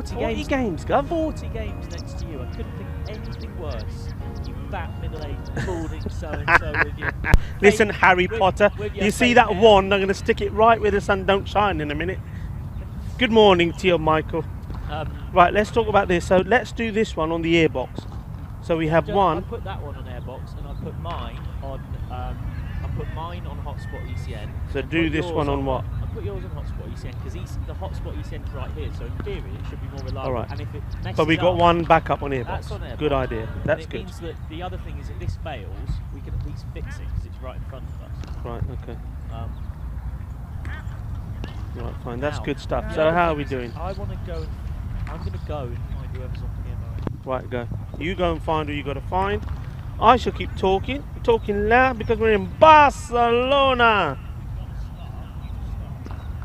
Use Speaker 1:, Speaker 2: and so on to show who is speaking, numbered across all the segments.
Speaker 1: 40 games, Gov.
Speaker 2: 40 games next to you. I couldn't think of anything worse. You fat middle-aged balding so-and-so with you.
Speaker 1: Listen, Harry Potter,
Speaker 2: with your
Speaker 1: you see
Speaker 2: fake
Speaker 1: that
Speaker 2: hair.
Speaker 1: wand? I'm going to stick it right where the sun don't shine in a minute. Good morning to you, Michael. Right, let's talk about this. So let's do this one on the airbox. So we have one.
Speaker 2: I put that one on airbox, and I put mine on. Hotspot ECN.
Speaker 1: So do this one on what?
Speaker 2: I put yours on hotspot ECN because the hotspot ECN is right here. So in theory, it should be more reliable.
Speaker 1: All right.
Speaker 2: And if it messes
Speaker 1: But we got
Speaker 2: up,
Speaker 1: one backup on airbox.
Speaker 2: That's on airbox.
Speaker 1: Good idea. That's
Speaker 2: and it
Speaker 1: good.
Speaker 2: means that the other thing is if this fails, we can at least fix it because it's right in front of us.
Speaker 1: Right. Okay. Right. Fine. That's
Speaker 2: Now,
Speaker 1: good stuff. So how are we doing?
Speaker 2: I want to go. I'm going to go and find whoever's on PMO.
Speaker 1: Right. Go. You go and find who you got to find. I shall keep talking loud because we're in Barcelona.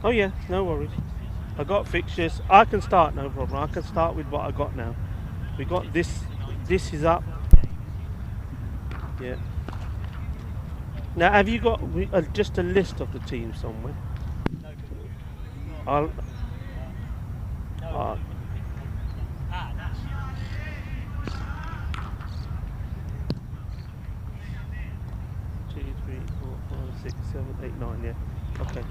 Speaker 1: Oh yeah, no worries. I got fixtures. I can start, no problem. I can start with what I got now. We got this. This is up. Yeah. Now, have you got just a list of the teams somewhere? I'll. Two, three, 4, 5, 6, 7, 8, 9. Yeah. Okay.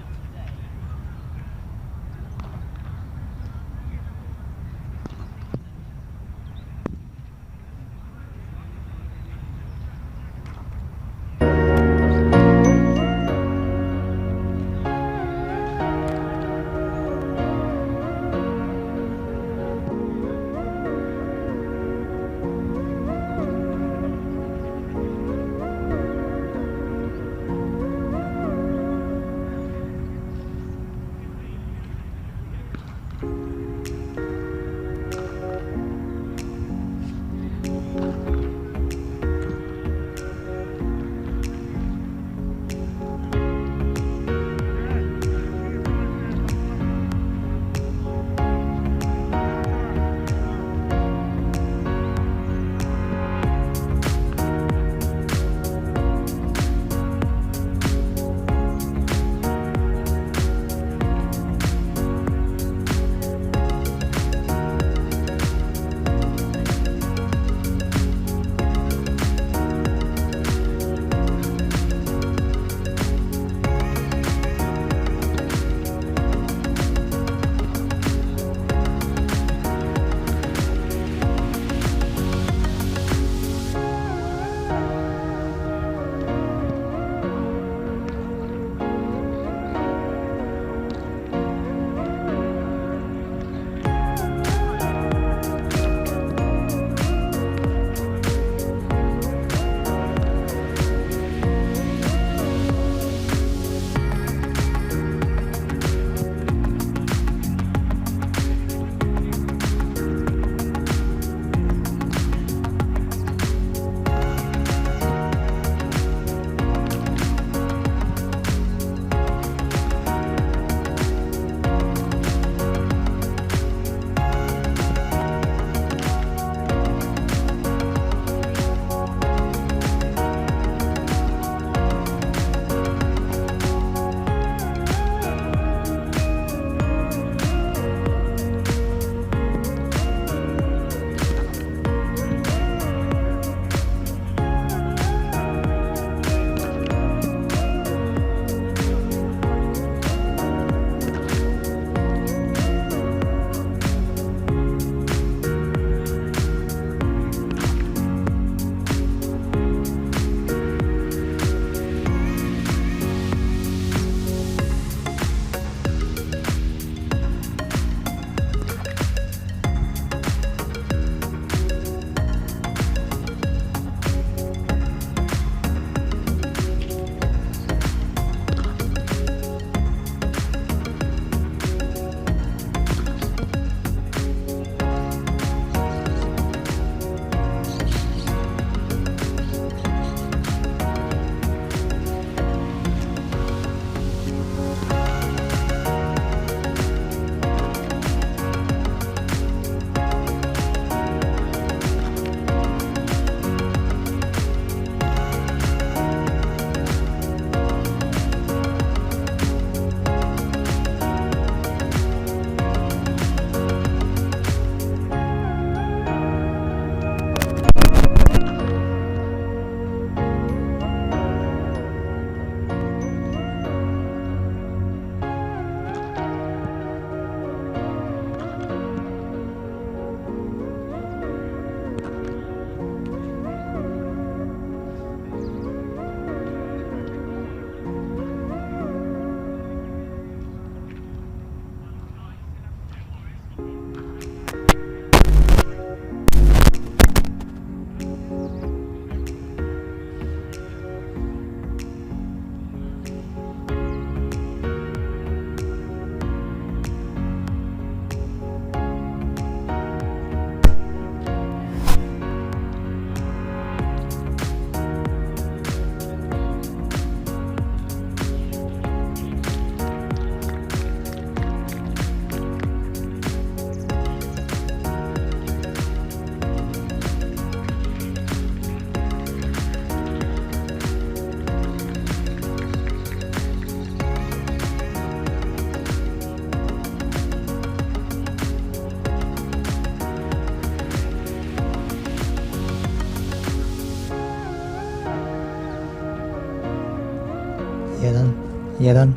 Speaker 3: Iya Don.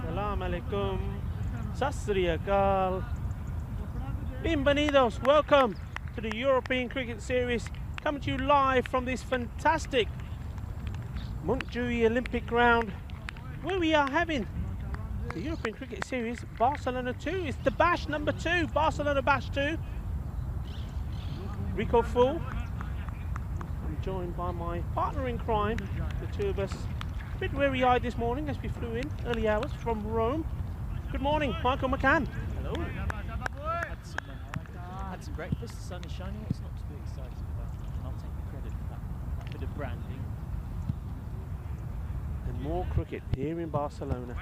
Speaker 1: Assalamu alaikum. Sat Sri Akal. Bienvenidos. Welcome to the European Cricket Series, coming to you live from this fantastic Montjuïc Olympic ground, where we are having the European Cricket Series Barcelona 2. It's the bash number 2, Barcelona bash 2. Rico Full. I'm joined by my partner in crime, the two of us. A bit weary-eyed this morning as we flew in early hours from Rome. Good morning, Michael McCann.
Speaker 2: Hello. Had some breakfast, the sun is shining, what's not to be excited about? I'll take the credit for that bit of branding.
Speaker 1: And more cricket here in Barcelona.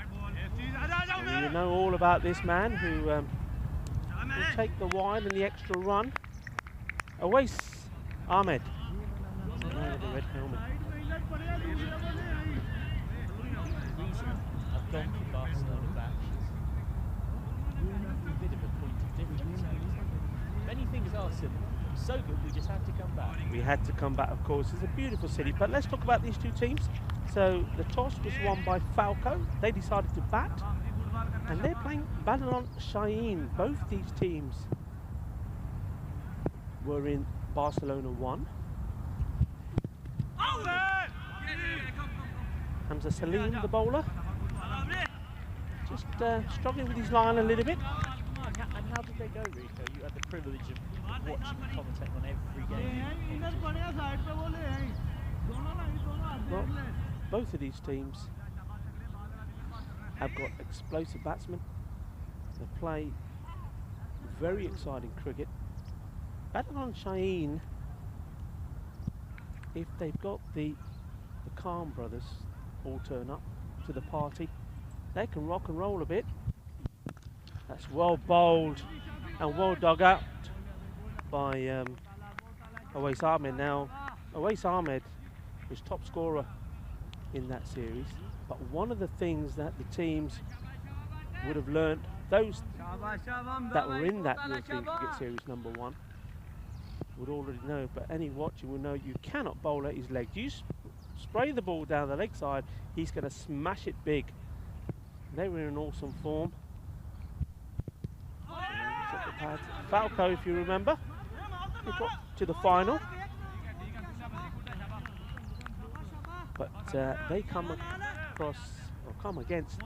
Speaker 1: And you know all about this man who will take the wide and the extra run. Awais Ahmed. The man with the red helmet.
Speaker 2: The reason I've gone for Barcelona back is a bit of a point of difference. Many things are similar. So good, we just had to come back.
Speaker 1: We had to come back, of course. It's a beautiful city. But let's talk about these two teams. So the toss was won by Falco. They decided to bat. And they're playing Badalon Shaheen. Both these teams were in Barcelona 1. Hamza Salim, the bowler, just struggling with his line a little bit.
Speaker 2: And how did they go, Rico? You had the privilege of watching the commentate on every game.
Speaker 1: Well, both of these teams have got explosive batsmen. They play very exciting cricket. Badalon Shaheen, if they've got the Khan brothers all turn up to the party, they can rock and roll a bit. That's well bowled and well dug out by Awais Ahmed. Now, Awais Ahmed was top scorer in that series, but one of the things that the teams would have learnt, those that were in that European Cricket Series number 1 would already know, but any watching will know you cannot bowl at his legs. You spray the ball down the leg side, he's going to smash it big. They were in awesome form. Falco, if you remember, he got to the final, but they come across, or come against,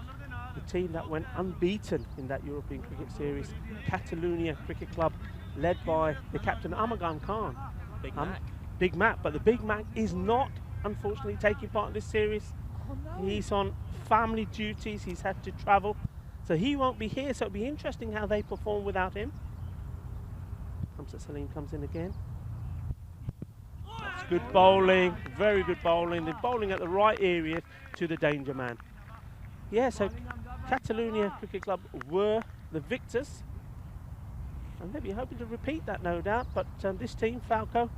Speaker 1: the team that went unbeaten in that European Cricket Series, Catalonia Cricket Club, led by the captain Amagan Khan.
Speaker 2: Big Mac.
Speaker 1: Big Mac, but the Big Mac is not, unfortunately, taking part in this series.
Speaker 2: Oh no.
Speaker 1: He's on family duties, he's had to travel, so he won't be here, so it'll be interesting how they perform without him. Hamza Salim comes in again. That's good bowling, very good bowling. They're bowling at the right area to the danger man. Yeah, so Catalonia Cricket Club were the victors, and they'll be hoping to repeat that, no doubt. But this team, Falco,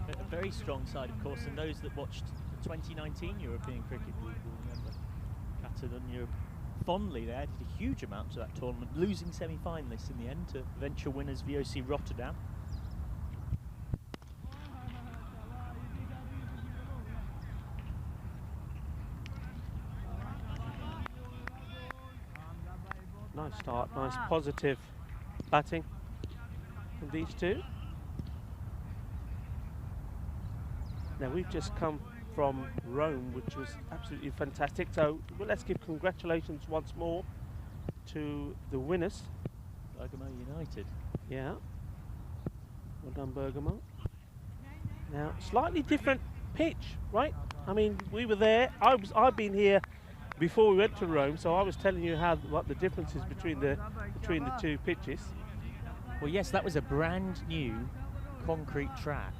Speaker 2: A very strong side, of course, and those that watched the 2019 European Cricket League will remember Catalonia fondly. They added a huge amount to that tournament, losing semi-finalists in the end to eventual winners VOC Rotterdam.
Speaker 1: Nice start, nice positive batting from these two. Now we've just come from Rome, which was absolutely fantastic. So well, let's give congratulations once more to the winners.
Speaker 2: Bergamo United.
Speaker 1: Yeah. Well done, Bergamo. Now, slightly different pitch, right? I mean, we were there. I've been here before we went to Rome, so I was telling you what the difference is between the two pitches.
Speaker 2: Well, yes, that was a brand new concrete track.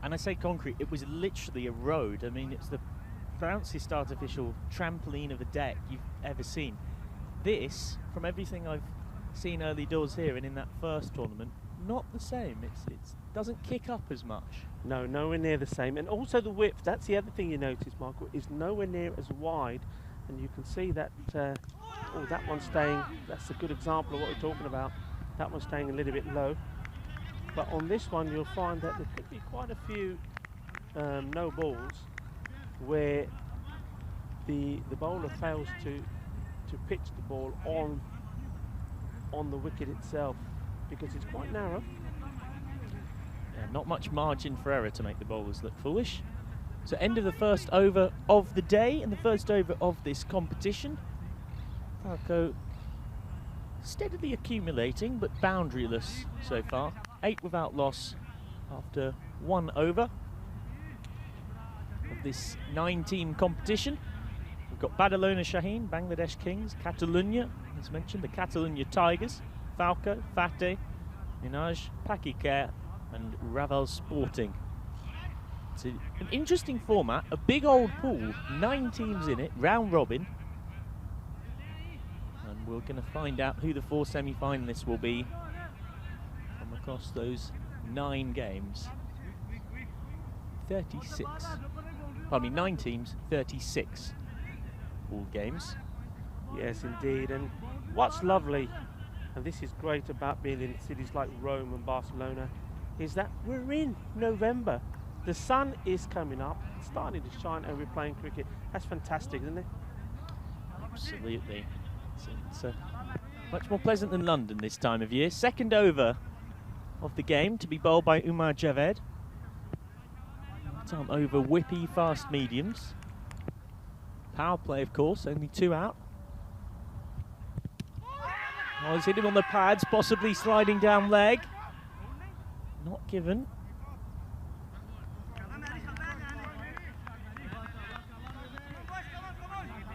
Speaker 2: And I say concrete, it was literally a road. I mean, it's the bounciest artificial trampoline of a deck you've ever seen. This, from everything I've seen early doors here and in that first tournament, not the same. It doesn't kick up as much.
Speaker 1: No, nowhere near the same. And also the width, that's the other thing you notice, Michael, is nowhere near as wide. And you can see that, oh, that one's staying, that's a good example of what we're talking about. That one's staying a little bit low. But on this one, you'll find that there could be quite a few no balls where the bowler fails to pitch the ball on the wicket itself, because it's quite narrow.
Speaker 2: Yeah, not much margin for error to make the bowlers look foolish. So end of the first over of the day and the first over of this competition. Falco steadily accumulating, but boundaryless so far. 8 without loss after 1 over of this 9-team competition. We've got Barcelona Shaheen, Bangladesh Kings, Catalunya, as mentioned, the Catalunya Tigers, Falco, Fateh, Minaj, Pakikare, and Raval Sporting. It's an interesting format, a big old pool, 9 teams in it, round robin. And we're going to find out who the 4 semi-finalists will be from across those 9 games. 36. Pardon me, 9 teams, 36 all games.
Speaker 1: Yes, indeed. And what's lovely, and this is great about being in cities like Rome and Barcelona, is that we're in November. The sun is coming up, it's starting to shine, and we're playing cricket. That's fantastic, isn't it?
Speaker 2: Absolutely. It's much more pleasant than London this time of year. Second over of the game to be bowled by Umar Javed. Time over whippy fast mediums. Power play, of course, only 2 out. Oh, he's hit him on the pads, possibly sliding down leg. Not given.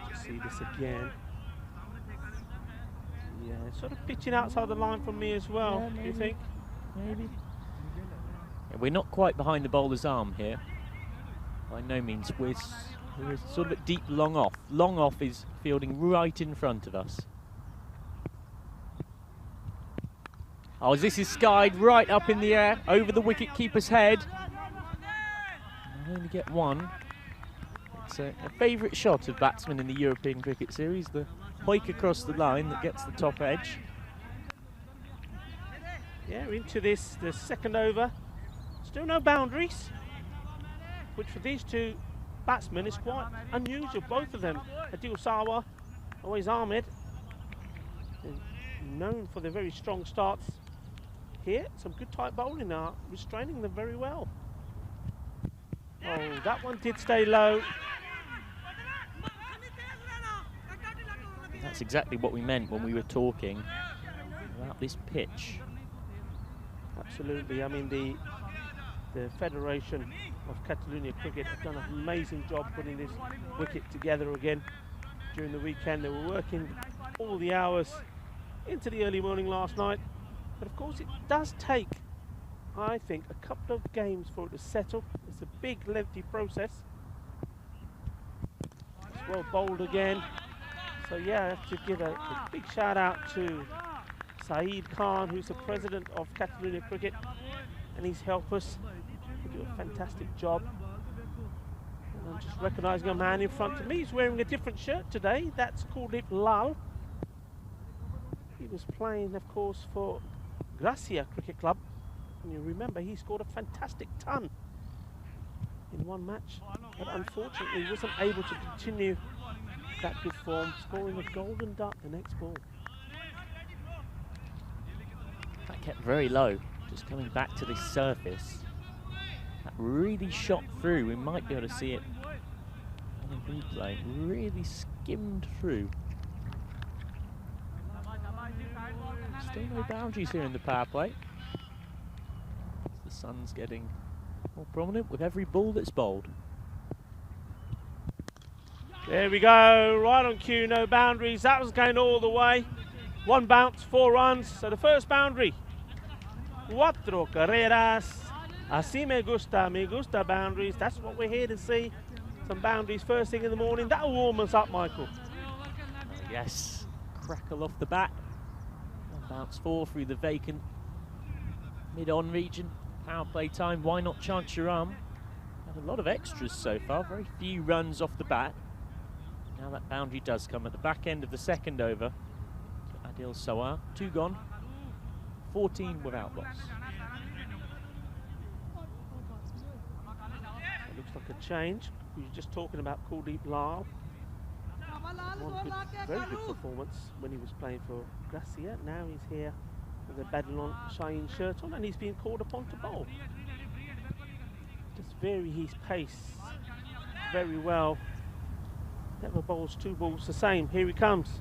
Speaker 1: Just see this again. Yeah, sort of pitching outside the line from me as well,
Speaker 2: Yeah,
Speaker 1: do you think?
Speaker 2: Maybe. Yeah, we're not quite behind the bowler's arm here. By no means. We're sort of at deep long off. Long off is fielding right in front of us. Oh, this is skied right up in the air, over the wicket-keeper's head. I only get 1. It's a favourite shot of batsmen in the European Cricket Series, the hoik across the line that gets the top edge.
Speaker 1: Yeah, we're into the second over. Still no boundaries, which for these 2 batsmen is quite unusual. Both of them, Adil Sawa, always Ahmed, known for their very strong starts. Here, some good tight bowling now, restraining them very well. Oh, that one did stay low.
Speaker 2: That's exactly what we meant when we were talking about this pitch.
Speaker 1: Absolutely. I mean, the Federation of Catalonia Cricket have done an amazing job putting this wicket together again during the weekend. They were working all the hours into the early morning last night. But of course it does take, I think, a couple of games for it to settle. It's a big, lengthy process. It's well bowled again. So yeah, I have to give a big shout out to Saeed Khan, who's the president of Catalonia Cricket, and his helpers. They do a fantastic job. I'm just recognising a man in front of me. He's wearing a different shirt today. That's Kuldeep Lal. He was playing, of course, for Gracia Cricket Club. And you remember he scored a fantastic ton in one match, but unfortunately wasn't able to continue that good form, scoring a golden duck the next ball.
Speaker 2: That kept very low, just coming back to this surface. That really shot through. We might be able to see it on the replay. Really skimmed through. Still no boundaries here in the power play. The sun's getting more prominent with every ball that's bowled.
Speaker 1: There we go, right on cue, no boundaries. That was going all the way. One bounce, 4 runs. So the first boundary. Cuatro carreras. Así me gusta boundaries. That's what we're here to see. Some boundaries first thing in the morning. That'll warm us up, Michael.
Speaker 2: Yes, crackle off the bat. One bounce 4 through the vacant mid-on region. Power play time, why not chance your arm? Had a lot of extras so far, very few runs off the bat. Now that boundary does come at the back end of the second over. To Adil Sawar, 2 gone, 14 without loss.
Speaker 1: It looks like a change. We were just talking about Kuldeep Lal. Very good performance when he was playing for Gracia. Now he's here with a Badalon Shine shirt on and he's being called upon to bowl. Just vary his pace very well. Never bowls 2 balls the same. Here he comes.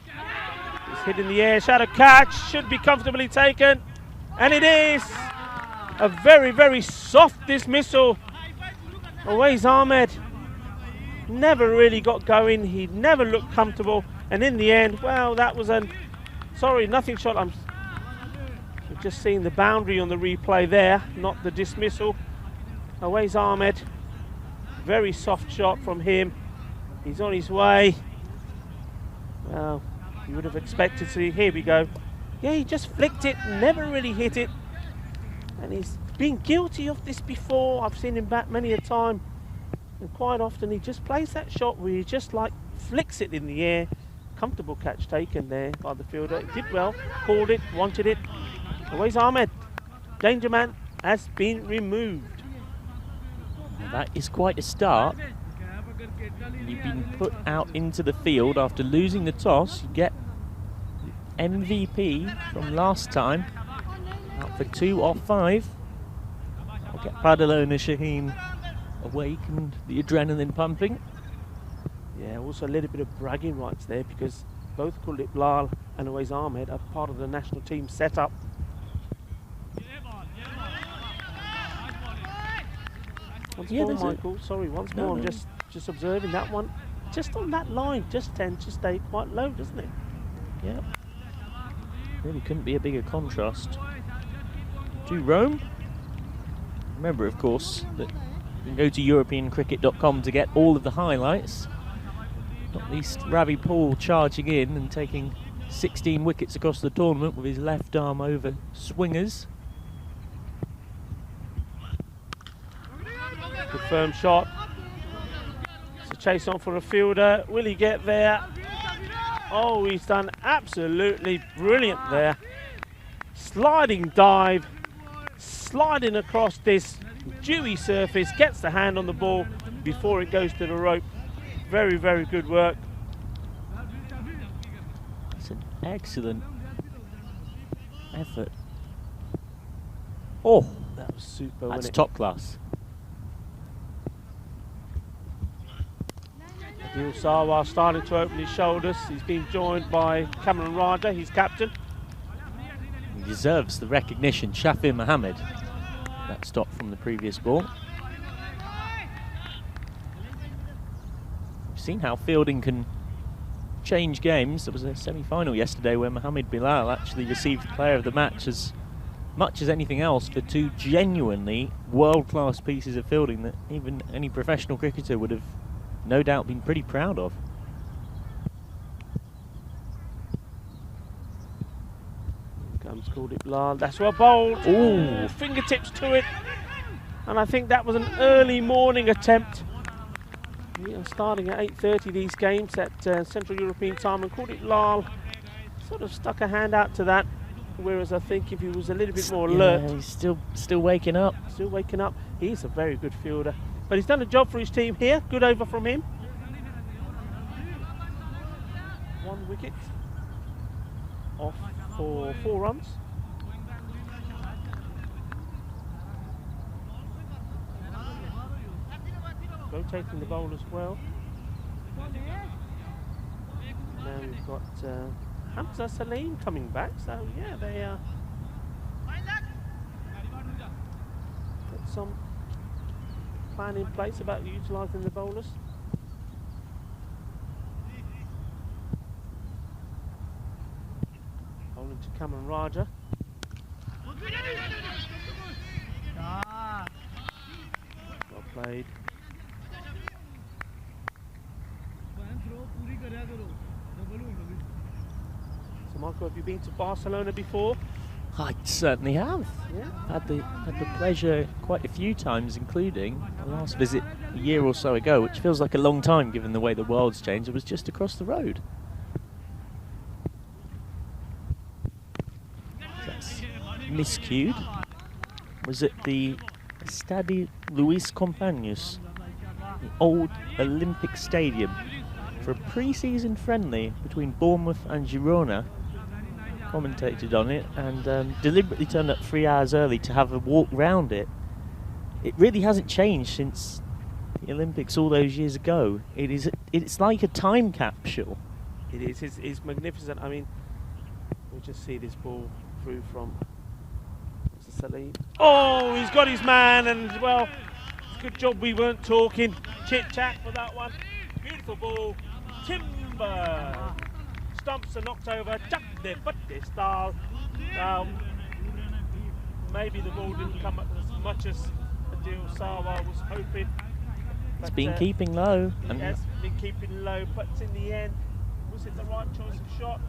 Speaker 1: He's hit in the air, shadow catch, should be comfortably taken. And it is a very, very soft dismissal. Awais Ahmed never really got going. He never looked comfortable. And in the end, well, that was nothing shot. We've just seen the boundary on the replay there, not the dismissal. Awais Ahmed. Very soft shot from him. He's on his way. Well, you would have expected to see. Here we go. Yeah, he just flicked it, never really hit it. And he's been guilty of this before. I've seen him bat many a time. And quite often he just plays that shot where he just like flicks it in the air. Comfortable catch taken there by the fielder. He did well, called it, wanted it. Awais Ahmed, danger man, has been removed.
Speaker 2: That is quite a start. You've been put out into the field after losing the toss. You get MVP from last time. Out for 2 off 5. I'll get Barcelona Shaheen awake and the adrenaline pumping.
Speaker 1: Yeah, also a little bit of bragging rights there because both Kuldeep Lal and Awais Ahmed are part of the national team setup. Once more, Michael. Sorry, once more. I'm just observing that one. Just on that line, just tends to stay quite low, doesn't it?
Speaker 2: Yeah. Really couldn't be a bigger contrast to Rome. Remember, of course, that you can go to EuropeanCricket.com to get all of the highlights. Not least Ravi Paul charging in and taking 16 wickets across the tournament with his left arm over swingers.
Speaker 1: Good firm shot. It's a chase on for a fielder. Will he get there? Oh, he's done absolutely brilliant there. Sliding dive, sliding across this dewy surface, gets the hand on the ball before it goes to the rope. Very, very good work.
Speaker 2: It's an excellent effort. Oh,
Speaker 1: that was super.
Speaker 2: That's top class.
Speaker 1: Adil Sawar starting to open his shoulders. He's been joined by Cameron Raja, his captain.
Speaker 2: He deserves the recognition. Shafir Mohammed. That stop from the previous ball. We've seen how fielding can change games. There was a semi-final yesterday where Mohammed Bilal actually received Player of the Match as much as anything else for 2 genuinely world-class pieces of fielding that even any professional cricketer would have no doubt been pretty proud of.
Speaker 1: Here comes Kuldeep Lal. That's well bowled. Ooh, fingertips to it. And I think that was an early morning attempt. We are starting at 8:30 these games at Central European time, and called it Lal. Sort of stuck a hand out to that. Whereas I think if he was a little bit more alert,
Speaker 2: he's still waking up.
Speaker 1: Still waking up. He's a very good fielder, but he's done a job for his team here. Good over from him. 1 wicket off for 4 runs. Rotating the bowl as well. Now we've got Hamza Salim coming back, so yeah, they got some plan in place about utilising the bowlers. Bowling to Cameron Raja. Well played. So Marco, have you been to Barcelona before?
Speaker 2: I certainly have.
Speaker 1: Yeah.
Speaker 2: Had the pleasure quite a few times, including the last visit a year or so ago, which feels like a long time given the way the world's changed. It was just across the road. That's miscued. Was it the Estadi Luis Companys, the old Olympic Stadium, for a pre-season friendly between Bournemouth and Girona? Commentated on it and deliberately turned up 3 hours early to have a walk round it. It really hasn't changed since the Olympics all those years ago. It's like a time capsule.
Speaker 1: It is. It's magnificent. I mean, we'll just see this ball through from Salim. Oh, he's got his man, and well, good job we weren't talking chit chat for that one. Beautiful ball, timber. Stumps are knocked over, chuck their foot, their style. Maybe the ball didn't come up as much as Adil Sawa was hoping.
Speaker 2: It's been keeping low.
Speaker 1: It has been keeping low, but in the end, was it the right choice of shot?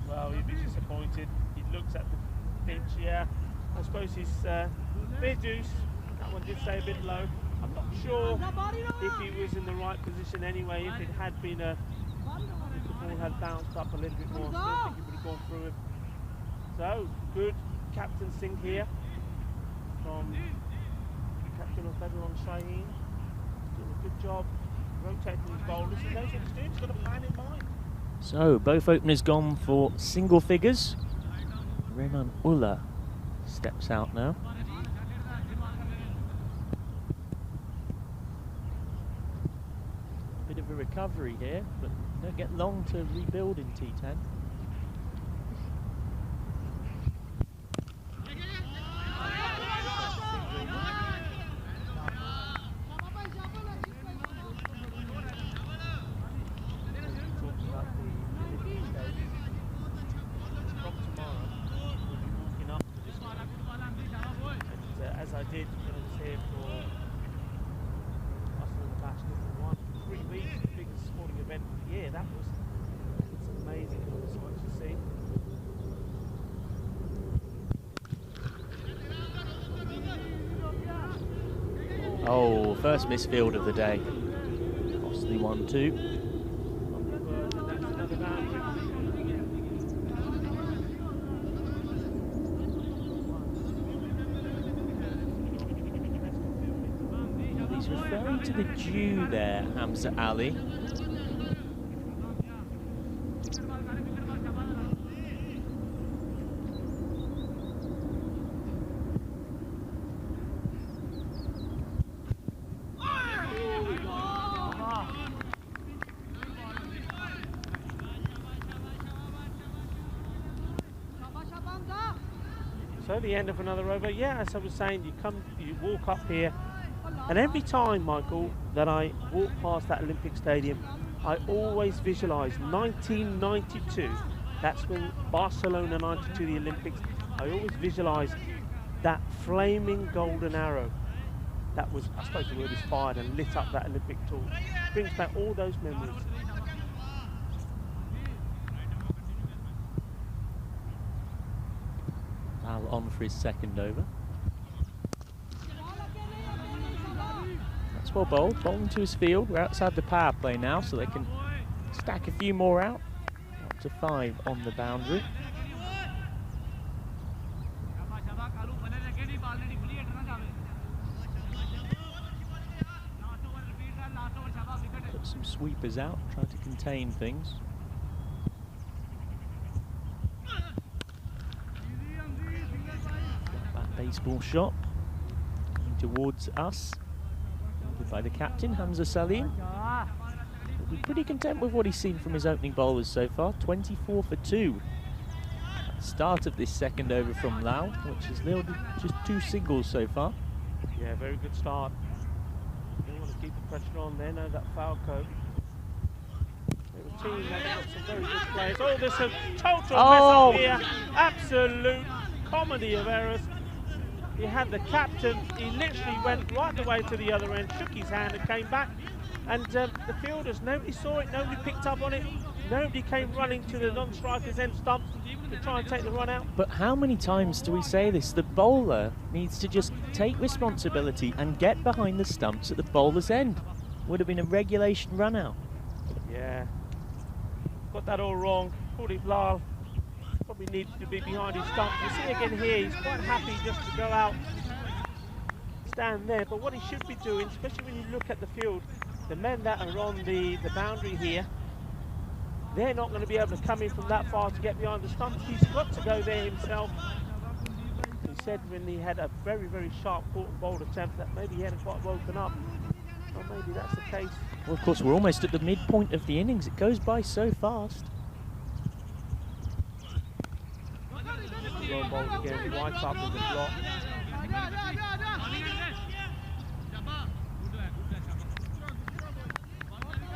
Speaker 1: Well, he'd be disappointed. He looks at the pitch, yeah. I suppose he's fair dues. That one did stay a bit low. I'm not sure if he was in the right position anyway. If it had been if the ball had bounced up a little bit more, I still think it would have gone through him. So, good captaincy here from captain of Bedouin Shaheen. Doing a good job rotating his bowlers. He knows what he's doing. He's got a plan in mind.
Speaker 2: So, both openers gone for single figures. Rehman Ullah steps out now. Bit of a recovery here, but don't get long to rebuild in T10.
Speaker 1: As I did when I was here for Barcelona Basketball 3 weeks, the biggest sporting event of the year. That was it's amazing sight to see.
Speaker 2: Oh, first misfield of the day. Costly 1-2.
Speaker 1: That's another boundary.
Speaker 2: He's referring to the Jew there, Hamza Ali.
Speaker 1: So the end of another over. Yeah, as I was saying, you walk up here, and every time, Michael, that I walk past that Olympic Stadium, I always visualise 1992. That's when Barcelona 92, the Olympics. I always visualise that flaming golden arrow that was, I suppose the word is, fired and lit up that Olympic torch. Brings back all those memories.
Speaker 2: Lal on for his second over. That's well bowled. Bowling to his field. We're outside the power play now, so they can stack a few more out. Up to 5 on the boundary. Put some sweepers out, try to contain things. That baseball shot coming towards us. By the captain, Hamza Salim. He'll be pretty content with what he's seen from his opening bowlers so far. 24 for 2. At the start of this second over from Lau, which has yielded just 2 singles so far.
Speaker 1: Yeah, very good start. They want to keep the pressure on there, know that foul code. They're a team that's got some very good players. Oh, there's a total mess up here. Absolute comedy of errors. He had the captain, he literally went right the way to the other end, shook his hand and came back. And the fielders, nobody saw it, nobody picked up on it. Nobody came running to the non-striker's end stump to try and take the run out.
Speaker 2: But how many times do we say this? The bowler needs to just take responsibility and get behind the stumps at the bowler's end. Would have been a regulation run out.
Speaker 1: Yeah, got that all wrong. Kuldeep Lal probably needed to be behind his stump. You see again here, he's quite happy just to go out, stand there. But what he should be doing, especially when you look at the field, the men that are on the boundary here, they're not going to be able to come in from that far to get behind the stumps. He's got to go there himself. He said when he had a very, very sharp caught and bowled attempt that maybe he hadn't quite woken up. Or maybe that's the case.
Speaker 2: Well, of course, we're almost at the midpoint of the innings. It goes by so fast.
Speaker 1: Well bowled again, right up with the block.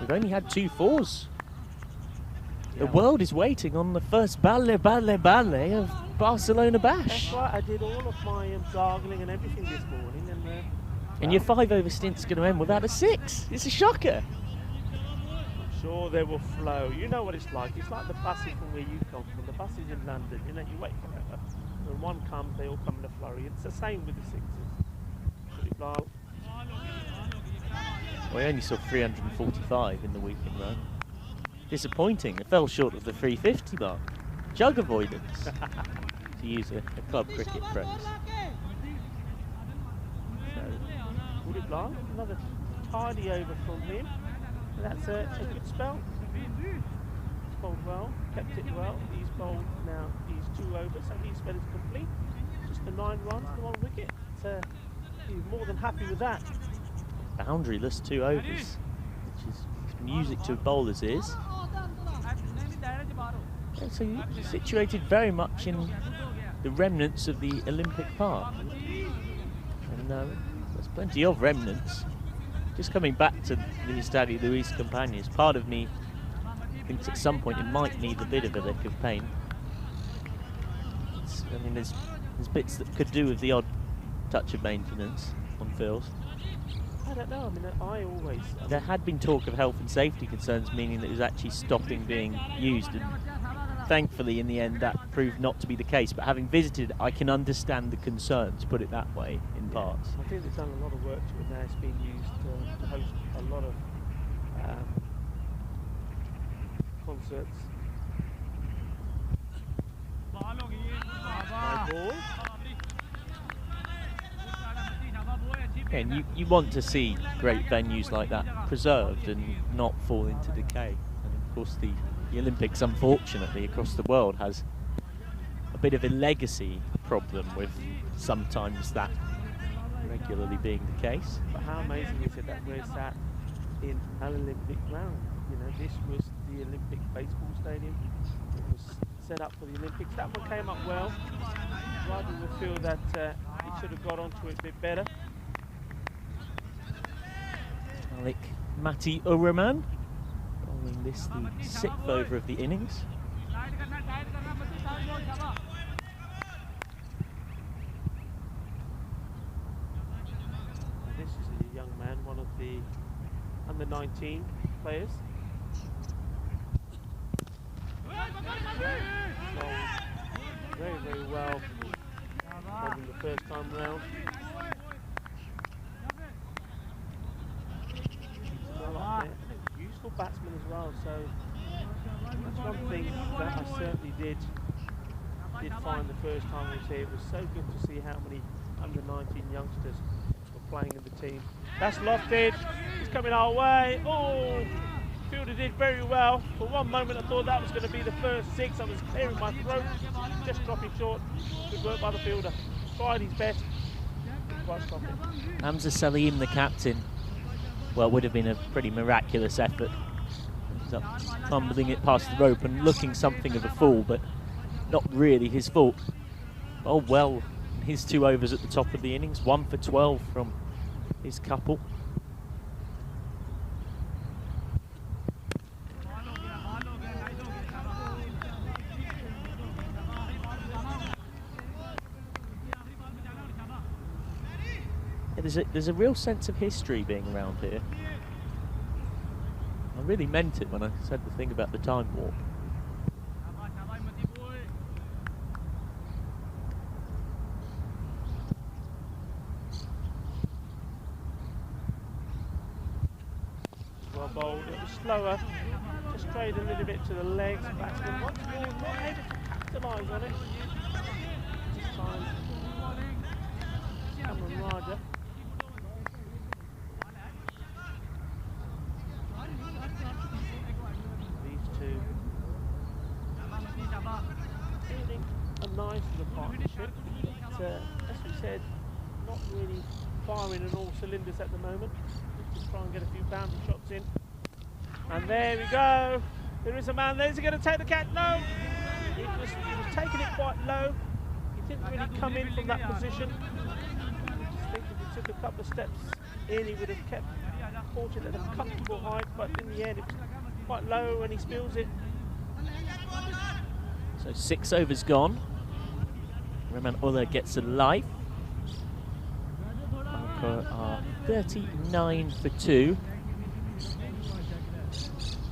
Speaker 2: We've only had 2 fours.
Speaker 1: Yeah.
Speaker 2: The world is waiting on the first balle of Barcelona Bash.
Speaker 1: That's right, I did all of my gargling and everything this morning.
Speaker 2: And your 5 over stint's going to end without a 6. It's a shocker.
Speaker 1: I'm sure they will flow. You know what it's like. It's like the buses from where you come from. The buses in London, you know, you wait forever. When one comes, they all come in a flurry. It's the same with the 6s. Well,
Speaker 2: We only saw 345 in the weekend run. Disappointing. It fell short of the 350 mark. Jug avoidance, to use a club cricket phrase.
Speaker 1: Kuldeep Lal, another tidy over from him. That's a good spell. He's bowled well, kept it well. He's bowled now, he's 2 over, so his spell is complete. Just the 9 runs and 1 wicket. So he's more than happy with that.
Speaker 2: Boundaryless 2 overs, which is music to bowlers' ears. And so you're situated very much in the remnants of the Olympic Park. And there's plenty of remnants. Just coming back to the Estadio Luis Campañas, part of me thinks at some point it might need a bit of a lick of paint. I mean, there's bits that could do with the odd touch of maintenance on fields.
Speaker 1: I don't know, I mean,
Speaker 2: there had been talk of health and safety concerns, meaning that it was actually stopping being used, and thankfully in the end that proved not to be the case. But having visited, I can understand the concerns, put it that way, in parts.
Speaker 1: I think they've done a lot of work to it now. It's being used to host a lot of concerts. High ball.
Speaker 2: And you want to see great venues like that preserved and not fall into decay. And of course the Olympics, unfortunately, across the world has a bit of a legacy problem with sometimes that regularly being the case.
Speaker 1: But how amazing is it that we're sat in an Olympic ground? You know, this was the Olympic baseball stadium. It was set up for the Olympics. That one came up well. Rather would feel that it should have got onto it a bit better.
Speaker 2: Malik Mati Uraman bowling this the 6th over of the innings.
Speaker 1: This is a young man, one of the under-19 players. Very, very well. first time round. Well up there. And a useful batsman as well, so that's one thing that I certainly did find the first time I was here. It was so good to see how many under-19 youngsters were playing in the team. That's lofted, it's coming our way. Oh, fielder did very well. For one moment I thought that was going to be the first six. I was clearing my throat, just dropping short. Good work by the fielder. Tried his best. Quite stop it.
Speaker 2: Hamza Salim, the captain. Well, would have been a pretty miraculous effort. Ends up fumbling it past the rope and looking something of a fool, but not really his fault. Oh well, his 2 overs at the top of the innings, 1 for 12 from his couple. Yeah, there's a real sense of history being around here. I really meant it when I said the thing about the time warp.
Speaker 1: Well bowled, it was slower, just strayed a little bit to the legs. Batsman once more not able to capitalise on it. This time, Cameron Raja. These two feeling a nice little partnership. But, as we said, not really firing on all cylinders at the moment. Just try and get a few boundary shots in. And there we go. There is a man there. Is he going to take the catch? No. He was taking it quite low. He didn't really come in from that position. I just think if he took a couple of steps in, he would have kept caught it at a comfortable height. But in the end, it was quite low and he spills it.
Speaker 2: So 6 overs gone. Rehman Ullah gets a life. Are 39 for 2.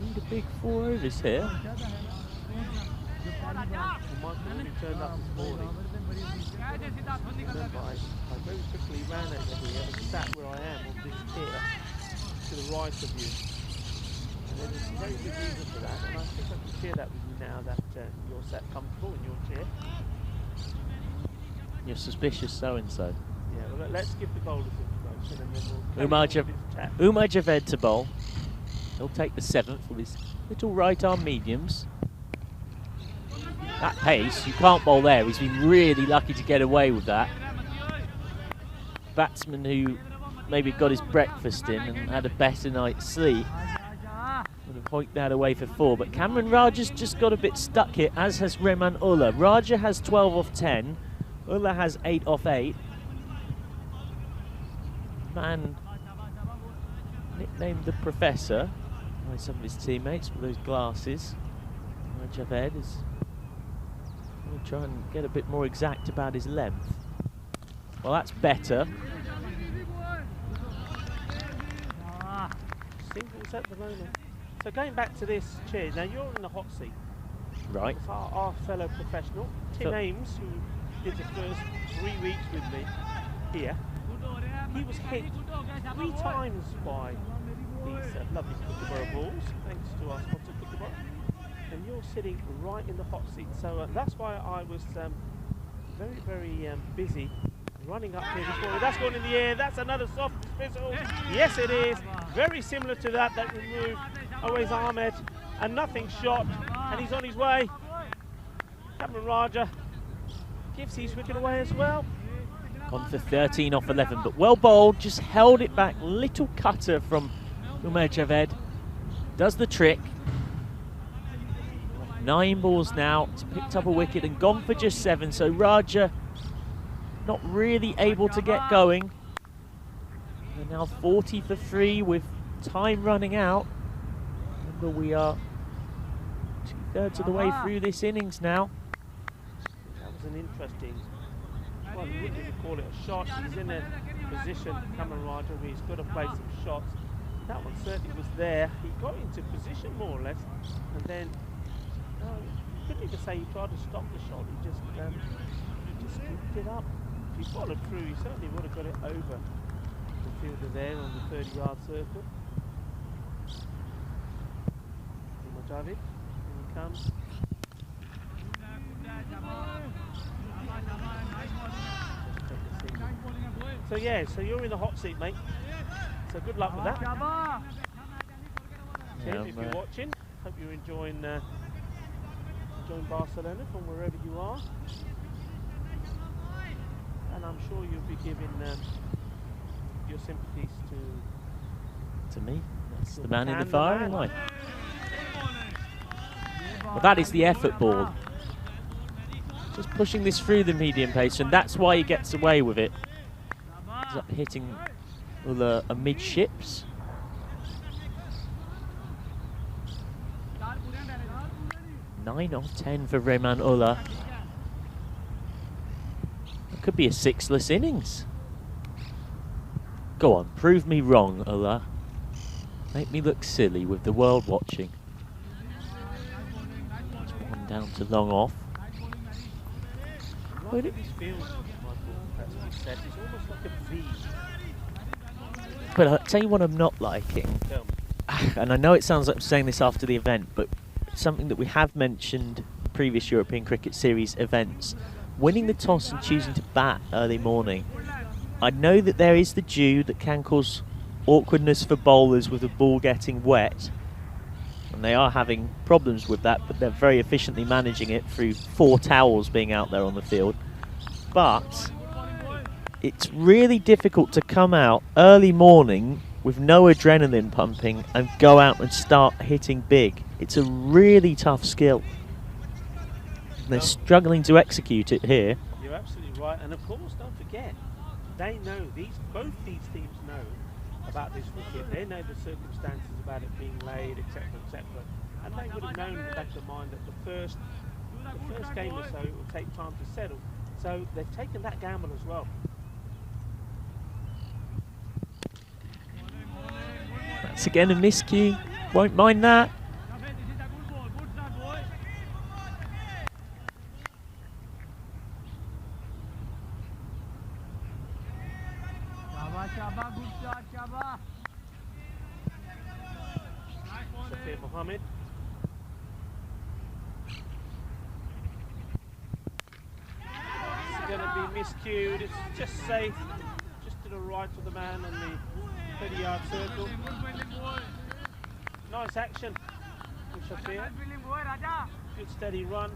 Speaker 2: Need a big 4 overs here.
Speaker 1: Michael really turned up this morning. Remember, I very quickly ran over here and sat where I am on this chair to the right of you. And there was a very good reason for that, and I think I can share that with you now that you're sat comfortable in your chair.
Speaker 2: You're suspicious so-and-so.
Speaker 1: Yeah, well, let's give the bowlers information and then we'll
Speaker 2: Umar Javed to bowl. He'll take the 7th with his little right arm mediums. That pace, you can't bowl there. He's been really lucky to get away with that. Batsman who maybe got his breakfast in and had a better night's sleep would have hoiked that away for 4. But Cameron Raja's just got a bit stuck here, as has Rehman Ullah. Raja has 12 off 10. Ullah has 8 off 8. Man nicknamed the Professor by some of his teammates with those glasses. Javed is going to try and get a bit more exact about his length. Well, that's better.
Speaker 1: Singles at the moment. So going back to this chair, now you're in the hot seat.
Speaker 2: Right.
Speaker 1: It's our fellow professional, Tim Ames, who did the first 3 weeks with me here. He was hit 3 times by these lovely Kookaburra balls, thanks to our sponsor Kookaburra. And you're sitting right in the hot seat, so that's why I was very, very busy running up here before. That's gone in the air. That's another soft dismissal. Yes, it is. Very similar to that removed Awais Ahmed, and nothing shot, and he's on his way. Cameron Raja gives his wicket away as well.
Speaker 2: Gone for 13 off 11, but well bowled, just held it back. Little cutter from Umar Javed. Does the trick. 9 balls now. It's picked up a wicket and gone for just 7, so Raja not really able to get going. They're now 40 for 3 with time running out. Remember, we are 2/3 of the way through this innings now.
Speaker 1: That was an interesting, well, you wouldn't even call it a shot. He's in a position, Cameron Raja, where he's got to play some shots. That one certainly was there. He got into position more or less, and then you couldn't even say he tried to stop the shot. He just scooped it up. If he followed through, he certainly would have got it over the fielder there on the 30-yard circle. David, here he comes. So yeah, so you're in the hot seat, mate. So good luck with that. Tim, if you're watching, hope you're enjoying Barcelona from wherever you are. And I'm sure you'll be giving your sympathies
Speaker 2: to me. That's the man in the firing line. Well, that is the effort ball. Just pushing this through the medium pace, and that's why he gets away with it. He's up hitting Ulla amidships. Nine of 10 for Rehman Ulla. It could be a sixless innings. Go on, prove me wrong, Ulla. Make me look silly with the world watching. That's one down to long off.
Speaker 1: Right at this field, Michael, that's what he said. It's almost like a V.
Speaker 2: But I'll tell you what I'm not liking. And I know it sounds like I'm saying this after the event, but something that we have mentioned in previous European Cricket Series events, winning the toss and choosing to bat early morning. I know that there is the dew that can cause awkwardness for bowlers with the ball getting wet, and they are having problems with that, but they're very efficiently managing it through 4 towels being out there on the field. But it's really difficult to come out early morning with no adrenaline pumping and go out and start hitting big. It's a really tough skill. They're struggling to execute it here.
Speaker 1: You're absolutely right, and of course, don't forget, they know, both these teams know about this wicket. They know the circumstances about it being laid, etc., etc. And they would have known in the back of their mind that the first game or so, it will take time to settle. So they've taken that gamble as well.
Speaker 2: That's again a miscue. Won't mind that.
Speaker 1: Shafir Mohammed. It's going to be miscued. It's just safe. Just to the right of the man on the 30-yard circle. Nice action from Shafir. Good steady run.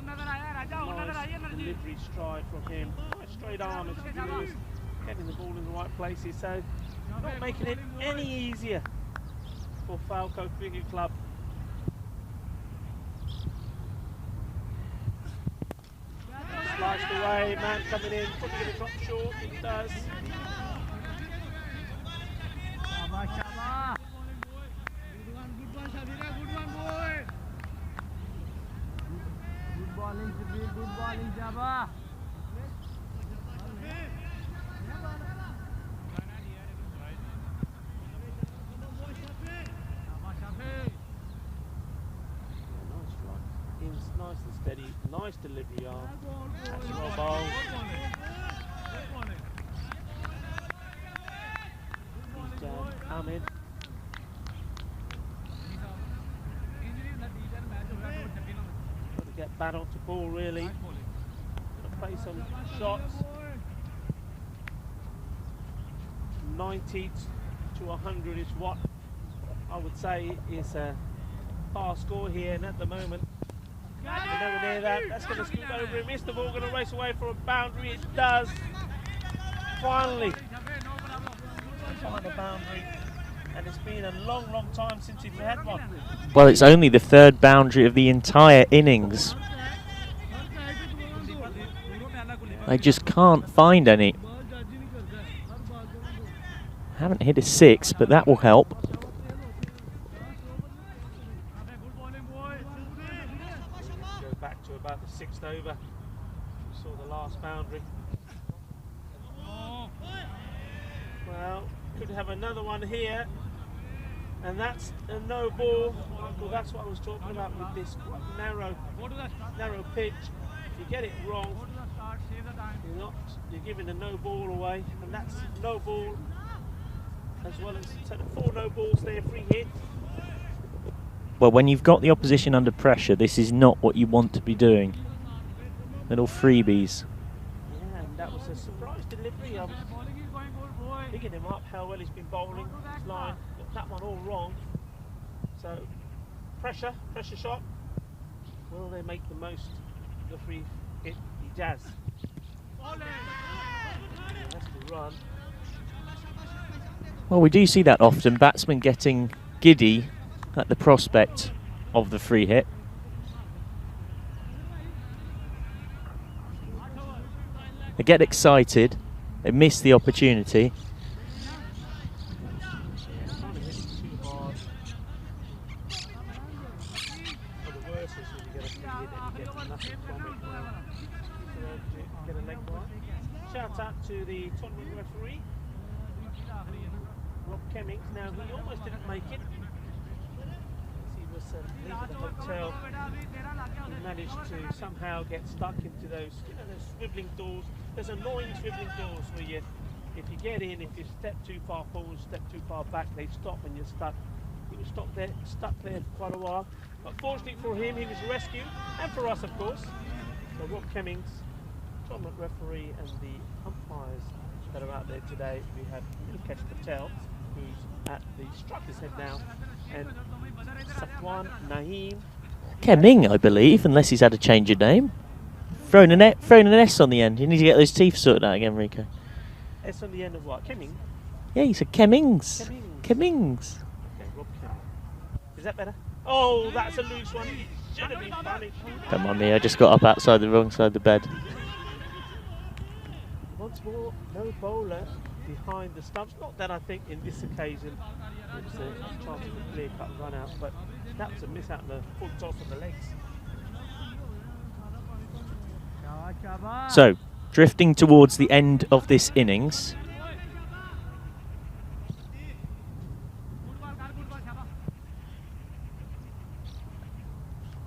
Speaker 1: Nice delivery stride from him. Nice straight arm as he was getting the ball in the right places. So not making it any easier for Falco Cricket Club. Sliced away, man coming in, probably going to drop short. It does.
Speaker 3: Good bowling, Jabba.
Speaker 1: Nice and steady, nice delivery arm. That's well bowled. He's down, Ahmed. Got to get bat onto ball really. Got to play some shots. 90 to 100 is what I would say is a fast score here, and at the moment we're nowhere near that. That's going to scoop over him. Missed the ball, going to race away for a boundary. It does. Finally. Find a boundary. And it's been a long, long time since we've had one.
Speaker 2: Well, it's only the 3rd boundary of the entire innings. They just can't find any. Haven't hit a 6, but that will help.
Speaker 1: About the 6th over. We saw the last boundary. Well, could have another one here, and that's a no ball. Well, that's what I was talking about with this narrow pitch. If you get it wrong, you're giving a no ball away, and that's no ball as well as so the 4 no balls there, free hit.
Speaker 2: Well, when you've got the opposition under pressure, this is not what you want to be doing. Little freebies.
Speaker 1: Yeah, and that was a surprise delivery. I was picking him up, how well he's been bowling. His line, got that one all wrong. So, pressure shot. Will they make the most of the free hit? He does. That's the run.
Speaker 2: Well, we do see that often. Batsmen getting giddy at the prospect of the free hit. They get excited. They miss the opportunity.
Speaker 1: Shout out to the tournament referee, Rob Cummings. Now, he almost didn't make it. He was leaving the hotel. He managed to somehow get stuck into those, those swivelling doors. There's annoying swivelling doors where you, if you get in, if you step too far forward, step too far back, they stop and you're stuck. He was stuck there for quite a while. But fortunately for him, he was rescued, and for us, of course. So Rob Cummings, tournament referee, and the umpires that are out there today. We have Nikesh Patel, who's at the striker's head now, and Safwan Naeem.
Speaker 2: Keming, I believe, unless he's had a change of name. Thrown an S on the end. You need to get those teeth sorted out again, Rico.
Speaker 1: S on the end of what? Kemming?
Speaker 2: Yeah, he said Kemmings.
Speaker 1: Kemmings.
Speaker 2: Kemmings.
Speaker 1: Okay, Rob Cummings. Is that better? Oh, that's a loose one. He should have been punished.
Speaker 2: Don't mind me, I just got up outside the wrong side of the bed.
Speaker 1: Once more, no bowler behind the stumps. Not that I think in this occasion it was a chance of a clear-cut run out, but that was a miss out in the full toss of the legs.
Speaker 2: So, drifting towards the end of this innings.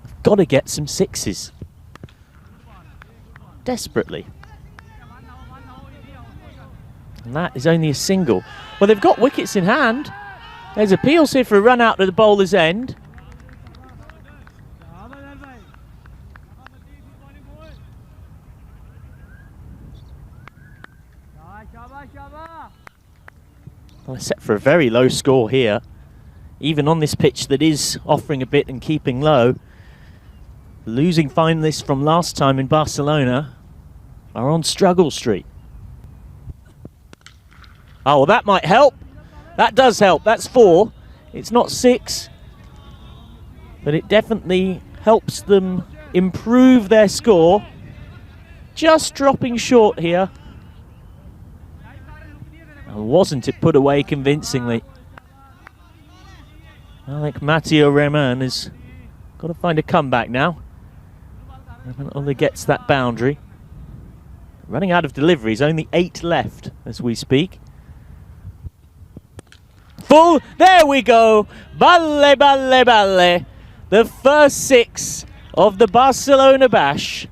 Speaker 2: I've got to get some sixes. Desperately. And that is only a single. Well, they've got wickets in hand. There's appeals here for a run out to the bowler's end. Well, set for a very low score here. Even on this pitch that is offering a bit and keeping low. Losing finalists from last time in Barcelona are on struggle street. Oh, well, that might help. That does help. That's 4. It's not 6. But it definitely helps them improve their score. Just dropping short here. And wasn't it put away convincingly? I think Matteo Reman has got to find a comeback now. Reman only gets that boundary. Running out of deliveries, only 8 left as we speak. Full, there we go. Balle, balle, balle. The first 6 of the Barcelona bash.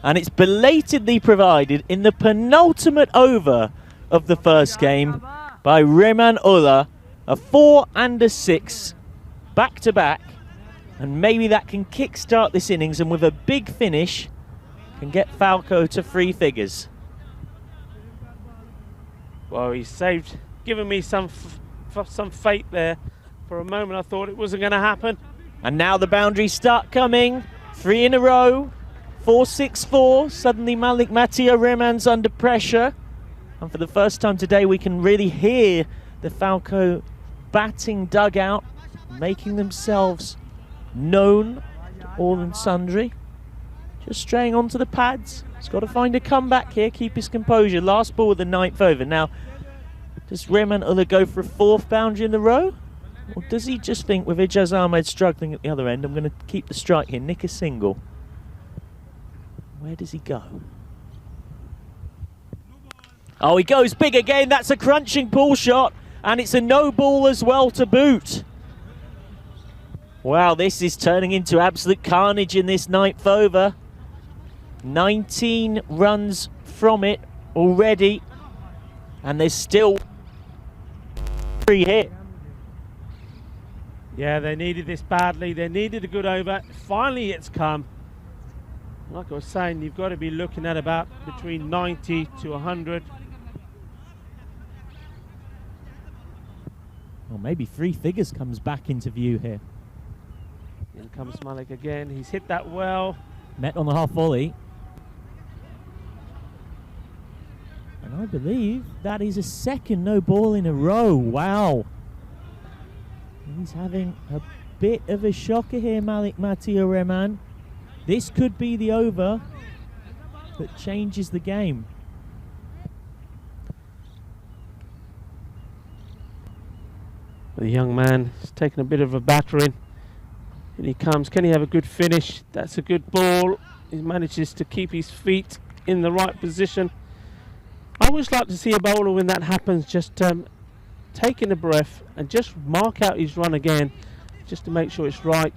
Speaker 2: And it's belatedly provided in the penultimate over of the first game by Reman Ullah. A 4 and a 6 back to back. And maybe that can kickstart this innings, and with a big finish can get Falco to 3 figures.
Speaker 1: Well, he saved, giving me some fate there. For a moment I thought it wasn't going to happen.
Speaker 2: And now the boundaries start coming. 3 in a row. 4-6-4. Suddenly Matteo Reman's under pressure. And for the first time today we can really hear the Falco batting dugout, making themselves known to all and sundry. Just straying onto the pads. He's got to find a comeback here, keep his composure. Last ball of the 9th over. Now, does Reman Ullah go for a 4th boundary in the row? Or does he just think, with Ijaz Ahmed struggling at the other end, I'm going to keep the strike here, nick a single? Where does he go? Oh, he goes big again. That's a crunching pull shot. And it's a no ball as well to boot. Wow, this is turning into absolute carnage in this 9th over. 19 runs from it already, and there's still 3 hit.
Speaker 1: Yeah, they needed this badly. They needed a good over. Finally, it's come. Like I was saying, you've got to be looking at about between 90 to 100.
Speaker 2: Or maybe 3 figures comes back into view here.
Speaker 1: In comes Malik again. He's hit that well.
Speaker 2: Met on the half volley. And I believe that is a second no ball in a row. Wow. He's having a bit of a shocker here, Malik Matio Rehman. This could be the over that changes the game.
Speaker 1: The young man is taking a bit of a battering. And he comes. Can he have a good finish? That's a good ball. He manages to keep his feet in the right position. I always like to see a bowler when that happens just taking a breath and just mark out his run again, just to make sure it's right.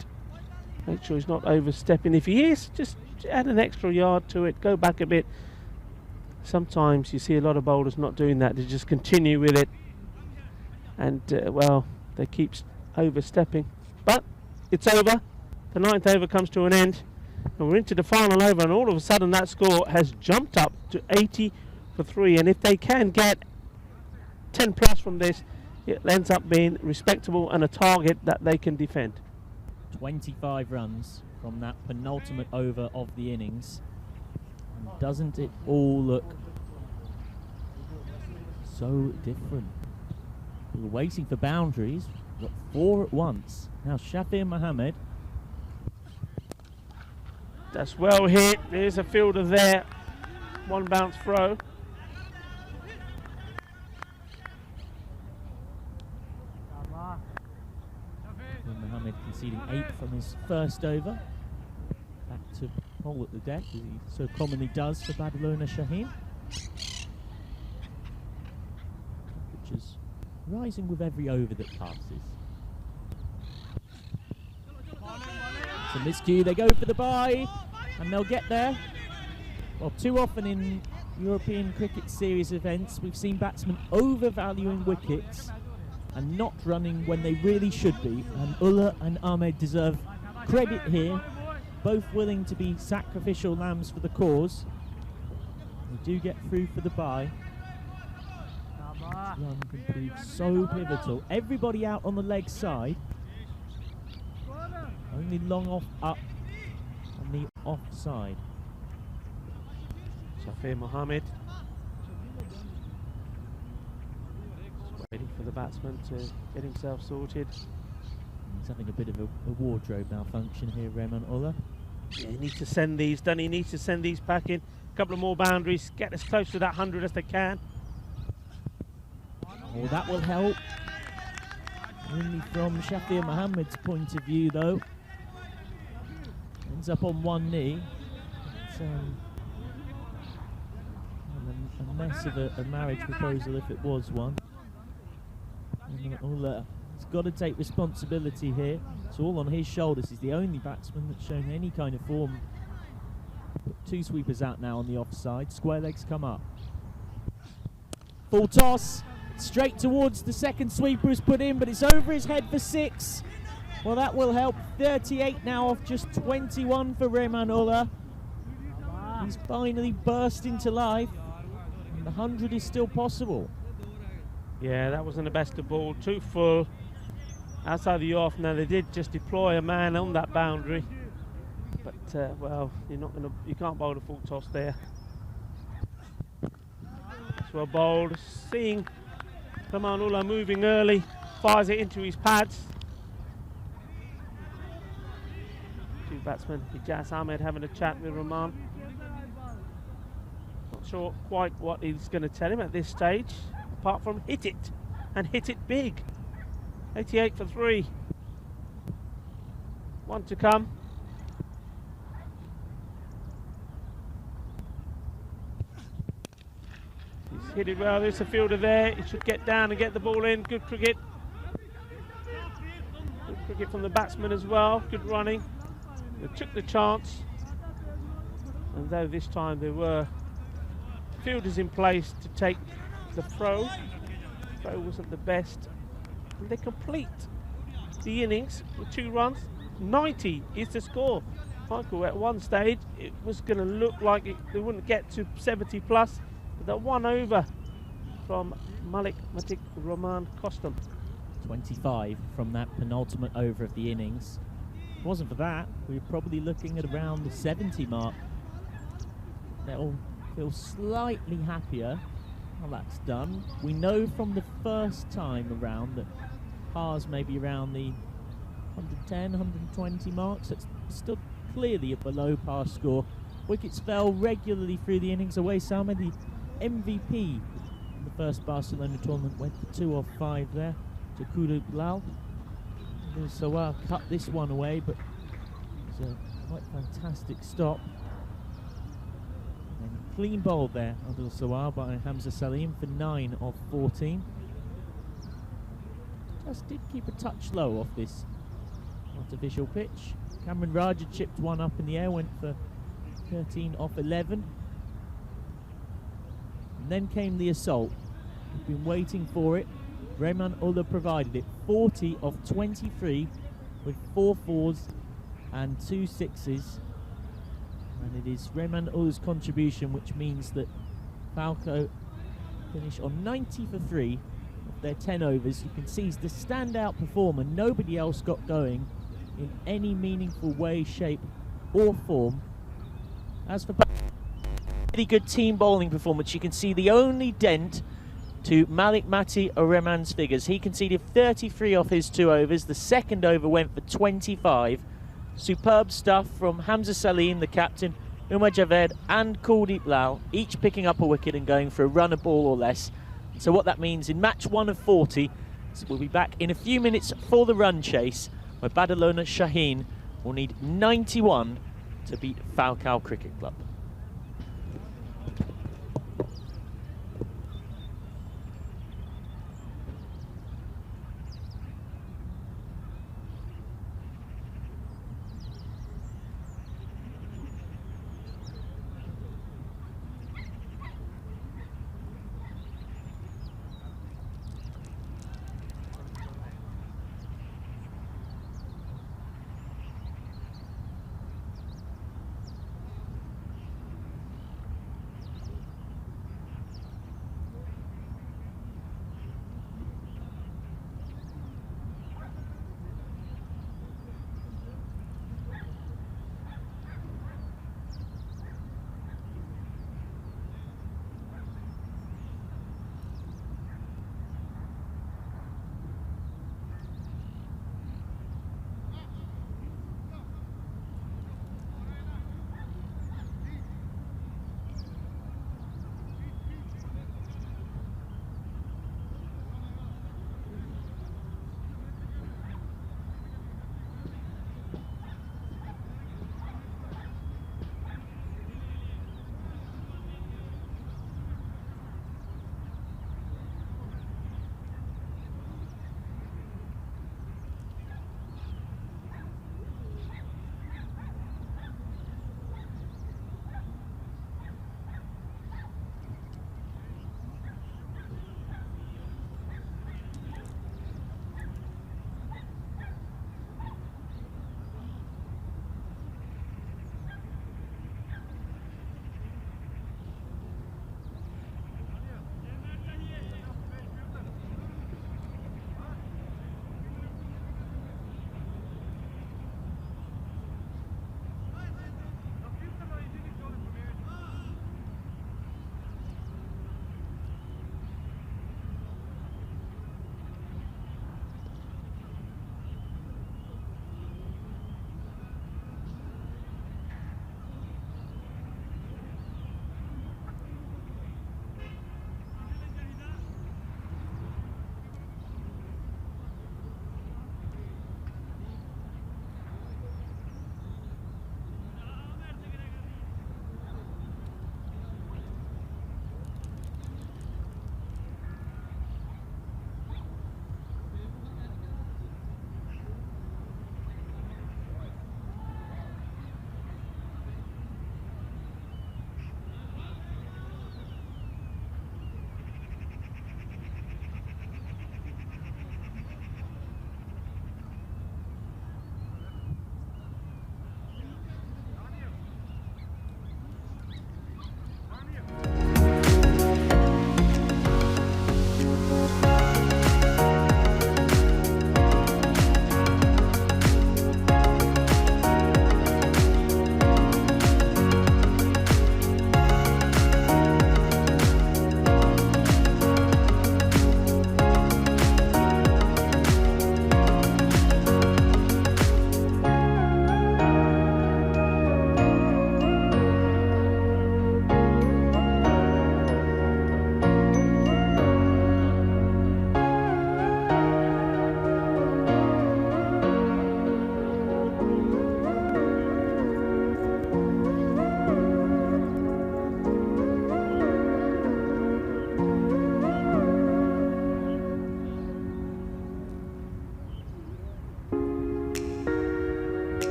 Speaker 1: Make sure he's not overstepping. If he is, just add an extra yard to it. Go back a bit. Sometimes you see a lot of bowlers not doing that. They just continue with it. And, well, they keep overstepping. But it's over. The 9th over comes to an end. And we're into the final over. And all of a sudden that score has jumped up to 80 for 3. And if they can get 10 plus from this, it ends up being respectable and a target that they can defend.
Speaker 2: 25 runs from that penultimate over of the innings. And doesn't it all look so different? We were waiting for boundaries. We've got 4 at once. Now Shafir Mohammed.
Speaker 1: That's well hit. There's a fielder there. 1 bounce throw.
Speaker 2: Mohammed conceding 8 from his first over. Back to hole at the deck, as he so commonly does for Barcelona Shaheen. Which is rising with every over that passes. So miscue, they go for the bye, and they'll get there. Well, too often in European cricket series events, we've seen batsmen overvaluing wickets and not running when they really should be. And Ullah and Ahmed deserve credit here, both willing to be sacrificial lambs for the cause. They do get through for the bye. This run can prove so pivotal. Everybody out on the leg side. Only long off up on the offside.
Speaker 1: Shafir Mohammed. Waiting for the batsman to get himself sorted.
Speaker 2: He's having a bit of a wardrobe malfunction here, Rehman Ullah.
Speaker 1: Yeah, he needs to send these, doesn't he? He needs to send these back in. A couple of more boundaries, get as close to that 100 as they can.
Speaker 2: Oh, that will help. Only from Shafir Mohammed's point of view, though. Ends up on one knee. It's a mess of a marriage proposal if it was one. Ullah has got to take responsibility here. It's all on his shoulders. He's the only batsman that's shown any kind of form. Put 2 sweepers out now on the offside. Square legs come up. Full toss. Straight towards the second sweeper is put in, but it's over his head for 6. Well, that will help. 38 now off just 21 for Rehman Ullah. He's finally burst into life. And the 100 is still possible.
Speaker 1: Yeah, that wasn't the best of ball. Too full. Outside the off. Now they did just deploy a man on that boundary. But, well, you can't bowl a full toss there. It's well bowled. Seeing Rehman Ullah moving early, fires it into his pads. 2 batsmen, Ijaz Ahmed having a chat with Rahman. Not sure quite what he's going to tell him at this stage, apart from hit it, and hit it big. 88 for 3. 1 to come. He's hit it well. There's a fielder there. He should get down and get the ball in. Good cricket. Good cricket from the batsman as well. Good running. They took the chance. And though this time there were fielders in place to take the throw wasn't the best. And they complete the innings with 2 runs. 90 is the score. Michael, at one stage it was going to look like they wouldn't get to 70 plus, but that 1 over from Malik Matik Roman Kostam.
Speaker 2: 25 from that penultimate over of the innings. If it wasn't for that, we were probably looking at around the 70 mark. They'll feel slightly happier while that's done. We know from the first time around that pars may be around the 110, 120 marks. So it's still clearly a below par score. Wickets fell regularly through the innings away. Salma, the MVP in the first Barcelona tournament, went for 2 off 5 there to Kudu Lal. Sawar cut this one away, but it was a quite fantastic stop. And clean bowled there, Abdul Sawar, by Hamza Salim for 9 off 14. Just did keep a touch low off this artificial pitch. Cameron Raja chipped one up in the air, went for 13 off 11. And then came the assault. We've been waiting for it. Rehman Ullah provided it. 40 off 23 with 4 fours and 2 sixes. And it is Rehman Ullah's contribution, which means that Falco finish on 90 for 3 of their 10 overs. You can see he's the standout performer. Nobody else got going in any meaningful way, shape or form. As for pretty good team bowling performance, you can see the only dent to Malik Mati Rehman's figures. He conceded 33 off his 2 overs. The second over went for 25. Superb stuff from Hamza Salim, the captain, Umar Javed and Kuldeep Lal, each picking up a wicket and going for a run, a ball or less. So what that means in match 1 of 40, so we'll be back in a few minutes for the run chase, where Barcelona Shaheen will need 91 to beat Falcao Cricket Club.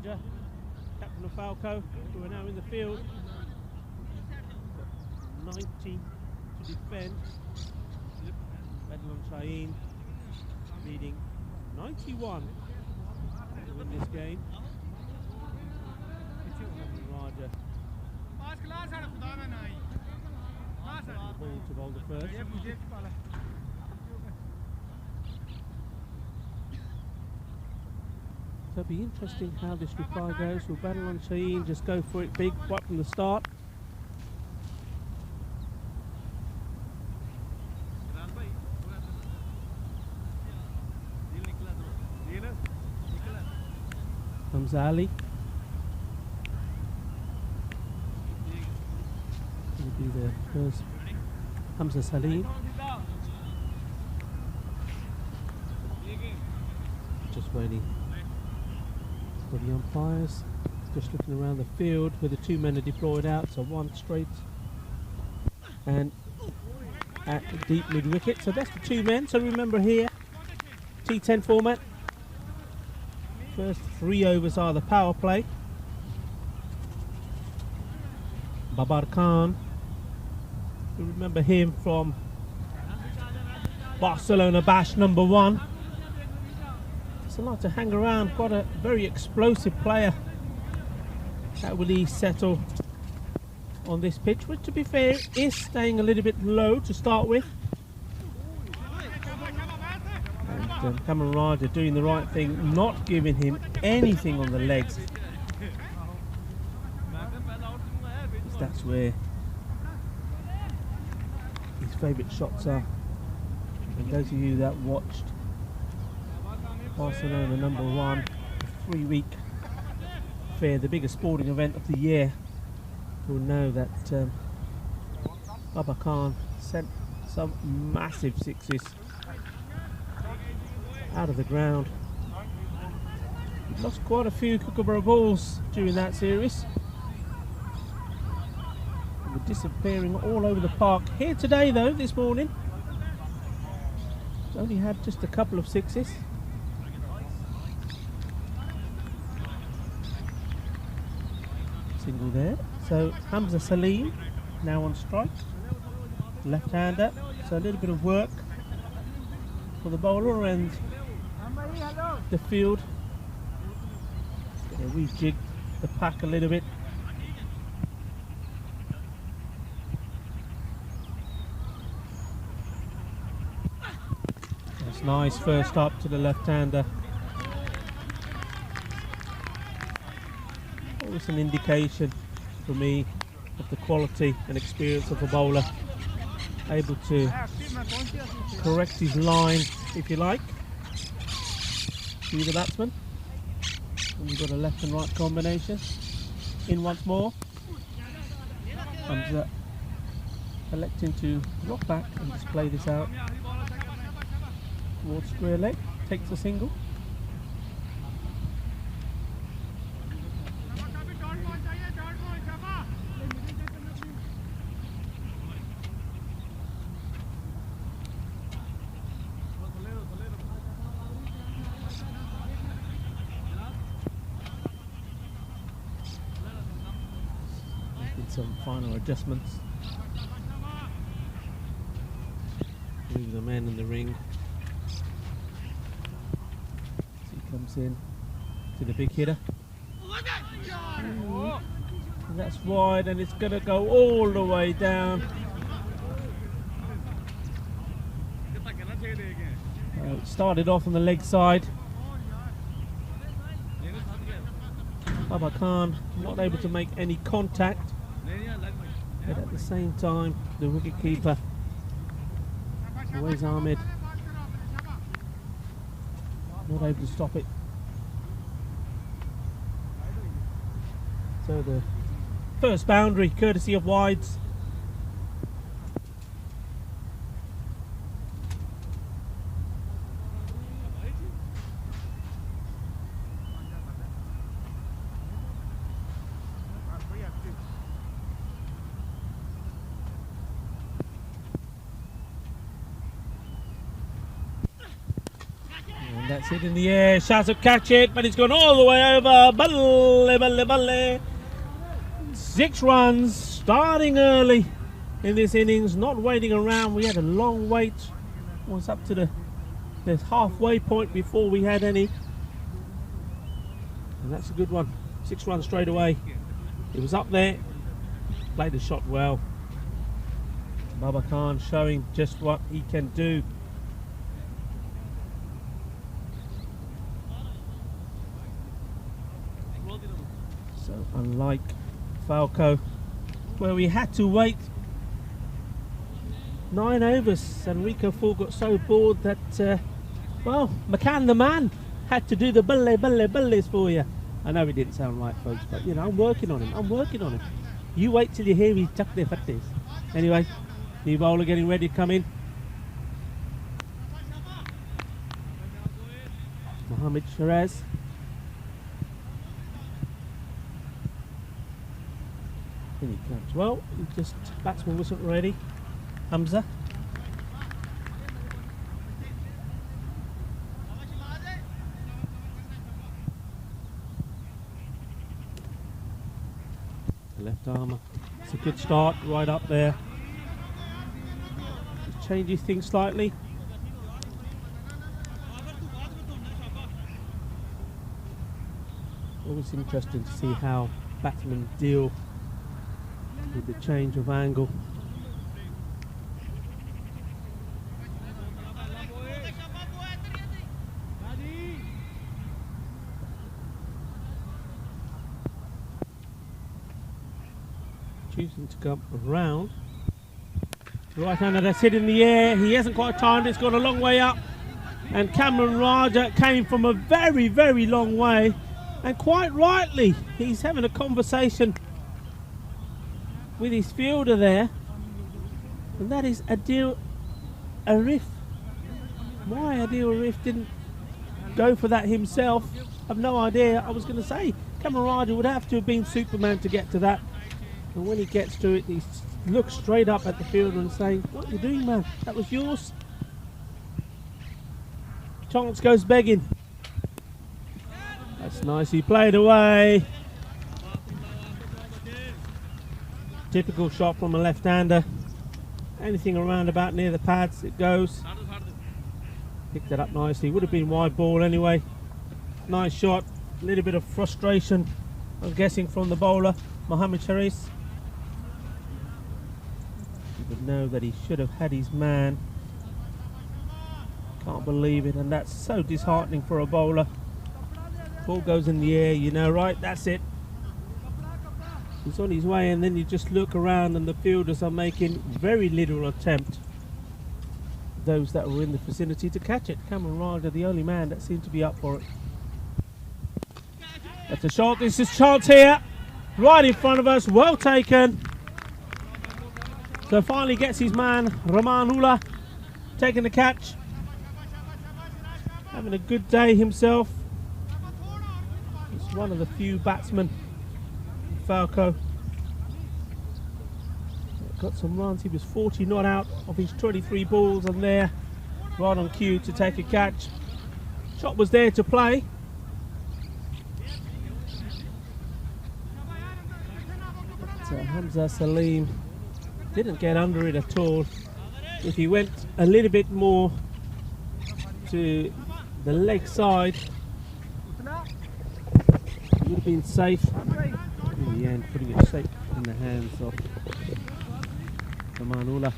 Speaker 1: Raja, captain of Falco, who are now in the field. Got 90 to defend. Badlan Shaheen leading 91 to win this game. Raja. The ball to Boulder first. So it'll be interesting how this reply goes. Will Badlan Shaheen just go for it big right from the start? Hamza Ali. Will be the first. Hamza Salim. Just waiting for the umpires. Just looking around the field where the two men are deployed out. So one straight and at the deep mid wicket. So that's the two men. So remember here, T10 format. First 3 overs are the power play. Babar Khan, you remember him from Barcelona Bash #1. It's a lot to hang around, quite a very explosive player. How will he settle on this pitch, which to be fair is staying a little bit low to start with. And Cameron Raja doing the right thing, not giving him anything on the legs. That's where his favourite shots are. And those of you that watched Barcelona #1, the 3-week fair, the biggest sporting event of the year, will know that Babar Khan sent some massive sixes out of the ground. He lost quite a few Kookaburra balls during that series. They were disappearing all over the park. Here today though, this morning, only had just a couple of sixes. Single there. So Hamza Salim now on strike. Left-hander. So a little bit of work for the bowler and the field. Yeah, we've jigged the pack a little bit. That's nice first up to the left-hander. Always an indication for me of the quality and experience of a bowler. Able to correct his line, if you like, to the batsman. And we've got a left and right combination. In once more. Hamza electing to drop back and just play this out towards square leg. Takes a single. Some final adjustments. Move the man in the ring. As he comes in to the big hitter. And that's wide and it's going to go all the way down. It started off on the leg side. Babar Khan not able to make any contact. But at the same time, the wicketkeeper, Awais Ahmed, not able to stop it. So the first boundary, courtesy of wides. That's it in the air. Shaz will catch it, but it's gone all the way over. Balle, balle, balle. 6 runs, starting early in this innings, not waiting around. We had a long wait. It was up to the halfway point before we had any. And that's a good one. 6 runs straight away. It was up there. Played the shot well. Baba Khan showing just what he can do. So unlike Falco, where we had to wait 9 overs, and Rico Full got so bored that, well, McCann the man had to do the bullies for you. I know it didn't sound right, folks, but you know, I'm working on him. You wait till you hear me chuck their fatties. Anyway, new bowler getting ready to come in. Mohammed Shiraz. In he comes. Well, batsman wasn't ready. Hamza. The left armour. It's a good start, right up there. Just changes things slightly. Always interesting to see how batsmen deal with the change of angle. Choosing to come around. Right hander, that's hit in the air. He hasn't quite timed it. It's gone a long way up. And Cameron Raja came from a very, very long way. And quite rightly, he's having a conversation with his fielder there. And that is Adil Arif. Why Adil Arif didn't go for that himself, I've no idea. I was going to say, Cameron Raja would have to have been Superman to get to that. And when he gets to it, he looks straight up at the fielder and saying, "What are you doing, man? That was yours." Chance goes begging. That's nicely played away. Typical shot from a left-hander. Anything around about near the pads, it goes. Picked it up nicely. Would have been wide ball anyway. Nice shot. A little bit of frustration, I'm guessing, from the bowler, Mohammed Sharis. He would know that he should have had his man. Can't believe it, and that's so disheartening for a bowler. Ball goes in the air, you know, right? That's it. He's on his way, and then you just look around and the fielders are making very little attempt, those that were in the vicinity, to catch it. Cameron Raja, the only man that seemed to be up for it. That's a shot. This is chance here, right in front of us. Well taken. So finally gets his man, Ramanullah, taking the catch. Having a good day himself. He's one of the few batsmen, Falco, got some runs. He was 40 not out of his 23 balls, and there, right on cue to take a catch. Shot was there to play. But Hamza Salim didn't get under it at all. If he went a little bit more to the leg side, it would have been safe. In the end, putting it safe in the hands of Ramanullah.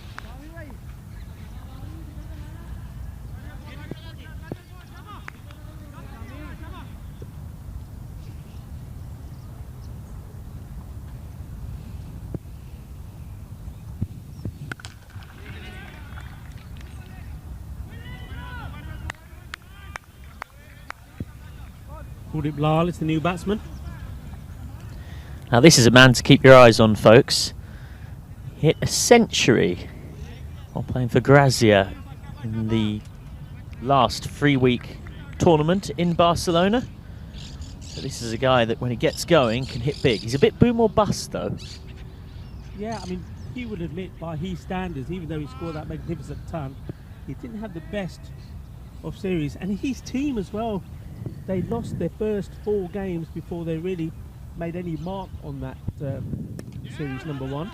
Speaker 1: Kuldeep Lal is the new batsman.
Speaker 2: Now this is a man to keep your eyes on, folks. Hit a century while playing for Grazia in the last 3-week tournament in Barcelona. So this is a guy that when he gets going can hit big. He's a bit boom or bust though.
Speaker 1: Yeah, I mean, he would admit by his standards, even though he scored that magnificent ton, he didn't have the best of series, and his team as well. They lost their first 4 games before they really made any mark on that series number 1.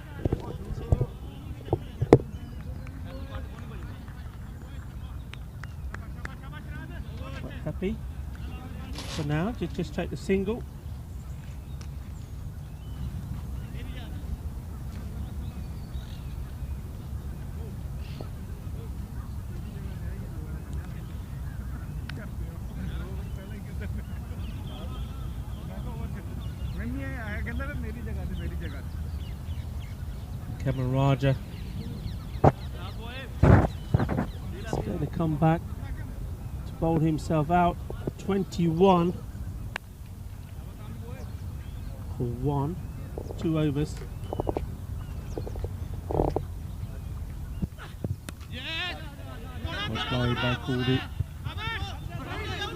Speaker 1: Quite happy for now. Just take the single. Cameron Raja is going to come back to bowl himself out. 21 for 1, 2 overs. Well played by Kuldeep.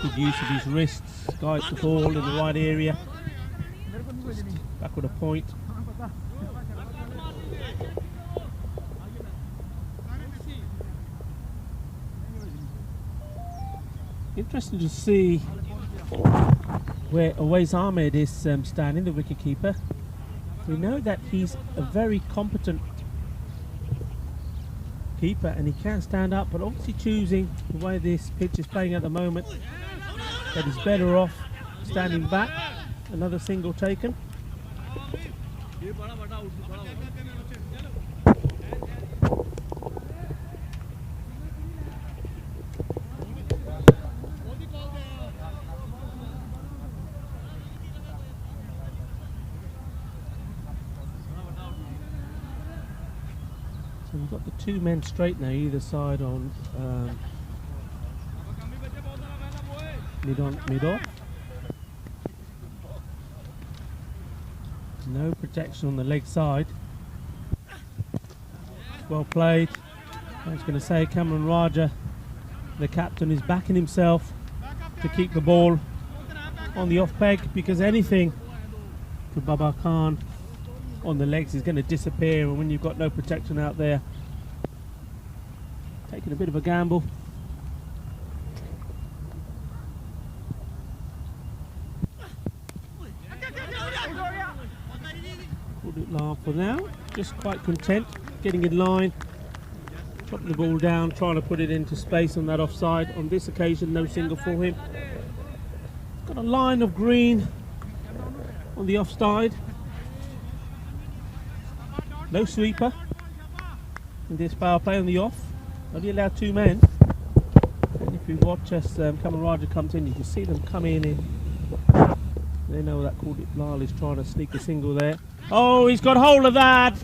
Speaker 1: Good use of his wrists, guides the ball in the right area. Back with a point. Interesting to see where Awais Ahmed is standing, the wicketkeeper. We know that he's a very competent keeper and he can stand up, but obviously choosing the way this pitch is playing at the moment, that he's better off standing back. Another single taken. So we've got the 2 men straight now, either side on mid-off. No protection on the leg side. Well played. I was going to say Cameron Raja, the captain, is backing himself to keep the ball on the off peg, because anything for Babar Khan on the legs is going to disappear, and when you've got no protection out there, taking a bit of a gamble. For now, just quite content, getting in line, chopping the ball down, trying to put it into space on that offside. On this occasion, no single for him. Got a line of green on the offside. No sweeper in this power play on the off. Only allowed 2 men. And if you watch as Cameron Raja comes in, you can see them come in. They know that Kuldeep Lal is trying to sneak a single there. Oh, he's got hold of that.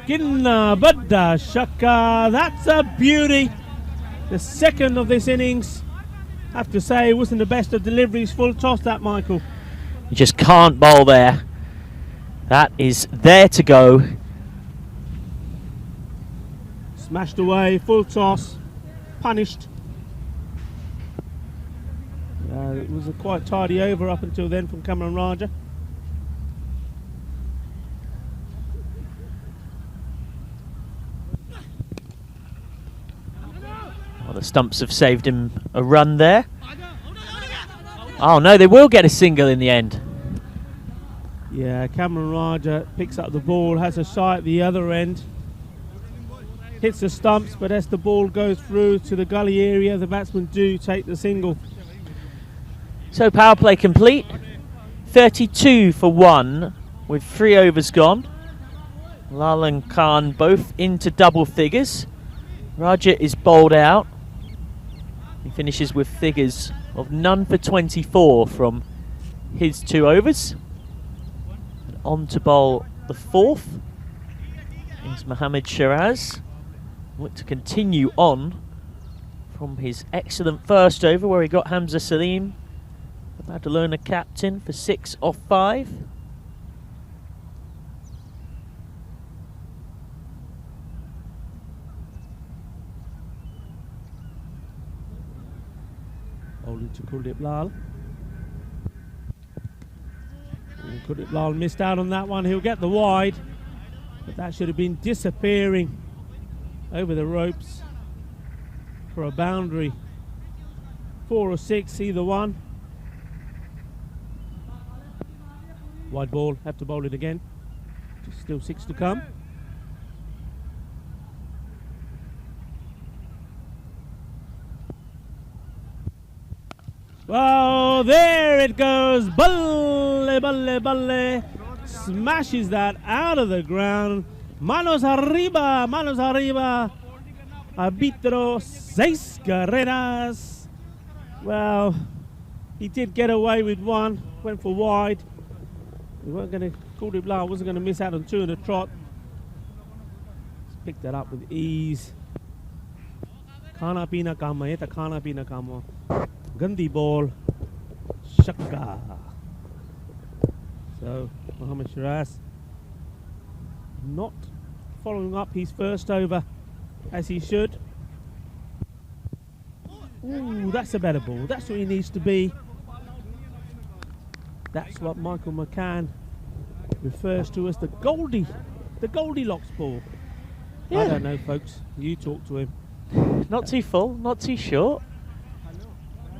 Speaker 1: Ginna Badda Shaka. That's a beauty. The second of this innings. I have to say, it wasn't the best of deliveries. Full toss that, Michael.
Speaker 2: You just can't bowl there. That is there to go.
Speaker 1: Smashed away, full toss, punished. It was a quite tidy over up until then from Cameron Raja.
Speaker 2: Well, the stumps have saved him a run there. Oh no, they will get a single in the end.
Speaker 1: Yeah, Cameron Raja picks up the ball, has a shot at the other end. Hits the stumps, but as the ball goes through to the gully area, the batsmen do take the single.
Speaker 2: So power play complete. 32 for 1 with 3 overs gone. Lal and Khan both into double figures. Raja is bowled out. He finishes with figures of none for 24 from his 2 overs. And on to bowl the 4th is Mohammad Shiraz. Look to continue on from his excellent first over where he got Hamza Salim, the Barcelona captain, for 6 off 5.
Speaker 1: Bowling to Kuldeep Lal. And Kuldeep Lal missed out on that one. He'll get the wide, but that should have been disappearing over the ropes for a boundary. 4 or 6, either one. Wide ball, have to bowl it again. Just still 6 to come. Well, there it goes. Balle, balle, balle. Smashes that out of the ground. Manos arriba, manos arriba. Arbitro 6 carreras. Well, he did get away with 1. Went for wide. We weren't going to, Cordy Blau wasn't going to miss out on 2 in a trot. Just picked that up with ease. Khana pina kama, eta khana pina kama. Gandhi ball, Shakka. So Mohammad Shiraz not following up his first over as he should. Ooh, that's a better ball. That's what he needs to be. That's what Michael McCann refers to as the Goldilocks ball.
Speaker 2: Yeah.
Speaker 1: I don't know, folks. You talk to him.
Speaker 2: Not too full, not too short,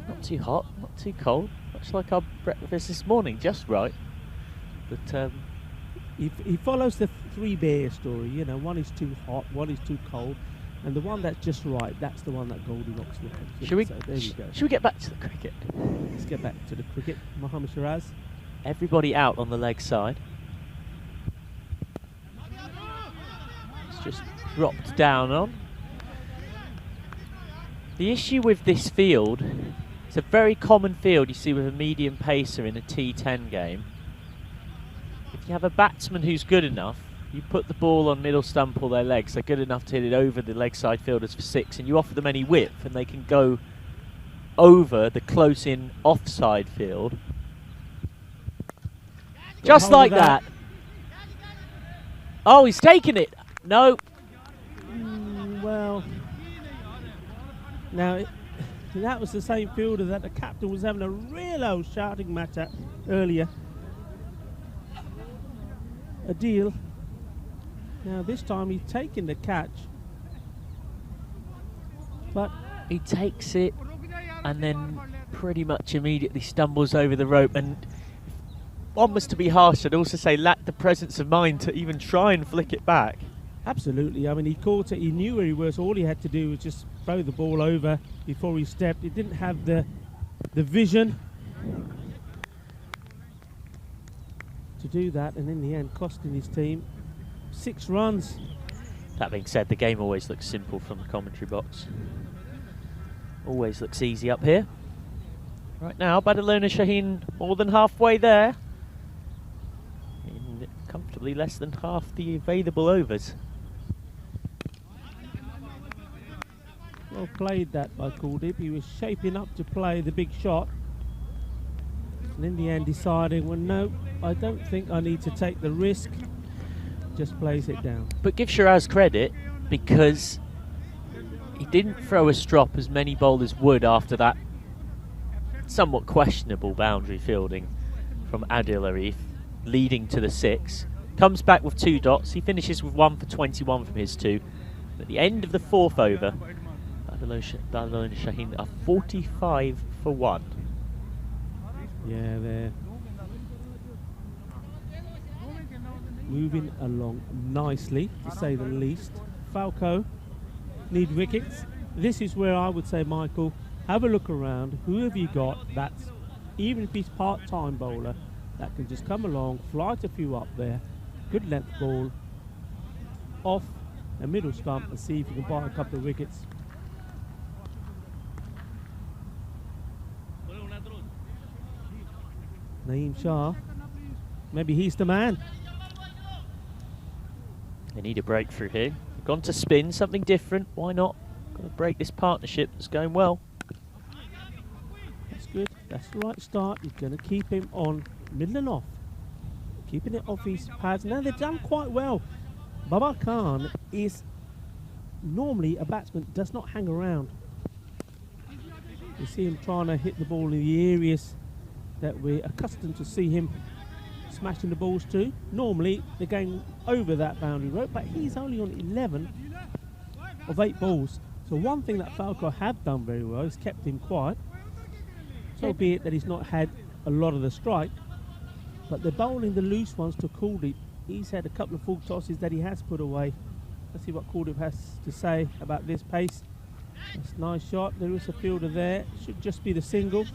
Speaker 2: not too hot, not too cold. Much like our breakfast this morning, just right. But
Speaker 1: He follows the 3 bear story. You know, one is too hot, one is too cold, and the one that's just right, that's the one that Goldilocks looks at.
Speaker 2: Should we?
Speaker 1: So there we go.
Speaker 2: Should we get back to the cricket?
Speaker 1: Let's get back to the cricket. Mohammad Shiraz.
Speaker 2: Everybody out on the leg side. It's just dropped down on. The issue with this field, it's a very common field you see with a medium pacer in a T10 game. If you have a batsman who's good enough, you put the ball on middle stump or their legs, they're good enough to hit it over the leg side fielders for 6, and you offer them any width and they can go over the close-in offside field. Just like that. Oh, he's taken it. No.
Speaker 1: Well, now that was the same fielder that the captain was having a real old shouting match at earlier. A deal. Now this time he's taken the catch, but
Speaker 2: he takes it and then pretty much immediately stumbles over the rope, and one was to be harsh, I'd also say lacked the presence of mind to even try and flick it back.
Speaker 1: absolutely. I mean, he caught it, he knew where he was. All he had to do was just throw the ball over before he stepped. He didn't have the vision to do that, and in the end costing his team 6 runs.
Speaker 2: That being said, the game always looks simple from the commentary box. Always looks easy up here. Right now, Barcelona Shaheen more than halfway there. In comfortably less than half the available overs.
Speaker 1: Well played that by Kuldeep. He was shaping up to play the big shot, and in the end deciding, well, no, I don't think I need to take the risk. Just plays it down.
Speaker 2: But give Shiraz credit, because he didn't throw a strop as many bowlers would after that somewhat questionable boundary fielding from Adil Arif, leading to the 6. Comes back with 2 dots. He finishes with 1 for 21 from his 2. At the end of the 4th over, Barcelona Shaheen are 45 for 1.
Speaker 1: Yeah, they're moving along nicely, to say the least. Falco need wickets. This is where I would say, Michael, have a look around. Who have you got that's, even if he's part-time bowler, that can just come along, flight a few up there, good length ball, off a middle stump, and see if you can buy a couple of wickets. Naeem Shah, maybe he's the man.
Speaker 2: They need a breakthrough here. They've gone to spin, something different. Why not? Got to break this partnership that's going well.
Speaker 1: That's good. That's the right start. You're going to keep him on middle and off. Keeping it off his pads. Now they've done quite well. Babar Khan is normally a batsman, does not hang around. You see him trying to hit the ball in the areas that we're accustomed to see him smashing the balls to. Normally they're going over that boundary rope, but he's only on 11 of 8 balls. So one thing that Falco have done very well is kept him quiet. So be it that he's not had a lot of the strike, but they're bowling the loose ones to Kuldeep. He's had a couple of full tosses that he has put away. Let's see what Kuldeep has to say about this pace. That's a nice shot. There is a fielder there. Should just be the single.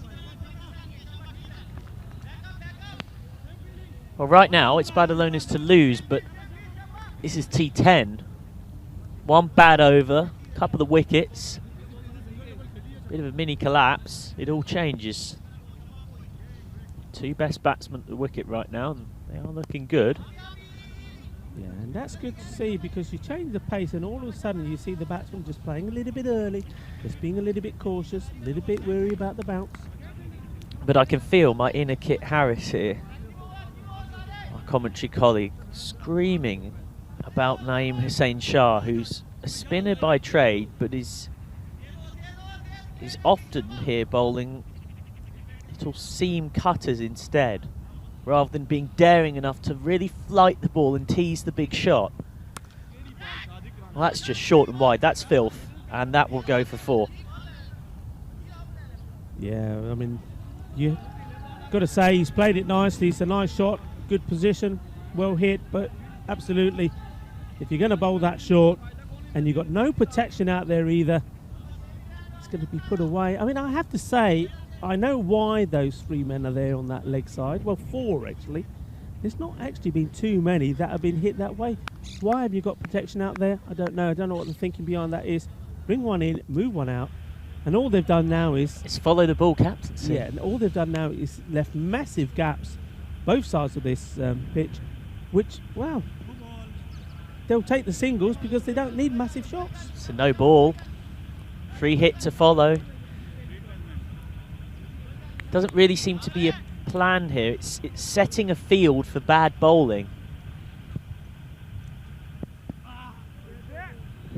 Speaker 2: Well, right now it's Barcelona's to lose, but this is T10. One bad over, couple of wickets, bit of a mini collapse. It all changes. Two best batsmen at the wicket right now, and they are looking good.
Speaker 1: Yeah, and that's good to see because you change the pace and all of a sudden you see the batsman just playing a little bit early, just being a little bit cautious, a little bit wary about the bounce.
Speaker 2: But I can feel my inner Kit Harris here, my commentary colleague, screaming about Naeem Hussain Shah, who's a spinner by trade, but is often here bowling little seam cutters instead, rather than being daring enough to really flight the ball and tease the big shot. Well, that's just short and wide. That's filth, and that will go for 4.
Speaker 1: Yeah, I mean, you got to say he's played it nicely. It's a nice shot, good position, well hit, but absolutely, if you're going to bowl that short and you've got no protection out there either, it's going to be put away. I mean, I have to say, I know why those 3 men are there on that leg side. Well, 4 actually. There's not actually been too many that have been hit that way. Why have you got protection out there? I don't know. I don't know what the thinking behind that is. Bring one in, move one out. And all they've done now is...
Speaker 2: It's follow the ball captaincy.
Speaker 1: Yeah, and all they've done now is left massive gaps, both sides of this pitch, which, wow, they'll take the singles because they don't need massive shots.
Speaker 2: It's a no ball. Free hit to follow. Doesn't really seem to be a plan here. It's setting a field for bad bowling.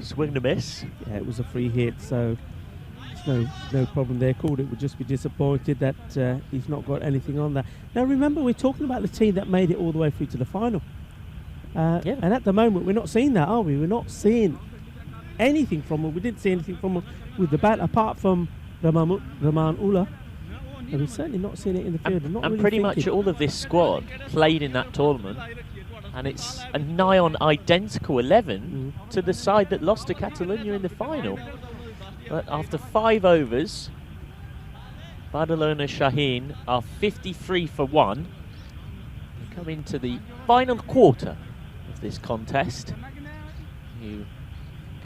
Speaker 2: Swing and a miss.
Speaker 1: Yeah, it was a free hit, so there's no problem there. Kuldeep would just be disappointed that he's not got anything on that. Now remember, we're talking about the team that made it all the way through to the final. And at the moment, we're not seeing that, are we? We're not seeing anything from them. We didn't see anything from them with the bat, apart from Rahman Ullah. And we're certainly not seeing it in the field.
Speaker 2: And
Speaker 1: really
Speaker 2: pretty much all of this squad played in that tournament, and it's a nigh on identical 11 to the side that lost to Catalonia in the final. But after 5 overs, Barcelona Shaheen are 53 for 1. They come into the final quarter of this contest. You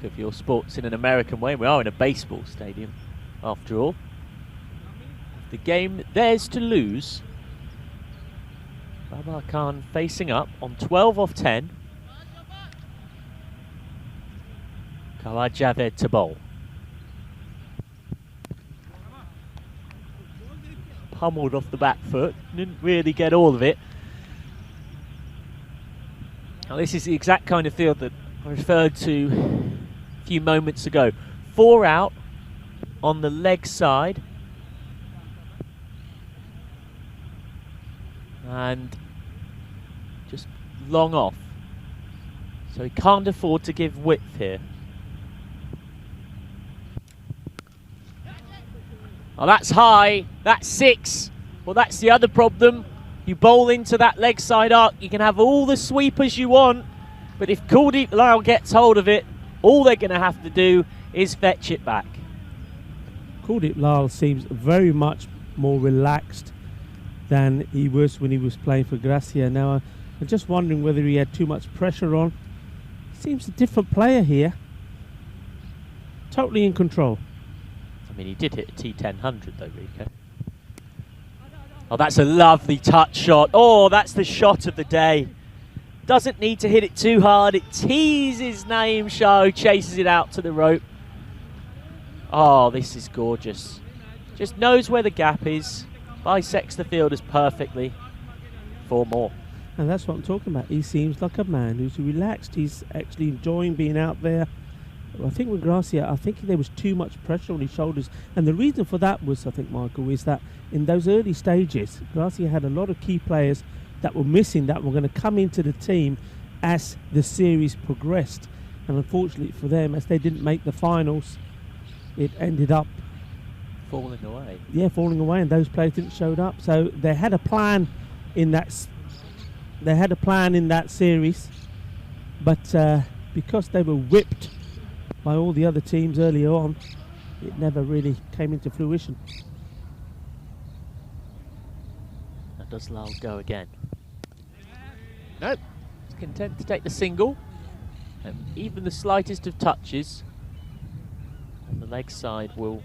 Speaker 2: think of your sports in an American way. We are in a baseball stadium, after all. The game theirs to lose. Babar Khan facing up on 12 off 10. Kawad Javed to bowl. Pummeled off the back foot. Didn't really get all of it. Now this is the exact kind of field that I referred to a few moments ago. 4 out on the leg side. And just long off. So he can't afford to give width here. Oh, that's high. That's 6. Well, that's the other problem. You bowl into that leg side arc, you can have all the sweepers you want, but if Kuldeep Lal gets hold of it, all they're going to have to do is fetch it back.
Speaker 1: Kuldeep Lal seems very much more relaxed than he was when he was playing for Gracia. Now, I'm just wondering whether he had too much pressure on. Seems a different player here. Totally in control.
Speaker 2: I mean, he did hit a T1000 though, Rico. Oh, that's a lovely touch shot. Oh, that's the shot of the day. Doesn't need to hit it too hard. It teases Naeem Shah, who chases it out to the rope. Oh, this is gorgeous. Just knows where the gap is. Bisects the fielders perfectly. 4 more.
Speaker 1: And that's what I'm talking about. He seems like a man who's relaxed. He's actually enjoying being out there. I think with Gracia, I think there was too much pressure on his shoulders. And the reason for that was, I think, Michael, is that in those early stages, Gracia had a lot of key players that were missing, that were going to come into the team as the series progressed. And unfortunately for them, as they didn't make the finals, it ended up
Speaker 2: falling away.
Speaker 1: Yeah, falling away, and those players didn't showed up. So they had a plan in that. They had a plan in that series, but because they were whipped by all the other teams earlier on, it never really came into fruition.
Speaker 2: Now does Lal go again? Nope. He's content to take the single. And even the slightest of touches on the leg side will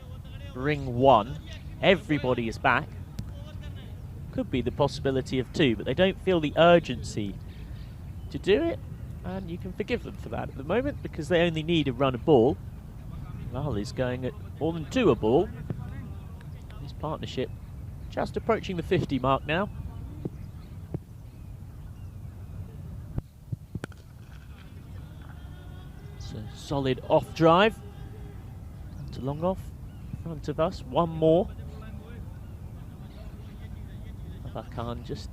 Speaker 2: bring one. Everybody is back. Could be the possibility of two, but they don't feel the urgency to do it. And you can forgive them for that at the moment because they only need a run a ball. Lal is going at more than 2 a ball. His partnership just approaching the 50 mark now. So solid off drive. To long off in front of us. One more. Khan just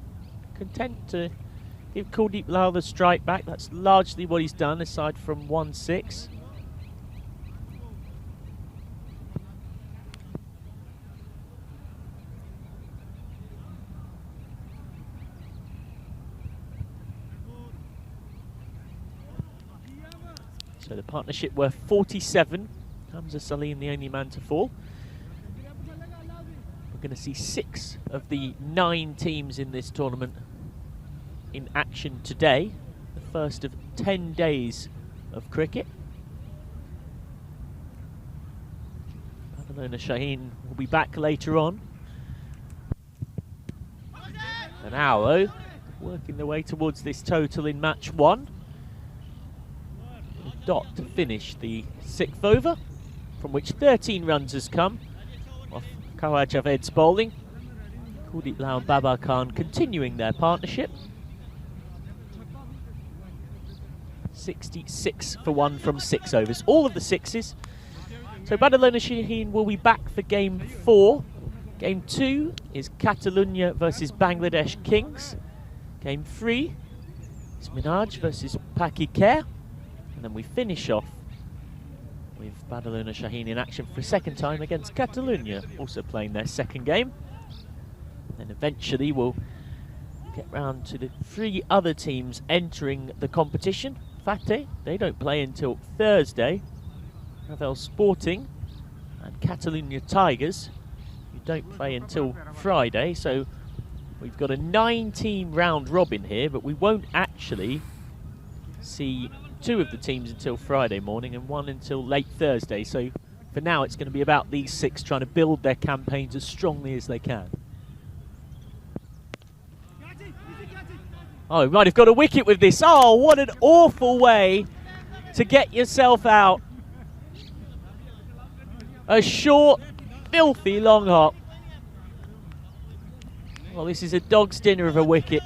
Speaker 2: content to give Kuldeep Lal the strike back. That's largely what he's done, aside from 1-6. So the partnership worth 47. Hamza Salim the only man to fall. We're going to see 6 of the 9 teams in this tournament in action today. The first of 10 days of cricket. Barcelona Shaheen will be back later on. And Arrow working their way towards this total in match 1. A dot to finish the 6th over, from which 13 runs has come off Kawad Javed's bowling. Kuldeep Lal and Babar Khan continuing their partnership. 66 for 1 from 6 overs. All of the 6s. So Barcelona Shaheen will be back for game 4. Game 2 is Catalonia versus Bangladesh Kings. Game 3 is Minhaj versus Paki Kher. And then we finish off with Barcelona Shaheen in action for a second time against Catalonia, also playing their second game. And then eventually we'll get round to the 3 other teams entering the competition. Fateh, they don't play until Thursday. Ravel Sporting and Catalonia Tigers, who don't play until Friday. So we've got a 9-team round robin here, but we won't actually see 2 of the teams until Friday morning and 1 until late Thursday. So for now it's going to be about these 6 trying to build their campaigns as strongly as they can. Oh, he might have got a wicket with this. Oh, what an awful way to get yourself out. A short, filthy long hop. Well, this is a dog's dinner of a wicket.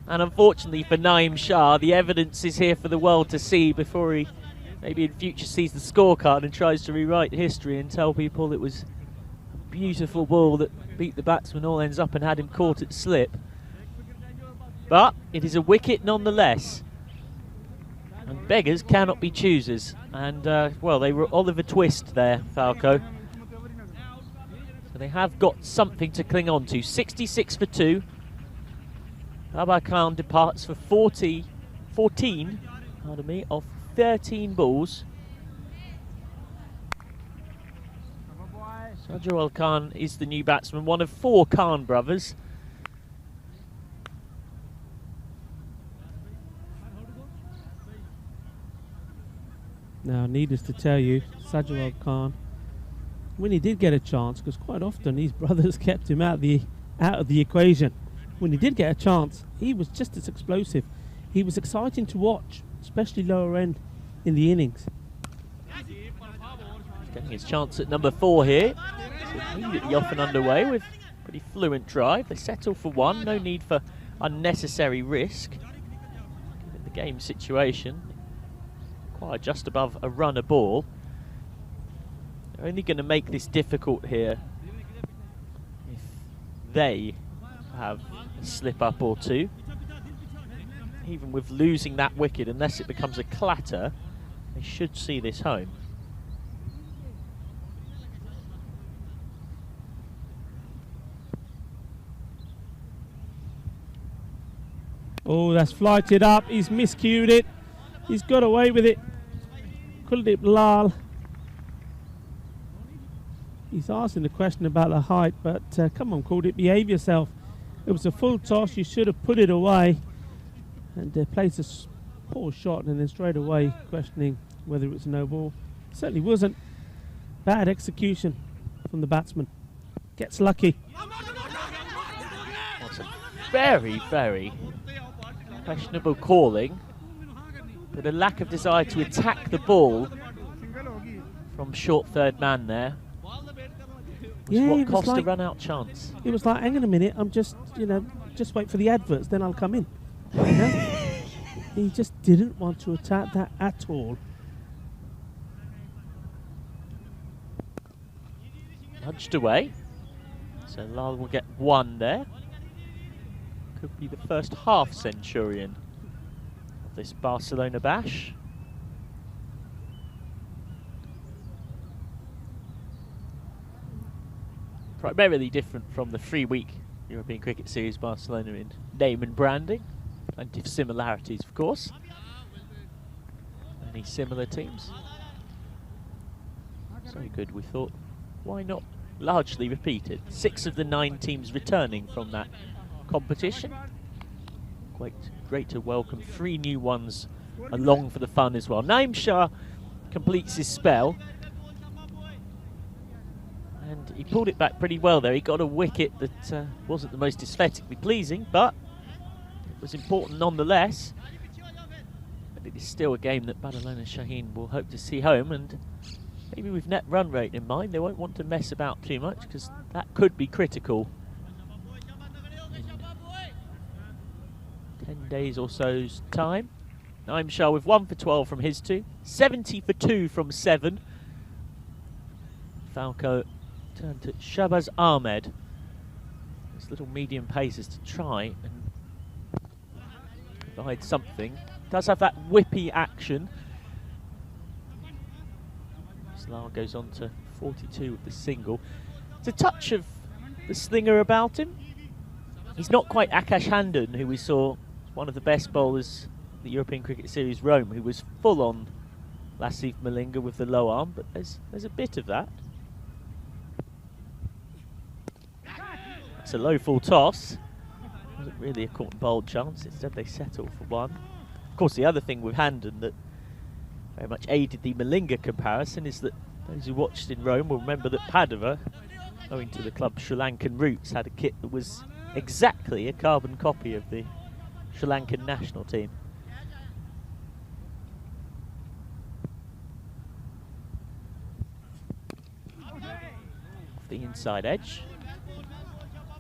Speaker 2: And unfortunately for Naeem Shah, the evidence is here for the world to see before he maybe in future sees the scorecard and tries to rewrite history and tell people it was a beautiful ball that beat the batsman all ends up and had him caught at slip. But it is a wicket nonetheless. And beggars cannot be choosers. And, well, they were Oliver Twist there, Falco. So they have got something to cling on to. 66 for 2. Babar Khan departs for 14 of 13 balls. Sajral Khan is the new batsman, one of 4 Khan brothers.
Speaker 1: Now, needless to tell you, Sajral Khan, when he did get a chance, because quite often his brothers kept him out of the equation. When he did get a chance, he was just as explosive. He was exciting to watch, especially lower end in the innings.
Speaker 2: He's getting his chance at number 4 here. So immediately off and underway with pretty fluent drive. They settle for 1, no need for unnecessary risk. Given the game situation, quite just above a run a ball. They're only going to make this difficult here if they have a slip up or 2. Even with losing that wicket, unless it becomes a clatter, they should see this home.
Speaker 1: Oh, that's flighted up. He's miscued it. He's got away with it. Kuldeep Lal. He's asking the question about the height, but come on, Kuldeep, behave yourself. It was a full toss. You should have put it away. And plays a poor shot and then straight away questioning whether it was no ball. Certainly wasn't. Bad execution from the batsman. Gets lucky.
Speaker 2: That's a very, very questionable calling, but a lack of desire to attack the ball from short third man there.
Speaker 1: Yeah,
Speaker 2: what cost a run-out chance.
Speaker 1: It was like, hang on a minute, I'm just, just wait for the adverts, then I'll come in. He just didn't want to attack that at all.
Speaker 2: Nudged away, so Lal will get one there. Could be the first half centurion of this Barcelona bash. Primarily different from the 3-week European Cricket Series Barcelona in name and branding. Plenty of similarities, of course. Many similar teams. So good, we thought, why not largely repeated? 6 of the 9 teams returning from that competition. Great to welcome 3 new ones along for the fun as well. Naim Shah completes his spell. And he pulled it back pretty well there. He got a wicket that wasn't the most aesthetically pleasing, but it was important nonetheless. But it is still a game that Barcelona Shaheen will hope to see home, and maybe with net run rate in mind, they won't want to mess about too much, because that could be critical in 10 days or so's time. Naim Shah with 1 for 12 from his 2, 70 for 2 from 7. Falco turned to Shabaz Ahmed. His little medium paces to try and provide something. Does have that whippy action. Lal goes on to 42 with the single. It's a touch of the slinger about him. He's not quite Akash Handon, who we saw, one of the best bowlers the European Cricket Series Rome, who was full on Lasif Malinga with the low arm, but there's a bit of that. It's a low full toss. Wasn't really a caught and bowled chance. Instead they settle for 1. Of course, the other thing with Handon that very much aided the Malinga comparison is that those who watched in Rome will remember that Padova, owing to the club's Sri Lankan roots, had a kit that was exactly a carbon copy of the Sri Lankan national team. Off the inside edge.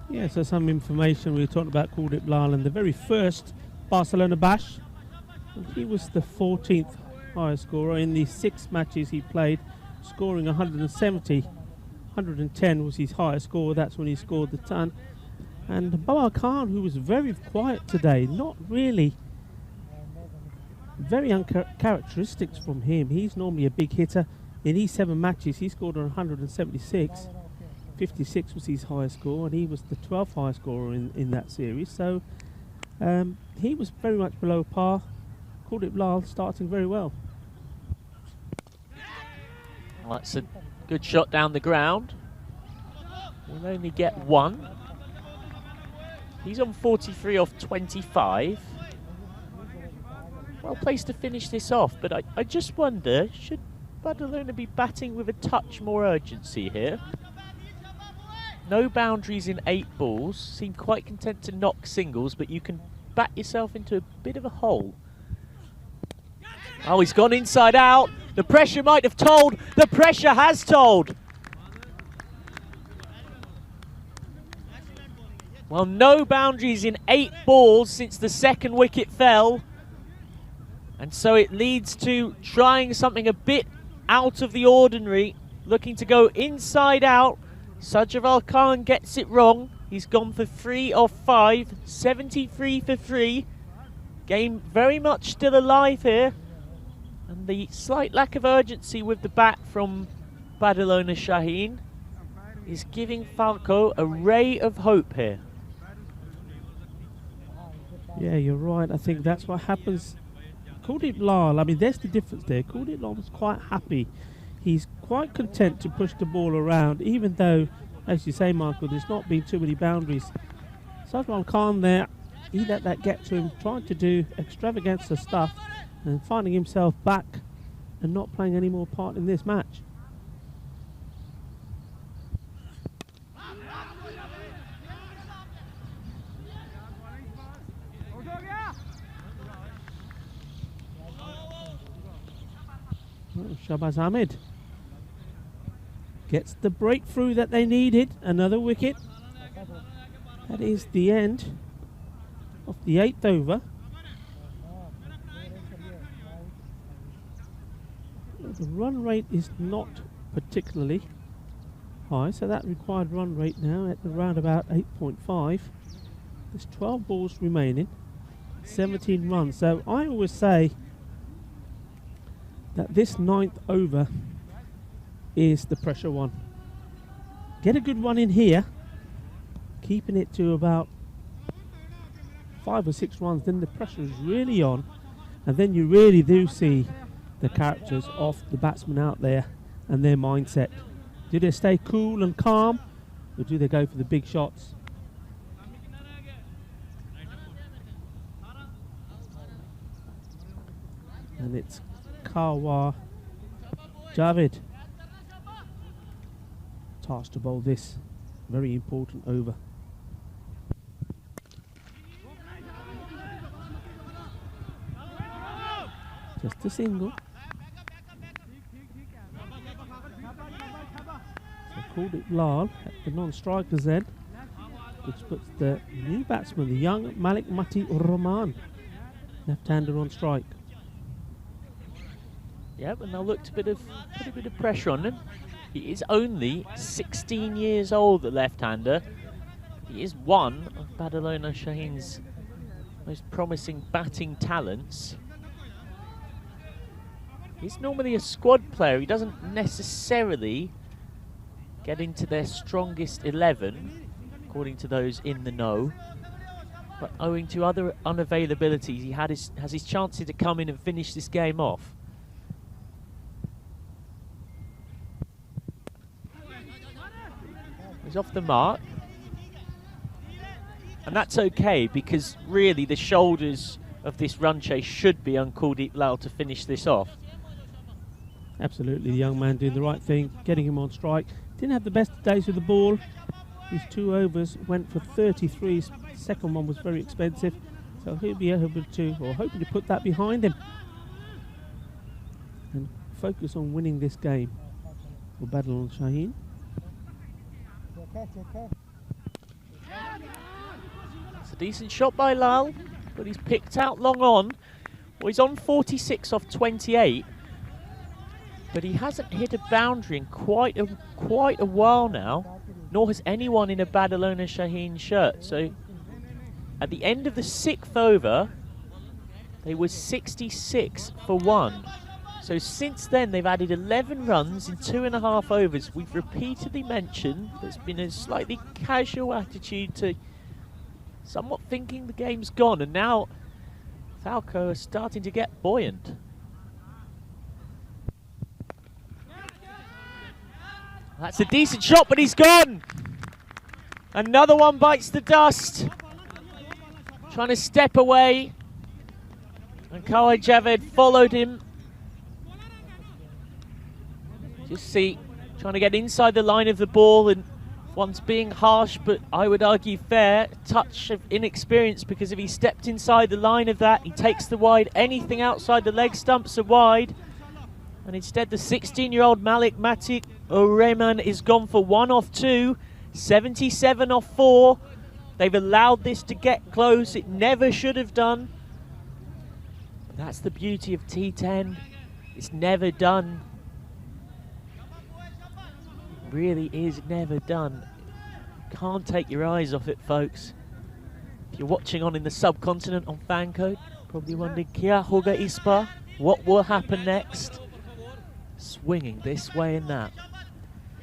Speaker 1: Yeah, so some information we were talking about Kuldeep Lal in the very first Barcelona bash. And he was the 14th highest scorer in the 6 matches he played, scoring 170. 110 was his highest score. That's when he scored the ton. And Babar Khan, who was very quiet today, not really very uncharacteristics from him. He's normally a big hitter. In these 7 matches, he scored on 176. 56 was his highest score, and he was the 12th highest scorer in that series. So he was very much below par. Kuldeep Lal starting very well.
Speaker 2: Well, that's a good shot down the ground. We'll only get 1. He's on 43 off 25. Well placed to finish this off, but I just wonder, should Barcelona be batting with a touch more urgency here? No boundaries in 8 balls. Seem quite content to knock singles, but you can bat yourself into a bit of a hole. Oh, he's gone inside out. The pressure might have told. The pressure has told. Well, no boundaries in 8 balls since the 2nd wicket fell. And so it leads to trying something a bit out of the ordinary. Looking to go inside out. Sajjad Khan gets it wrong. He's gone for 3 off 5. 73 for 3. Game very much still alive here. And the slight lack of urgency with the bat from Barcelona Shaheen is giving Falco a ray of hope here.
Speaker 1: Yeah, you're right. I think that's what happens. Kuldeep Lal, I mean, there's the difference there. Kuldeep Lal was quite happy. He's quite content to push the ball around, even though, as you say, Michael, there's not been too many boundaries. Sajmal Khan there, he let that get to him, trying to do extravaganza stuff and finding himself back and not playing any more part in this match. Shabazz Ahmed gets the breakthrough that they needed. Another wicket. That is the end of the 8th over. The run rate is not particularly high, so that required run rate now at around about 8.5. There's 12 balls remaining, 17 runs. So I always say that this 9th over is the pressure one. Get a good one in here, keeping it to about 5 or 6 runs, then the pressure is really on, and then you really do see the characters of the batsmen out there and their mindset. Do they stay cool and calm, or do they go for the big shots? And it's Kawa Javed tasked to bowl this very important over. Just a single. So Kuldeep Lal at the non-strikers end, which puts the new batsman, the young Malik Mati Rahman, left-hander on strike.
Speaker 2: Yep, and they'll look to put a bit of pressure on him. He is only 16 years old, the left-hander. He is one of Barcelona Shaheen's most promising batting talents. He's normally a squad player. He doesn't necessarily get into their strongest 11, according to those in the know. But owing to other unavailabilities, he has his chances to come in and finish this game off. He's off the mark. And that's okay, because really the shoulders of this run chase should be on Kuldeep Lal to finish this off.
Speaker 1: Absolutely, the young man doing the right thing, getting him on strike. Didn't have the best of days with the ball. His 2 overs went for 33. Second one was very expensive, so he'll be able to, or hoping to put that behind him and focus on winning this game for Barcelona Shaheen.
Speaker 2: It's a decent shot by Lal, but he's picked out long on. Well, he's on 46 off 28, but he hasn't hit a boundary in quite a while now, nor has anyone in a Barcelona Shaheen shirt. So at the end of the 6th over, they were 66 for 1. So since then, they've added 11 runs in 2.5 overs. We've repeatedly mentioned there's been a slightly casual attitude to somewhat thinking the game's gone, and now Falco are starting to get buoyant. That's a decent shot, but he's gone. Another one bites the dust. Trying to step away, and Kawhi Javed followed him. Just see, trying to get inside the line of the ball, and one's being harsh, but I would argue fair. Touch of inexperience, because if he stepped inside the line of that, he takes the wide. Anything outside the leg stumps are wide. And instead, the 16-year-old Malik Matik Rahman is gone for 1 off 2, 77 off 4. They've allowed this to get close. It never should have done. But that's the beauty of T10. It's never done. Really is never done. Can't take your eyes off it, folks. If you're watching on in the subcontinent on Fancode, probably wondering, Kya hoga is par? What will happen next? Swinging this way and that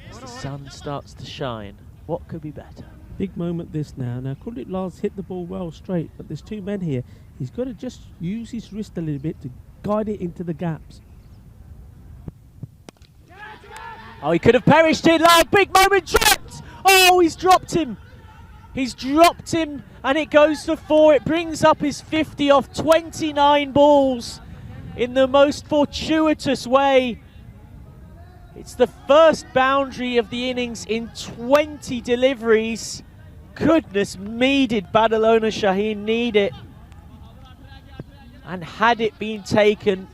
Speaker 2: as the sun starts to shine. What could be better?
Speaker 1: Big moment this now. Now, Kuldeep Lal's hit the ball well straight, but there's two men here. He's got to just use his wrist a little bit to guide it into the gaps.
Speaker 2: Oh, he could have perished it. Lal, big moment, dropped! Oh, he's dropped him. He's dropped him, and it goes to 4. It brings up his 50 off 29 balls in the most fortuitous way. It's the first boundary of the innings in 20 deliveries. Goodness me, did Barcelona Shaheen need it. And had it been taken,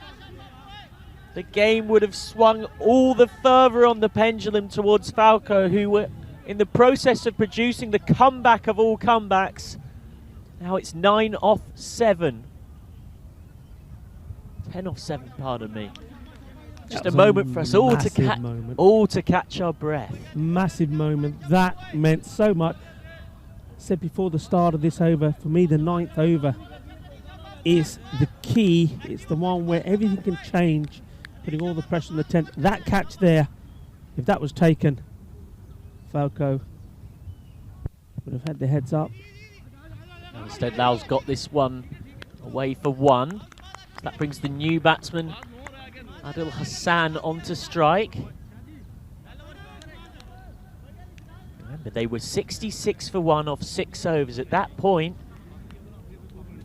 Speaker 2: the game would have swung all the further on the pendulum towards Falco, who were in the process of producing the comeback of all comebacks. Now it's 9 off 7. 10 off 7, pardon me. Just a moment for us all to catch our breath.
Speaker 1: Massive moment. That meant so much. Said before the start of this over, for me the 9th over is the key. It's the one where everything can change, putting all the pressure on the 10th. That catch there, if that was taken, Falco would have had their heads up.
Speaker 2: Instead, Lal's got this one away for 1. That brings the new batsman Adil Hassan onto strike. Remember, they were 66 for 1 off 6 overs. At that point,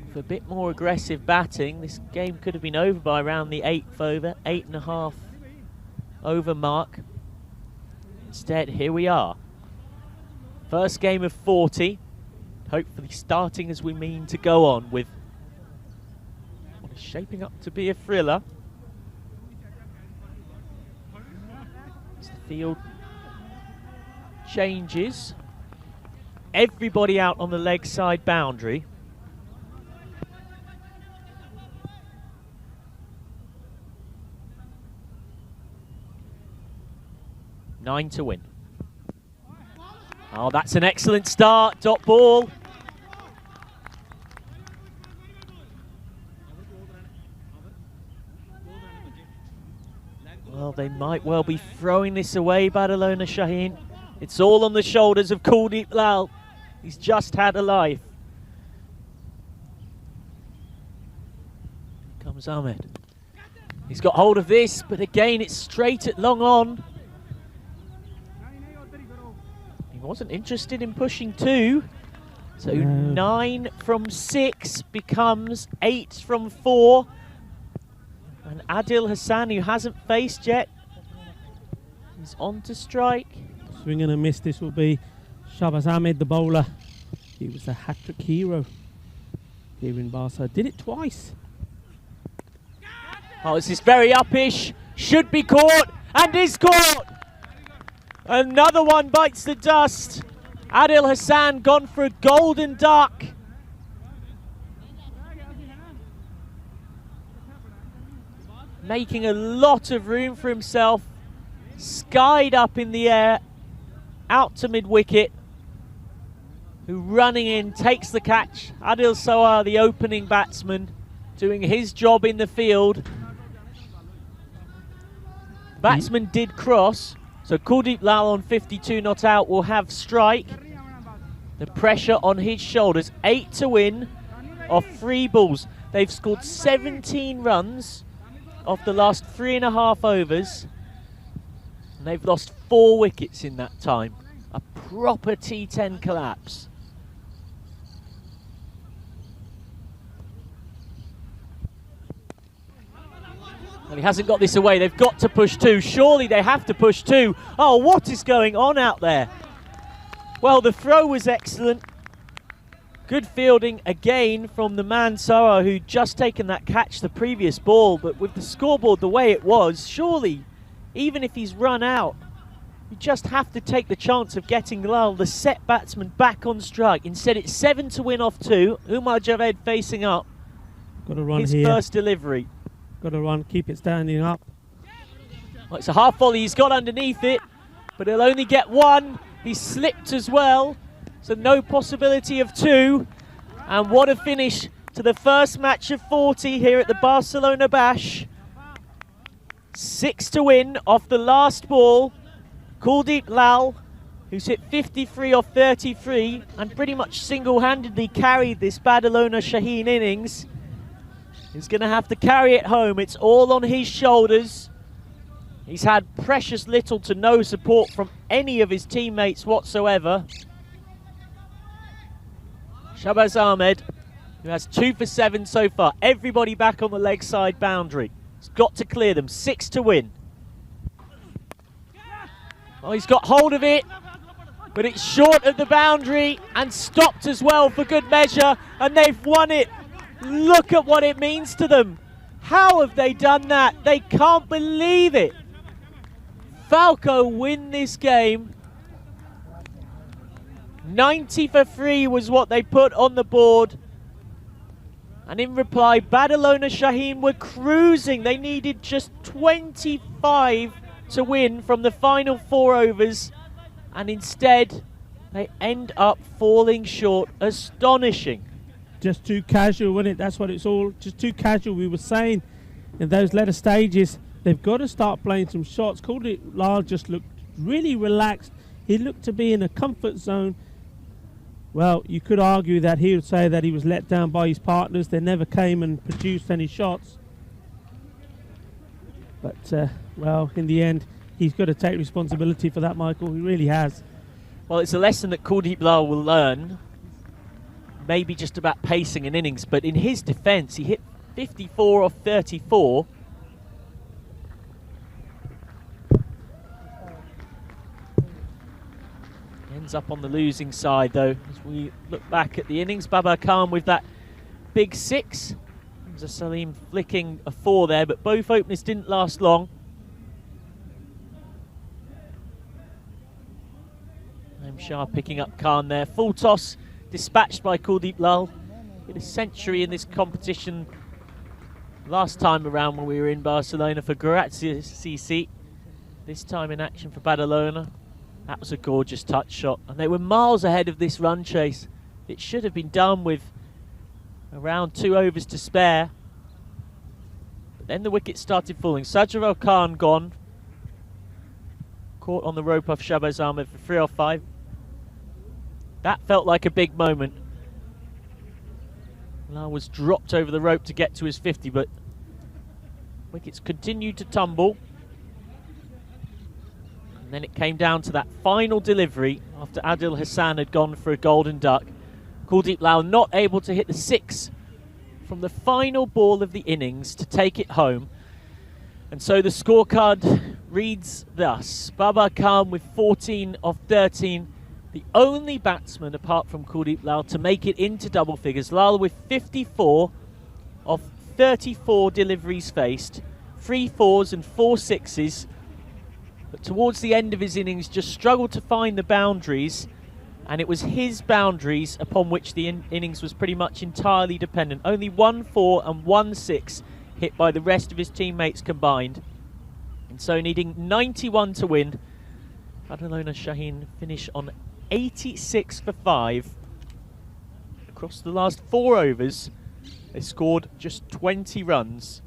Speaker 2: with a bit more aggressive batting, this game could have been over by around the 8th over, 8.5 over mark. Instead, here we are. First game of 40. Hopefully starting as we mean to go on with what is shaping up to be a thriller. As the field changes. Everybody out on the leg side boundary. Nine to win. Oh, that's an excellent start. Dot ball. Well, they might well be throwing this away, Barcelona Shaheen. It's all on the shoulders of Kuldeep Lal. He's just had a life. Here comes Ahmed. He's got hold of this, but again, it's straight at long on. He wasn't interested in pushing 2. So 9 from 6 becomes 8 from 4. And Adil Hassan, who hasn't faced yet, is on to strike.
Speaker 1: Swing and a miss. This will be Shahbaz Ahmed, the bowler. He was a hat-trick hero here in Barca. Did it twice.
Speaker 2: Oh, this is very uppish. Should be caught, and is caught. Another one bites the dust. Adil Hassan gone for a golden duck. Making a lot of room for himself. Skied up in the air, out to mid-wicket. Who running in, takes the catch. Adil Sawar, the opening batsman, doing his job in the field. Batsman did cross, so Kuldeep Lal on 52 not out will have strike. The pressure on his shoulders. 8 to win off 3 balls. They've scored 17 runs off the last 3.5 overs. And they've lost 4 wickets in that time. A proper T10 collapse. Well, he hasn't got this away. They've got to push 2. Surely they have to push 2. Oh, what is going on out there? Well, the throw was excellent. Good fielding again from the man Sara, who'd just taken that catch the previous ball. But with the scoreboard the way it was, surely, even if he's run out, you just have to take the chance of getting Lal, the set batsman, back on strike. Instead, it's 7 to win off 2. Umar Javed facing up.
Speaker 1: Got to run
Speaker 2: his
Speaker 1: here.
Speaker 2: First delivery.
Speaker 1: Got to run, keep it standing up.
Speaker 2: Well, it's a half volley. He's got underneath it, but he'll only get 1. He slipped as well, so no possibility of 2. And what a finish to the first match of 40 here at the Barcelona Bash. 6 to win off the last ball. Kuldeep Lal, who's hit 53 off 33 and pretty much single-handedly carried this Barcelona Shaheen innings, is going to have to carry it home. It's all on his shoulders. He's had precious little to no support from any of his teammates whatsoever. Shahbaz Ahmed, who has 2 for 7 so far. Everybody back on the leg side boundary. He's got to clear them. 6 to win. Oh, he's got hold of it, but it's short of the boundary and stopped as well for good measure, and they've won it. Look at what it means to them. How have they done that? They can't believe it. Falco win this game. 90 for 3 was what they put on the board. And in reply, Barcelona Shaheen were cruising. They needed just 25 to win from the final 4 overs. And instead, they end up falling short. Astonishing.
Speaker 1: Just too casual, wasn't it? That's what it's all. Just too casual. We were saying in those latter stages, they've got to start playing some shots. Kuldeep Lal just looked really relaxed. He looked to be in a comfort zone. Well, you could argue that he would say that he was let down by his partners. They never came and produced any shots. But, well, in the end, he's got to take responsibility for that, Michael. He really has.
Speaker 2: Well, it's a lesson that Kuldeep Lal will learn. Maybe just about pacing an innings, but in his defence, he hit 54 off 34. Ends up on the losing side, though, as we look back at the innings. Babar Khan with that big 6. Hamza Salim flicking a 4 there, but both openers didn't last long. Naim Shah picking up Khan there. Full toss dispatched by Kuldeep Lal. Hit a century in this competition last time around when we were in Barcelona for Grazia CC. This time in action for Barcelona. That was a gorgeous touch shot, and they were miles ahead of this run chase. It should have been done with around 2 overs to spare. But then the wickets started falling. Sajid Khan gone. Caught on the rope off Shahbaz Ahmed for 3 off 5. That felt like a big moment. Lal was dropped over the rope to get to his 50, but wickets continued to tumble. And then it came down to that final delivery after Adil Hassan had gone for a golden duck. Kuldeep Lal not able to hit the 6 from the final ball of the innings to take it home. And so the scorecard reads thus. Babar Khan with 14 off 13. The only batsman apart from Kuldeep Lal to make it into double figures. Lal with 54 of 34 deliveries faced. 3 4s and 4 6s. But towards the end of his innings just struggled to find the boundaries. And it was his boundaries upon which the innings was pretty much entirely dependent. Only 1 4 and 1 6 hit by the rest of his teammates combined. And so needing 91 to win, Barcelona Shaheen finish on 86 for 5. Across the last 4 overs, they scored just 20 runs.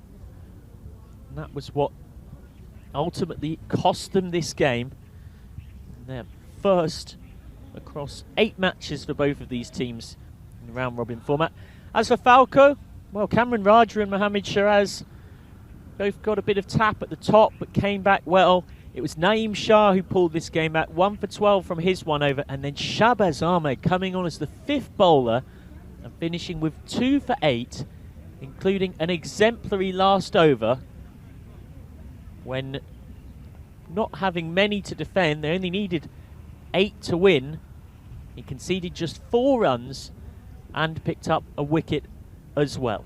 Speaker 2: And that was what ultimately cost them this game. And their first across 8 matches for both of these teams in the round-robin format. As for Falco, well, Cameron Raja and Mohammad Shiraz both got a bit of tap at the top, but came back well. It was Naim Shah who pulled this game back, 1 for 12 from his 1 over, and then Shahbaz Ahmed coming on as the 5th bowler and finishing with 2 for 8, including an exemplary last over when not having many to defend. They only needed 8 to win. He conceded just 4 runs and picked up a wicket as well.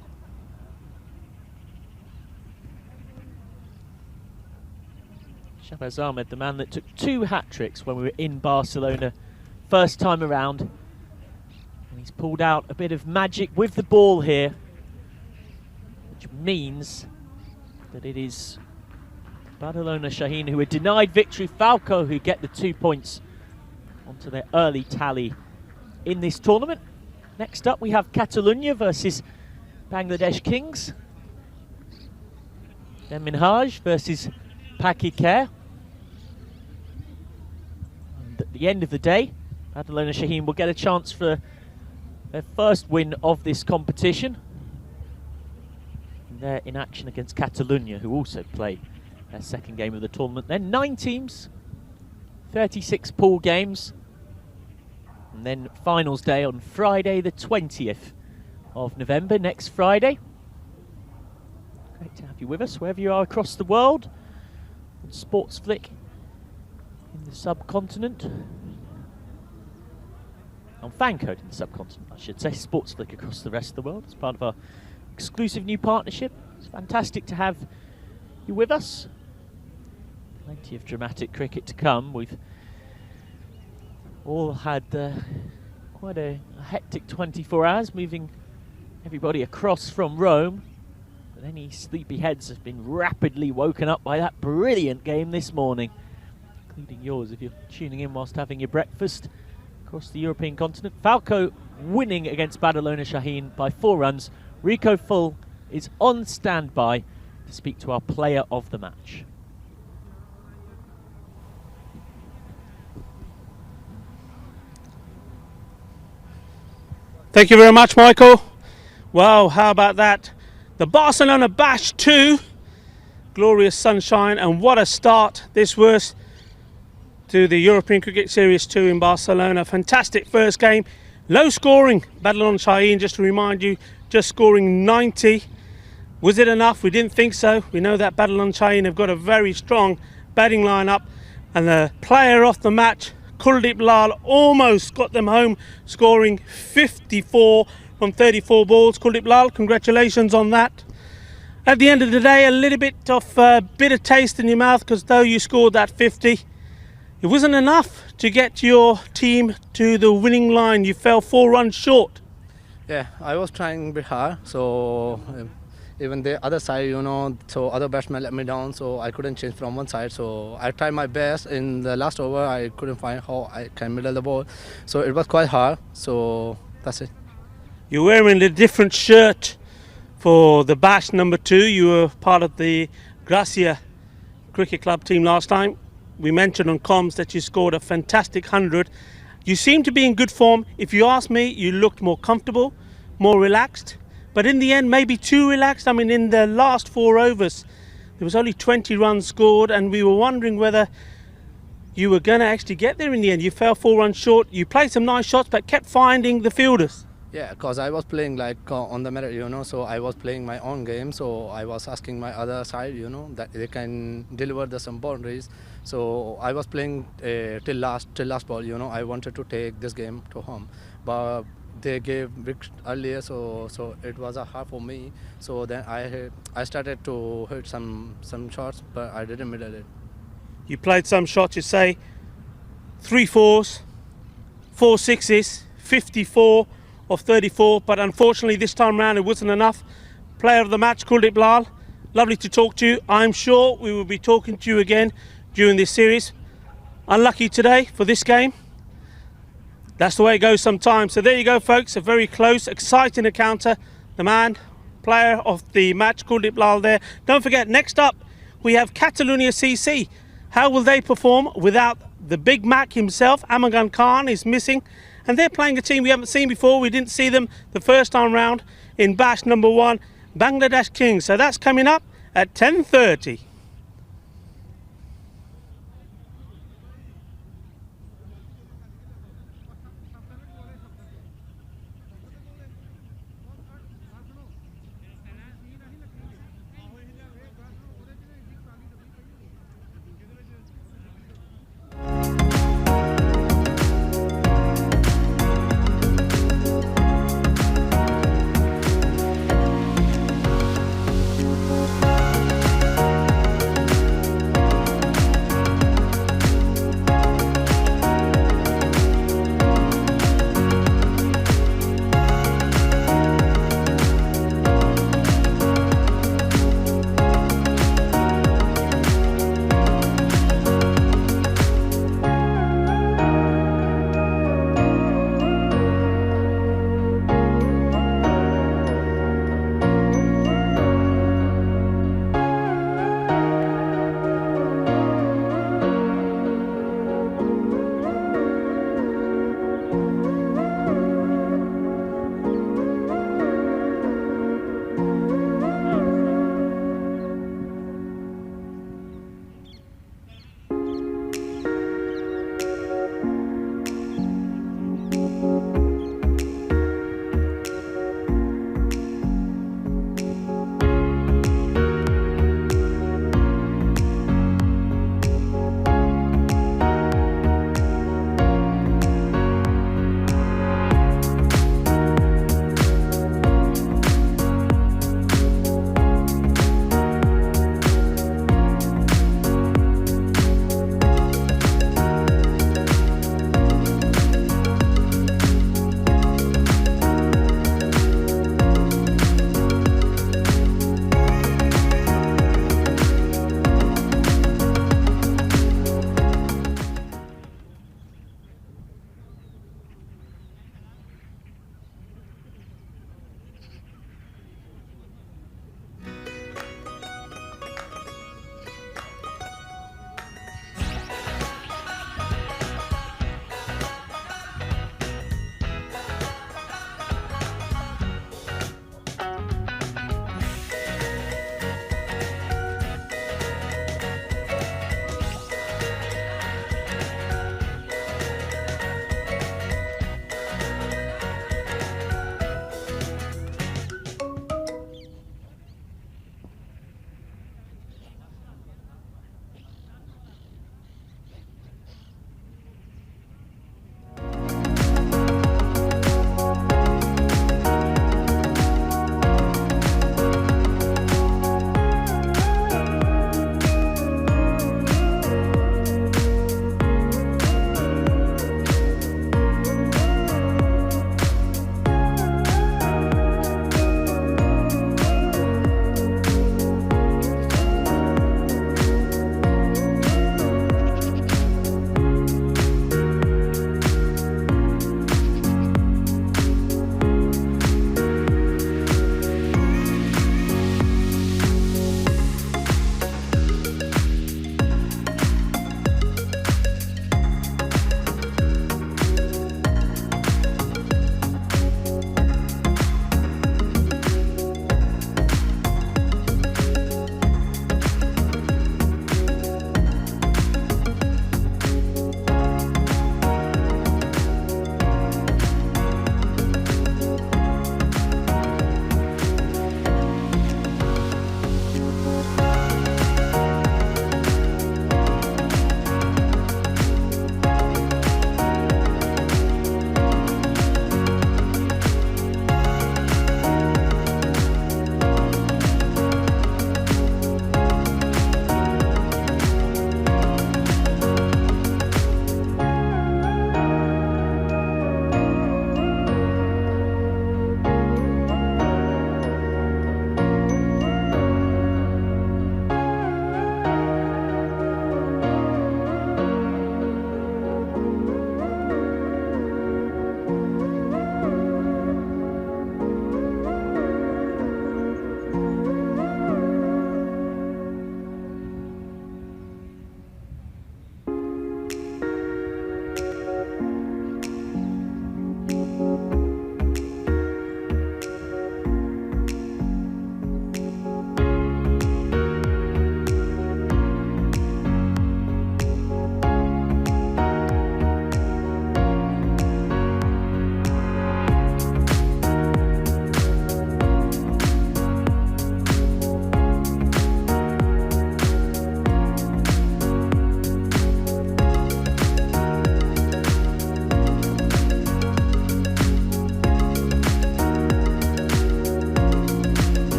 Speaker 2: Shahbaz Ahmed, the man that took 2 hat-tricks when we were in Barcelona first time around. And he's pulled out a bit of magic with the ball here, which means that it is Barcelona Shaheen who are denied victory. Falco who get the 2 points onto their early tally in this tournament. Next up we have Catalonia versus Bangladesh Kings. Then Minhaj versus Pakikar. The the end of the day, Barcelona Shaheen will get a chance for their first win of this competition. And they're in action against Catalunya, who also play their second game of the tournament. Then 9 teams, 36 pool games, and then finals day on Friday the 20th of November, next Friday. Great to have you with us wherever you are across the world on Sports Flick in the subcontinent. On Fancode in the subcontinent, I should say. Sports Flick across the rest of the world. It's part of our exclusive new partnership. It's fantastic to have you with us. Plenty of dramatic cricket to come. We've all had quite a hectic 24 hours, moving everybody across from Rome. But any sleepy heads have been rapidly woken up by that brilliant game this morning, including yours if you're tuning in whilst having your breakfast across the European continent. Falco winning against Barcelona Shaheen by 4 runs. Rico Full is on standby to speak to our player of the match.
Speaker 4: Thank you very much, Michael. Wow, how about that? The Barcelona Bash 2. Glorious sunshine, and what a start this was to the European Cricket Series 2 in Barcelona. Fantastic first game. Low scoring. Barcelona Shaheen, just to remind you, just scoring 90. Was it enough? We didn't think so. We know that Barcelona Shaheen have got a very strong batting lineup, and the player of the match, Kuldeep Lal, almost got them home, scoring 54 from 34 balls. Kuldeep Lal, congratulations on that. At the end of the day, a little bit of bitter taste in your mouth, because though you scored that 50, it wasn't enough to get your team to the winning line. You fell 4 runs short.
Speaker 5: Yeah, I was trying a bit hard, so even the other side, so other batsmen let me down, so I couldn't change from one side. So I tried my best. In the last over, I couldn't find how I can middle the ball, so it was quite hard. So that's it.
Speaker 4: You're wearing a different shirt for the Bash number 2. You were part of the Gracia Cricket Club team last time. We mentioned on comms that you scored a fantastic 100. You seem to be in good form. If you ask me, you looked more comfortable, more relaxed. But in the end, maybe too relaxed. I mean, in the last 4 overs, there was only 20 runs scored, and we were wondering whether you were going to actually get there in the end. You fell 4 runs short. You played some nice shots, but kept finding the fielders.
Speaker 5: Yeah, because I was playing like on the merit, so I was playing my own game. So I was asking my other side, that they can deliver some boundaries. So I was playing till last ball, I wanted to take this game to home, but they gave big earlier, so it was a hard for me. So then I started to hit some shots, but I didn't middle it.
Speaker 4: You played some shots, you say, 3 4s, 4 6s, 54 of 34, but unfortunately this time round it wasn't enough. Player of the match, Kuldeep Lal, lovely to talk to you. I'm sure we will be talking to you again during this series. Unlucky today for this game. That's the way it goes sometimes. So there you go, folks, a very close, exciting encounter. The man, player of the match, Kuldeep Lal there. Don't forget, next up we have Catalunya CC. How will they perform without the Big Mac himself? Amagan Khan is missing, and they're playing a team we haven't seen before. We didn't see them the first time round in Bash number 1, Bangladesh Kings. So that's coming up at 10:30.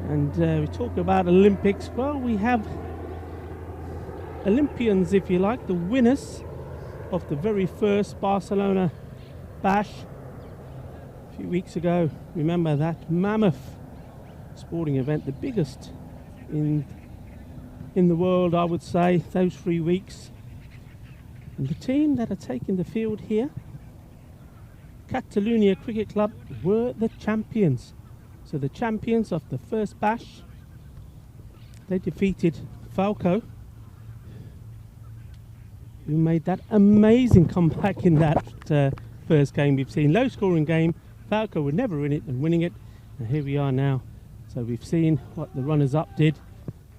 Speaker 4: And we talk about Olympics. Well, we have Olympians, if you like, the winners of the very first Barcelona Bash a few weeks ago. Remember that mammoth sporting event, the biggest in the world, I would say, those 3 weeks. And the team that are taking the field here, Catalunya Cricket Club, were the champions. So the champions of the first bash, they defeated Falco, who made that amazing comeback in that first game we've seen. Low scoring game, Falco were never in it and winning it. And here we are now. So we've seen what the runners-up did,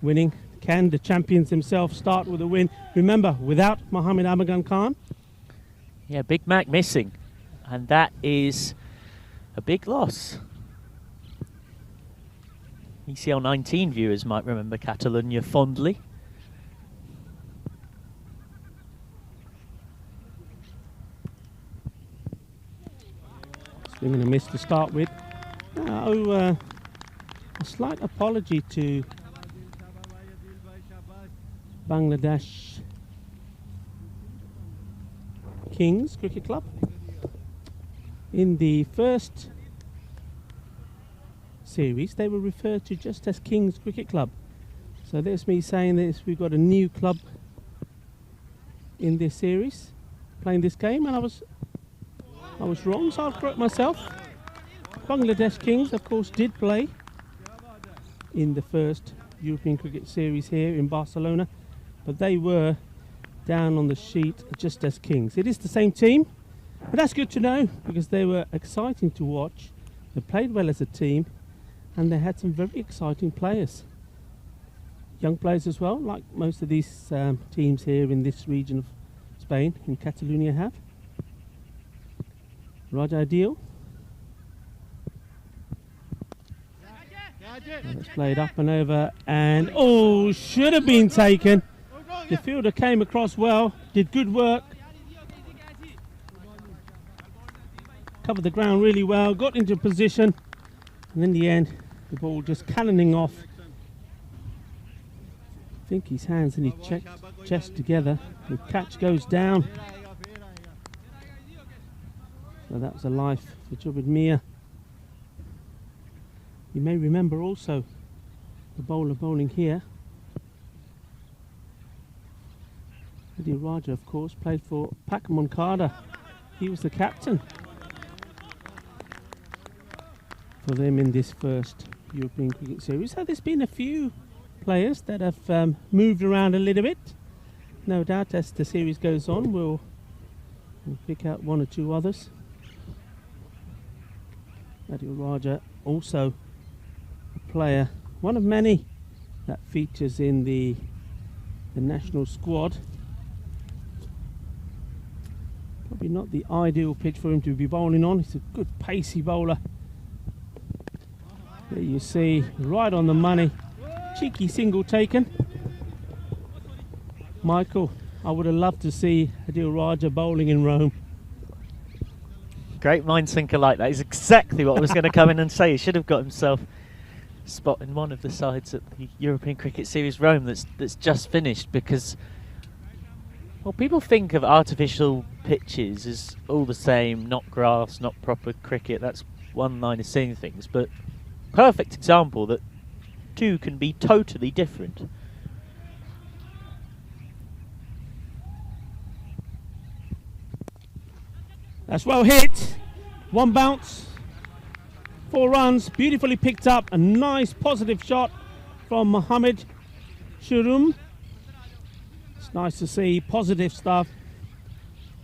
Speaker 4: winning. Can the champions themselves start with a win? Remember, without Mohammed Amagan Khan.
Speaker 2: Yeah, Big Mac missing, and that is a big loss. ECL 19 viewers might remember Catalunya fondly.
Speaker 4: Swing and a miss to start with. A slight apology to Bangladesh Kings Cricket Club. In the first series, they were referred to just as Kings Cricket Club. So there's me saying this, we've got a new club in this series playing this game, and I was wrong, so I'll correct myself. Bangladesh Kings, of course, did play in the first European Cricket Series here in Barcelona, but they were down on the sheet just as Kings. It is the same team, but that's good to know because they were exciting to watch. They played well as a team, and they had some very exciting players. Young players as well, like most of these teams here in this region of Spain, in Catalonia have. Raja Adil. That's played up and over, and oh, should have been taken. The fielder came across well, did good work. Covered the ground really well, got into position, and in the end, the ball just cannoning off. I think his hands and his chest together. The catch goes down. So that was a life for Jubid Mia. You may remember also the bowler bowling here. Eddie Raja, of course, played for Pak Moncada. He was the captain for them in this first European Cricket Series. So there's been a few players that have moved around a little bit. No doubt as the series goes on, we'll pick out one or two others. Eddie Raja, also a player, one of many that features in the national squad. Probably not the ideal pitch for him to be bowling on. He's a good pacey bowler. There you see, right on the money. Cheeky single taken. Michael, I would have loved to see Adil Raja bowling in Rome.
Speaker 2: Great minds think alike. That is exactly what I was going to come in and say. He should have got himself a spot in one of the sides at the European Cricket Series Rome that's just finished, because, well, people think of artificial pitches as all the same, not grass, not proper cricket. That's one line of seeing things, but perfect example that two can be totally different.
Speaker 4: That's well hit. One bounce, 4 runs, beautifully picked up. A nice positive shot from Mohammed Shurum. It's nice to see positive stuff.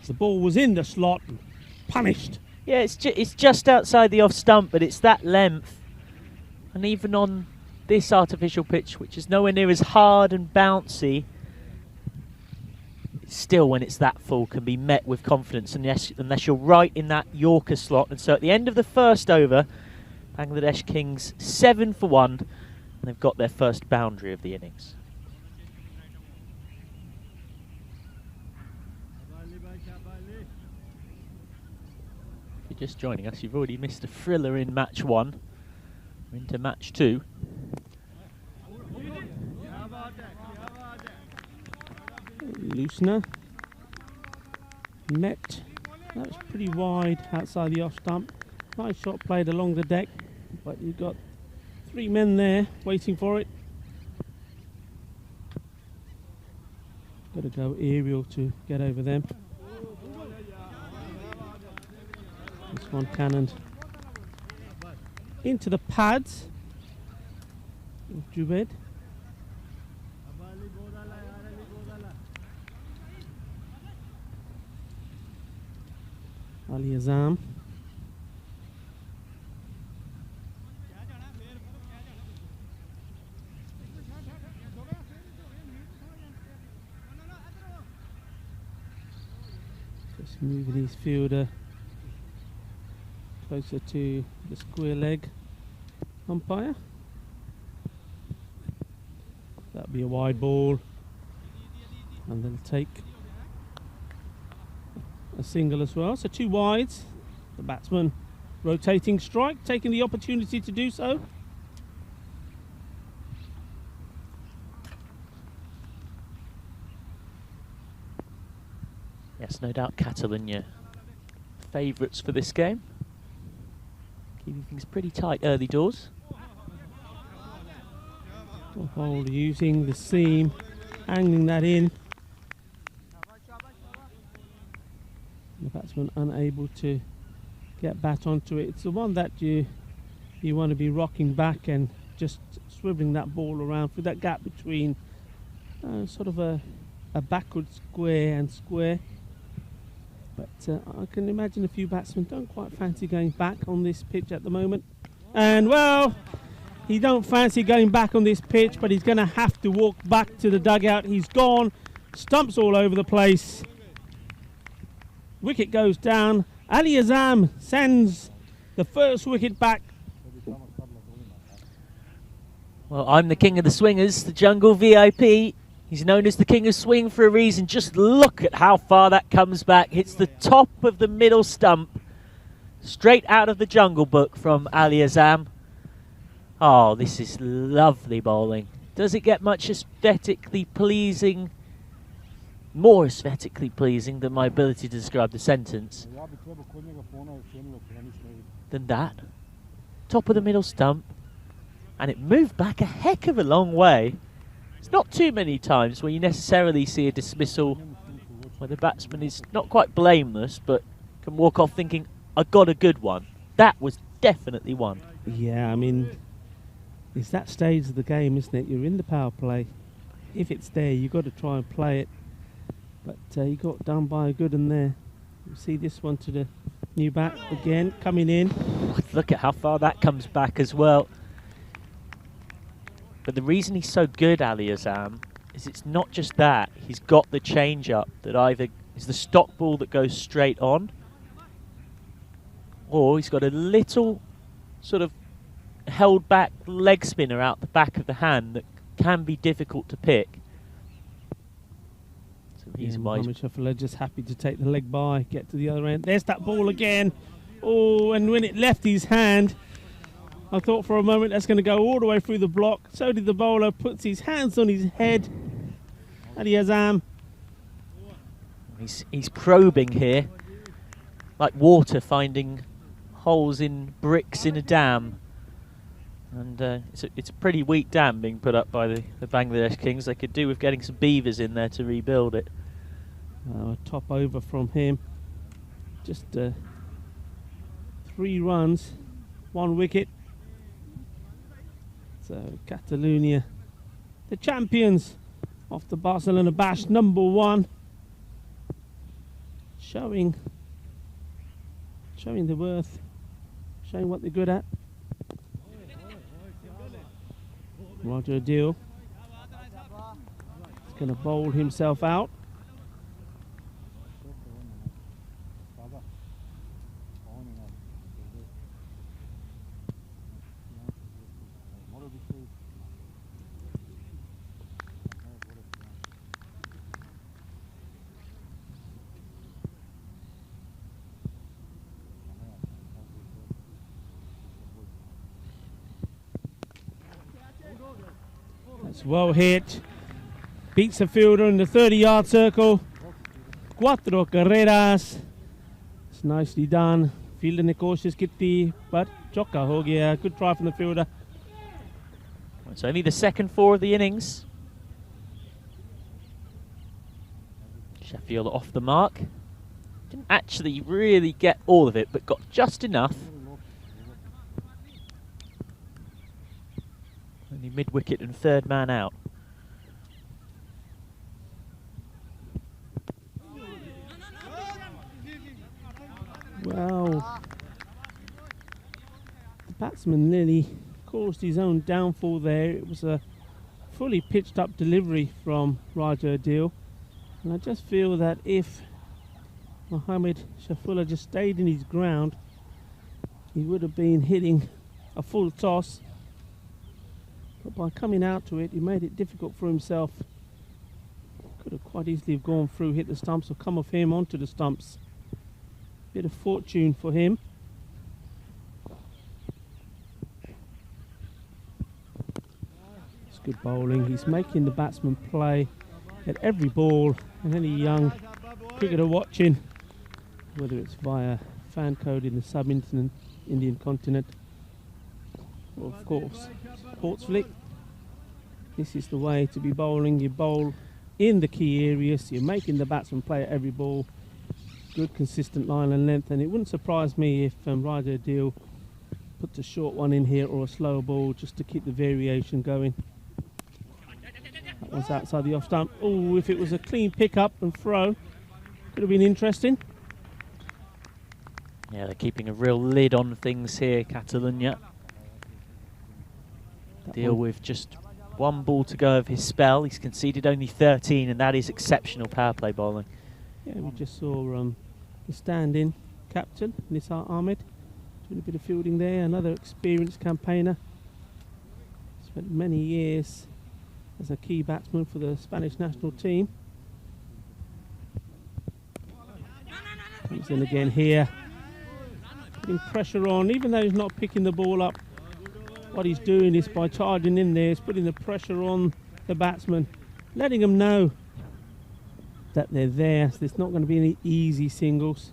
Speaker 4: The ball was in the slot, punished.
Speaker 2: Yeah, it's just outside the off stump, but it's that length. And even on this artificial pitch, which is nowhere near as hard and bouncy, still, when it's that full, can be met with confidence unless you're right in that Yorker slot. And so at the end of the first over, Bangladesh Kings 7 for 1, and they've got their first boundary of the innings. If you're just joining us, you've already missed a thriller in match 1. We're into match 2.
Speaker 4: Loosener. Met. That was pretty wide outside the off stump. Nice shot played along the deck, but you've got 3 men there waiting for it. Got to go aerial to get over them. This one cannoned into the pads of Jubed. Ali Azam. Just moving his fielder closer to the square leg umpire. That'll be a wide ball, and they'll take a single as well. So 2 wides. The batsman rotating strike, taking the opportunity to do so.
Speaker 2: Yes, no doubt Catalonia favourites for this game. Keeping things pretty tight early doors.
Speaker 4: Hold using the seam, angling that in. The batsman unable to get bat onto it. It's the one that you want to be rocking back and just swiveling that ball around through that gap between sort of a backward square and square. But I can imagine a few batsmen don't quite fancy going back on this pitch at the moment. And well, he don't fancy going back on this pitch, but he's going to have to walk back to the dugout. He's gone, stumps all over the place. Wicket goes down. Ali Azam sends the first wicket back.
Speaker 2: Well, I'm the king of the swingers, the jungle VIP. He's known as the king of swing for a reason. Just look at how far that comes back. Hits the top of the middle stump. Straight out of the Jungle Book from Ali Azam. Oh, this is lovely bowling. Does it get much aesthetically pleasing? More aesthetically pleasing than my ability to describe the sentence. Than that. Top of the middle stump. And it moved back a heck of a long way. It's not too many times where you necessarily see a dismissal where the batsman is not quite blameless, but can walk off thinking, I got a good one. That was definitely one.
Speaker 4: Yeah, I mean, it's that stage of the game, isn't it? You're in the power play. If it's there, you've got to try and play it. But he got done by a good one there. You see this one to the new bat again, coming in.
Speaker 2: Look at how far that comes back as well. But the reason he's so good, Ali Azam, is it's not just that. He's got the change-up that either is the stock ball that goes straight on, or he's got a little sort of held back leg spinner out the back of the hand that can be difficult to pick. So the reason why
Speaker 4: Mohamed Shafila just happy to take the leg by, get to the other end. There's that ball again. Oh, and when it left his hand, I thought for a moment that's going to go all the way through the block. So did the bowler, puts his hands on his head. Ali Azam.
Speaker 2: He's probing here, like water finding holes in bricks in a dam. And it's a pretty weak dam being put up by the Bangladesh Kings. They could do with getting some beavers in there to rebuild it.
Speaker 4: A top over from him. Just 3 runs, 1 wicket. So Catalonia, the champions of the Barcelona Bash, #1, showing the worth, showing what they're good at. Roger Adil is going to bowl himself out. That's well hit. Beats the fielder in the 30-yard circle. 4 carreras. It's nicely done. Fielder ne कोशिश की थी, but चौका हो गया. Good try from the fielder.
Speaker 2: It's only the second 4 of the innings. Sheffield off the mark. Didn't actually really get all of it, but got just enough. Only mid-wicket and third man out.
Speaker 4: Well, the batsman nearly caused his own downfall there. It was a fully pitched up delivery from Raja Adil, and I just feel that if Mohammed Shafullah just stayed in his ground, he would have been hitting a full toss, but by coming out to it, he made it difficult for himself. Could have quite easily have gone through, hit the stumps, or come off him onto the stumps. Bit of fortune for him. It's good bowling. He's making the batsman play at every ball, and any young cricketer watching, whether it's via fan code in the sub-Indian Indian continent, or of course Sports Flick, this is the way to be bowling. You bowl in the key areas, you're making the batsman play at every ball. Good consistent line and length, and it wouldn't surprise me if Raja Adil puts a short one in here or a slower ball just to keep the variation going. That one's outside the off stump. Oh, if it was a clean pick up and throw, could have been interesting.
Speaker 2: Yeah, they're keeping a real lid on things here, Catalonia. Deal with just 1 ball to go of his spell. He's conceded only 13, and that is exceptional power play bowling.
Speaker 4: Yeah, we just saw the stand-in captain, Nisar Ahmed, doing a bit of fielding there. Another experienced campaigner. Spent many years as a key batsman for the Spanish national team. Comes in again here, putting pressure on, even though he's not picking the ball up. What he's doing is, by charging in there, is putting the pressure on the batsman, letting them know that they're there. So there's not going to be any easy singles.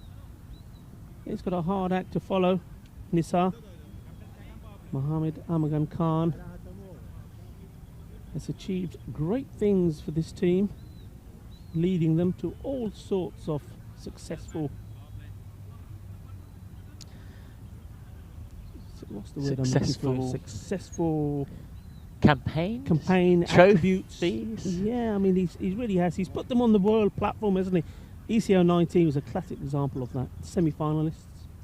Speaker 4: He's got a hard act to follow, Nisar. Mohammed Amagan Khan has achieved great things for this team, leading them to all sorts of successful, what's the word I'm looking for? Successful campaign attributes. Yeah, I mean, he really has. He's put them on the world platform, hasn't he? ECO 19 was a classic example of that. Semi-finalists.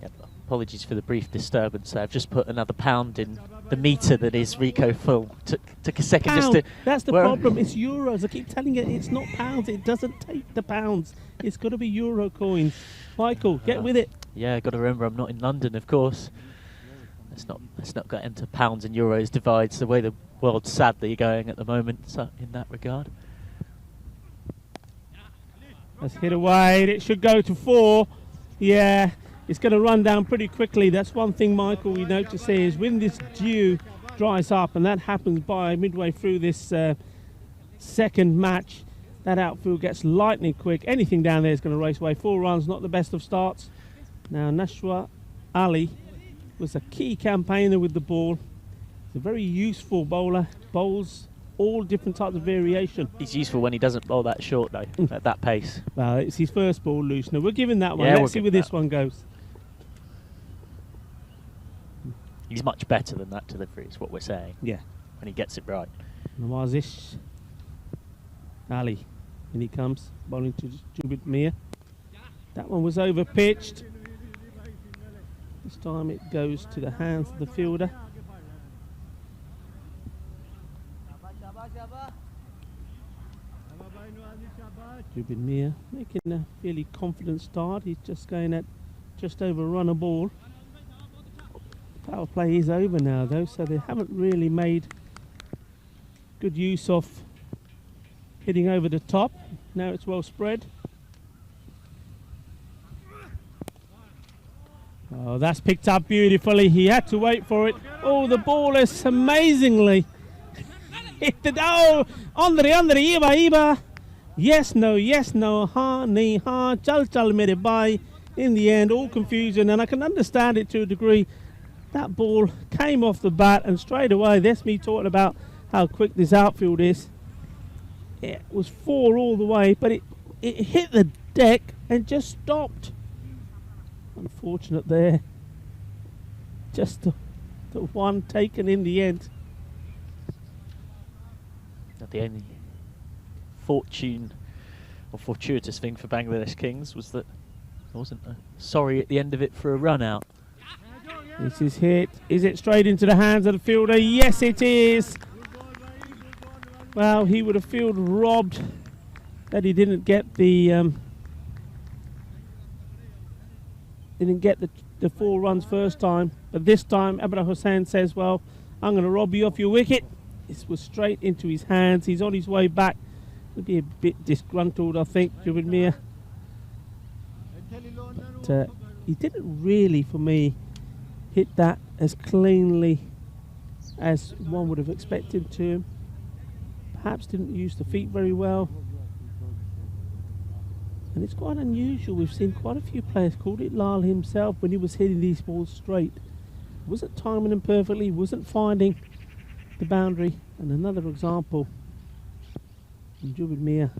Speaker 2: Yep. Apologies for the brief disturbance. I've just put another pound in the meter that is Rico full. Took a second
Speaker 4: Pound.
Speaker 2: just to...
Speaker 4: That's the problem. It's euros. I keep telling you, it's not pounds. It doesn't take the pounds. It's got to be euro coins. Michael, get with it.
Speaker 2: Yeah, got to remember I'm not in London, of course. Let's not get into pounds and euros divides the way the world's sadly going at the moment, so in that regard.
Speaker 4: Let's hit away. It should go to 4. Yeah, it's going to run down pretty quickly. That's one thing, Michael, we notice here is when this dew dries up, and that happens by midway through this second match, that outfield gets lightning quick. Anything down there is going to race away. 4 runs, not the best of starts. Now, Nashwa Ali was a key campaigner with the ball. He's a very useful bowler. Bowls all different types of variation.
Speaker 2: He's useful when he doesn't bowl that short, though, at that pace.
Speaker 4: Well, it's his first ball, Loosener. We're giving that one.
Speaker 2: Yeah,
Speaker 4: Let's see where this one goes.
Speaker 2: He's much better than that delivery, is what we're saying.
Speaker 4: Yeah.
Speaker 2: When he gets it right.
Speaker 4: Nawazish Ali. In he comes, bowling to Jubit Mir. That one was over pitched. This time it goes to the hands of the fielder. Jubin Mir making a fairly confident start. He's just going at just over a run a ball. Power play is over now though, so they haven't really made good use of hitting over the top. Now it's well spread. Oh, that's picked up beautifully. He had to wait for it. Oh, the ball is amazingly hit it. Oh, andre, Iba. Yes, no, ha, nee, ha, chal, mere bhai. In the end, all confusion, and I can understand it to a degree. That ball came off the bat, and straight away, that's me talking about how quick this outfield is. It was 4 all the way, but it hit the deck and just stopped. Unfortunate there. Just the one taken in the end.
Speaker 2: Not the only fortune or fortuitous thing for Bangladesh Kings was that there wasn't a sorry at the end of it for a run out.
Speaker 4: This is hit. Is it straight into the hands of the fielder? Yes, it is. Well, he would have felt robbed that he didn't get the 4 runs first time. But this time, Abdul Hussain says, well, I'm going to rob you off your wicket. This was straight into his hands. He's on his way back. He'll be a bit disgruntled, I think, Jubin Mir. But he didn't really, for me, hit that as cleanly as one would have expected to him. Perhaps didn't use the feet very well. And it's quite unusual. We've seen quite a few players called it Lal himself when he was hitting these balls straight. Wasn't timing them perfectly, wasn't finding the boundary. And another example, Jubin Mir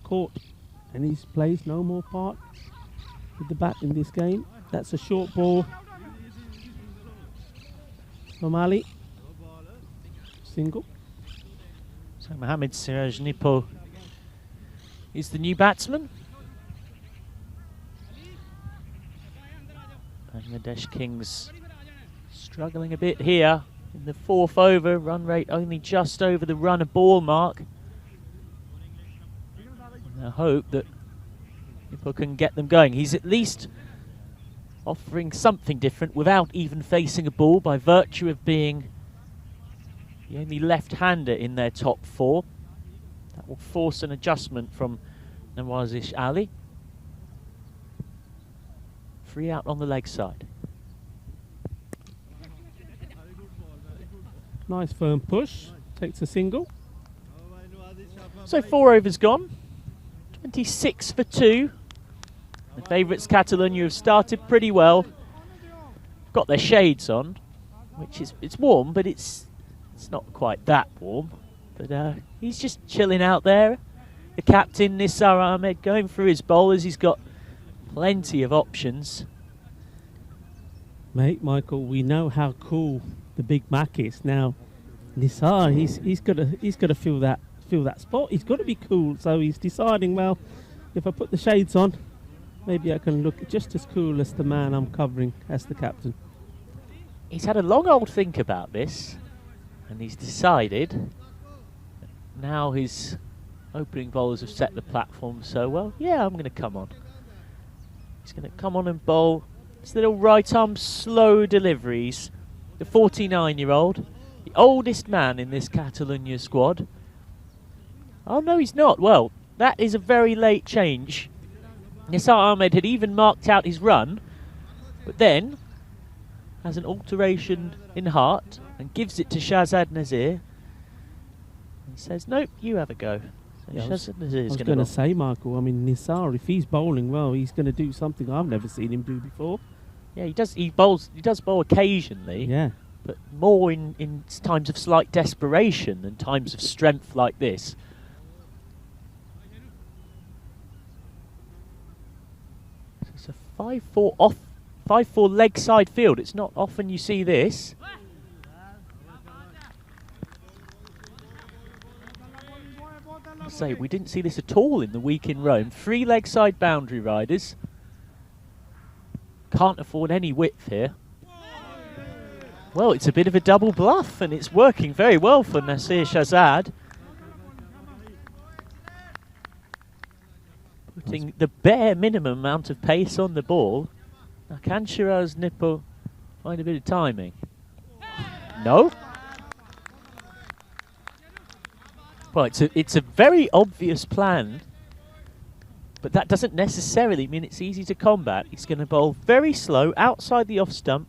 Speaker 4: caught, and he plays no more part with the bat in this game. That's a short ball from Ali. Single.
Speaker 2: So Mohammad Siraj Nippo is the new batsman. Bangladesh Kings struggling a bit here in the 4th over. Run rate only just over the run a ball mark. And I hope that Nippo can get them going. He's at least offering something different without even facing a ball by virtue of being the only left-hander in their top 4. That will force an adjustment from Nawazish Ali. 3 out on the leg side.
Speaker 4: Nice firm push. Takes a single.
Speaker 2: So 4 overs gone. 26 for 2. The favourites Catalonia have started pretty well. Got their shades on, which is, it's warm, but it's not quite that warm. But he's just chilling out there. The captain, Nisar Ahmed, going through his bowlers. He's got plenty of options.
Speaker 4: Mate, Michael, we know how cool the Big Mac is. Now, Nisar, he's got to feel that spot. He's got to be cool. So he's deciding, well, if I put the shades on, maybe I can look just as cool as the man I'm covering as the captain.
Speaker 2: He's had a long old think about this, and he's decided now his opening bowlers have set the platform so well. Yeah, I'm going to come on. He's going to come on and bowl his little right arm slow deliveries. The 49-year-old, the oldest man in this Catalonia squad. Oh no, he's not. Well, that is a very late change. Nisar Ahmed had even marked out his run, but then has an alteration in heart and gives it to Shahzad Nazir and says, nope, you have a go. So
Speaker 4: Yeah,
Speaker 2: Shahzad Nazir is
Speaker 4: I was
Speaker 2: going
Speaker 4: going
Speaker 2: to
Speaker 4: to say, Michael, I mean, Nisar, if he's bowling well, he's going to do something I've never seen him do before.
Speaker 2: Yeah, he does bowl occasionally,
Speaker 4: Yeah.
Speaker 2: but more in times of slight desperation than times of strength like this. So it's a 5-4 off, 5-4 leg side field. It's not often you see this. I say we didn't see this at all in the week in Rome. 3 leg side boundary riders. Can't afford any width here. Well, it's a bit of a double bluff, and it's working very well for Nasir Shahzad. Putting the bare minimum amount of pace on the ball. Now, can Shiraz Nippo find a bit of timing? No. Well, it's a very obvious plan, but that doesn't necessarily mean it's easy to combat. He's going to bowl very slow outside the off stump,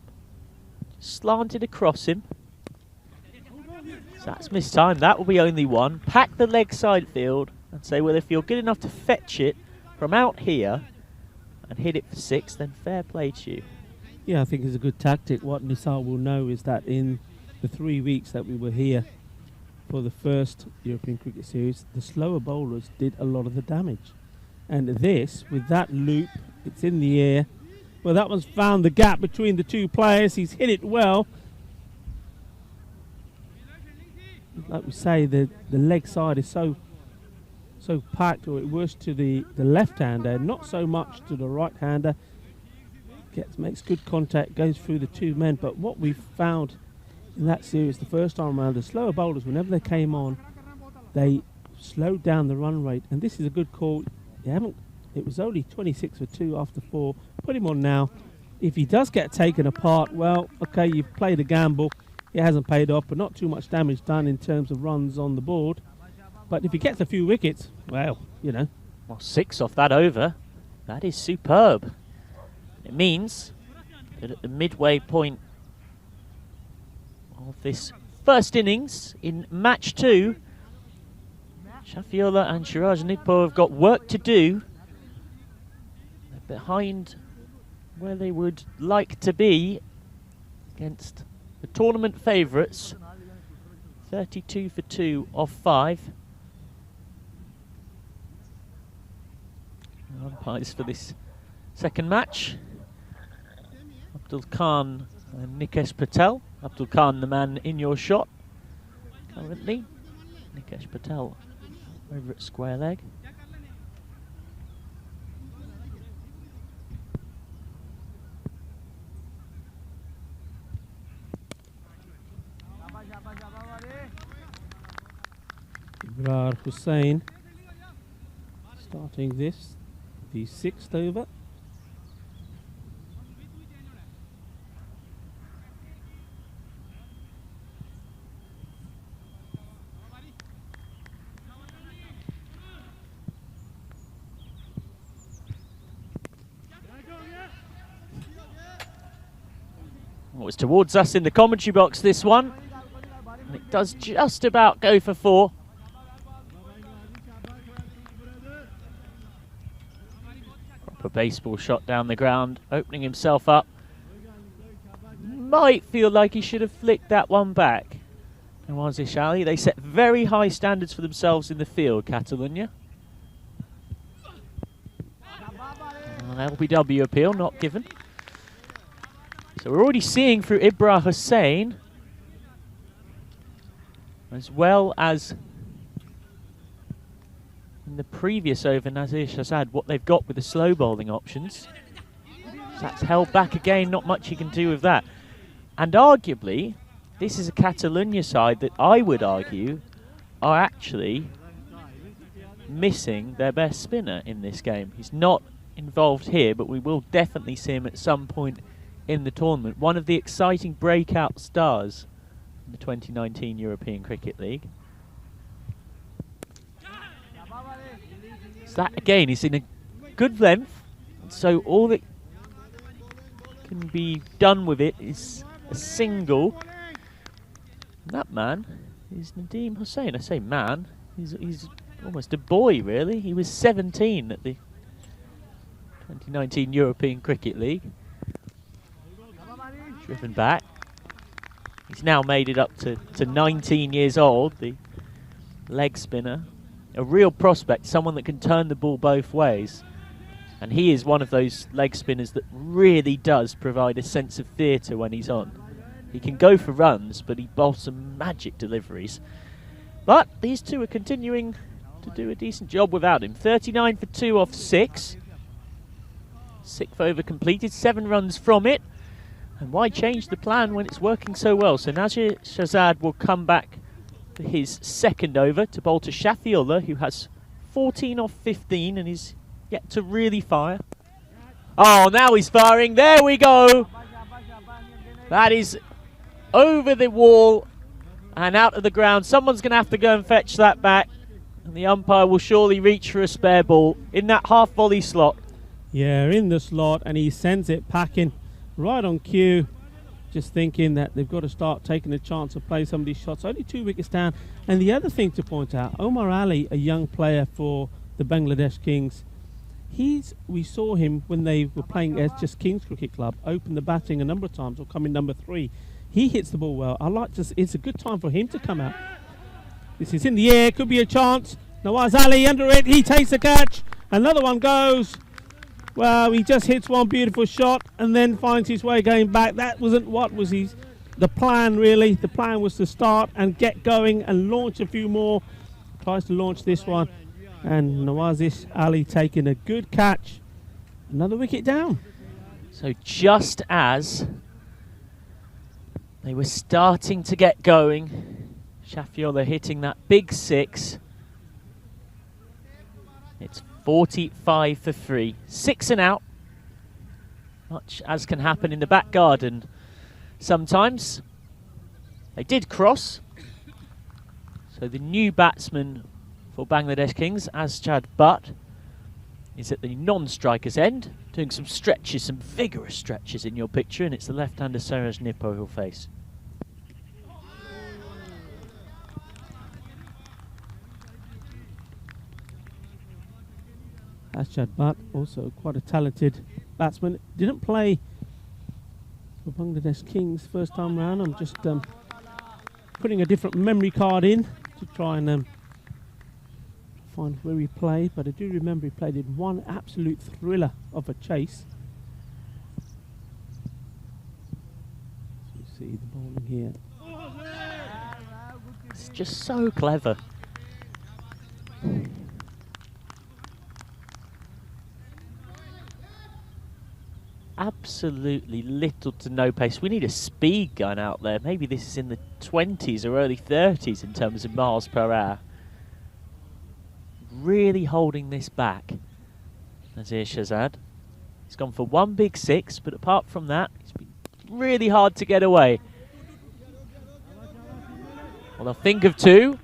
Speaker 2: slanted across him. So that's missed time. That will be only one. Pack the leg side field and say, well, if you're good enough to fetch it from out here and hit it for 6, then fair play to you.
Speaker 4: Yeah, I think it's a good tactic. What Nisar will know is that in the 3 weeks that we were here for the first European Cricket Series, the slower bowlers did a lot of the damage. And this, with that loop, it's in the air. Well, that one's found the gap between the two players. He's hit it well. Like we say, the leg side is so packed, or it was to the left-hander, not so much to the right-hander. Makes good contact, goes through the two men. But what we found in that series the first time around, the slower bowlers, whenever they came on, they slowed down the run rate. And this is a good call. It was only 26 for 2 after 4. Put him on now. If he does get taken apart, well, okay, you've played a gamble. It hasn't paid off, but not too much damage done in terms of runs on the board. But if he gets a few wickets, well, you know.
Speaker 2: Well, 6 off that over. That is superb. It means that at the midway point of this first innings in match 2, Shafiola and Shiraj Nippo have got work to do. They're behind where they would like to be against the tournament favourites. 32 for 2 off 5. Umpires for this second match. Abdul Khan and Nikesh Patel. Abdul Khan, the man in your shot currently. Nikesh Patel over at square leg.
Speaker 4: Ibrar Hussain starting this, the 6th over.
Speaker 2: Well, it's towards us in the commentary box, this one. And it does just about go for 4. Proper baseball shot down the ground, opening himself up. Might feel like he should have flicked that one back. Nawazish Ali, they set very high standards for themselves in the field, Catalonia. An LBW appeal, not given. So we're already seeing through Ibra Hussain, as well as in the previous over, Nazir Shazad, what they've got with the slow bowling options. So that's held back again, not much you can do with that. And arguably, this is a Catalonia side that I would argue are actually missing their best spinner in this game. He's not involved here, but we will definitely see him at some point in the tournament. One of the exciting breakout stars in the 2019 European Cricket League. So that again is in a good length, so all that can be done with it is a single. And that man is Nadeem Hussain. I say man, he's almost a boy really. He was 17 at the 2019 European Cricket League. Driven back. He's now made it up to 19 years old, the leg spinner. A real prospect, someone that can turn the ball both ways. And he is one of those leg spinners that really does provide a sense of theatre when he's on. He can go for runs, but he bowls some magic deliveries. But these two are continuing to do a decent job without him. 39 for 2 off 6. 6th over completed, 7 runs from it. And why change the plan when it's working so well? So Nazir Shazad will come back for his second over to bowl to Shafiola, who has 14 off 15 and is yet to really fire. Oh, now he's firing. There we go. That is over the wall and out of the ground. Someone's going to have to go and fetch that back. And the umpire will surely reach for a spare ball in that half volley slot.
Speaker 4: Yeah, in the slot, and he sends it packing right on cue. just thinking that they've got to start taking a chance of playing some of these shots. Only 2 wickets down. And the other thing to point out, Omar Ali, a young player for the Bangladesh Kings, we saw him when they were playing as just Kings Cricket Club, open the batting a number of times or come in number 3. He hits the ball well. It's a good time for him to come out. This is in the air, could be a chance. Nawaz Ali under it, he takes the catch. Another one goes. Well, he just hits one beautiful shot and then finds his way going back. That wasn't the plan really. The plan was to start and get going and launch a few more. Tries to launch this one. And Nawaz Ali taking a good catch. Another wicket down.
Speaker 2: So just as they were starting to get going, Shafiola hitting that big 6. It's 45 for 3. 6 and out. Much as can happen in the back garden sometimes. They did cross. So the new batsman for Bangladesh Kings, Asjad Butt, is at the non-striker's end, doing some stretches, some vigorous stretches in your picture, and it's the left-hander Suraj Nippo who'll face.
Speaker 4: Asjad Butt, also quite a talented batsman. Didn't play for Bangladesh Kings first time round. I'm just putting a different memory card in to try and find where he played, but I do remember he played in one absolute thriller of a chase. So you see the bowling here.
Speaker 2: It's just so clever. Absolutely little to no pace. We need a speed gun out there. Maybe this is in the 20s or early 30s in terms of miles per hour. Really holding this back, Nazir Shahzad. He's gone for one big 6, but apart from that, it's been really hard to get away. Well, they'll think of 2,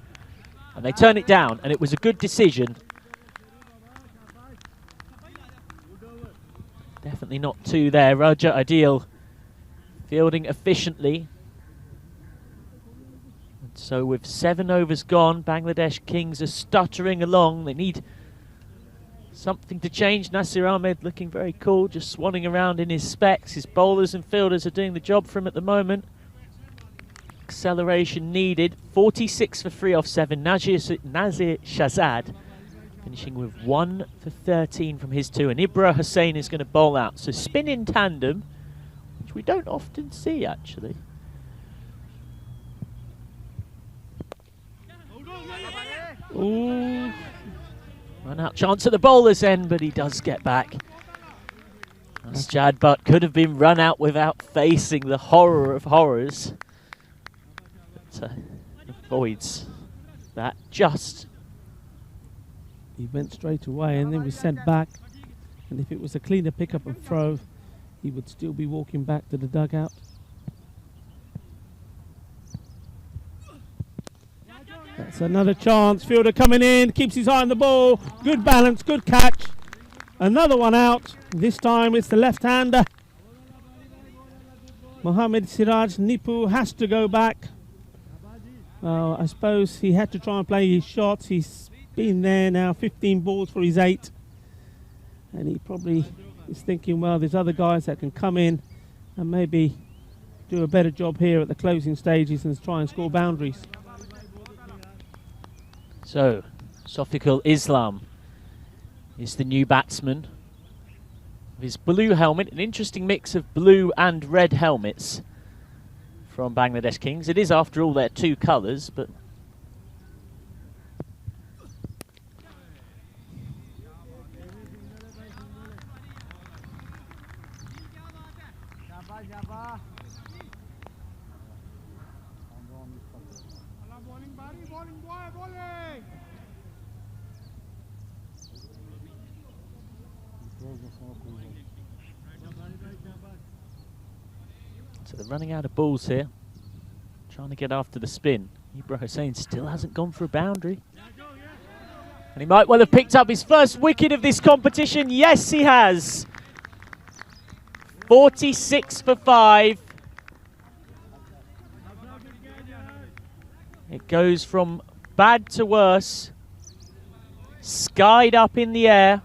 Speaker 2: and they turn it down, and it was a good decision. Definitely not 2 there. Raja Adil fielding efficiently. So with 7 overs gone, Bangladesh Kings are stuttering along. They need something to change. Nasir Ahmed looking very cool, just swanning around in his specs. His bowlers and fielders are doing the job for him at the moment. Acceleration needed. 46 for 3 off 7. Nazir Shahzad finishing with 1 for 13 from his 2. And Ibra Hussain is going to bowl out. So spin in tandem, which we don't often see actually.
Speaker 4: Ooh.
Speaker 2: Run out chance at the bowler's end, but he does get back. Asjad Butt could have been run out without facing the horror of horrors. But avoids that just.
Speaker 4: He went straight away and then was sent back. And if it was a cleaner pick-up and throw, he would still be walking back to the dugout. That's another chance. Fielder coming in, keeps his eye on the ball. Good balance, good catch. Another one out. This time it's the left-hander. Mohamed Siraj Nipu has to go back. Well, I suppose he had to try and play his shots. He's been there now, 15 balls for his 8. And he probably is thinking, well, there's other guys that can come in and maybe do a better job here at the closing stages and try and score boundaries.
Speaker 2: So, Sofikul Islam is the new batsman. His blue helmet, an interesting mix of blue and red helmets from Bangladesh Kings. It is, after all, their 2 colours, but so they're running out of balls here, trying to get after the spin. Ibra Hussain still hasn't gone for a boundary. And he might well have picked up his first wicket of this competition. Yes, he has. 46 for 5. It goes from bad to worse. Skied up in the air.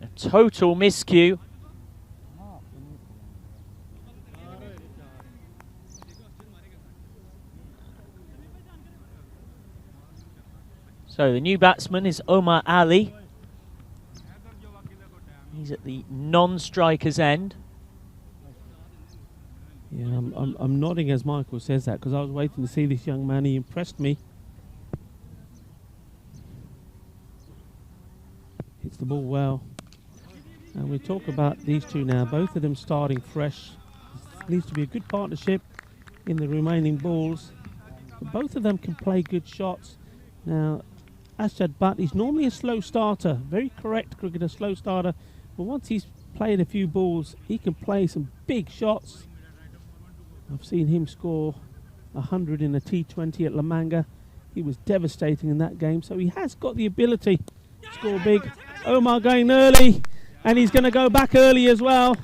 Speaker 2: A total miscue. So the new batsman is Omar Ali. He's at the non-striker's end.
Speaker 4: Yeah, I'm nodding as Michael says that because I was waiting to see this young man. He impressed me. Hits the ball well. And we talk about these two now, both of them starting fresh. There needs to be a good partnership in the remaining balls. But both of them can play good shots. Now, Asjad Butt, he's normally a slow starter, very correct cricketer, slow starter. But once he's played a few balls, he can play some big shots. I've seen him score 100 in a T20 at La Manga. He was devastating in that game, so he has got the ability to score big. Omar going early, and he's going to go back early as well.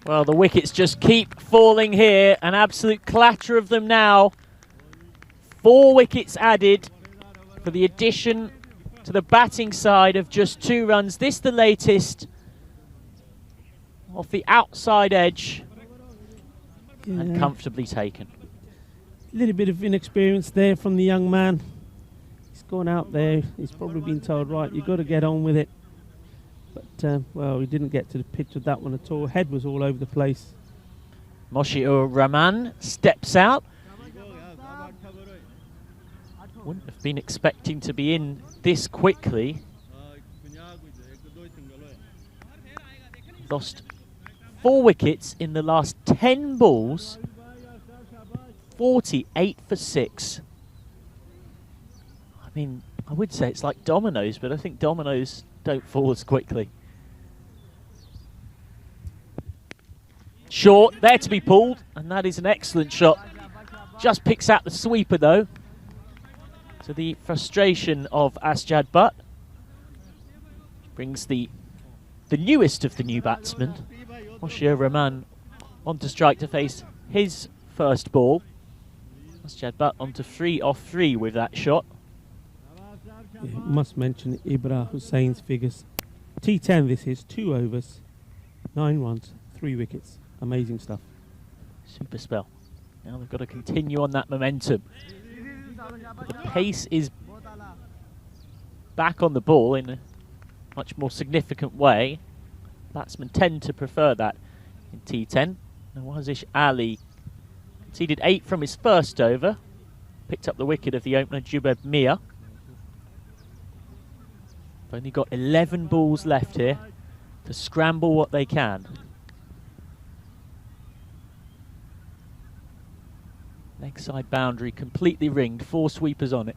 Speaker 2: Well, the wickets just keep falling here. An absolute clatter of them now. 4 wickets added for the addition to the batting side of just 2 runs. This the latest off the outside edge.
Speaker 4: Yeah.
Speaker 2: And comfortably taken.
Speaker 4: A little bit of inexperience there from the young man. He's gone out there. He's probably been told, right, you've got to get on with it. But, well, he didn't get to the pitch with that one at all. Head was all over the place.
Speaker 2: Moshiur Rahman steps out. Wouldn't have been expecting to be in this quickly. Lost 4 wickets in the last 10 balls. 48 for 6. I mean, I would say it's like dominoes, but I think dominoes don't fall as quickly. Short, there to be pulled, and that is an excellent shot. Just picks out the sweeper though. To the frustration of Asjad Butt. Brings the newest of the new batsmen, Moshiur Rahman, onto strike to face his first ball. Asjad Butt onto 3 off 3 with that shot.
Speaker 4: Yeah, must mention Ibra Hussein's figures. T10 this is, 2 overs, 9 runs, 3 wickets. Amazing stuff.
Speaker 2: Super spell. Now they've got to continue on that momentum. But the pace is back on the ball in a much more significant way. Batsmen tend to prefer that in T10. Nawazish Ali conceded 8 from his first over. Picked up the wicket of the opener, Jubeb Mia. They've only got 11 balls left here to scramble what they can. Leg side boundary completely ringed, 4 sweepers on it.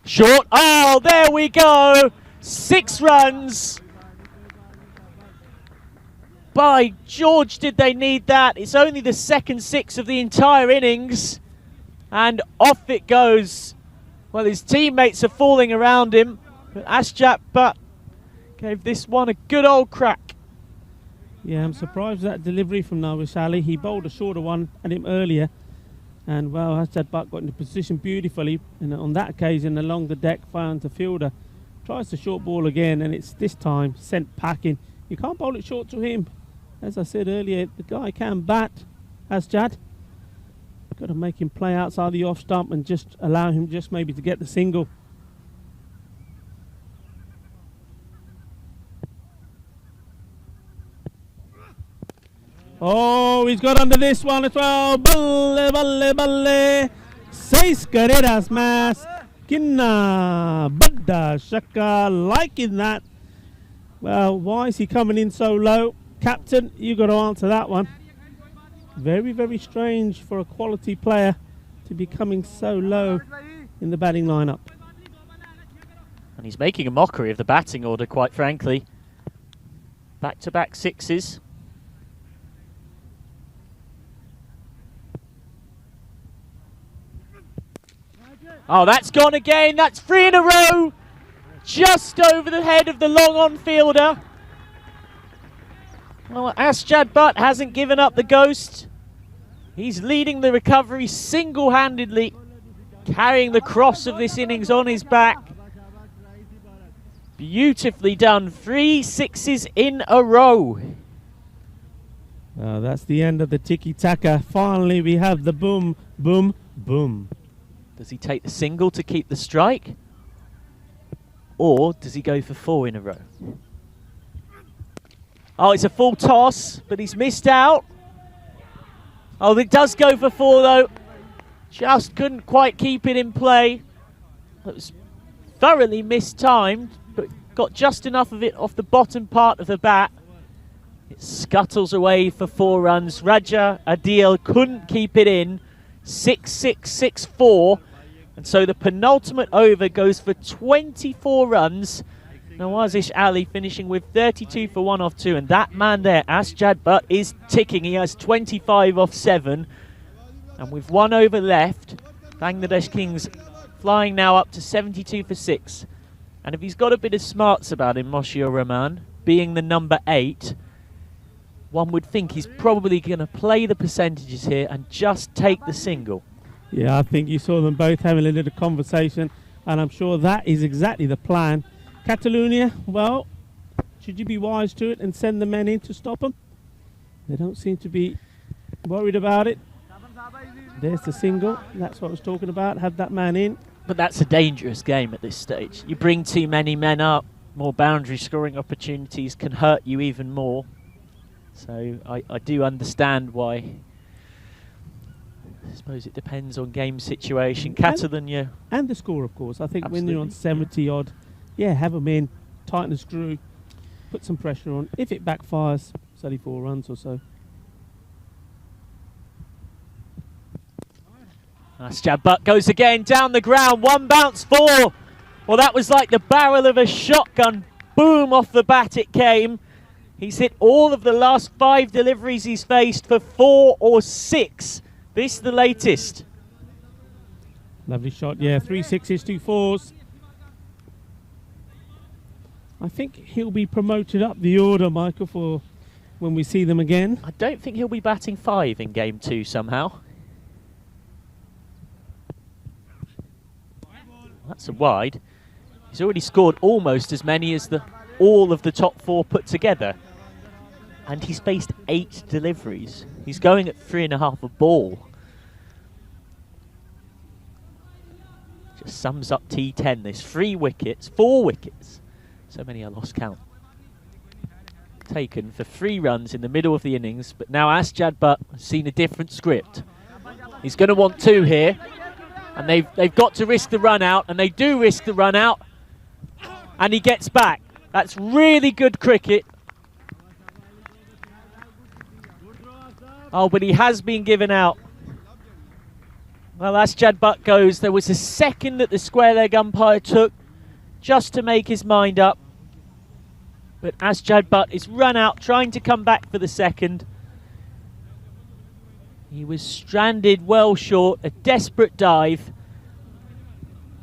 Speaker 2: Short, oh, there we go! 6 runs! By George, did they need that? It's only the second 6 of the entire innings. And off it goes. Well, his teammates are falling around him. But Asjad Butt gave this one a good old crack.
Speaker 4: Yeah, I'm surprised with that delivery from Nawazish Ali. He bowled a shorter one at him earlier. And, well, Asjad Butt got into position beautifully. And on that occasion, along the deck, found the fielder. Tries the short ball again, and it's this time sent packing. You can't bowl it short to him. As I said earlier, the guy can bat, Asjad. Got to make him play outside the off stump and just allow him just maybe to get the single. Oh, he's got under this one as well. Balle, balle, balle. 6 carreras más. Kinna, badda, shaka, liking that. Well, why is he coming in so low? Captain, you got to answer that one. Very, very strange for a quality player to be coming so low in the batting lineup.
Speaker 2: And he's making a mockery of the batting order, quite frankly. Back-to-back 6s. Oh, that's gone again. That's 3 in a row. Just over the head of the long-on fielder. Well, Asjad Butt hasn't given up the ghost. He's leading the recovery single-handedly, carrying the cross of this innings on his back. Beautifully done. 3 sixes in a row.
Speaker 4: That's the end of the tiki-taka. Finally, we have the boom, boom, boom.
Speaker 2: Does he take the single to keep the strike? Or does he go for 4 in a row? Oh, it's a full toss, but he's missed out. Oh, it does go for 4, though. Just couldn't quite keep it in play. It was thoroughly mistimed, but got just enough of it off the bottom part of the bat. It scuttles away for 4 runs. Raja Adil couldn't keep it in. 6-6-6-4. And so the penultimate over goes for 24 runs. Nawazish Ali finishing with 32 for 1 off 2. And that man there, Asjad Butt, is ticking. He has 25 off 7. And with 1 over left, Bangladesh Kings flying now up to 72 for 6. And if he's got a bit of smarts about him, Moshio Rahman, being the number 8, one would think he's probably going to play the percentages here and just take the single.
Speaker 4: Yeah, I think you saw them both having a little conversation, and I'm sure that is exactly the plan. Catalonia, well, should you be wise to it and send the men in to stop them? They don't seem to be worried about it. There's the single. That's what I was talking about. Have that man in.
Speaker 2: But that's a dangerous game at this stage. You bring too many men up, more boundary scoring opportunities can hurt you even more. So I do understand why. I suppose it depends on game situation. Catalonia.
Speaker 4: And the score, of course. I think
Speaker 2: Absolutely.
Speaker 4: when you're on 70 odd, yeah, have them in, tighten the screw, put some pressure on. If it backfires, it's only 4 runs or so.
Speaker 2: Nice jab, Butt goes again down the ground. 1 bounce, 4. Well, that was like the barrel of a shotgun. Boom, off the bat it came. He's hit all of the last 5 deliveries he's faced for 4 or 6. This the latest.
Speaker 4: Lovely shot, yeah, 3 6s, 2 4s. I think he'll be promoted up the order, Michael, for when we see them again.
Speaker 2: I don't think he'll be batting 5 in game 2 somehow. That's a wide. He's already scored almost as many as all of the top 4 put together. And he's faced 8 deliveries. He's going at 3.5 a ball. Just sums up T10. There's 3 wickets, 4 wickets. So many I lost count. Taken for 3 runs in the middle of the innings. But now Asjad Butt has seen a different script. He's going to want 2 here. And they've got to risk the run out. And they do risk the run out. And he gets back. That's really good cricket. Oh, but he has been given out. Well, Asjad Butt goes. There was a second that the square leg umpire took just to make his mind up. But Asjad Butt is run out, trying to come back for the second. He was stranded well short, a desperate dive.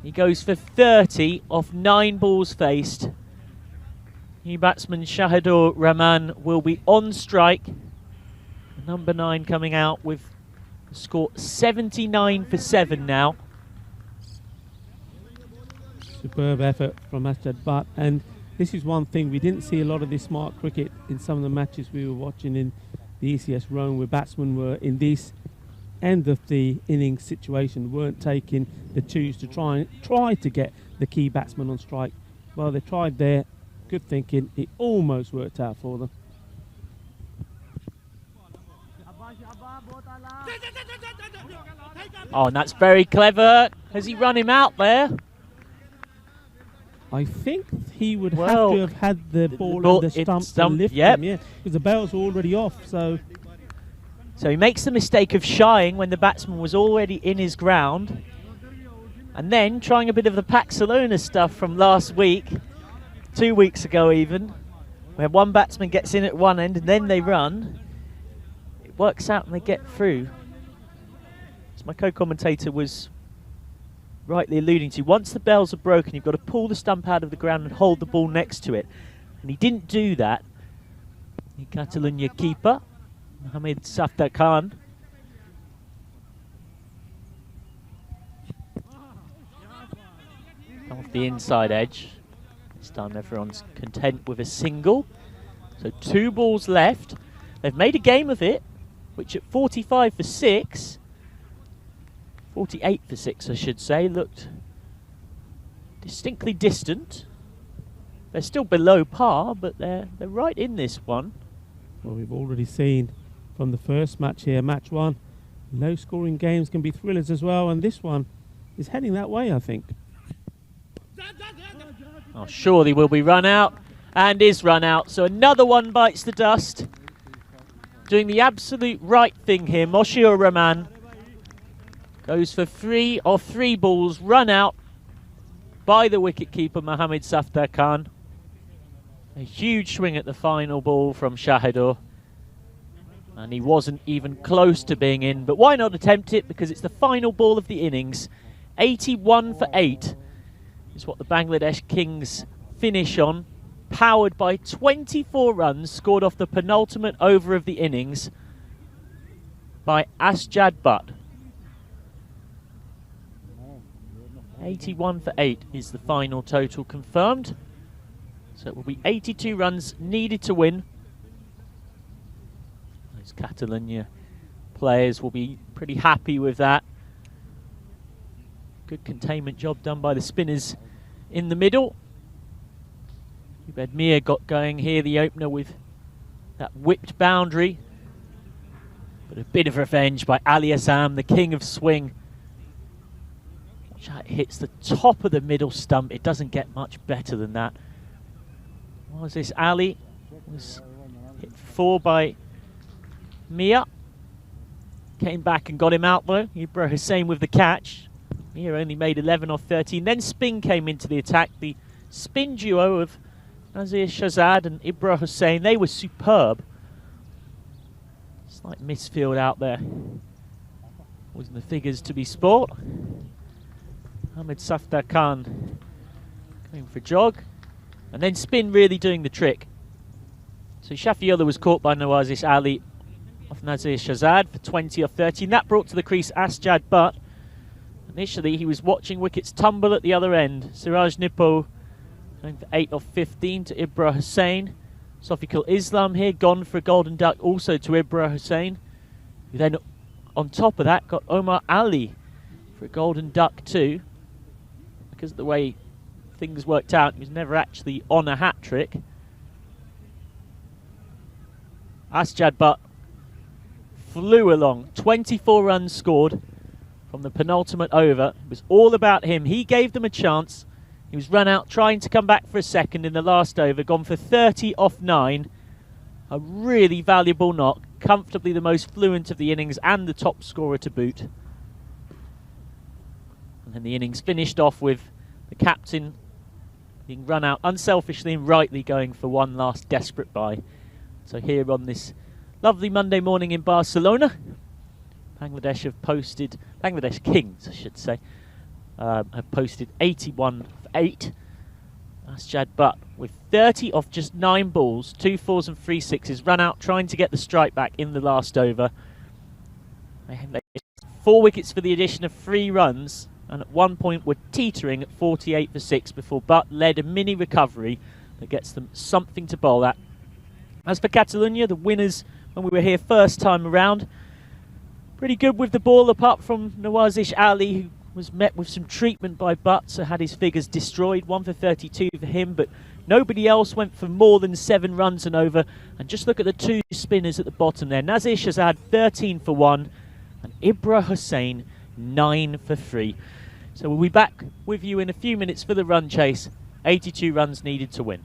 Speaker 2: He goes for 30 off 9 balls faced. New batsman Shahidur Rahman will be on strike. Number 9 coming out with a score 79 for 7 now.
Speaker 4: Superb effort from Asjad Butt. And this is one thing, we didn't see a lot of this smart cricket in some of the matches we were watching in the ECS Rome, where batsmen were in this end of the innings situation, weren't taking the 2s to try to get the key batsman on strike. Well, they tried there. Good thinking. It almost worked out for them.
Speaker 2: Oh, and that's very clever. Has he run him out there?
Speaker 4: I think he would have
Speaker 2: Well,
Speaker 4: to have had the ball
Speaker 2: ball-
Speaker 4: in the
Speaker 2: it's
Speaker 4: stump to
Speaker 2: stump,
Speaker 4: lift
Speaker 2: yep.
Speaker 4: him, yeah, because the bails were already off. So
Speaker 2: he makes the mistake of shying when the batsman was already in his ground. And then trying a bit of the Barcelona stuff from last week, 2 weeks ago even, where one batsman gets in at one end and then they run. It works out and they get through. As my co-commentator was rightly alluding to, once the bells are broken, you've got to pull the stump out of the ground and hold the ball next to it. And he didn't do that. The Catalonia keeper, Mohamed Saftar Khan, the inside edge. This time everyone's content with a single. So 2 balls left. They've made a game of it, which at 45 for 6, 48 for 6 I should say, looked distinctly distant. They're still below par, but they're right in this one.
Speaker 4: Well, we've already seen from the first match here, match 1, low scoring games can be thrillers as well, and this one is heading that way, I think.
Speaker 2: Oh, surely will be run out, and is run out. So another one bites the dust. Doing the absolute right thing here, Moshiur Rahman goes for 3 of 3 balls, run out by the wicketkeeper Mohammad Safdar Khan. A huge swing at the final ball from Shahidor. And he wasn't even close to being in, but why not attempt it, because it's the final ball of the innings. 81 for 8 is what the Bangladesh Kings finish on, powered by 24 runs scored off the penultimate over of the innings by Asjad Butt. 81 for 8 is the final total confirmed. So it will be 82 runs needed to win. Those Catalonia players will be pretty happy with that. Good containment job done by the spinners in the middle. Ubed Mir got going here, the opener, with that whipped boundary. But a bit of revenge by Ali Azam, the king of swing. Watch how it hits the top of the middle stump. It doesn't get much better than that. What was this? Ali was hit 4 by Mia. Came back and got him out though. Ibra Hussain with the catch. Mia only made 11 off 13. Then spin came into the attack. The spin duo of Nazir Shahzad and Ibra Hussain, they were superb. Slight misfield out there. Wasn't the figures to be sport. Ahmed Safdar Khan going for jog. And then spin really doing the trick. So Shafiullah was caught by Nawazis Ali off Nazir Shahzad for 20 off 13. That brought to the crease Asjad Butt. Initially he was watching wickets tumble at the other end. Siraj Nippo going for 8 off 15 to Ibra Hussain. Sofikul Islam here gone for a golden duck also to Ibra Hussain. Who then on top of that got Omar Ali for a golden duck too. Because of the way things worked out, he was never actually on a hat trick. Asjad Butt flew along. 24 runs scored from the penultimate over. It was all about him. He gave them a chance. He was run out trying to come back for a second in the last over. Gone for 30 off 9. A really valuable knock. Comfortably the most fluent of the innings and the top scorer to boot. And then the innings finished off with the captain being run out unselfishly and rightly, going for one last desperate bye. So here on this lovely Monday morning in Barcelona, Bangladesh Kings I should say, have posted 81 for 8. Asjad Butt with 30 off just 9 balls, 2 4s and 3 6s, run out trying to get the strike back in the last over. They 4 wickets for the addition of 3 runs, and at one point were teetering at 48 for 6 before Butt led a mini recovery that gets them something to bowl at. As for Catalonia, the winners when we were here first time around, pretty good with the ball apart from Nawazish Ali, who was met with some treatment by Butt, so had his figures destroyed. 1 for 32 for him, but nobody else went for more than 7 runs and over. And just look at the 2 spinners at the bottom there. Nazir Shahzad 13 for 1 and Ibra Hussain 9 for 3. So we'll be back with you in a few minutes for the run chase. 82 runs needed to win.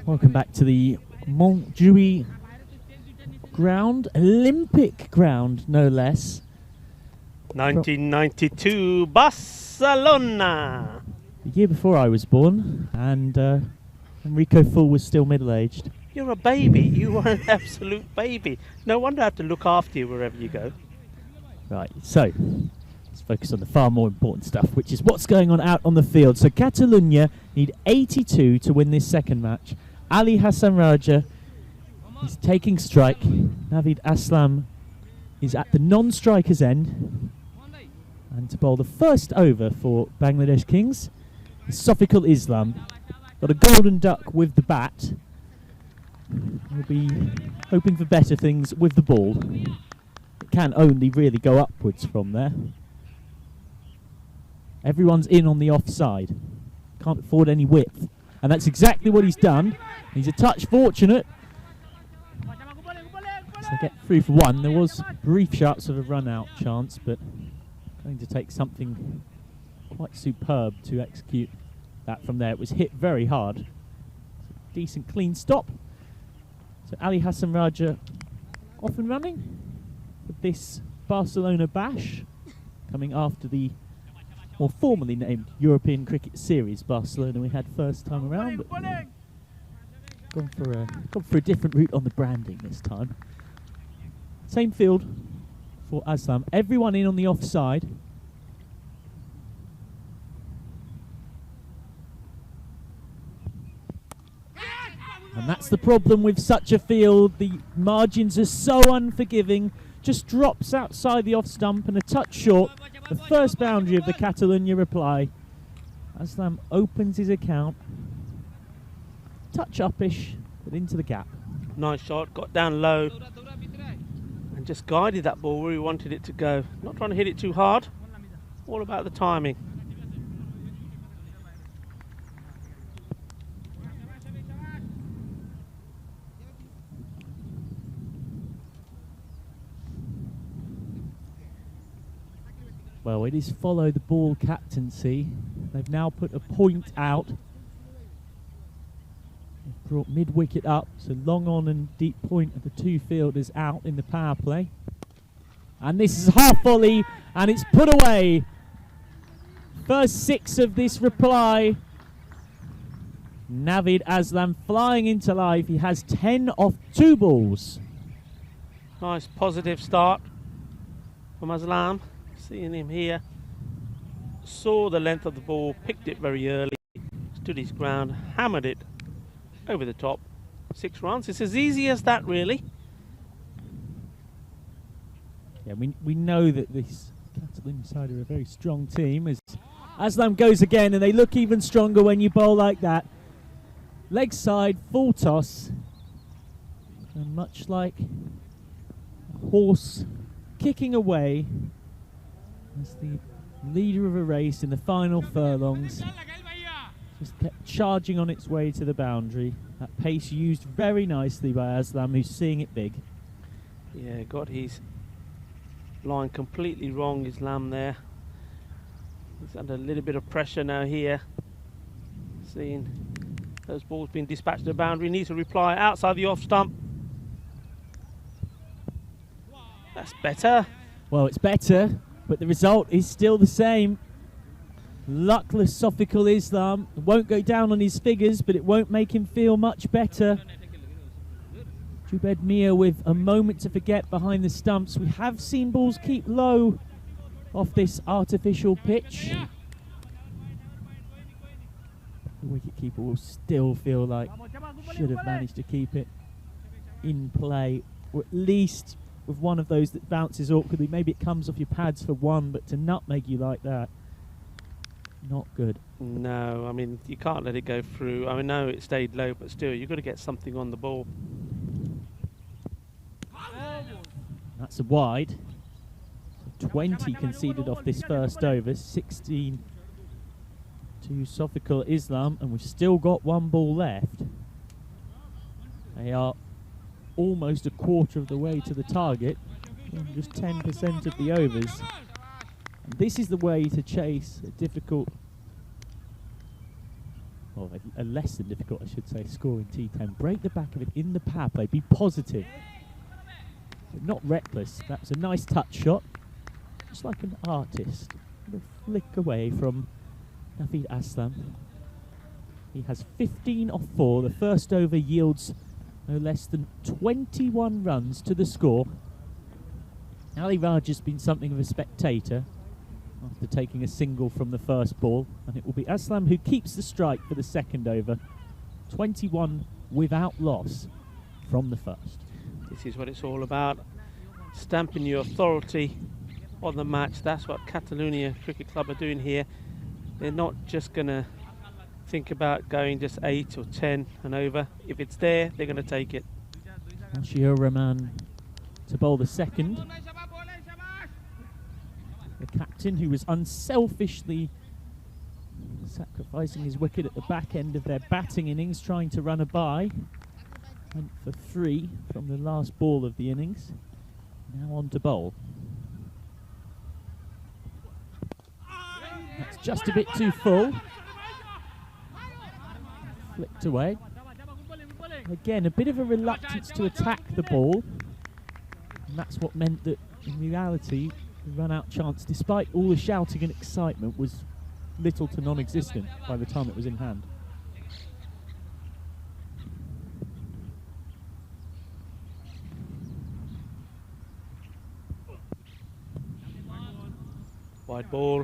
Speaker 2: Welcome back to the Montjuic ground, Olympic ground, no less.
Speaker 4: 1992 Barcelona.
Speaker 2: The year before I was born, and Enrico Full was still middle-aged.
Speaker 4: You're a baby. You are an absolute baby. No wonder I have to look after you wherever you go.
Speaker 2: Right, so let's focus on the far more important stuff, which is what's going on out on the field. So Catalunya need 82 to win this second match. Ali Hassan Raja is taking strike. Navid Aslam is at the non-striker's end. And to bowl the first over for Bangladesh Kings is Sofikul Islam. Got a golden duck with the bat. We'll be hoping for better things with the ball. It can only really go upwards from there. Everyone's in on the offside. Can't afford any width. And that's exactly what he's done. He's a touch fortunate. So get through for one. There was brief shots of a run-out chance, but going to take something quite superb to execute that from there. It was hit very hard. Decent clean stop. So Ali Hassan Raja off and running with this Barcelona bash, coming after the more formally named European Cricket Series Barcelona we had first time around, but gone for a different route on the branding this time. Same field for Aslam. Everyone in on the offside. And that's the problem with such a field. The margins are so unforgiving. Just drops outside the off stump and a touch short. The first boundary of the Catalunya reply. Aslam opens his account. Touch uppish, but into the gap.
Speaker 4: Nice shot, got down low and just guided that ball where he wanted it to go. Not trying to hit it too hard. All about the timing.
Speaker 2: Well, it is follow the ball captaincy. They've now put a point out. They've brought mid-wicket up, so long on and deep point of the two fielders out in the power play. And this is half volley, and it's put away. First six of this reply. Navid Aslam flying into life. He has 10 off 2 balls.
Speaker 4: Nice positive start from Aslam. Seeing him here, saw the length of the ball, picked it very early, stood his ground, hammered it over the top. 6 runs. It's as easy as that, really.
Speaker 2: Yeah, we know that this Catalunya side are a very strong team. As Aslam goes again, and they look even stronger when you bowl like that. Leg side, full toss, and much like a horse kicking away as the leader of a race in the final furlongs, just kept charging on its way to the boundary. That pace used very nicely by Aslam, who's seeing it big.
Speaker 4: Yeah, got his line completely wrong, Islam there. He's under a little bit of pressure now here. Seeing those balls being dispatched to the boundary, needs a reply outside the off stump. That's better.
Speaker 2: Well, it's better, but the result is still the same. Luckless Sofikul Islam won't go down on his figures, but it won't make him feel much better. Jubed Mia with a moment to forget behind the stumps. We have seen balls keep low off this artificial pitch. The wicketkeeper will still feel like should have managed to keep it in play, or at least with one of those that bounces awkwardly. Maybe it comes off your pads for one, but to nutmeg you like that, not good.
Speaker 4: No, I mean, you can't let it go through. I mean, no, it stayed low, but still, you've got to get something on the ball.
Speaker 2: That's a wide. 20 conceded off this first over, 16 to Sofikul Islam, and we've still got 1 ball left. They are almost a quarter of the way to the target, just 10% of the overs. And this is the way to chase a difficult, or a less than difficult, I should say, score in T10. Break the back of it in the power play. Be positive. But not reckless. That was a nice touch shot. Just like an artist. A little flick away from Naveed Aslam. He has 15 off 4. The first over yields no less than 21 runs to the score. Ali Raja's been something of a spectator after taking a single from the first ball, and it will be Aslam who keeps the strike for the second over. 21 without loss from the first.
Speaker 1: This is what it's all about, stamping your authority on the match. That's what Catalonia Cricket Club are doing here. They're not just going to think about going just 8 or 10 and over. If it's there, they're going to take it.
Speaker 2: Ashir Rahman to bowl the second. The captain, who was unselfishly sacrificing his wicket at the back end of their batting innings, trying to run a bye. Went for 3 from the last ball of the innings. Now on to bowl. That's just a bit too full. Flicked away. Again, a bit of a reluctance to attack the ball. And that's what meant that, in reality, the run-out chance, despite all the shouting and excitement, was little to non-existent by the time it was in hand.
Speaker 1: Wide ball.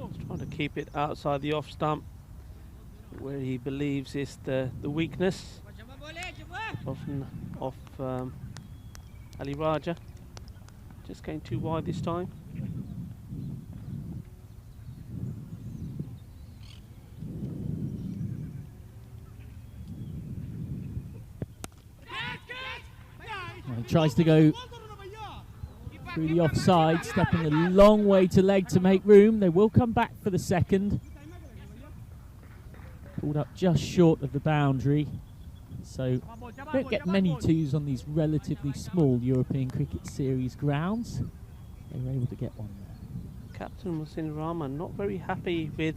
Speaker 1: He's trying to keep it outside the off stump, where he believes is the weakness of Ali Raja. Just going too wide this time.
Speaker 2: Well, he tries to go through the offside, stepping a long way to leg to make room. They will come back for the second. Pulled up just short of the boundary. So don't get many twos on these relatively small European Cricket Series grounds. They were able to get one there.
Speaker 1: Captain Mohsin Rahman not very happy with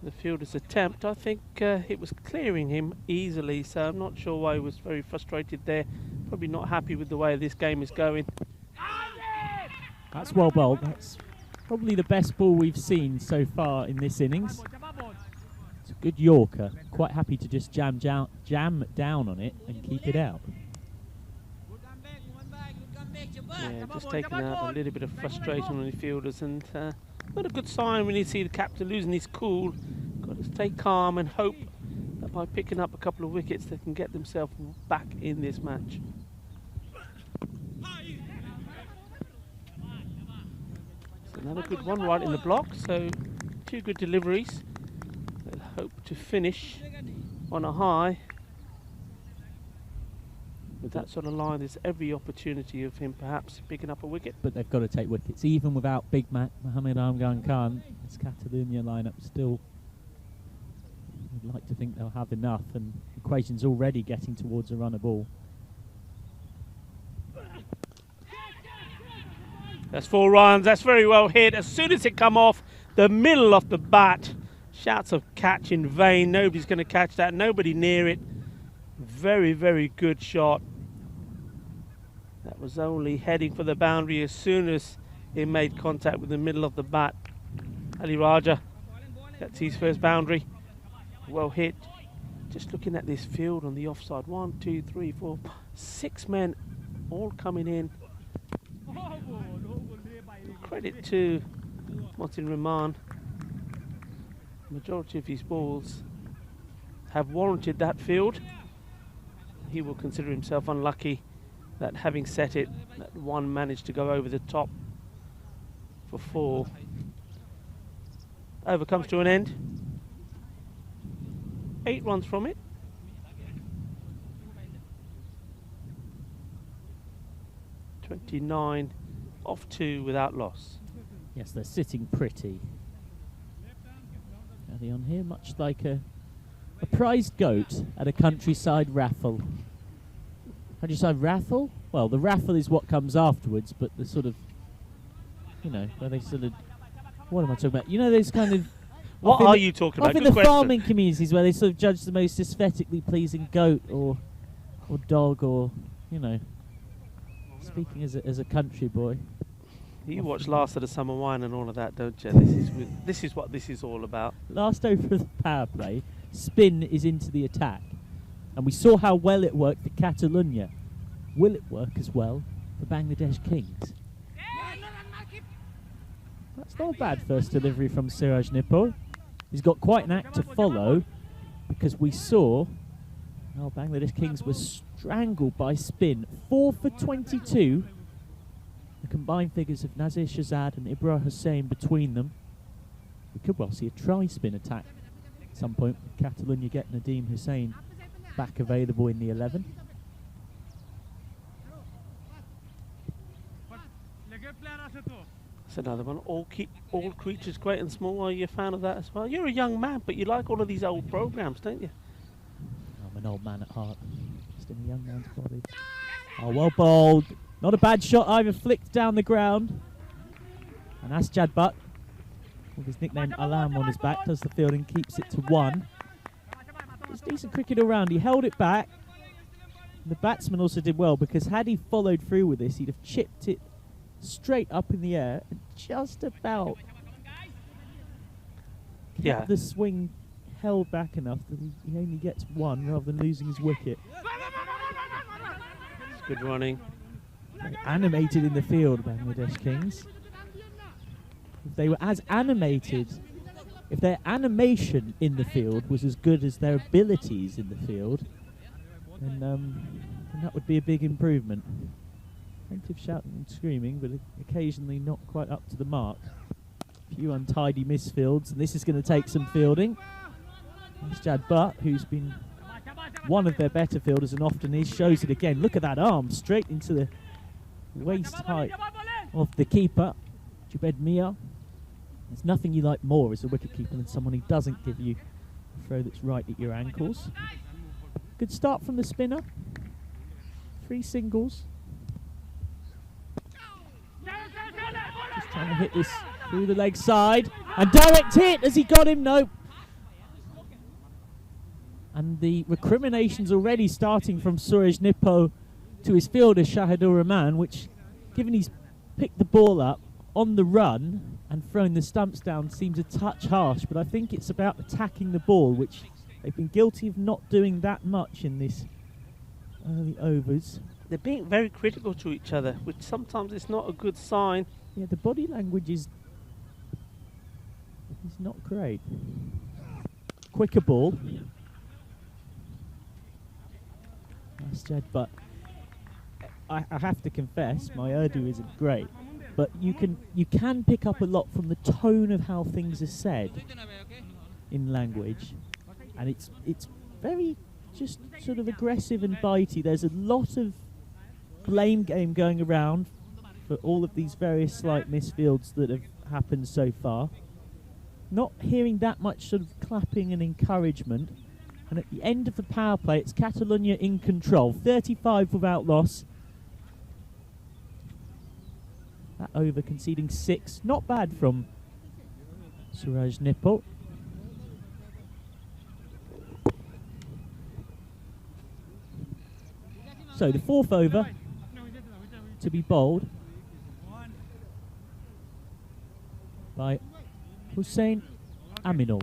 Speaker 1: the fielder's attempt. I think it was clearing him easily, so I'm not sure why he was very frustrated there. Probably not happy with the way this game is going.
Speaker 2: That's well bowled. That's probably the best ball we've seen so far in this innings. It's a good Yorker. Quite happy to just jam down on it and keep it out.
Speaker 1: Yeah, just taking out a little bit of frustration on the fielders, and not a good sign when you see the captain losing his cool. Got to stay calm and hope that by picking up a couple of wickets they can get themselves back in this match. So another good one right in the block, so 2 good deliveries. They'll hope to finish on a high. With that sort of line, there's every opportunity of him perhaps picking up a wicket.
Speaker 2: But they've got to take wickets. Even without Big Mac Mohamed Amgan Khan, this Catalonia lineup still, you'd like to think they'll have enough, and the equation's already getting towards a run a ball.
Speaker 1: That's 4 runs. That's very well hit. As soon as it come off the middle of the bat, shouts of catch in vain. Nobody's going to catch that. Nobody near it. Very, very good shot. That was only heading for the boundary as soon as it made contact with the middle of the bat. Ali Raja gets his first boundary. Well hit. Just looking at this field on the offside. 1, 2, 3, 4, 6 men all coming in. Credit to Mohsin Rahman. Majority of his balls have warranted that field. He will consider himself unlucky that having set it, that one managed to go over the top for 4. Over comes to an end. 8 runs from it. (29 off 2 without loss).
Speaker 2: Yes, they're sitting pretty. Early on here, much like a prized goat at a countryside raffle. Countryside raffle? Well, the raffle is what comes afterwards, but the sort of, you know, where they sort of, what am I talking about? You know, those kind of
Speaker 1: What are you talking about?
Speaker 2: Often
Speaker 1: Good
Speaker 2: the
Speaker 1: question.
Speaker 2: farming communities where they sort of judge the most aesthetically pleasing goat or dog or, you know, speaking as a country boy.
Speaker 1: You watch Last of the Summer Wine and all of that, don't you? This is what this is all about.
Speaker 2: Last over of the power play, spin is into the attack. And we saw how well it worked for Catalonia. Will it work as well for Bangladesh Kings? That's not a bad first delivery from Siraj Nipur. He's got quite an act to follow because we saw how Bangladesh Kings were strangled by spin. 4 for 22. The combined figures of Nazir Shahzad and Ibrahim Hussain between them. We could well see a try-spin attack at some point. Catalonia get Nadeem Hussain back available in the 11.
Speaker 1: That's another one. All creatures great and small. Are you a fan of that as well? You're a young man, but you like all of these old programs, don't you?
Speaker 2: I'm an old man at heart. Just in a young man's body. Oh, well bowled. Not a bad shot either, flicked down the ground. And Asjad Butt, with his nickname Alam on his back, does the fielding, keeps it to 1. It's decent cricket all round. He held it back. The batsman also did well because had he followed through with this, he'd have chipped it straight up in the air and just about kept the swing held back enough that he only gets 1 rather than losing his wicket.
Speaker 1: It's good running.
Speaker 2: Animated in the field, Bangladesh Kings. If they were as animated, if their animation in the field was as good as their abilities in the field, then that would be a big improvement. Plenty of shouting and screaming, but occasionally not quite up to the mark. A few untidy misfields, and this is going to take some fielding. Asjad Butt, who's been one of their better fielders and often is, shows it again. Look at that arm, straight into the waist height of the keeper, Jubed Mia. There's nothing you like more as a wicketkeeper than someone who doesn't give you a throw that's right at your ankles. Good start from the spinner. 3 singles. Just trying to hit this through the leg side. And direct hit as he got him. Nope. And the recriminations already starting from Suraj Nippo to his fielder Shahidur Rahman, which, given he's picked the ball up on the run and thrown the stumps down, seems a touch harsh, but I think it's about attacking the ball, which they've been guilty of not doing that much in this early overs.
Speaker 1: They're being very critical to each other, which sometimes is not a good sign.
Speaker 2: Yeah, the body language is not great. Quicker ball. Asjad, but I have to confess, my Urdu isn't great, but you can pick up a lot from the tone of how things are said in language, and it's very just sort of aggressive and bitey. There's a lot of blame game going around for all of these various slight misfields that have happened so far. Not hearing that much sort of clapping and encouragement. And at the end of the power play, it's Catalonia in control. 35 without loss. That over conceding 6. Not bad from Suraj Nippo. So the 4th over to be bowled by Hussain Aminul.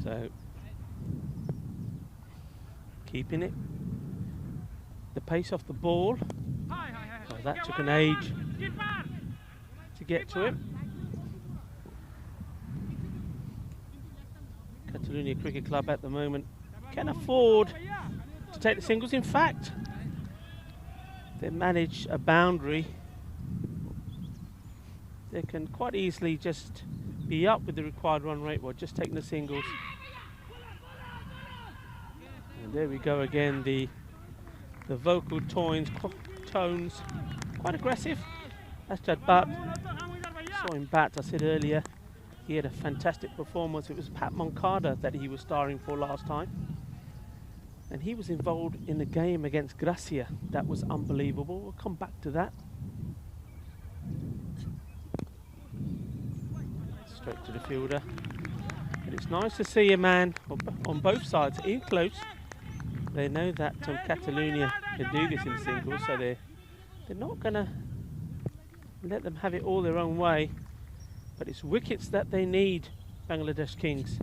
Speaker 1: So, keeping it. The pace off the ball. Oh, that took an age to get to him. Catalonia Cricket Club at the moment can afford to take the singles. In fact, they manage a boundary. They can quite easily just be up with the required run rate while just taking the singles.
Speaker 4: There we go again, the vocal tones, quite aggressive. That's Jad Butt. Saw him bat, I said earlier. He had a fantastic performance. It was Pat Moncada that he was starring for last time. And he was involved in the game against Gracia. That was unbelievable. We'll come back to that. Straight to the fielder. And it's nice to see a man on both sides in close. They know that Catalonia can do this in singles, so they're not going to let them have it all their own way. But it's wickets that they need, Bangladesh Kings.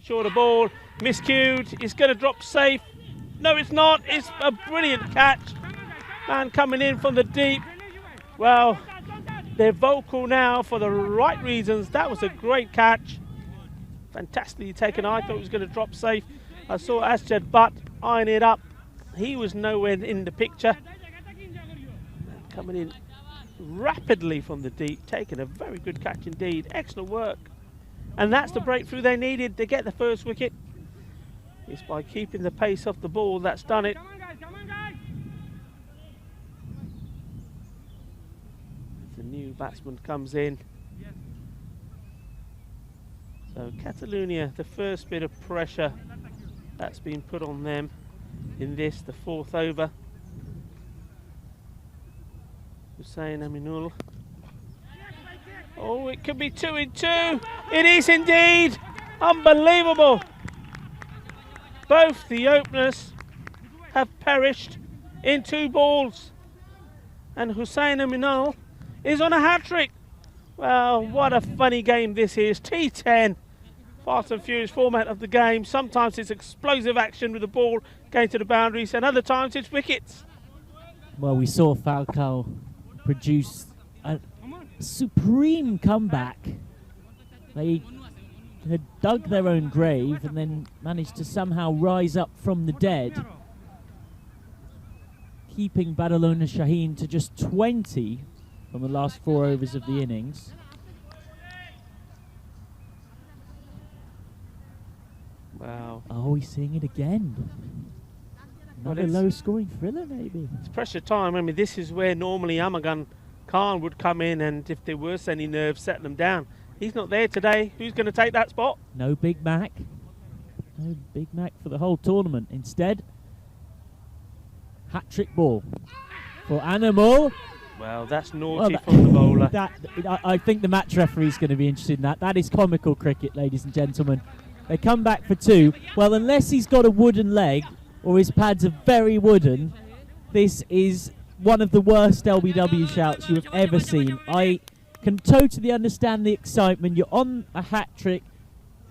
Speaker 4: Shorter ball, miscued, it's going to drop safe. No, it's not, it's a brilliant catch. Man coming in from the deep. Well, they're vocal now for the right reasons. That was a great catch. Fantastically taken. I thought it was going to drop safe. I saw Asjad Butt eyeing it up. He was nowhere in the picture. Coming in rapidly from the deep, taking a very good catch indeed. Excellent work. And that's the breakthrough they needed to get the first wicket. It's by keeping the pace off the ball that's done it. The new batsman comes in. So Catalonia, the first bit of pressure that's been put on them in this, the fourth over. Hussain Aminul. Oh, it could be 2 in 2. It is indeed. Unbelievable. Both the openers have perished in 2 balls. And Hussain Aminul is on a hat-trick. Well, what a funny game this is. T10. Fast and furious format of the game. Sometimes it's explosive action with the ball going to the boundaries, and other times it's wickets.
Speaker 2: Well, we saw Falcao produce a supreme comeback. They had dug their own grave and then managed to somehow rise up from the dead, keeping Barcelona Shaheen to just 20 from the last 4 overs of the innings.
Speaker 4: Wow.
Speaker 2: Oh, he's seeing it again. Another low-scoring thriller, maybe.
Speaker 4: It's pressure time. I mean, this is where normally Amagan Khan would come in, and if there was any nerves, set them down. He's not there today. Who's going to take that spot?
Speaker 2: No Big Mac. No Big Mac for the whole tournament. Instead, hat-trick ball for Animal.
Speaker 4: Well, that's naughty from the bowler.
Speaker 2: I think the match referee is going to be interested in that. That is comical cricket, ladies and gentlemen. They come back for 2. Well, unless he's got a wooden leg or his pads are very wooden, this is one of the worst LBW shouts you have ever seen. I can totally understand the excitement. You're on a hat-trick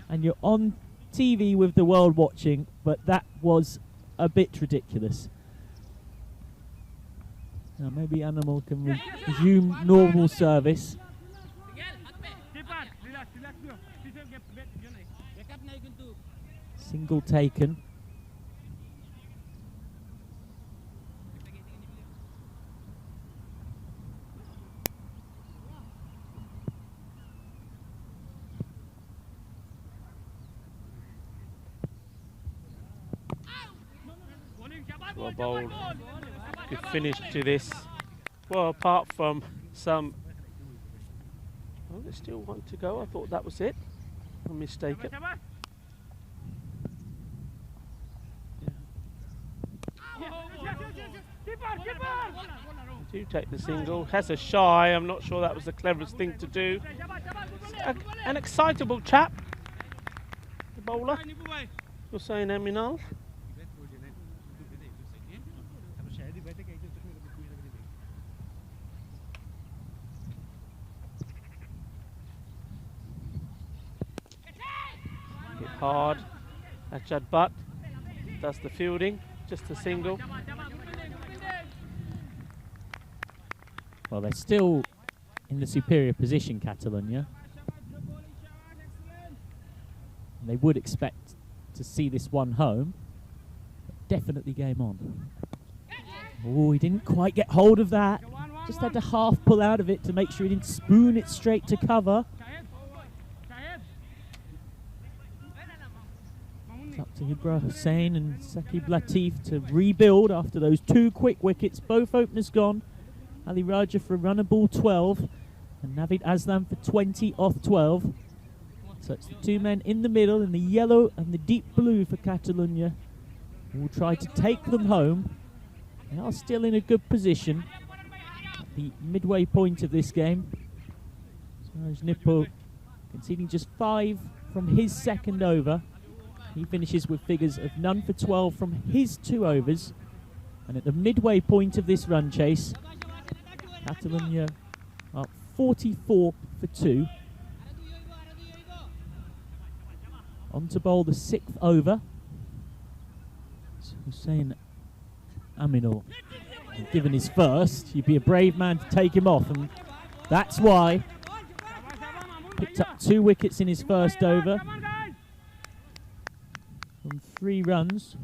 Speaker 2: and you're on TV with the world watching, but that was a bit ridiculous. Now maybe Animal can resume normal service. Single taken.
Speaker 4: Well bowled. Good finish to this. Well, apart from some... Oh, there's still one to go. I thought that was it. I'm mistaken. Do take the single. Has a shy. I'm not sure that was the cleverest thing to do. An excitable chap. The bowler. You're saying Aminal? Hit hard. Ajad Butt does the fielding. Just a single.
Speaker 2: Well, they're still in the superior position, Catalonia. And they would expect to see this one home. But definitely game on. Oh, he didn't quite get hold of that. Just had to half pull out of it to make sure he didn't spoon it straight to cover. It's up to Ibra Hussain and Saqib Latif to rebuild after those 2 quick wickets. Both openers gone. Ali Raja for a run of ball 12 and Navid Aslam for 20 off 12. So it's the 2 men in the middle in the yellow and the deep blue for Catalonia who will try to take them home. They are still in a good position at the midway point of this game. Suraj Nippo conceding just 5 from his second over. He finishes with figures of none for 12 from his 2 overs. And at the midway point of this run chase, Catalonia are 44 for 2. On to bowl the 6th over. It's Hussain Aminul. Given his first, you'd be a brave man to take him off, and that's why. Picked up 2 wickets in his first over from 3 runs.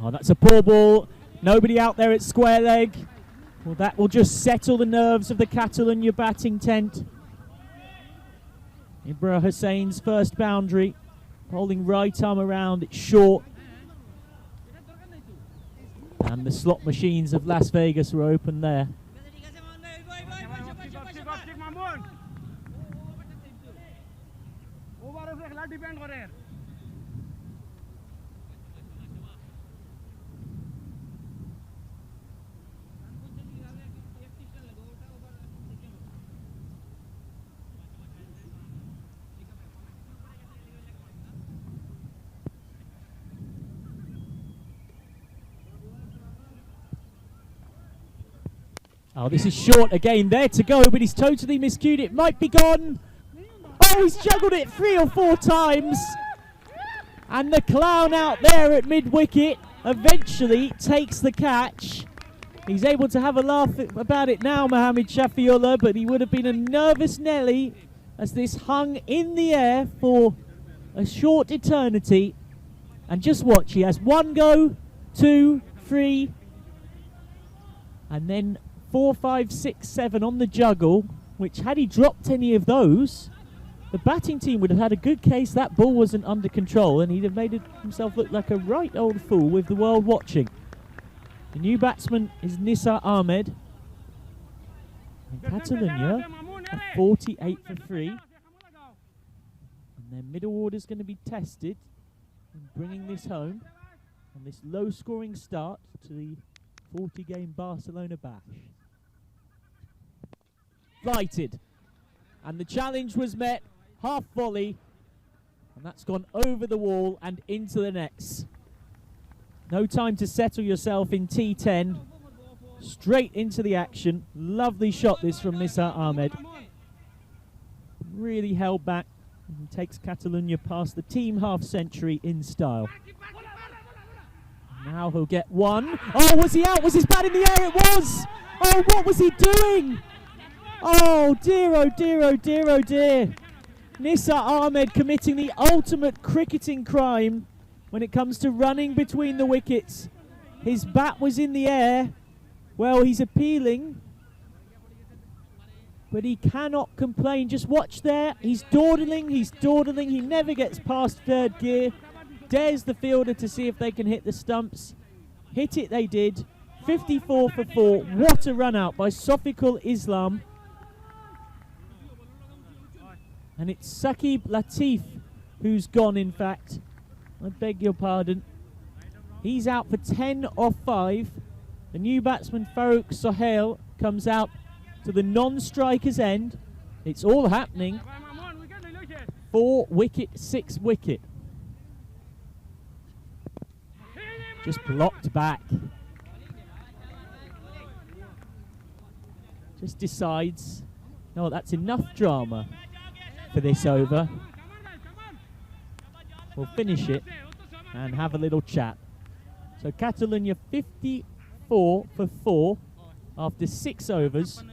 Speaker 2: Oh, that's a poor ball. Nobody out there at square leg. Well, that will just settle the nerves of the Catalonia batting tent. Ibra Hussain's first boundary. Holding right arm around, it's short. And the slot machines of Las Vegas were open there. Oh, this is short again, there to go, but he's totally miscued it. Might be gone. Oh, he's juggled it 3 or 4 times. And the clown out there at mid-wicket eventually takes the catch. He's able to have a laugh about it now, Mohammed Shafiullah, but he would have been a nervous Nelly as this hung in the air for a short eternity. And just watch, he has 1 go, 2, 3, and then 4, 5, 6, 7 on the juggle, which had he dropped any of those, the batting team would have had a good case that ball wasn't under control and he'd have made himself look like a right old fool with the world watching. The new batsman is Nisar Ahmed. And Catalonia are 48 for 3. And their middle order is going to be tested in bringing this home on this low-scoring start to the 40-game Barcelona bash. Flighted, and the challenge was met, half volley, and that's gone over the wall and into the nets. No time to settle yourself in T10, straight into the action. Lovely shot this from Nisar Ahmed. Really held back and takes Catalonia past the team half century in style. Now he'll get 1. Oh, was he out? Was his bat in the air? It was! Oh, what was he doing? Oh dear, oh dear, oh dear, oh dear. Nisar Ahmed committing the ultimate cricketing crime when it comes to running between the wickets. His bat was in the air. Well, he's appealing, but he cannot complain. Just watch there. He's dawdling, he never gets past 3rd gear. Dares the fielder to see if they can hit the stumps. Hit it they did. 54 for 4. What a run out by Sofikul Islam. And it's Saqib Latif who's gone, in fact. I beg your pardon. He's out for 10 off 5. The new batsman Farouk Sohail comes out to the non-striker's end. It's all happening. 4 wicket, 6 wicket. Just blocked back. Just decides, no, that's enough drama for this over. We'll finish it and have a little chat. So Catalonia 54 for 4 after 6 overs.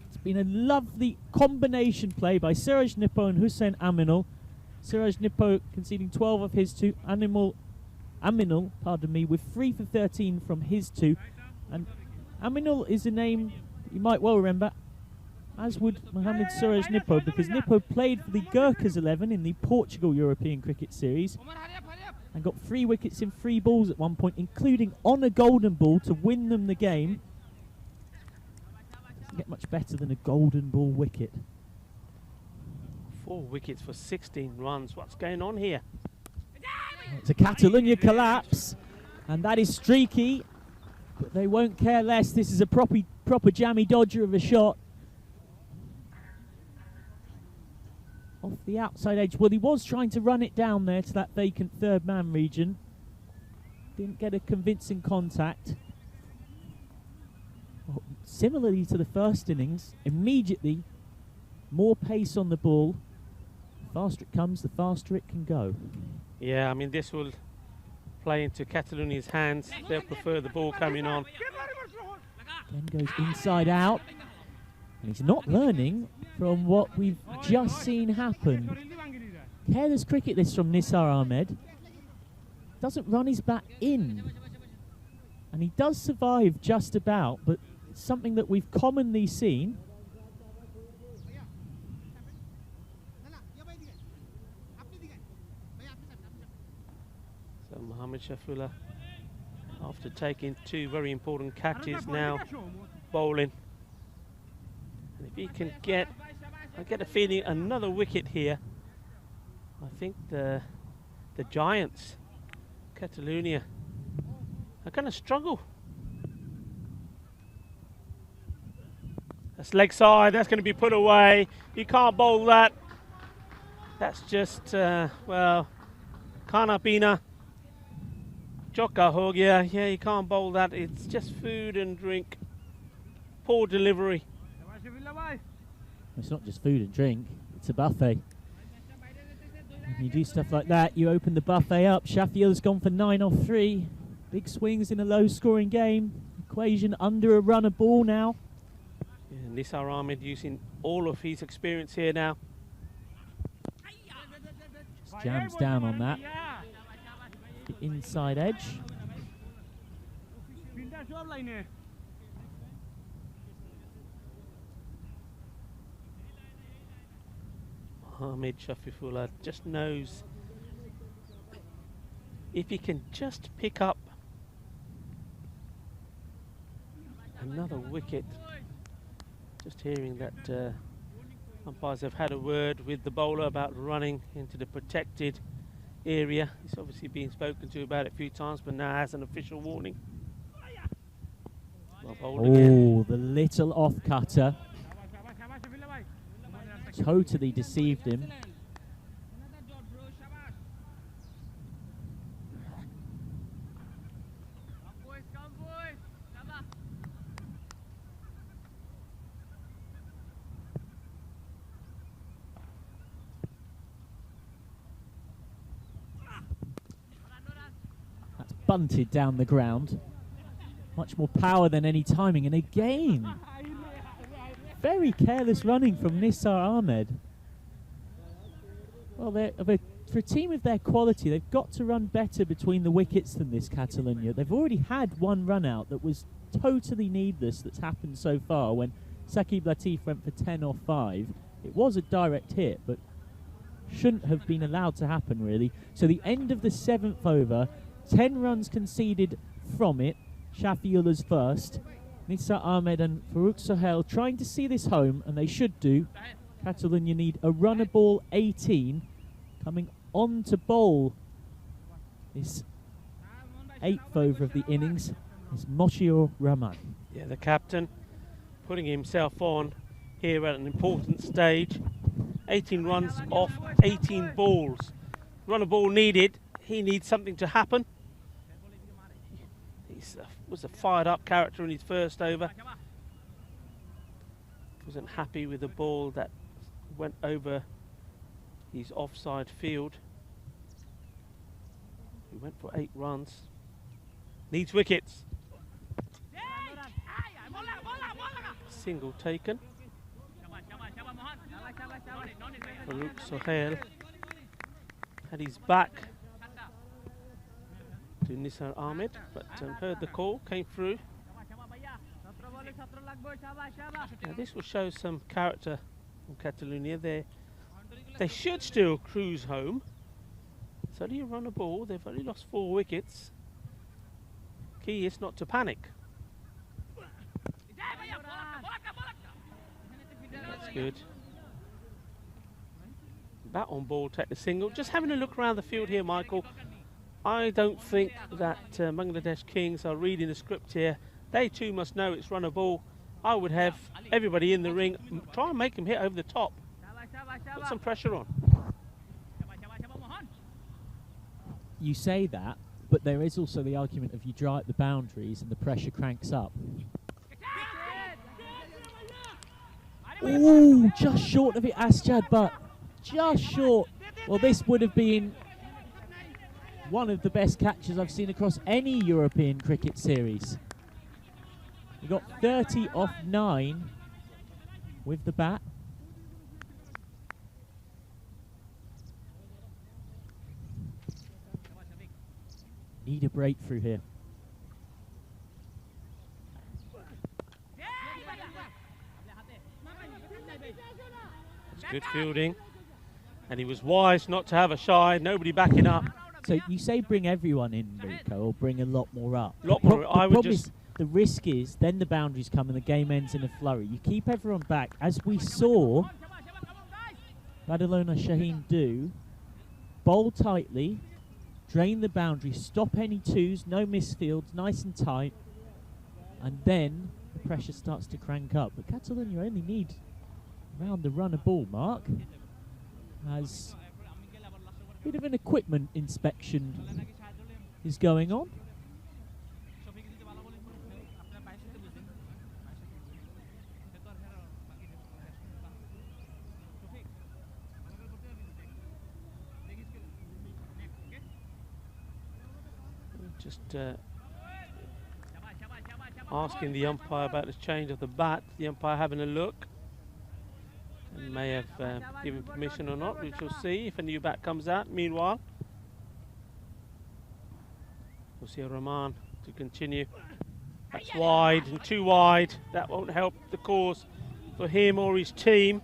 Speaker 2: It's been a lovely combination play by Suraj Nippo and Hussain Aminul. Suraj Nippo conceding 12 of his to Aminul, pardon me, with 3 for 13 from his 2. And Aminul is a name you might well remember, as would Mohamed Suraj Nippo, because Nippo played for the Gurkhas 11 in the Portugal European Cricket Series and got 3 wickets in 3 balls at one point, including on a golden ball to win them the game. Doesn't get much better than a golden ball wicket.
Speaker 1: 4 wickets for 16 runs. What's going on here?
Speaker 2: It's a Catalunya collapse, and that is streaky, but they won't care less. This is a proper jammy dodger of a shot. Off the outside edge. Well, he was trying to run it down there to that vacant third man region. Didn't get a convincing contact. Well, similarly to the first innings, immediately more pace on the ball. The faster it comes, the faster it can go.
Speaker 1: Yeah, I mean, this will play into Catalunya's hands. They'll prefer the ball coming on.
Speaker 2: Then goes inside out. And he's not learning from what we've just seen happen. Careless cricket this from Nisar Ahmed. Doesn't run his bat in. And he does survive just about, but it's something that we've commonly seen.
Speaker 1: So Mohamed Shafullah, after taking 2 very important catches, now bowling. And if he can get, I get a feeling, another wicket here, I think the Giants, Catalunya, are going to struggle. That's leg side, that's going to be put away. You can't bowl that. That's just, well, Khana Pina. Jokka ho gaya. Yeah, you can't bowl that. It's just food and drink. Poor delivery.
Speaker 2: It's not just food and drink, it's a buffet. When you do stuff like that, you open the buffet up. Shafiul's gone for 9 off 3. Big swings in a low-scoring game. Equation under a run a ball now.
Speaker 1: Yeah, Nisar Ahmed using all of his experience here now.
Speaker 2: Just jams down on that. The inside edge.
Speaker 1: Mohamed Shafifullah just knows if he can just pick up another wicket. Just hearing that umpires have had a word with the bowler about running into the protected area. He's obviously been spoken to about it a few times, but now has an official warning. Well bowled again.
Speaker 2: Oh, the little off-cutter. Totally deceived him. That's bunted down the ground. Much more power than any timing, and again, very careless running from Nisar Ahmed. Well, for a team of their quality, they've got to run better between the wickets than this Catalunya. They've already had one run out that was totally needless that's happened so far when Saqib Latif went for 10 off 5. It was a direct hit, but shouldn't have been allowed to happen, really. So the end of the 7th over, 10 runs conceded from it. Shafiullah's first. Nisar Ahmed and Farooq Sohail trying to see this home, and they should do. Catalunya need a runner ball 18. Coming on to bowl this 8th over of the innings is Moshiur Rahman.
Speaker 1: Yeah, the captain putting himself on here at an important stage. 18 runs off 18 balls. Runner ball needed. He needs something to happen. He was a fired up character in his first over. Wasn't happy with the ball that went over his offside field. He went for 8 runs. Needs wickets. Single taken. Farooq Sohail had his back to Nisar Ahmed, but heard the call, came through. Now this will show some character from Catalonia. They should still cruise home. It's only a run a ball. They've only lost 4 wickets. Key is not to panic. That's good. Bat on ball, take the single. Just having a look around the field here, Michael. I don't think that Bangladesh Kings are reading the script here. They too must know it's run a ball. I would have everybody in the ring, try and make them hit over the top. Put some pressure on.
Speaker 2: You say that, but there is also the argument of you dry up the boundaries and the pressure cranks up. Ooh, just short of it, Asjad, but just short. Well, this would have been one of the best catches I've seen across any European cricket series. He got 30 off 9 with the bat. Need a breakthrough here.
Speaker 1: It's good fielding. And he was wise not to have a shy, nobody backing up.
Speaker 2: So you say bring everyone in, Rico, or bring a lot more up. The risk is then the boundaries come and the game ends in a flurry. You keep everyone back, as we saw Barcelona Shaheen do. Bowl tightly, drain the boundary, stop any twos, no misfields, nice and tight, and then the pressure starts to crank up. But Catalonia only need around the run a ball mark, as a bit of an equipment inspection is going on.
Speaker 1: Just asking the umpire about the change of the bat. The umpire having a look. And may have given permission or not. We shall see if a new bat comes out. Meanwhile, we'll see Rahman to continue. That's wide and too wide. That won't help the cause for him or his team.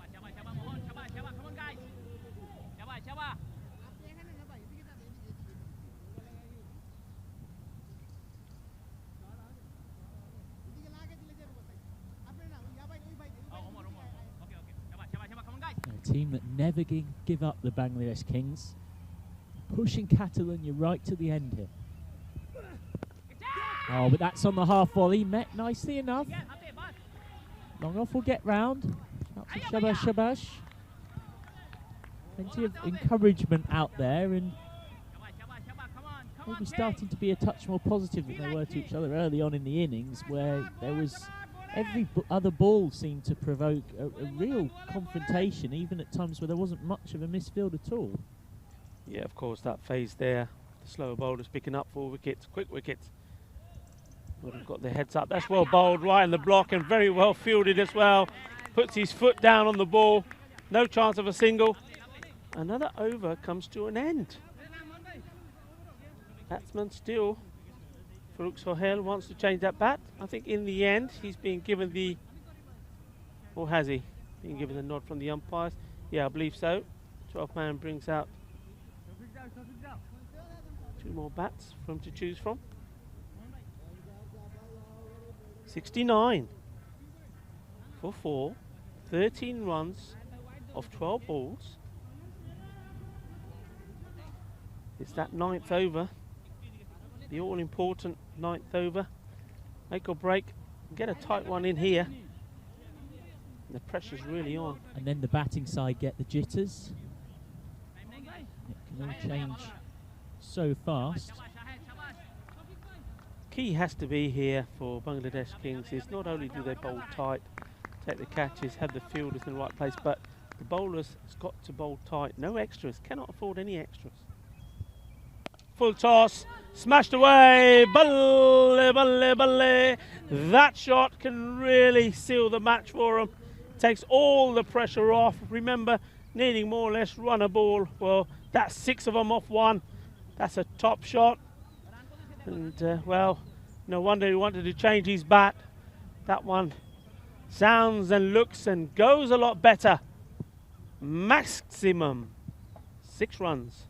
Speaker 2: A team that never give up, the Bangladesh Kings. Pushing Catalonia right to the end here. Oh, but that's on the half volley. Met nicely enough. Long off will get round. Out to Shabash Shabash. Plenty of encouragement out there, and maybe starting to be a touch more positive than they were to each other early on in the innings, where there was every other ball seemed to provoke a real confrontation, even at times where there wasn't much of a misfield at all.
Speaker 1: Yeah, of course, that phase there. The slower bowlers picking up 4 wickets, quick wickets. Would have got their heads up. That's well bowled right in the block and very well fielded as well. Puts his foot down on the ball. No chance of a single. Another over comes to an end. Batsman still. Farooq Sohail wants to change that bat. I think in the end he's been given the, or has he been given the nod from the umpires? Yeah, I believe so. 12th man brings out 2 more bats for him to choose from. 69 for 4, 13 runs of 12 balls. It's that 9th over, the all-important 9th over. Make or break, get a tight one in here. The pressure's really on.
Speaker 2: And then the batting side get the jitters. It can all change so fast.
Speaker 1: Key has to be here for Bangladesh Kings is not only do they bowl tight, take the catches, have the fielders in the right place, but the bowlers has got to bowl tight. No extras, cannot afford any extras. Full toss, smashed away, balle, balle, balle. That shot can really seal the match for them. Takes all the pressure off. Remember, needing more or less run a ball. Well, that's 6 of them off 1. That's a top shot. And, well, no wonder he wanted to change his bat. That one sounds and looks and goes a lot better. Maximum 6 runs.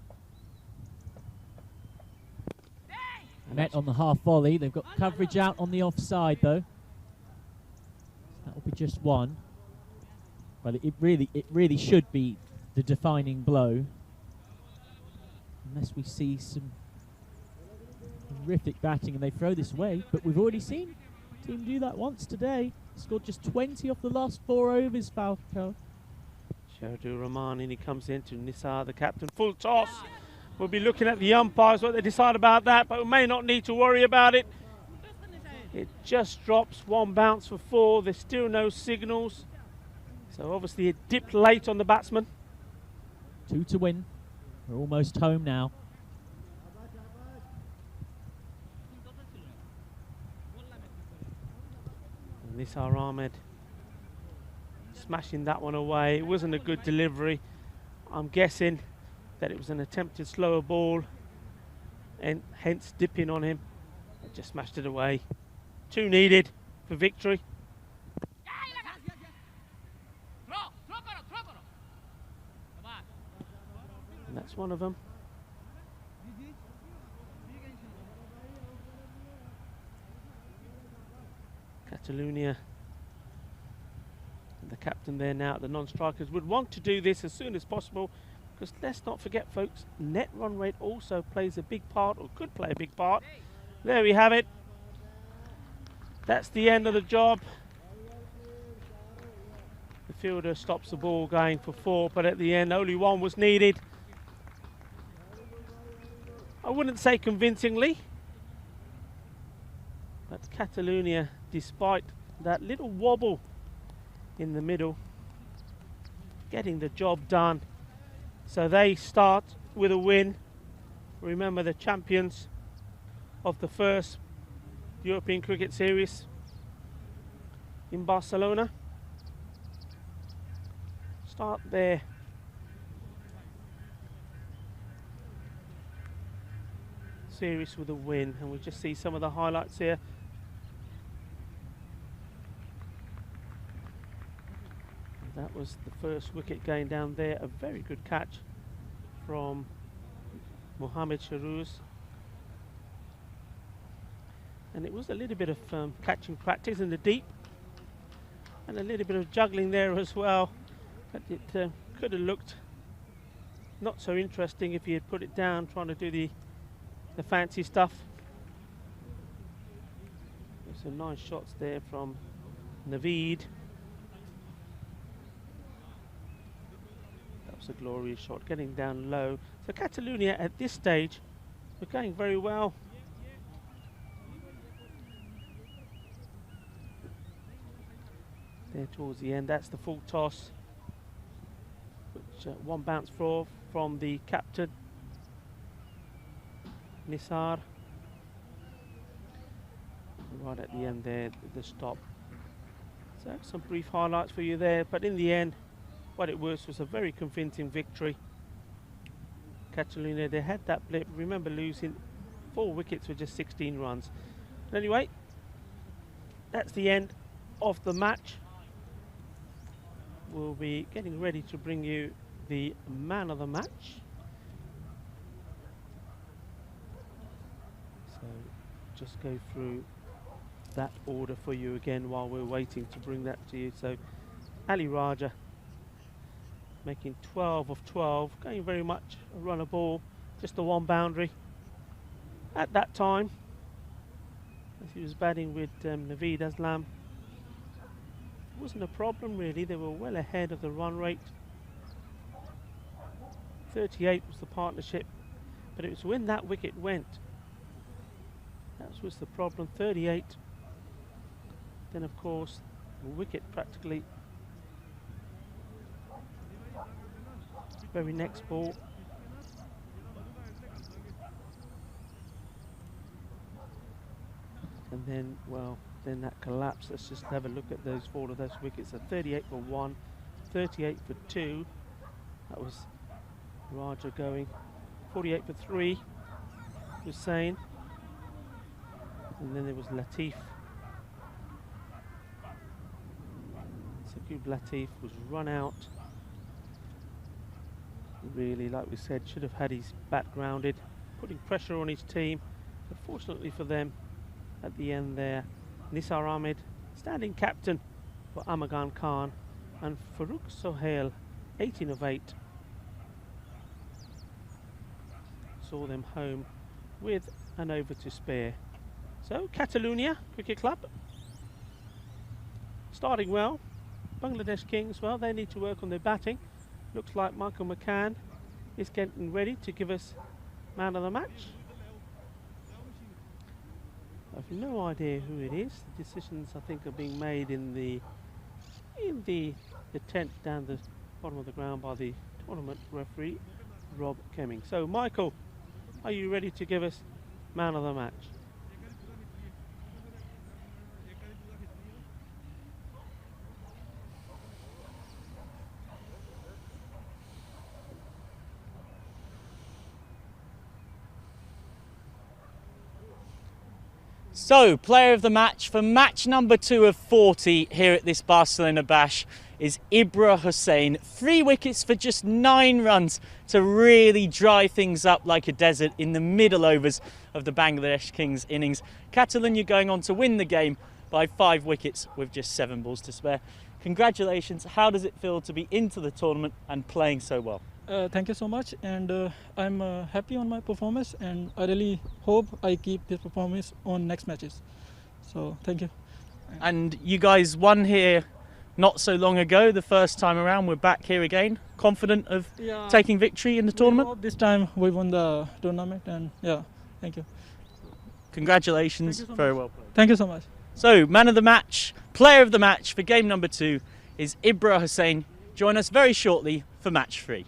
Speaker 6: Met on the half volley. They've got coverage out on the offside though. That will be just one. Well, it really should be the defining blow, unless we see some horrific batting and they throw this away. But we've already seen team do that once today. Scored just 20 off the last 4 overs. Falco.
Speaker 1: Shardu Rahman, and he comes into Nisar, the captain. Full toss. We'll be looking at the umpires, what they decide about that, but we may not need to worry about it. It just drops 1 bounce for 4. There's still no signals. So obviously it dipped late on the batsman.
Speaker 6: 2 to win. We're almost home now.
Speaker 1: Nisar Ahmed smashing that one away. It wasn't a good delivery. I'm guessing that it was an attempted slower ball and hence dipping on him. It just smashed it away. 2 needed for victory. And that's one of them. Catalonia, the captain there now, the non-strikers would want to do this as soon as possible, because let's not forget, folks, net run rate also plays a big part, or could play a big part. There we have it. That's the end of the job. The fielder stops the ball going for 4, but at the end only 1 was needed. I wouldn't say convincingly, but Catalonia, despite that little wobble in the middle, getting the job done. So they start with a win. Remember, the champions of the first European Cricket Series in Barcelona. Start their series with a win, and we'll just see some of the highlights here. That was the first wicket going down there. A very good catch from Mohamed Shahruz. And it was a little bit of catching practice in the deep, and a little bit of juggling there as well. But it could have looked not so interesting if he had put it down trying to do the fancy stuff. There's some nice shots there from Naveed. That was a glorious shot, getting down low. So Catalonia at this stage were going very well. There towards the end, that's the full toss, which 1 bounce for from the captain Nisar. Right at the end there, the stop. So some brief highlights for you there, but in the end what it was a very convincing victory. Catalonia, they had that blip, remember losing 4 wickets with just 16 runs. But anyway, that's the end of the match. We'll be getting ready to bring you the man of the match. So just go through that order for you again while we're waiting to bring that to you. So Ali Raja making 12 of 12, going very much a runner ball, just the 1 boundary. At that time, as he was batting with Naveed Aslam, it wasn't a problem really. They were well ahead of the run rate. 38 was the partnership, but it was when that wicket went, that was the problem. 38. Then of course the wicket practically very next ball. And then, well, then that collapse. Let's just have a look at those 4 of those wickets. So 38 for 1, 38 for 2. That was Raja going. 48 for 3, Hussain. And then there was Latif. Sakub Latif was run out. Really, like we said, should have had his bat grounded, putting pressure on his team. But fortunately for them, at the end there, Nisar Ahmed, standing captain for Amagan Khan, and Farouk Sohail, 18 of 8, saw them home with an over to spare. So Catalonia Cricket Club starting well. Bangladesh Kings, well, they need to work on their batting. Looks like Michael McCann is getting ready to give us man of the match. I've no idea who it is. The decisions, I think, are being made in the tent down the bottom of the ground by the tournament referee, Rob Kemming. So, Michael, are you ready to give us man of the match?
Speaker 2: So, player of the match for match number 2 of 40 here at this Barcelona Bash is Ibra Hussain. 3 wickets for just 9 runs to really dry things up like a desert in the middle overs of the Bangladesh Kings innings. Catalonia going on to win the game by 5 wickets with just 7 balls to spare. Congratulations. How does it feel to be into the tournament and playing so well?
Speaker 7: Thank you so much, and I'm happy on my performance, and I really hope I keep this performance on next matches. So thank you.
Speaker 2: And you guys won here not so long ago, the first time around. We're back here again, confident of taking victory in the tournament.
Speaker 7: Hope this time we won the tournament, and yeah, thank you.
Speaker 2: Congratulations,
Speaker 7: Thank you so
Speaker 2: very
Speaker 7: much.
Speaker 2: well played.
Speaker 7: Thank you so much.
Speaker 2: So, man of the match, player of the match for game number 2 is Ibra Hussain. Join us very shortly for match 3.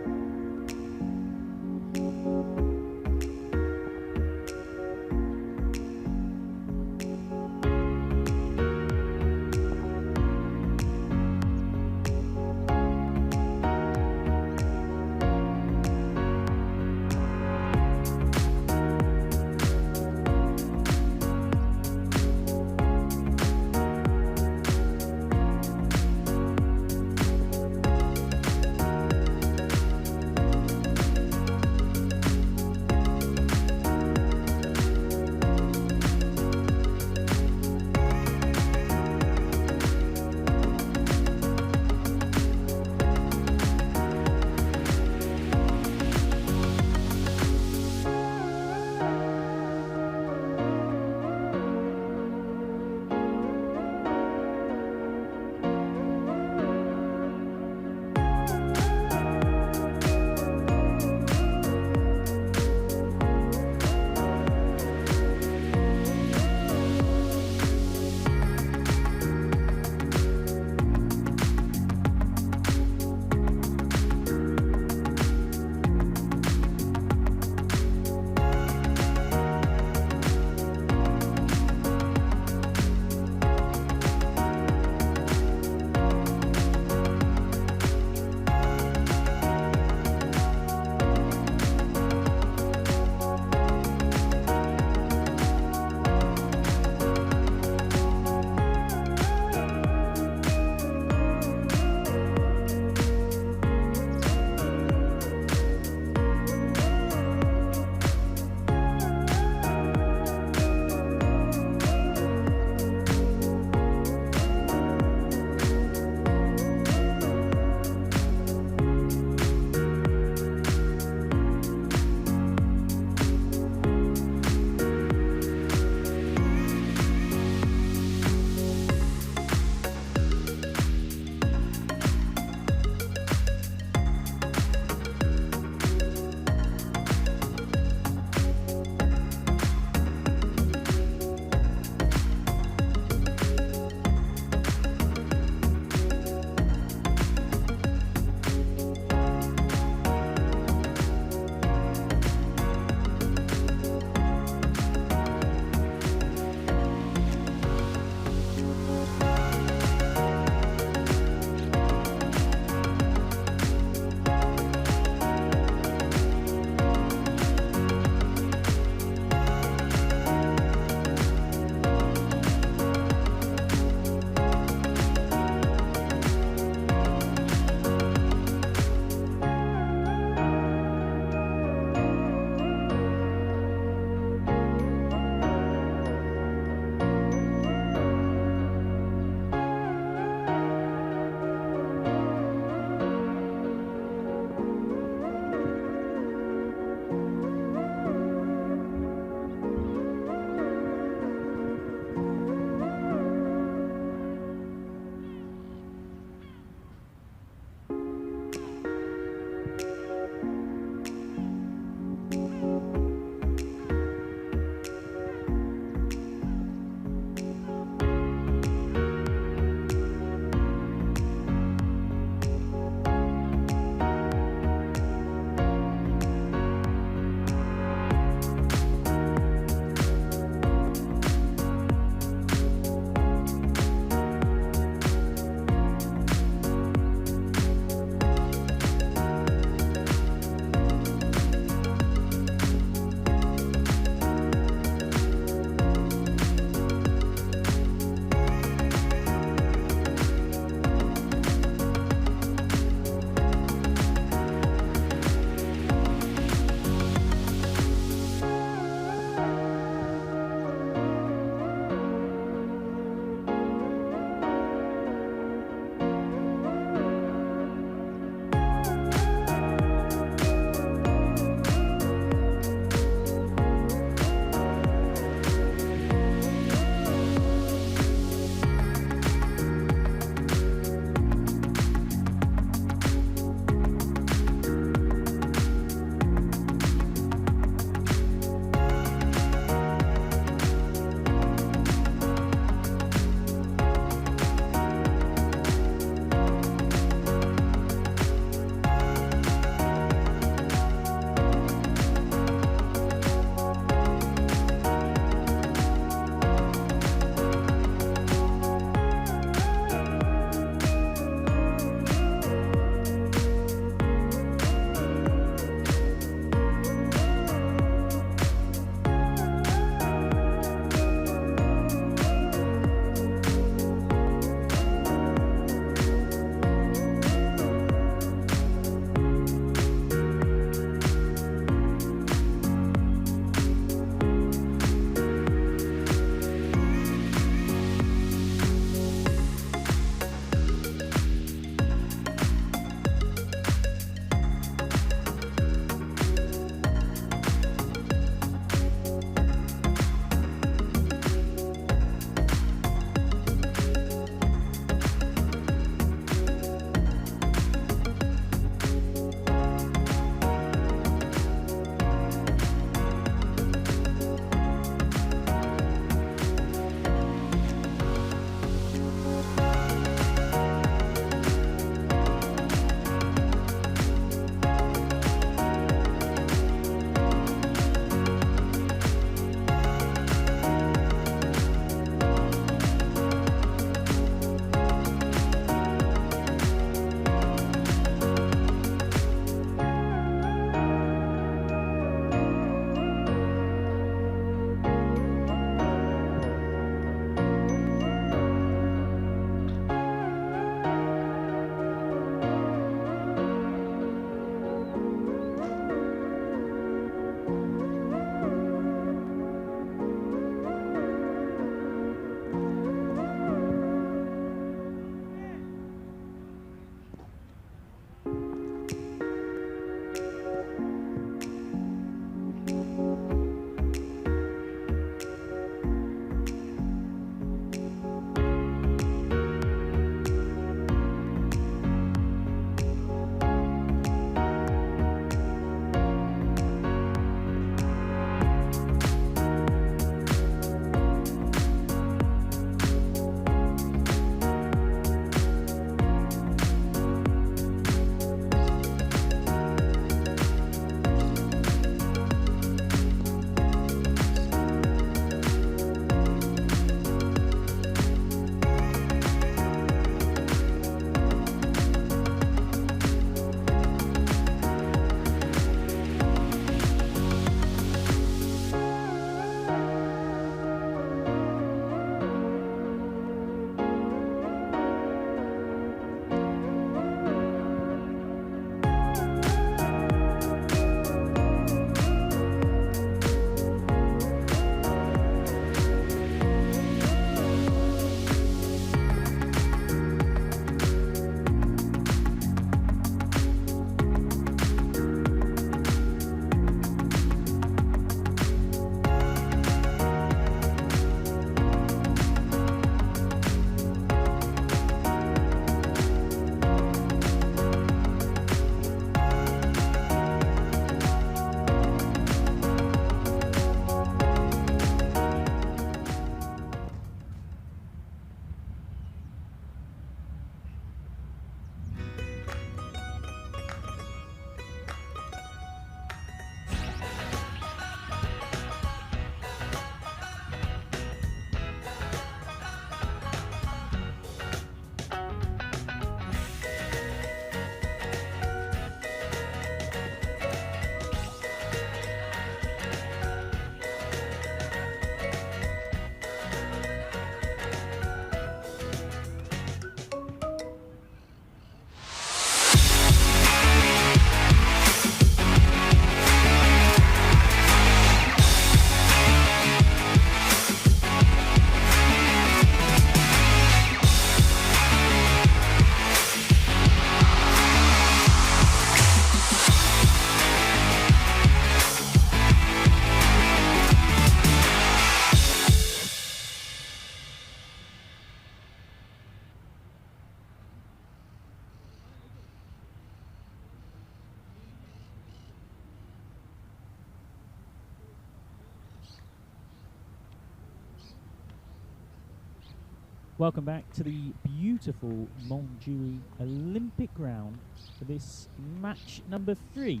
Speaker 6: Welcome back to the beautiful Montjuic Olympic ground for this match number 3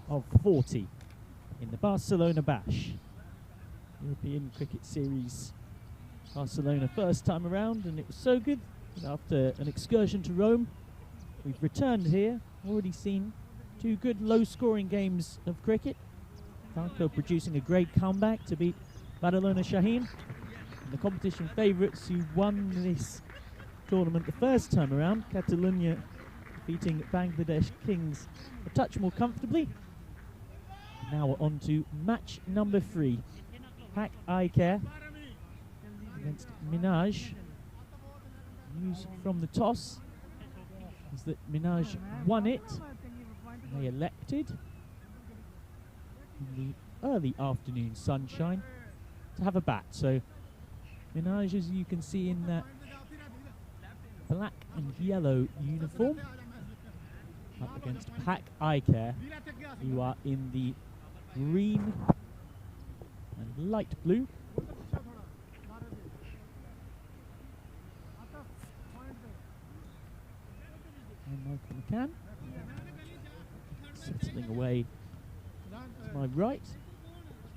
Speaker 6: of 40 in the Barcelona Bash. European Cricket Series Barcelona first time around, and it was so good that after an excursion to Rome, we've returned here, already seen 2 good low-scoring games of cricket. Falco producing a great comeback to beat Badalona Shaheen. And the competition favourites who won this tournament the first time around, Catalonia defeating Bangladesh Kings a touch more comfortably. Now we're on to match number 3. Pak Eye Care against Minaj. News from the toss is that Minaj won it. They elected in the early afternoon sunshine to have a bat. So Minaj, as you can see in that black and yellow uniform, up against Pak Eye Care, who are in the green and light blue. And Michael McCann settling away to my right.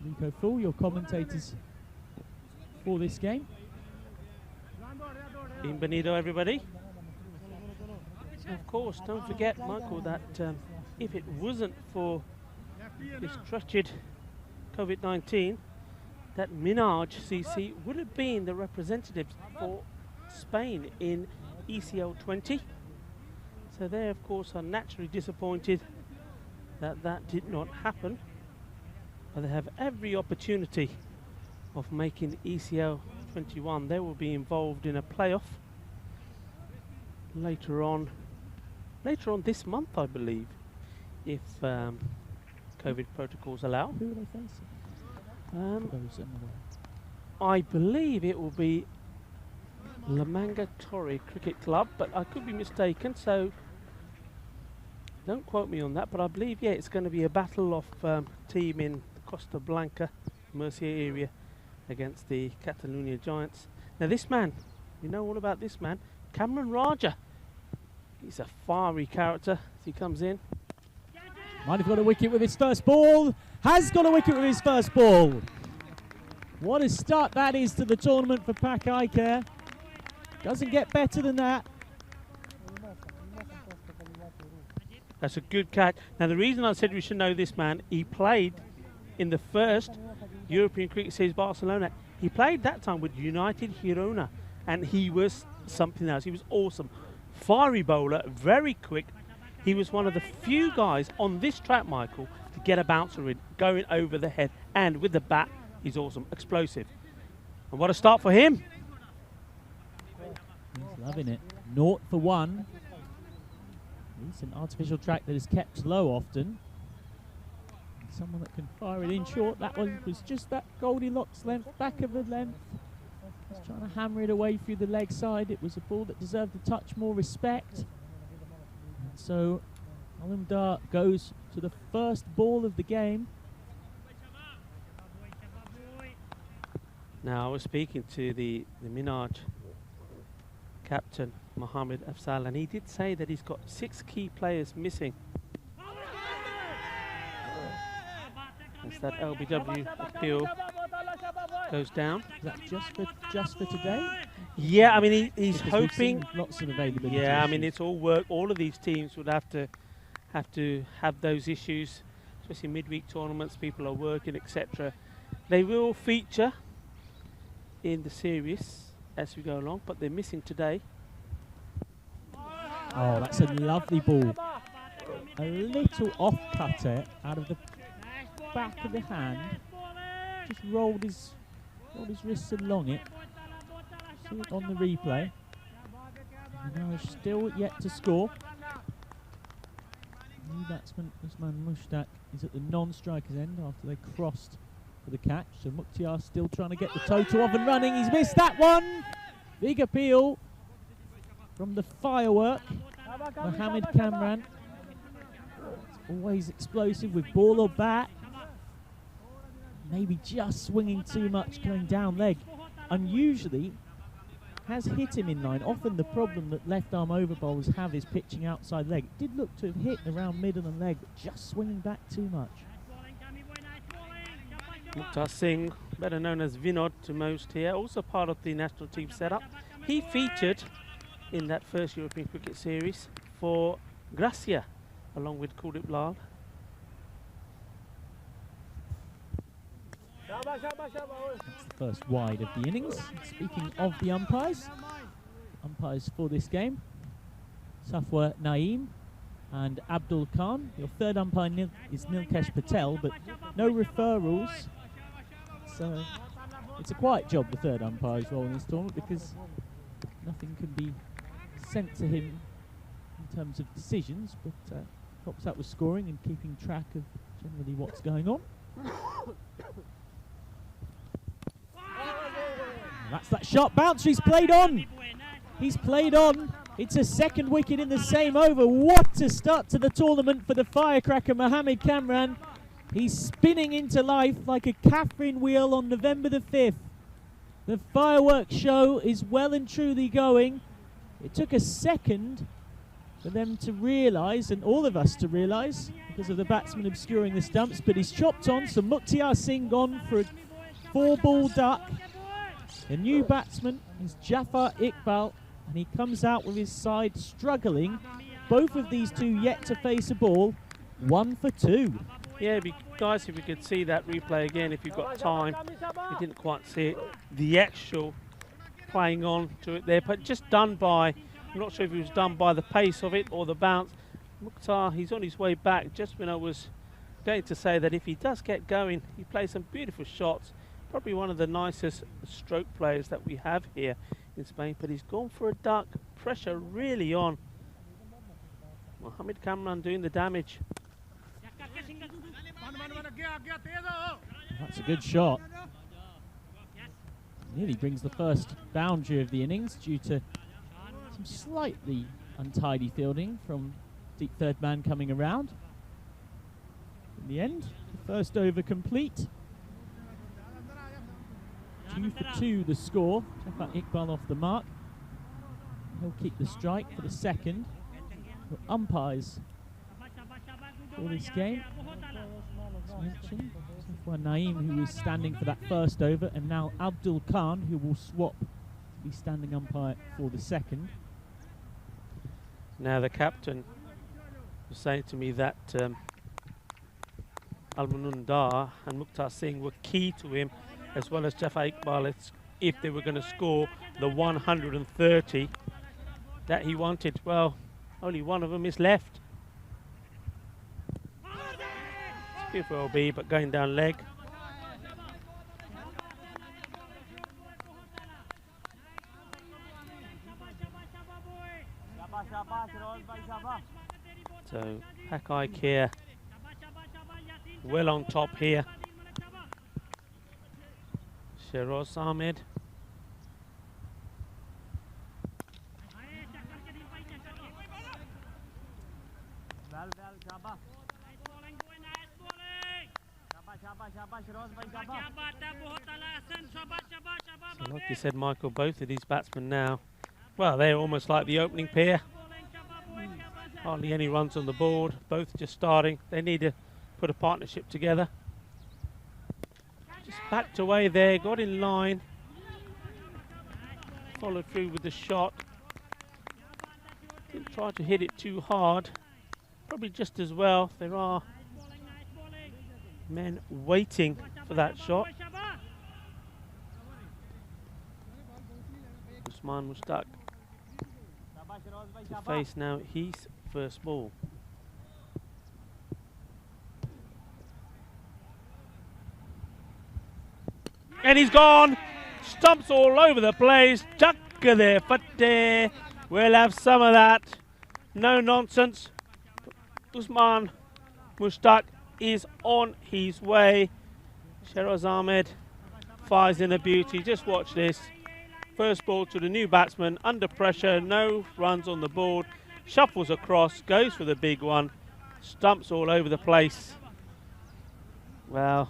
Speaker 6: Rico Full, your commentators for this game.
Speaker 1: Bienvenido, everybody. Of course, don't forget, Michael, that if it wasn't for this wretched COVID-19, that Minaj CC would have been the representatives for Spain in ECL 20. So they, of course, are naturally disappointed that that did not happen. But they have every opportunity of making ECL 21. They will be involved in a playoff later on this month, I believe, if COVID protocols allow.
Speaker 6: Who are they facing?
Speaker 1: I believe it will be La Manga Torre Cricket Club, but I could be mistaken, so don't quote me on that. But I believe, yeah, it's going to be a battle of team in the Costa Blanca, Murcia area, against the Catalonia Giants. Now this man, you know all about this man, Cameron Raja. He's a fiery character as he comes in.
Speaker 6: Might have got a wicket with his first ball. Has got a wicket with his first ball. What a start that is to the tournament for Pak Eye Care. Doesn't get better than that.
Speaker 1: That's a good catch. Now the reason I said we should know this man, he played in the first European Cricket Series Barcelona. He played that time with United Girona, and he was something else. He was awesome. Fiery bowler, very quick. He was one of the few guys on this track, Michael, to get a bouncer in, going over the head. And with the bat, he's awesome, explosive. And what a start for him.
Speaker 6: He's loving it. 0 for 1. It's an artificial track that is kept low often. Someone that can fire it in short. That one was just that Goldilocks length, back of the length. Just trying to hammer it away through the leg side. It was a ball that deserved a touch more respect. And so Alumdar goes to the first ball of the game.
Speaker 1: Now, I was speaking to the Minaj captain, Mohammed Afzal, and he did say that he's got 6 key players missing. As that LBW appeal goes down.
Speaker 6: Is that just for today?
Speaker 1: Yeah, I mean, he's
Speaker 6: Because we've
Speaker 1: hoping.
Speaker 6: seen lots of availability.
Speaker 1: Yeah, I mean,
Speaker 6: issues.
Speaker 1: it's all work. All of these teams would have to have those issues, especially midweek tournaments. People are working, etc. They will feature in the series as we go along, but they're missing today.
Speaker 6: Oh, that's a lovely ball. A little off cutter out of the back of the hand. Just rolled his wrists along it. See it on the replay. Minaj still yet to score. New batsman Usman Mushtaq is at the non-striker's end after they crossed for the catch. So Mukhtiar still trying to get the total off and running. He's missed that one. Big appeal from the firework, Mohammed Kamran. It's always explosive with ball or bat. Maybe just swinging too much going down leg. Unusually, has hit him in line. Often the problem that left arm over bowlers have is pitching outside leg. It did look to have hit around middle and leg, but just swinging back too much.
Speaker 1: Mukhtar Singh, better known as Vinod to most here, also part of the national team setup. He featured in that first European Cricket Series for Gracia, along with Kuldeep Lal.
Speaker 6: That's the first wide of the innings. Speaking of the umpires for this game, Safwa Naeem and Abdul Khan. Your third umpire is Nilkesh Patel, but no referrals. So it's a quiet job, the third umpire's role in this tournament, because nothing can be sent to him in terms of decisions, but helps out with scoring and keeping track of generally what's going on. That's that shot bounce. He's played on. He's played on. It's a second wicket in the same over. What a start to the tournament for the firecracker Mohammed Kamran. He's spinning into life like a Catherine wheel on November the 5th. The fireworks show is well and truly going. It took a second for them to realise, and all of us to realise, because of the batsman obscuring the stumps, but he's chopped on. So Mukhtar Singh gone for a 4-ball duck. The new batsman is Jafar Iqbal, and he comes out with his side struggling. Both of these two yet to face a ball. 1 for 2.
Speaker 1: Yeah, it'd be nice if we could see that replay again if you've got time. You didn't quite see it. The actual playing on to it there, but just done by, I'm not sure if it was done by the pace of it or the bounce. Mukhtar, he's on his way back. Just when I was going to say that if he does get going, he plays some beautiful shots. Probably one of the nicest stroke players that we have here in Spain, but he's gone for a duck. Pressure really on. Mohammed Kamran doing the damage.
Speaker 6: That's a good shot. Nearly brings the first boundary of the innings due to some slightly untidy fielding from deep third man coming around. In the end, the first over complete. 2 for 2 the score. Jafar Iqbal off the mark. He'll keep the strike for the second. The umpires for this game, as mentioned, Safwa Naeem, who was standing for that first over, and now Abdul Khan, who will swap to be standing umpire for the second.
Speaker 1: Now the captain was saying to me that Al-Munun Dar and Mukhtar Singh were key to him, as well as Jafar Iqbal, if they were going to score the 130 that he wanted. Well, only one of them is left. It's beautiful LB, but going down leg. So Hakai Kia well on top here. Sheroz Ahmed. So like you said, Michael, both of these batsmen now, well, they're almost like the opening pair. Hardly any runs on the board, both just starting. They need to put a partnership together. Just backed away there, got in line, followed through with the shot. Didn't try to hit it too hard. Probably just as well. There are men waiting for that shot. Usman Mushtaq to face now his first ball. And he's gone. Stumps all over the place. Chakka there, Fateh. We'll have some of that. No nonsense. Usman Mushtaq is on his way. Sheroz Ahmed fires in a beauty. Just watch this. First ball to the new batsman, under pressure, no runs on the board. Shuffles across, goes for the big one. Stumps all over the place. Well,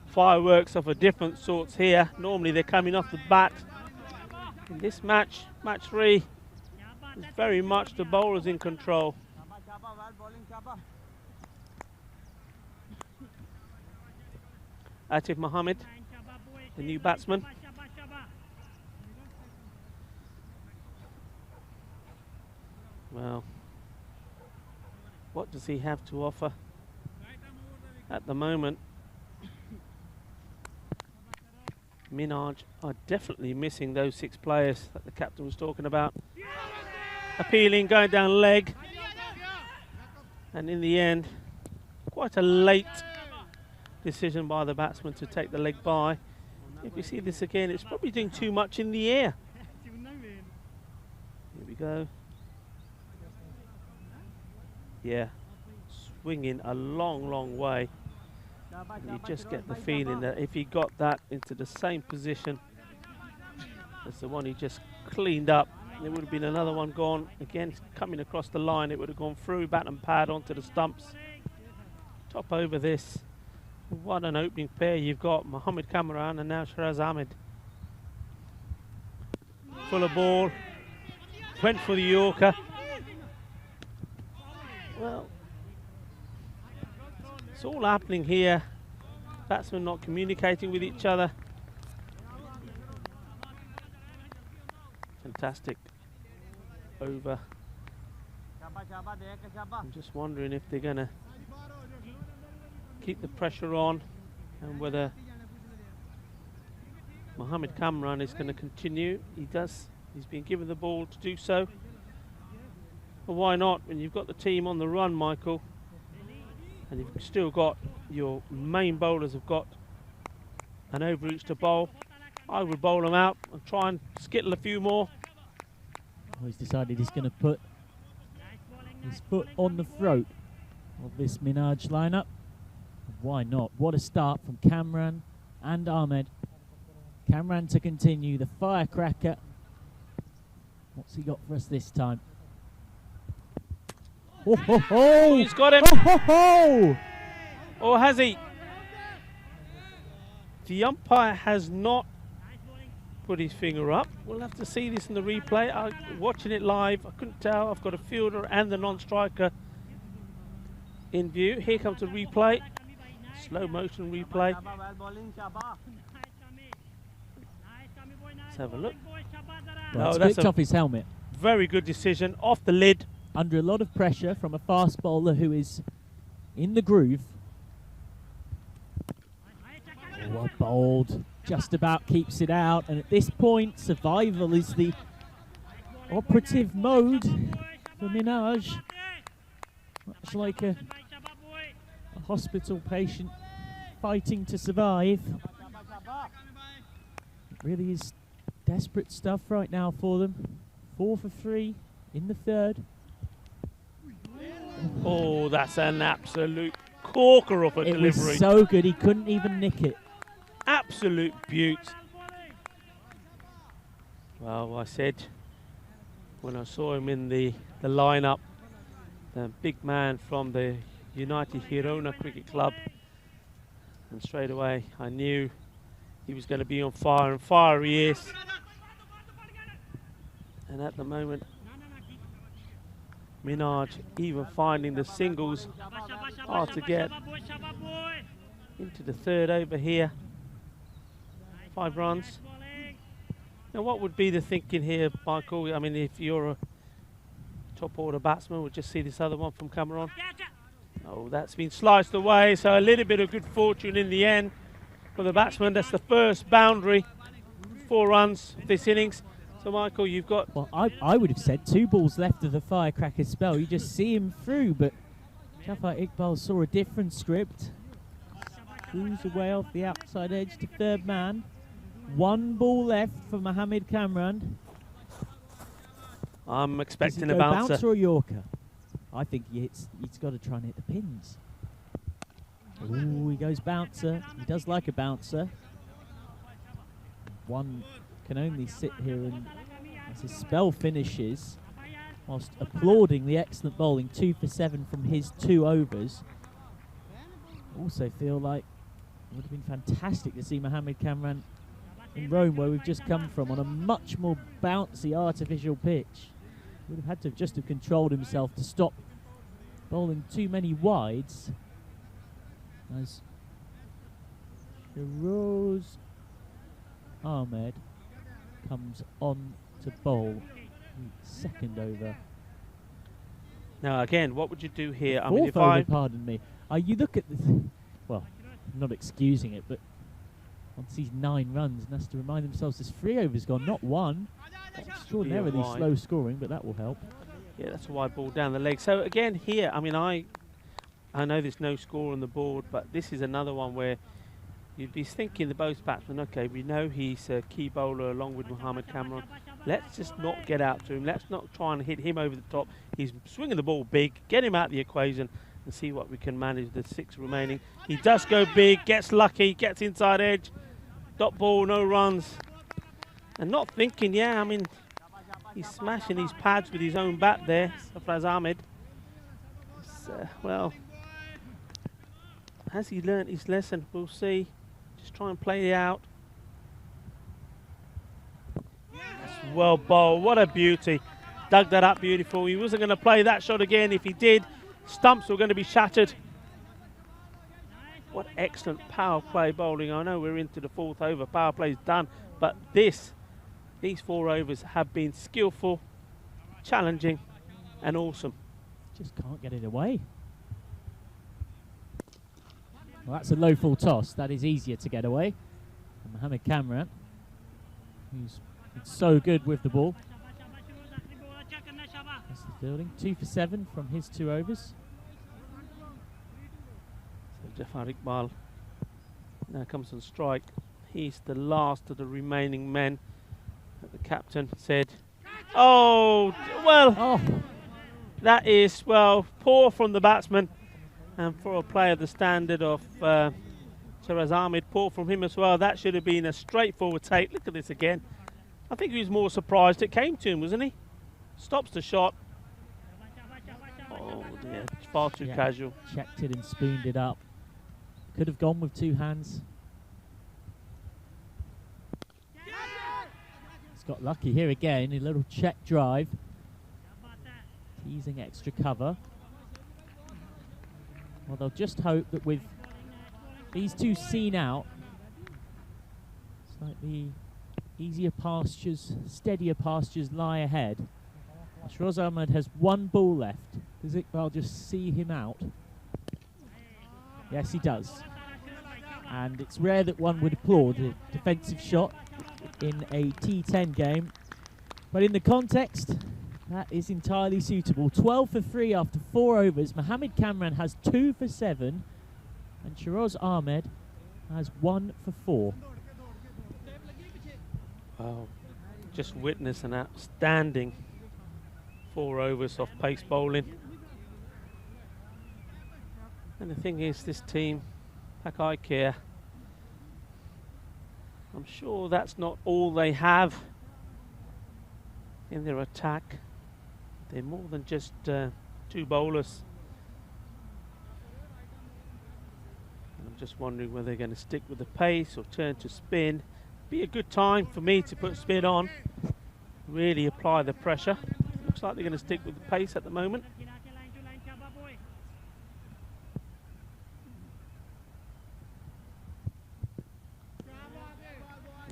Speaker 1: fireworks of a different sorts here. Normally they're coming off the bat. In this match, match 3, is very much the bowlers in control. Atif Mohammed, the new batsman. Well, what does he have to offer at the moment? Minhaj are definitely missing those 6 players that the captain was talking about. Appealing, going down leg. And in the end, quite a late decision by the batsman to take the leg by. If we see this again, it's probably doing too much in the air. Here we go. Yeah, swinging a long, long way. And you just get the feeling that if he got that into the same position as the one he just cleaned up, there would have been another one gone. Again, coming across the line, it would have gone through bat and pad onto the stumps. Top over this. What an opening pair you've got. Mohammed Kamran and now Shiraz Ahmed. Fuller ball. Went for the Yorker. Well, it's all happening here. Batsmen not communicating with each other. Fantastic over. I'm just wondering if they're going to keep the pressure on and whether Mohammed Kamran is going to continue. He does. He's been given the ball to do so. But why not? When you've got the team on the run, Michael, and you've still got your main bowlers have got an overreach to bowl, I would bowl them out and try and skittle a few more.
Speaker 6: Oh, he's decided he's going to put his foot on the throat of this Minhaj lineup. Why not? What a start from Kamran and Ahmed. Kamran to continue, the firecracker. What's he got for us this time? Oh, ho, ho.
Speaker 1: He's got him.
Speaker 6: Oh, ho, ho.
Speaker 1: Or has he? The umpire has not put his finger up. We'll have to see this in the replay. Watching it live, I couldn't tell. I've got a fielder and the non-striker in view. Here comes the replay. Slow motion replay. Let's have a look.
Speaker 6: Well,
Speaker 1: No,
Speaker 6: that's
Speaker 1: that's
Speaker 6: off his helmet.
Speaker 1: very good decision. Off the lid.
Speaker 6: Under a lot of pressure from a fast bowler who is in the groove. Oh, bowled. Just about keeps it out. And at this point, survival is the operative mode for Minhaj. Much like a hospital patient fighting to survive. It really is desperate stuff right now for them. 4 for 3 in the third.
Speaker 1: Oh, that's an absolute corker of a
Speaker 6: It
Speaker 1: delivery.
Speaker 6: was so good, he couldn't even nick it.
Speaker 1: Absolute beaut. Well, I said when I saw him in the lineup, the big man from the United Girona Cricket Club, and straight away I knew he was going to be on fire, and fire he is. And at the moment, Minhaj even finding the singles hard to get. Into the third over here. 5 runs. Now what would be the thinking here, Michael? I mean, if you're a top order batsman, we'll just see this other one from Cameron. Oh, that's been sliced away, so a little bit of good fortune in the end for the batsman. That's the first boundary. 4 runs this innings. So Michael, you've got...
Speaker 6: Well, I would have said 2 balls left of the firecracker spell. You just see him through, but Jafar Iqbal saw a different script. Cruise away off the outside edge to third man. 1 ball left for Mohammed Kamran.
Speaker 1: I'm expecting a
Speaker 6: bouncer.
Speaker 1: bouncer.
Speaker 6: Or Yorker? I think he's got to try and hit the pins. Ooh, he goes bouncer. He does like a bouncer. One can only sit here and as his spell finishes, whilst applauding the excellent bowling, 2 for 7 from his 2 overs. Also feel like it would have been fantastic to see Mohammed Kamran in Rome, where we've just come from, on a much more bouncy artificial pitch. Would have had to just have controlled himself to stop bowling too many wides. As Shiroz Ahmed comes on to bowl the second over.
Speaker 1: Now again, what would you do here? I mean,
Speaker 6: Fourth
Speaker 1: if
Speaker 6: over,
Speaker 1: I
Speaker 6: pardon me. You look at the well, I'm not excusing it, but once these 9 runs and has to remind themselves there's 3 overs gone, not 1. That's extraordinarily slow scoring, but that will help.
Speaker 1: Yeah, that's a wide ball down the leg. So again here, I mean, I know there's no score on the board, but this is another one where you'd be thinking the both batsmen, okay, we know he's a key bowler along with Mohamed Kamran. Let's just not get out to him. Let's not try and hit him over the top. He's swinging the ball big. Get him out of the equation and see what we can manage the 6 remaining. He does go big, gets lucky, gets inside edge. Dot ball, no runs. And not thinking, yeah, I mean, he's smashing these pads with his own bat there, Sarfraz Ahmed. Well, has he learnt his lesson? We'll see. Just try and play it out. That's well bowled. What a beauty. Dug that up beautiful. He wasn't going to play that shot again. If he did, stumps were going to be shattered. What excellent power play bowling. I know we're into the 4th over. Power play's done. But these 4 overs have been skillful, challenging and awesome.
Speaker 6: Just can't get it away. Well, that's a low full toss. That is easier to get away. And Mohamed Kamran, who's been so good with the ball. That's the fielding. 2 for 7 from his 2 overs.
Speaker 1: So Jafar Iqbal now comes on strike. He's the last of the remaining men. The captain said, oh, well, that is, well, poor from the batsman. And for a player the standard of Sarfraz Ahmed, poor from him as well. That should have been a straightforward take. Look at this again. I think he was more surprised it came to him, wasn't he? Stops the shot. Oh dear, far too casual.
Speaker 6: Checked it and spooned it up. Could have gone with 2 hands. He's got lucky here again. A little check drive. Teasing extra cover. Well, they'll just hope that with these 2 seen out, slightly easier pastures, steadier pastures lie ahead. Shiroz Ahmed has 1 ball left. Does Iqbal just see him out? Yes, he does. And it's rare that one would applaud a defensive shot in a T10 game. But in the context, that is entirely suitable. 12 for 3 after 4 overs. Mohamed Kamran has 2 for 7. And Shiroz Ahmed has 1 for 4.
Speaker 1: Wow. Just witness an outstanding 4 overs of pace bowling. And the thing is, this team, Pak Ikea, I'm sure that's not all they have in their attack. They're more than just 2 bowlers. And I'm just wondering whether they're going to stick with the pace or turn to spin. Be a good time for me to put spin on, really apply the pressure. Looks like they're going to stick with the pace at the moment.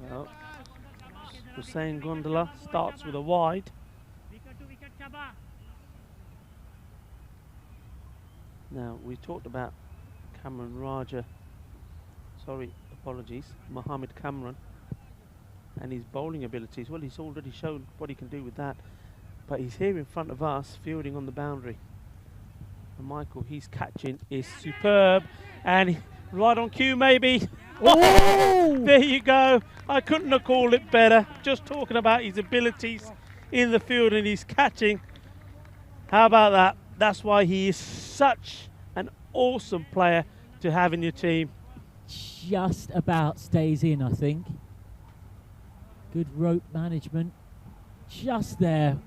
Speaker 1: Well, Hussain Gondola starts with a wide. Now, we talked about Cameron Raja, Mohamed Kamran, and his bowling abilities. Well, he's already shown what he can do with that, but he's here in front of us, fielding on the boundary. And Michael, his catching is superb, and right on cue maybe. Oh, there you go. I couldn't have called it better. Just talking about his abilities in the field and his catching. How about that? That's why he is such an awesome player to have in your team.
Speaker 6: Just about stays in, I think. Good rope management. Just there.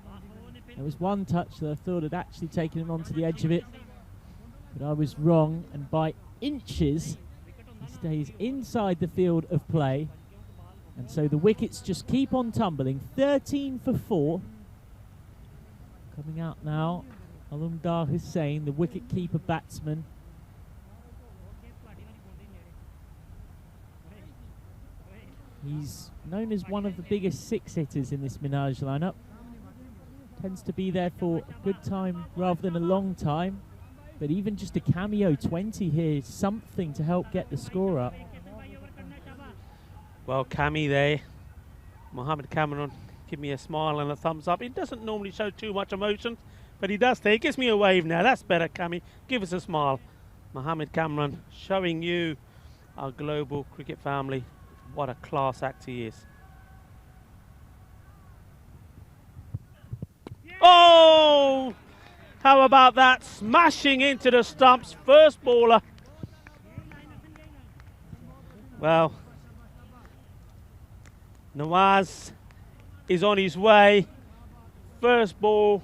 Speaker 6: There was one touch that I thought had actually taken him onto the edge of it, but I was wrong, and by inches he stays inside the field of play. And so the wickets just keep on tumbling. 13 for 4. Coming out now, Alumdar Hussain, the wicket-keeper batsman. He's known as one of the biggest six-hitters in this Minhaj lineup. Tends to be there for a good time rather than a long time. But even just a cameo 20 here is something to help get the score up.
Speaker 4: Well, Cammy there. Mohammed Cameron, give me a smile and a thumbs up. He doesn't normally show too much emotion, but he does. He gives me a wave now. That's better, Cammy. Give us a smile. Mohammed Cameron showing you, our global cricket family, what a class act he is. Oh! How about that? Smashing into the stumps. First baller. Well, Nawaz is on his way. First ball.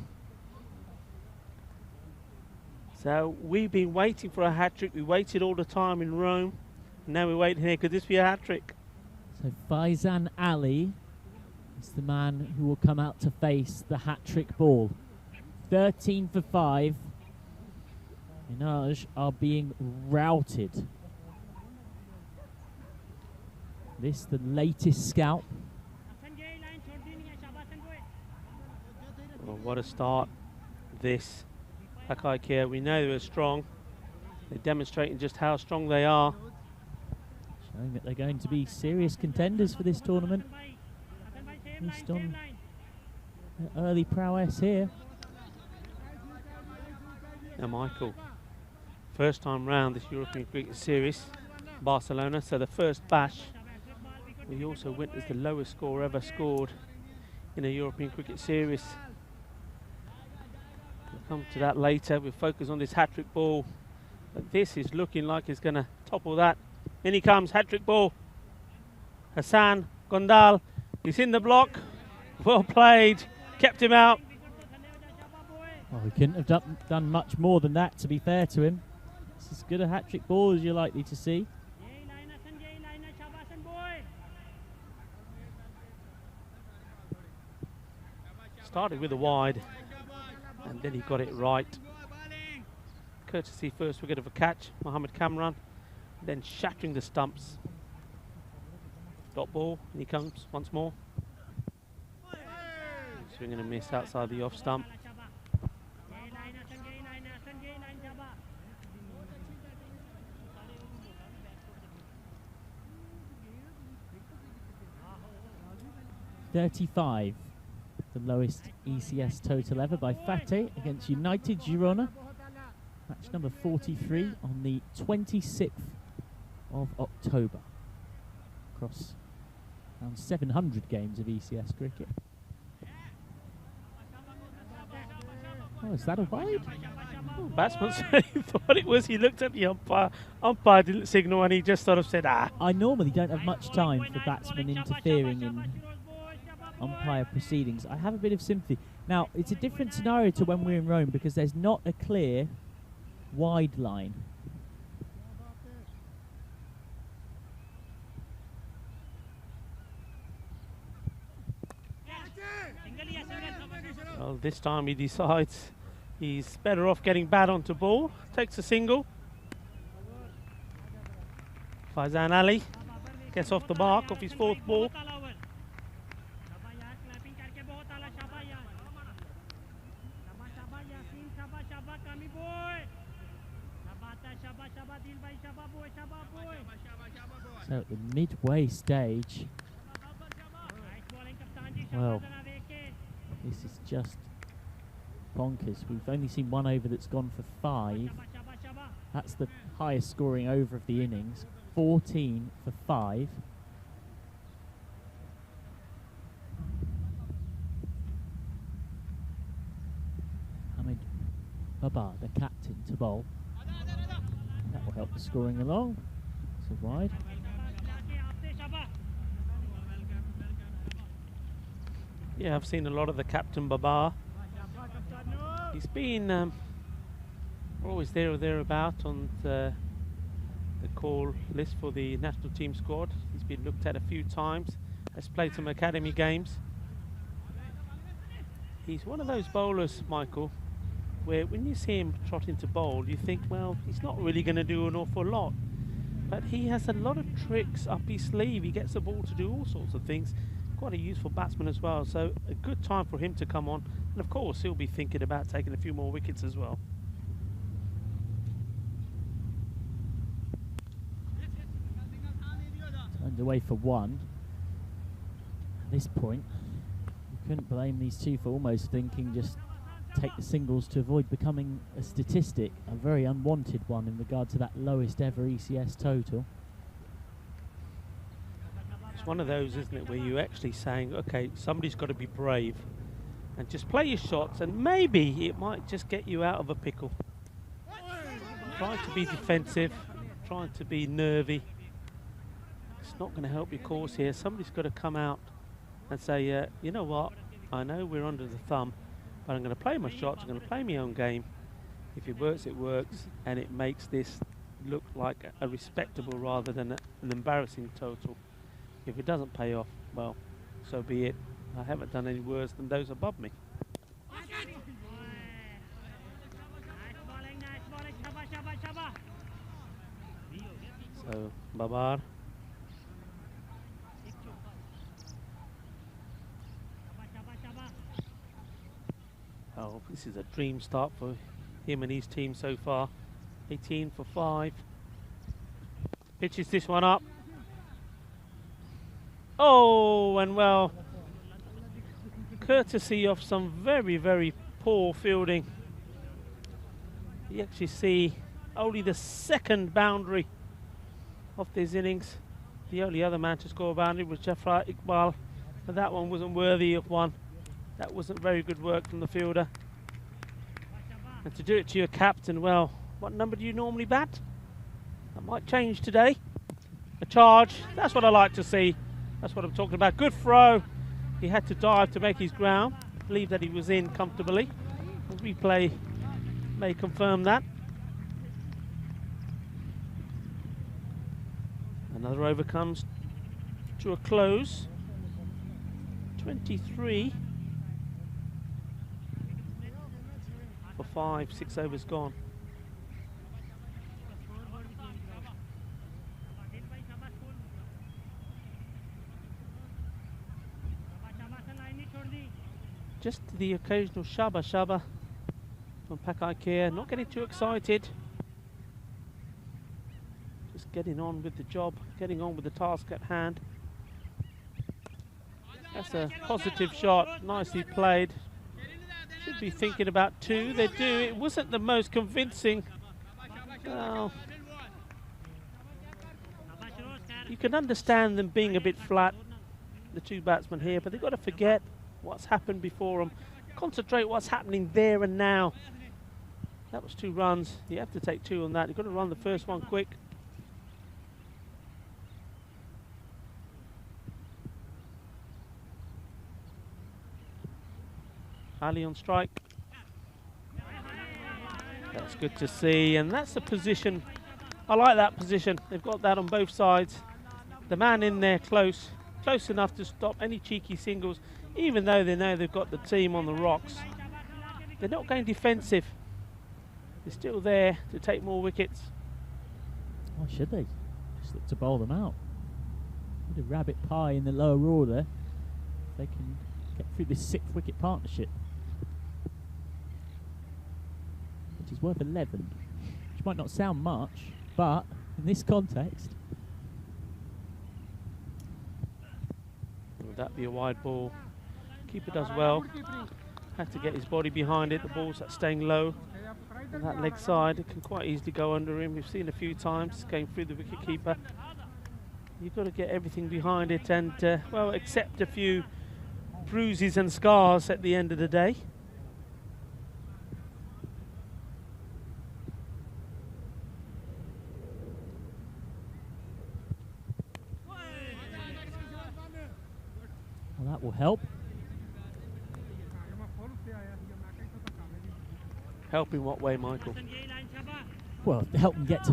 Speaker 4: So we've been waiting for a hat-trick. We waited all the time in Rome. And now we're waiting here. Could this be a hat-trick?
Speaker 6: So Faizan Ali is the man who will come out to face the hat-trick ball. 13 for 5. Minhaj are being routed. This the latest scalp.
Speaker 4: Well, what a start this. Hakai Kia, we know they're strong. They're demonstrating just how strong they are.
Speaker 6: Showing that they're going to be serious contenders for this tournament. Based on their early prowess here.
Speaker 4: Now, Michael, first time round this European Cricket Series, Barcelona, so the first bash. We also witnessed the lowest score ever scored in a European Cricket Series. We'll come to that later. We'll focus on this hat-trick ball. But this is looking like it's going to topple that. In he comes, hat-trick ball. Hassan Gondal, he's in the block. Well played, kept him out.
Speaker 6: Well, he couldn't have done much more than that, to be fair to him. It's as good a hat-trick ball as you're likely to see.
Speaker 4: Started with a wide, and then he got it right. Courtesy first wicket of a catch, Mohammed Kamran, then shattering the stumps. Dot ball, and he comes once more. Swing and a miss outside the off stump.
Speaker 6: .35, the lowest ECS total ever by Fateh against United Girona. Match number 43 on the 26th of October. Across around 700 games of ECS cricket. Oh, is that a wide?
Speaker 4: Oh, batsman said he thought it was. He looked at the umpire. Umpire didn't signal, and he just sort of said, ah.
Speaker 6: I normally don't have much time for batsmen interfering in umpire proceedings. I have a bit of sympathy. Now, it's a different scenario to when we're in Rome because there's not a clear wide line.
Speaker 4: Well, this time he decides he's better off getting bat onto ball. Takes a single. Faizan Ali gets off the mark of his fourth ball.
Speaker 6: So at the midway stage, well, this is just bonkers. We've only seen one over that's gone for 5. That's the highest scoring over of the innings. 14 for 5. Hamid Babar, the captain, to bowl. That will help the scoring along. So wide.
Speaker 4: Yeah, I've seen a lot of the captain Babar. He's been always there or thereabout on the call list for the national team squad. He's been looked at a few times. has played some academy games. He's one of those bowlers, Michael, where when you see him trotting to bowl, you think, well, he's not really going to do an awful lot. But he has a lot of tricks up his sleeve. He gets the ball to do all sorts of things. Quite a useful batsman as well. So a good time for him to come on. And of course, he'll be thinking about taking a few more wickets as well.
Speaker 6: Turned away for one. At this point, you couldn't blame these two for almost thinking just take the singles to avoid becoming a statistic, a very unwanted one in regard to that lowest ever ECS total.
Speaker 4: It's one of those, isn't it, where you're actually saying, okay, somebody's got to be brave and just play your shots, and maybe it might just get you out of a pickle. Trying to be defensive, trying to be nervy, it's not going to help your cause here. Somebody's got to come out and say, you know what, I know we're under the thumb, but I'm going to play my shots, I'm going to play my own game. If it works, and it makes this look like a respectable rather than an embarrassing total. If it doesn't pay off, well, so be it. I haven't done any worse than those above me. So, Babar. Oh, this is a dream start for him and his team so far. 18 for 5. Pitches this one up. Oh, and well, courtesy of some very, very poor fielding. You actually see only the second boundary of this innings. The only other man to score a boundary was Jafar Iqbal, but that one wasn't worthy of one. That wasn't very good work from the fielder. And to do it to your captain, well, what number do you normally bat? That might change today. A charge, that's what I like to see. That's what I'm talking about. Good throw. He had to dive to make his ground. I believe that he was in comfortably. The replay may confirm that. Another over comes to a close. 23 for 5, 6 overs gone. Just the occasional shabba from Pak Ikea, not getting too excited. Just getting on with the job, getting on with the task at hand. That's a positive shot, nicely played. Should be thinking about 2, they do. It wasn't the most convincing. Well, you can understand them being a bit flat, the two batsmen here, but they've got to forget what's happened before them. Concentrate what's happening there and now. That was 2 runs. You have to take 2 on that. You've got to run the first one quick. Ali on strike. That's good to see, and that's the position. I like that position. They've got that on both sides. The man in there close enough to stop any cheeky singles, even though they know they've got the team on the rocks. They're not going defensive. They're still there to take more wickets.
Speaker 6: Why should they? Just look to bowl them out. Bit of rabbit pie in the lower order. They can get through this 6-wicket partnership, which is worth 11, which might not sound much, but in this context.
Speaker 4: Would that be a wide ball? Keeper does well. Had to get his body behind it. The ball's staying low on that leg side. It can quite easily go under him. We've seen a few times going through the wicket keeper. You've got to get everything behind it and, well, accept a few bruises and scars at the end of the day.
Speaker 6: Well, that will help.
Speaker 4: Help in what way, Michael?
Speaker 6: Well, help them get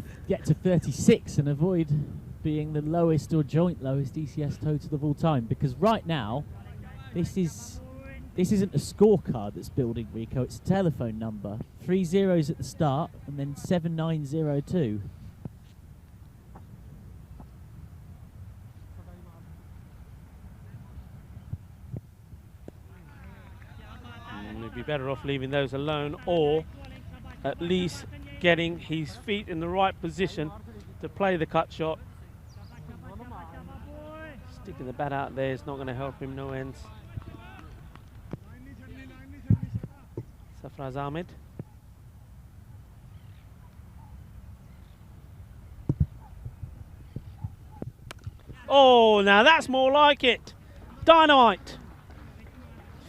Speaker 6: to 36 and avoid being the lowest or joint lowest ECS total of all time, because right now this isn't a scorecard that's building, Rico. It's a telephone number. 3 zeros at the start and then 7902.
Speaker 4: He'd be better off leaving those alone, or at least getting his feet in the right position to play the cut shot. Sticking the bat out there is not going to help him, no ends. Sarfraz Ahmed. Oh, now that's more like it. Dynamite.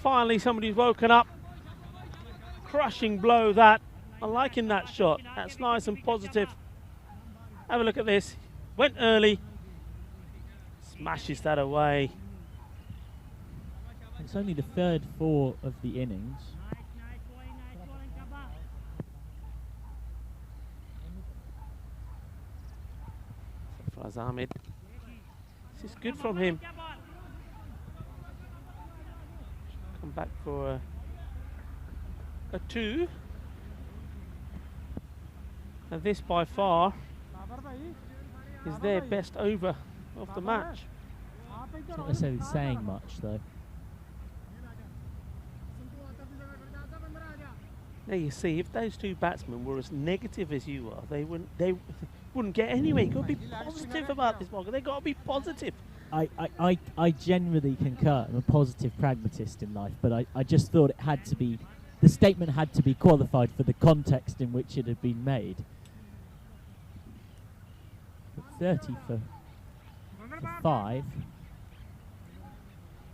Speaker 4: Finally somebody's woken up. Crushing blow that. I'm liking that shot. That's nice and positive. Have a look at this. Went early. Smashes that away.
Speaker 6: It's only the third 4 of the innings.
Speaker 4: Sarfraz Ahmed. This is good from him. Come back for a 2. And this by far is their best over of the match.
Speaker 6: It's not necessarily saying much though.
Speaker 4: Now you see, if those 2 batsmen were as negative as you are, they wouldn't get anywhere. You've got to be positive about this market. They've got to be positive.
Speaker 6: I generally concur. I'm a positive pragmatist in life, but I just thought it had to be, the statement had to be qualified for the context in which it had been made. But 30 for 5,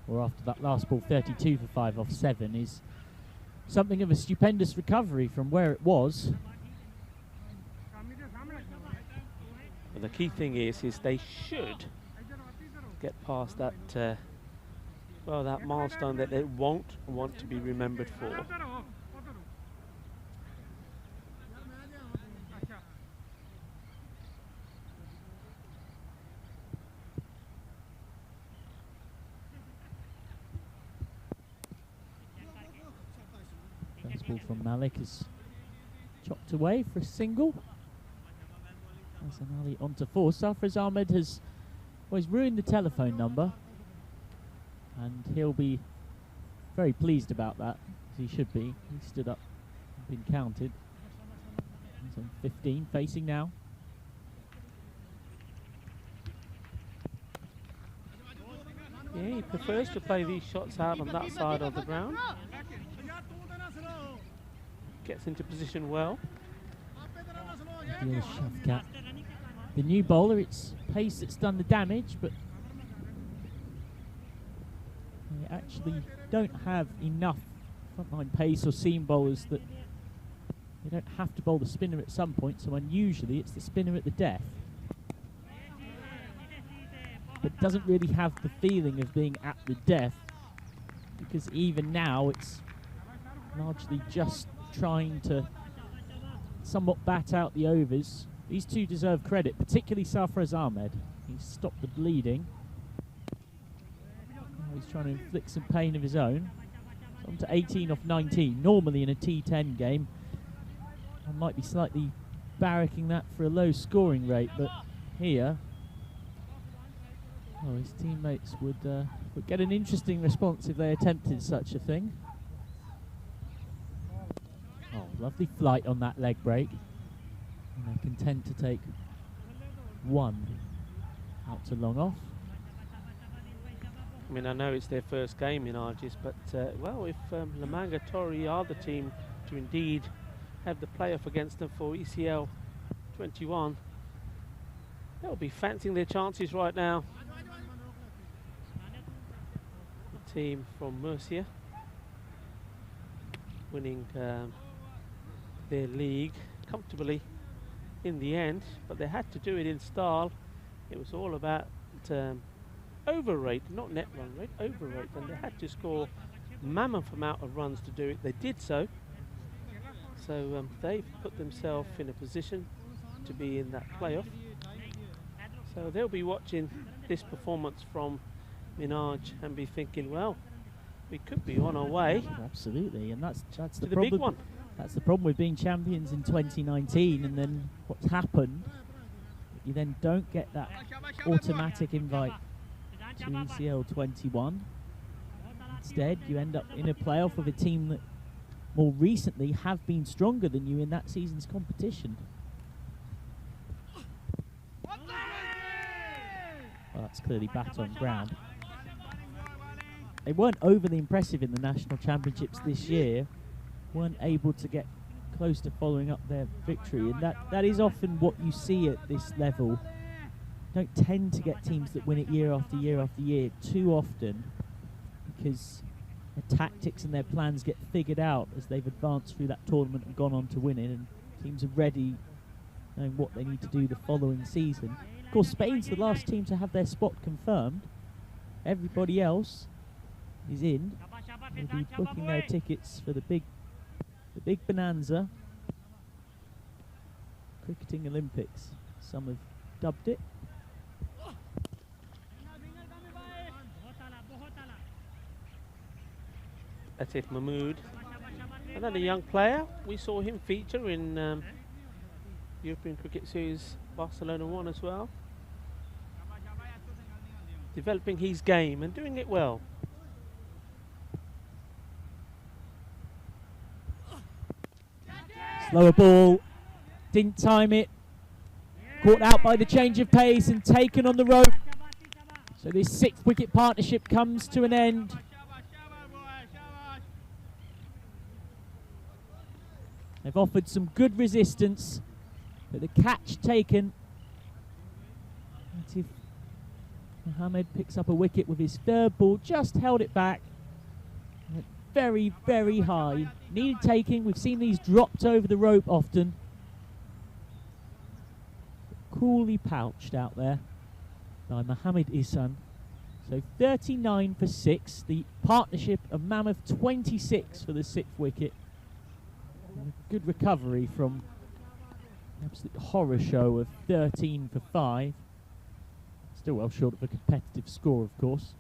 Speaker 6: or after that last ball, 32 for 5 off 7 is something of a stupendous recovery from where it was.
Speaker 4: But the key thing is they should get past that, well, that milestone that they won't want to be remembered for.
Speaker 6: First ball from Malik is chopped away for a single. Hasan Ali onto 4. Sarfraz Ahmed has, well, he's ruined the telephone number, and he'll be very pleased about that, as he should be. He stood up and been counted. He's on 15, facing now.
Speaker 4: Yeah, he prefers to play these shots out on that side of the ground. Gets into position well.
Speaker 6: Adil Shafkat. The new bowler, it's pace that's done the damage, but they actually don't have enough frontline pace or seam bowlers that they don't have to bowl the spinner at some point, so unusually it's the spinner at the death. But doesn't really have the feeling of being at the death, because even now it's largely just trying to somewhat bat out the overs. These 2 deserve credit, particularly Sarfraz Ahmed. He's stopped the bleeding. Now he's trying to inflict some pain of his own. On to 18 off 19. Normally in a T10 game, I might be slightly barracking that for a low scoring rate, but here, oh, his teammates would get an interesting response if they attempted such a thing. Oh, lovely flight on that leg break. And they're content to take 1 out to long off.
Speaker 4: I mean, I know it's their first game in Argis, but well, if Lamanga Tori are the team to indeed have the playoff against them for ECL 21, they'll be fancying their chances right now. The team from Murcia winning their league comfortably in the end, but they had to do it in style. It was all about over rate, not net run rate, over rate, and they had to score mammoth amount of runs to do it. They did so. So they've put themselves in a position to be in that playoff.
Speaker 1: So they'll be watching this performance from Minaj and be thinking, well, we could be on our way
Speaker 6: Absolutely, and that's
Speaker 1: to
Speaker 6: the
Speaker 1: the
Speaker 6: problem.
Speaker 1: big one.
Speaker 6: That's the problem with being champions in 2019, and then what's happened, you then don't get that automatic invite to ECL 21. Instead, you end up in a playoff with a team that more recently have been stronger than you in that season's competition. Well, that's clearly bat on ground. They weren't overly impressive in the national championships this year, weren't able to get close to following up their victory, and that is often what you see at this level. Don't tend to get teams that win it year after year after year too often, because their tactics and their plans get figured out as they've advanced through that tournament and gone on to win it, and teams are ready, knowing what they need to do the following season. Of course, Spain's the last team to have their spot confirmed. Everybody else is in. They'll be booking their tickets for the big bonanza, Cricketing Olympics, some have dubbed it.
Speaker 1: Atif Mahmood, another young player. We saw him feature in European Cricket Series Barcelona 1 as well. Developing his game and doing it well.
Speaker 6: Slower ball, didn't time it, caught out by the change of pace and taken on the rope. So this 6th wicket partnership comes to an end. They've offered some good resistance, but the catch taken. Atif Mohammed picks up a wicket with his 3rd ball, just held it back. Very, very high. Needed taking. We've seen these dropped over the rope often. Coolly pouched out there by Mohammed Ihsan. So 39 for 6. The partnership of Mammoth 26 for the 6th wicket. And a good recovery from an absolute horror show of 13 for 5. Still well short of a competitive score, of course.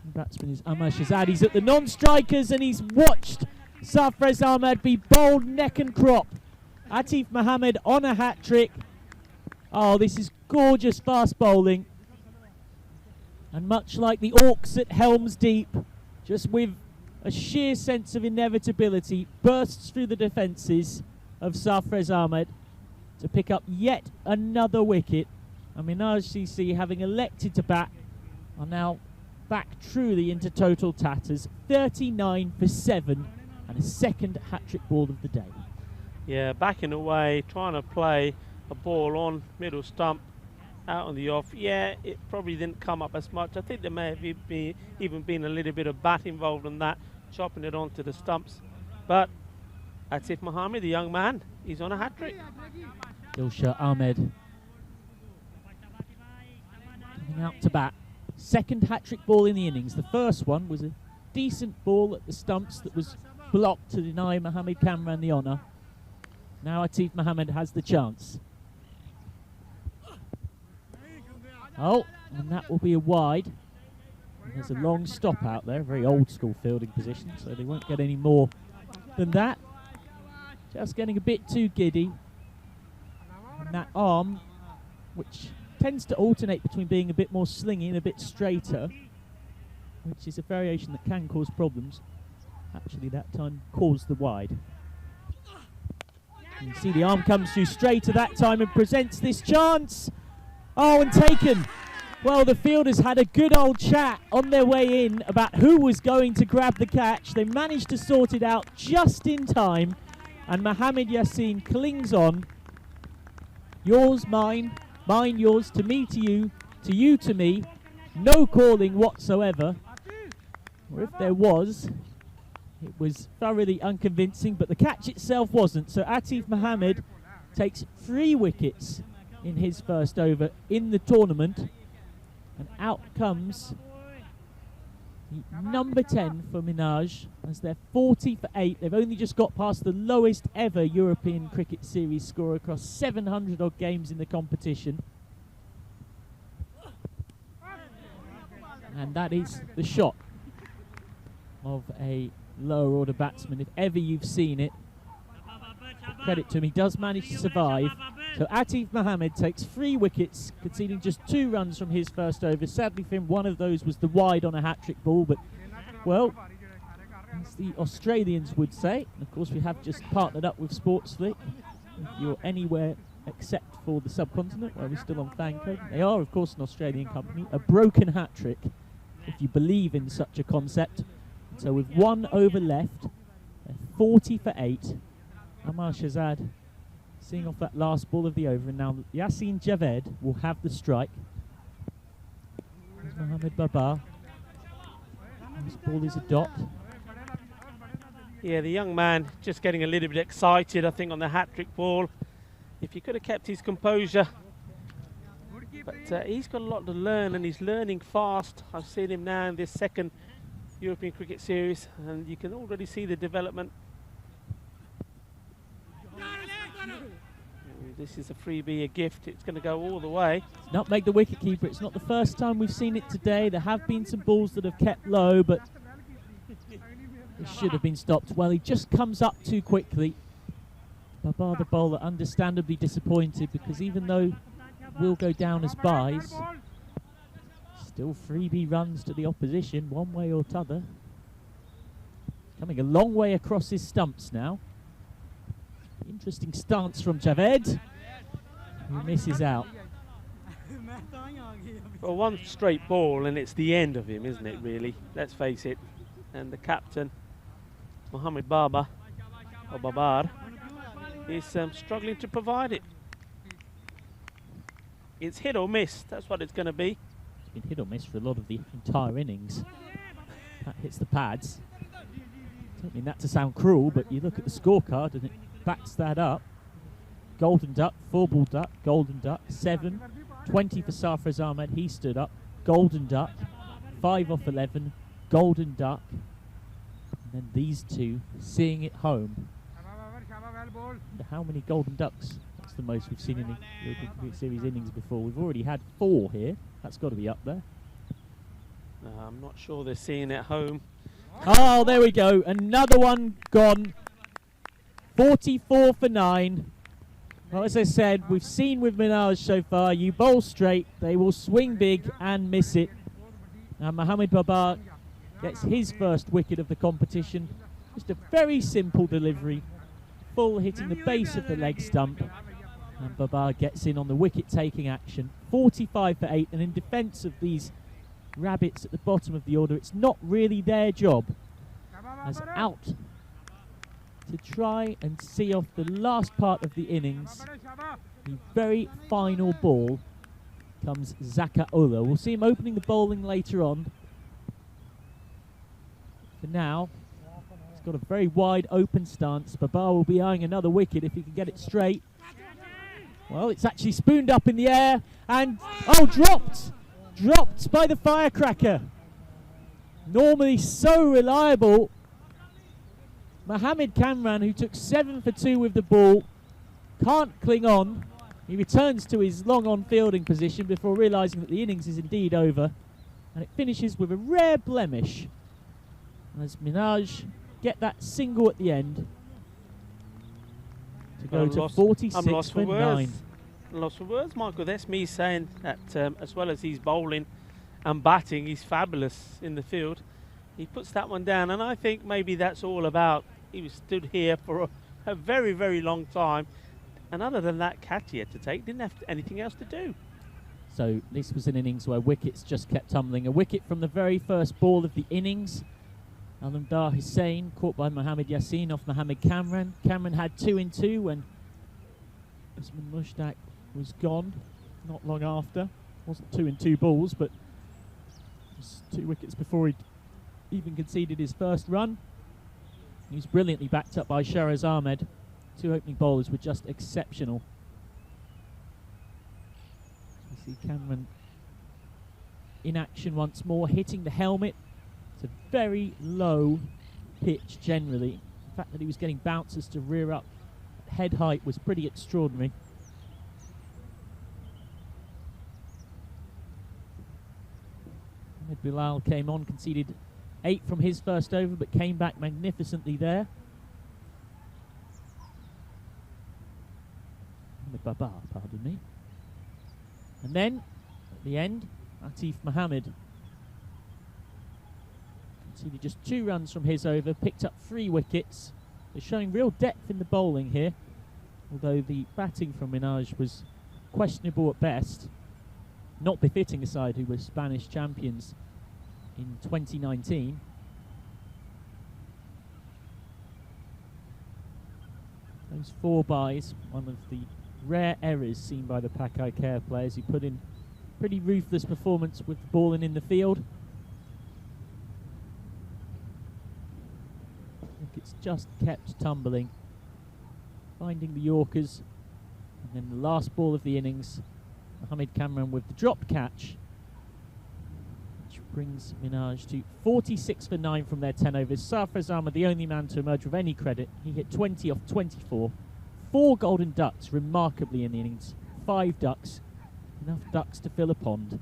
Speaker 6: The batsman is Amar Shahzad. He's at the non-strikers and he's watched Sarfraz Ahmed be bowled neck and crop. Atif Mohammed on a hat-trick. Oh, this is gorgeous fast bowling. And much like the Orcs at Helm's Deep, just with a sheer sense of inevitability, bursts through the defences of Sarfraz Ahmed to pick up yet another wicket. And Minaj CC, having elected to bat, are now back truly into total tatters. 39 for 7 and a 2nd hat-trick ball of the day.
Speaker 1: Yeah, backing away, trying to play a ball on middle stump, out on the off. Yeah, it probably didn't come up as much. I think there may have even been a little bit of bat involved in that, chopping it onto the stumps. But Atif Mohammed, the young man, he's on a hat-trick.
Speaker 6: Dilshah Ahmed coming out to bat. 2nd hat-trick ball in the innings. The first one was a decent ball at the stumps that was blocked to deny Mohammed Kamran the honour. Now Atif Mohammed has the chance. Oh, and that will be a wide. And there's a long stop out there, very old school fielding position, so they won't get any more than that. Just getting a bit too giddy. And that arm, which tends to alternate between being a bit more slingy and a bit straighter, which is a variation that can cause problems, actually that time caused the wide. You can see the arm comes through straighter that time and presents this chance. Oh, and taken. Well, the fielders had a good old chat on their way in about who was going to grab the catch. They managed to sort it out just in time, and Mohammed Yassin clings on. Yours, mine, mine, yours, to me, to you, to me. No calling whatsoever. Or if there was, it was thoroughly unconvincing, but the catch itself wasn't. So Atif Mohammed takes 3 wickets in his first over in the tournament. And out comes the number 10 for Minaj as they're 40 for 8. They've only just got past the lowest ever European Cricket Series score across 700 odd games in the competition. And that is the shot of a lower order batsman, if ever you've seen it. Credit to him, he does manage to survive. So Atif Mohammed takes 3 wickets, conceding just 2 runs from his first over. Sadly for him, one of those was the wide on a hat-trick ball, but, well, as the Australians would say, and of course we have just partnered up with Sportsflick. If you're anywhere except for the subcontinent, where we're still on fan code, they are, of course, an Australian company. A broken hat-trick, if you believe in such a concept. So with 1 over left, 40 for 8. Amar Shahzad seeing off that last ball of the over, and now Yassine Javed will have the strike. There's Mohammed Babar. This ball is a dot.
Speaker 4: Yeah, the young man just getting a little bit excited, I think, on the hat-trick ball. If he could have kept his composure. But he's got a lot to learn, and he's learning fast. I've seen him now in this second European Cricket Series, and you can already see the development. This is a freebie, a gift. It's going to go all the way.
Speaker 6: Nutmeg the wicketkeeper. It's not the first time we've seen it today. There have been some balls that have kept low, but it should have been stopped. Well, he just comes up too quickly. Babar, the bowler, understandably disappointed, because even though will go down as buys, still freebie runs to the opposition, one way or t'other. Coming a long way across his stumps now. Interesting stance from Javed, who misses out.
Speaker 4: Well, one straight ball and it's the end of him, isn't it, really? Let's face it. And the captain, Mohammed Babar, or Babar, is struggling to provide it. It's hit or miss, that's what it's going to be.
Speaker 6: It's been hit or miss for a lot of the entire innings. That hits the pads. Don't mean that to sound cruel, but you look at the scorecard and it backs that up. Golden duck, 4-ball duck, golden duck, 7, 20 for Sarfraz Ahmed, he stood up. Golden duck, 5 off 11, golden duck. And then these two seeing it home. How many golden ducks? That's the most we've seen in the European Cricket Series innings before. We've already had 4 here. That's got to be up there.
Speaker 4: I'm not sure they're seeing it home.
Speaker 6: Oh, there we go. Another one gone. 44 for 9. Well, as I said, we've seen with Minaj so far, you bowl straight, they will swing big and miss it. And Mohammed Babar gets his first wicket of the competition. Just a very simple delivery. Full hitting the base of the leg stump. And Babar gets in on the wicket-taking action. 45 for 8. And in defence of these rabbits at the bottom of the order, it's not really their job. As out to try and see off the last part of the innings, the very final ball, comes Zaka Ullah. We'll see him opening the bowling later on. For now, he's got a very wide open stance. Babar will be eyeing another wicket if he can get it straight. Well, it's actually spooned up in the air and, oh, dropped! Dropped by the firecracker. Normally so reliable. Mohammed Kamran, who took 7 for 2 with the ball, can't cling on. He returns to his long on fielding position before realising that the innings is indeed over. And it finishes with a rare blemish as Minaj get that single at the end to go to 46 for 9.
Speaker 4: Lost for words, Michael. That's me saying that as well as he's bowling and batting, he's fabulous in the field. He puts that one down, and I think maybe that's all about. He was stood here for a very, very long time, and other than that catch he had to take, didn't have anything else to do.
Speaker 6: So this was an innings where wickets just kept tumbling. A wicket from the very first ball of the innings. Alamdar Hussain caught by Mohammed Yassine off Mohammed Kamran. Kamran had 2 in 2 when Usman Mushtaq was gone not long after. Wasn't 2 in 2 balls, but just 2 wickets before he'd even conceded his first run. He was brilliantly backed up by Shahraz Ahmed. 2 opening bowlers were just exceptional. We see Cameron in action once more, hitting the helmet. It's a very low pitch generally. The fact that he was getting bouncers to rear up at head height was pretty extraordinary. Ed Bilal came on, conceded 8 from his first over, but came back magnificently there. Baba, pardon me. And then, at the end, Atif Mohammed conceded just 2 runs from his over, picked up 3 wickets. They're showing real depth in the bowling here, although the batting from Minaj was questionable at best, not befitting a side who were Spanish champions in 2019. Those 4 byes, one of the rare errors seen by the Pakai Care players, who put in pretty ruthless performance with the ball in the field. Look, it's just kept tumbling, finding the Yorkers, and then the last ball of the innings, Mohammed Kamran with the dropped catch, which brings Minaj to 46 for 9 from their 10 overs. Sarfraz Ahmed, the only man to emerge with any credit. He hit 20 off 24. 4 golden ducks, remarkably, in the innings. 5 ducks, enough ducks to fill a pond.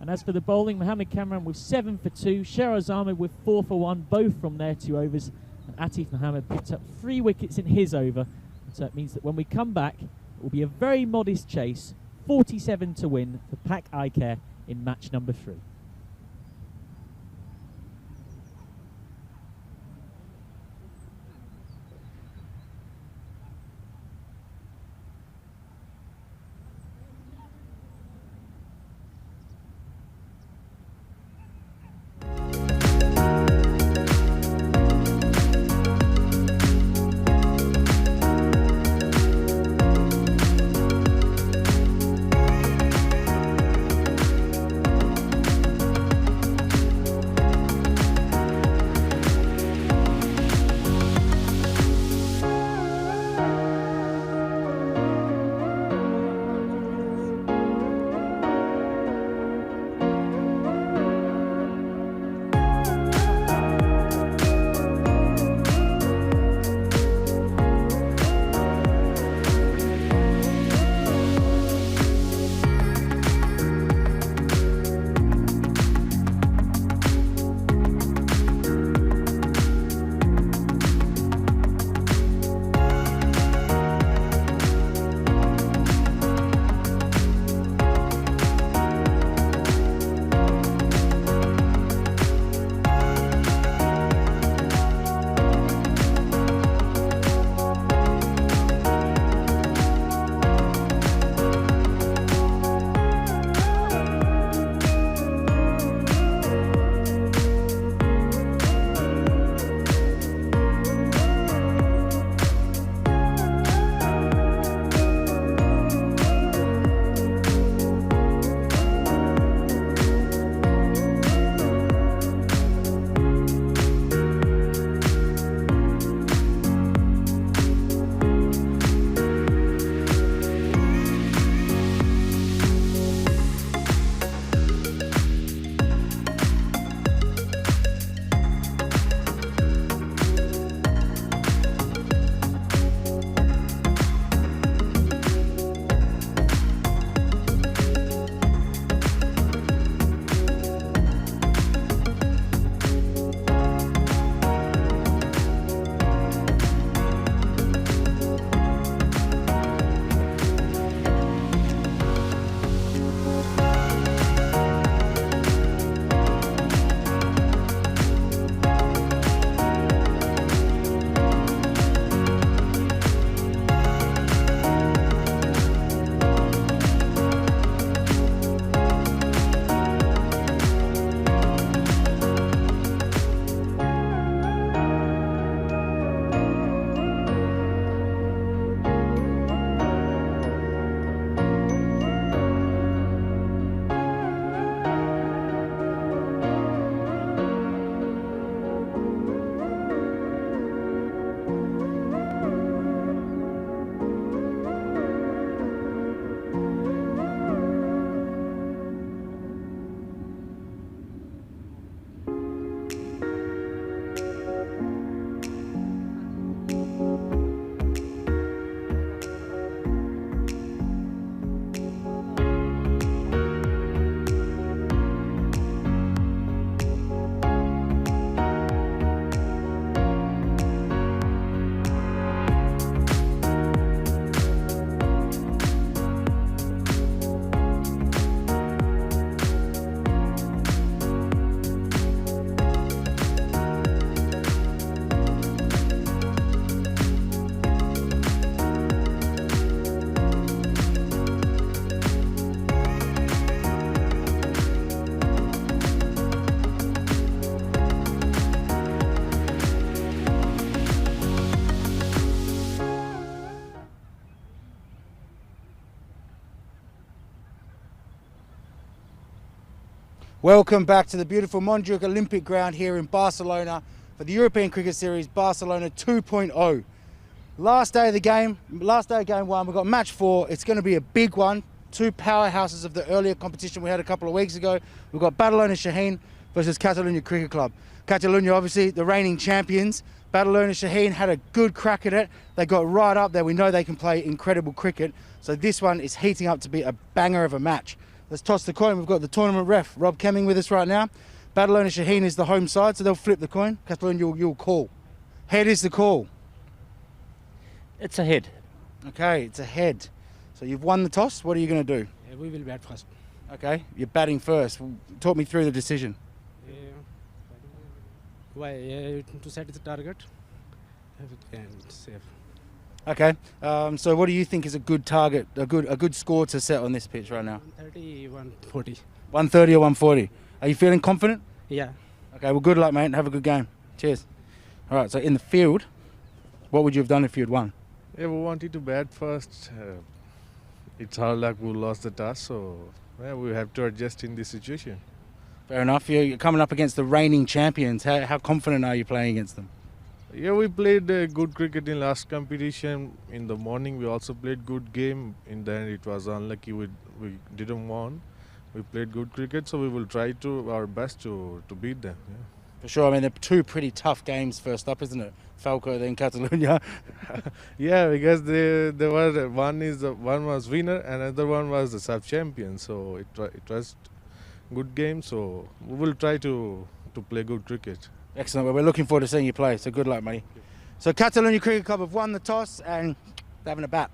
Speaker 6: And as for the bowling, Mohammed Kamran with 7 for 2, Sheraz Ahmed with 4 for 1, both from their 2 overs, and Atif Mohammed picked up 3 wickets in his over. So it means that when we come back, it will be a very modest chase, 47 to win for Pak Eye Care in match number 3.
Speaker 8: Welcome back to the beautiful Montjuic Olympic ground here in Barcelona for the European Cricket Series Barcelona 2.0. Last day of game 1, we've got match 4. It's going to be a big one. Two powerhouses of the earlier competition we had a couple of weeks ago. We've got Barcelona Shaheen versus Catalunya Cricket Club. Catalunya, obviously the reigning champions. Barcelona Shaheen had a good crack at it. They got right up there. We know they can play incredible cricket. So this one is heating up to be a banger of a match. Let's toss the coin. We've got the tournament ref, Rob Kemming, with us right now. Barcelona Shaheen is the home side, so they'll flip the coin. Catalunya, you'll call. Head is the call.
Speaker 9: It's a head.
Speaker 8: Okay, it's a head. So you've won the toss. What are you going to do?
Speaker 10: We will bat first.
Speaker 8: Okay, you're batting first. Talk me through the decision.
Speaker 10: Why? To set the target and save.
Speaker 8: Okay, so what do you think is a good target, a good score to set on this pitch right now?
Speaker 10: 130, 140.
Speaker 8: 130 or 140. Are you feeling confident?
Speaker 10: Yeah.
Speaker 8: Okay, well, good luck, mate, and have a good game. Cheers. All right, so in the field, what would you have done if you had won?
Speaker 11: Yeah, we wanted to bat first. It's our luck we lost the toss, so we have to adjust in this situation.
Speaker 8: Fair enough. You're coming up against the reigning champions. How confident are you playing against them?
Speaker 11: Yeah, we played good cricket in last competition. In the morning, we also played good game. In the end, it was unlucky we didn't won. We played good cricket, so we will try to our best to beat them. Yeah.
Speaker 8: For sure. I mean, they're two pretty tough games first up, isn't it? Falco, then Catalunya.
Speaker 11: Yeah, because they were one was winner, and another one was the sub champion. So it was good game. So we will try to play good cricket.
Speaker 8: Excellent. Well, we're looking forward to seeing you play. So good luck, mate. So Catalunya Cricket Club have won the toss and they're having a bat.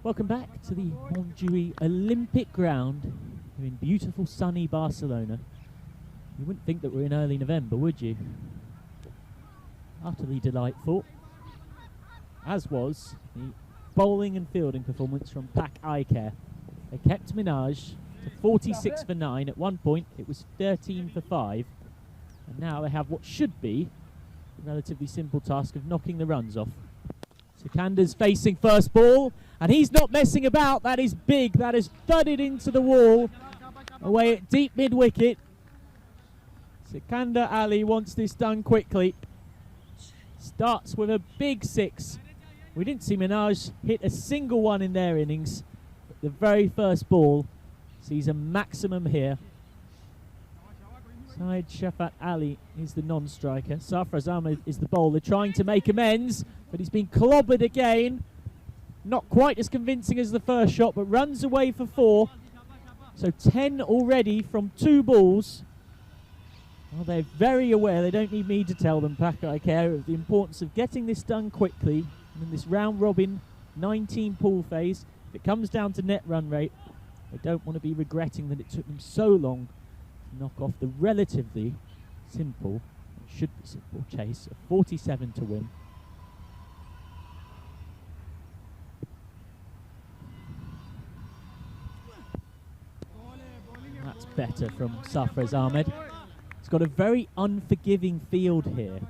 Speaker 6: Welcome back to the Montjuic Olympic ground here in beautiful sunny Barcelona. You wouldn't think that we're in early November, would you? Utterly delightful, as was the bowling and fielding performance from Pak Icare. They kept Minaj to 46 for 9. At one point it was 13 for 5, and now they have what should be a relatively simple task of knocking the runs off. Sikandar's facing first ball, and he's not messing about. That is big. That is thudded into the wall, away at deep mid-wicket. Sikandar Ali wants this done quickly. Starts with a big 6. We didn't see Minaj hit a single one in their innings. But the very first ball sees a maximum here. Syed Shafat Ali is the non-striker. Sarfraz Ahmed is the bowler, trying to make amends, but he's been clobbered again. Not quite as convincing as the first shot, but runs away for 4. So 10 already from 2 balls. Well, they're very aware, they don't need me to tell them, Packer, I care, of the importance of getting this done quickly. And in this round-robin 19 pool phase, if it comes down to net run rate, they don't want to be regretting that it took them so long to knock off the relatively simple, it should be simple, chase of 47 to win. That's better from Sarfraz Ahmed. It's got a very unforgiving field here.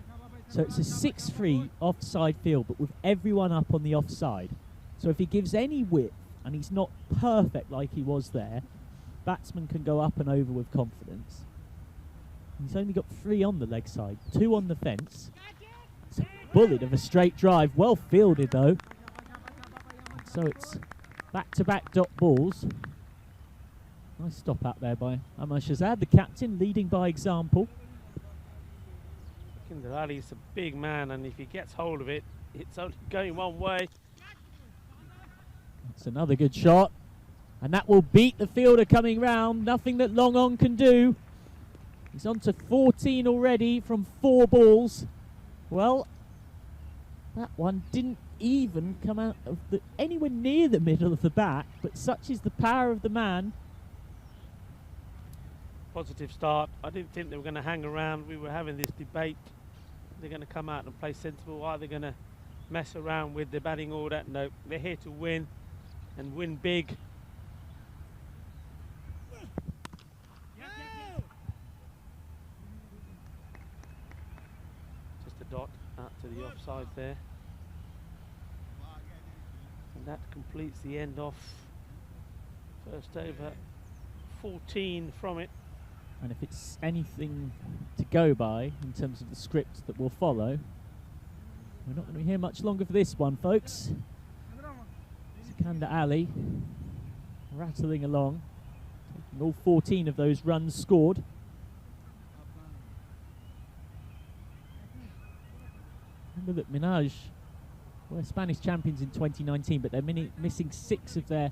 Speaker 6: So it's a 6-3 offside field, but with everyone up on the offside. So if he gives any width, and he's not perfect like he was there, batsman can go up and over with confidence. He's only got 3 on the leg side, 2 on the fence. It's a bullet of a straight drive, well fielded though. So it's back-to-back dot balls. Nice stop out there by Amar Shahzad, the captain, leading by example.
Speaker 1: Sikandar Ali's a big man, and if he gets hold of it, it's only going one way.
Speaker 6: It's another good shot, and that will beat the fielder coming round. Nothing that Long On can do. He's on to 14 already from 4 balls. Well, that one didn't even come out of anywhere near the middle of the bat, but such is the power of the man.
Speaker 1: Positive start. I didn't think they were going to hang around. We were having this debate. They're going to come out and play sensible. Are they going to mess around with the batting order? No, they're here to win and win big. Just a dot out to the offside there. And that completes the end off. First over, 14 from it.
Speaker 6: And if it's anything to go by in terms of the script that will follow, we're not going to be here much longer for this one, folks. Sikandar Ali rattling along, taking all 14 of those runs scored. Remember that Minaj were Spanish champions in 2019, but they're missing 6 of their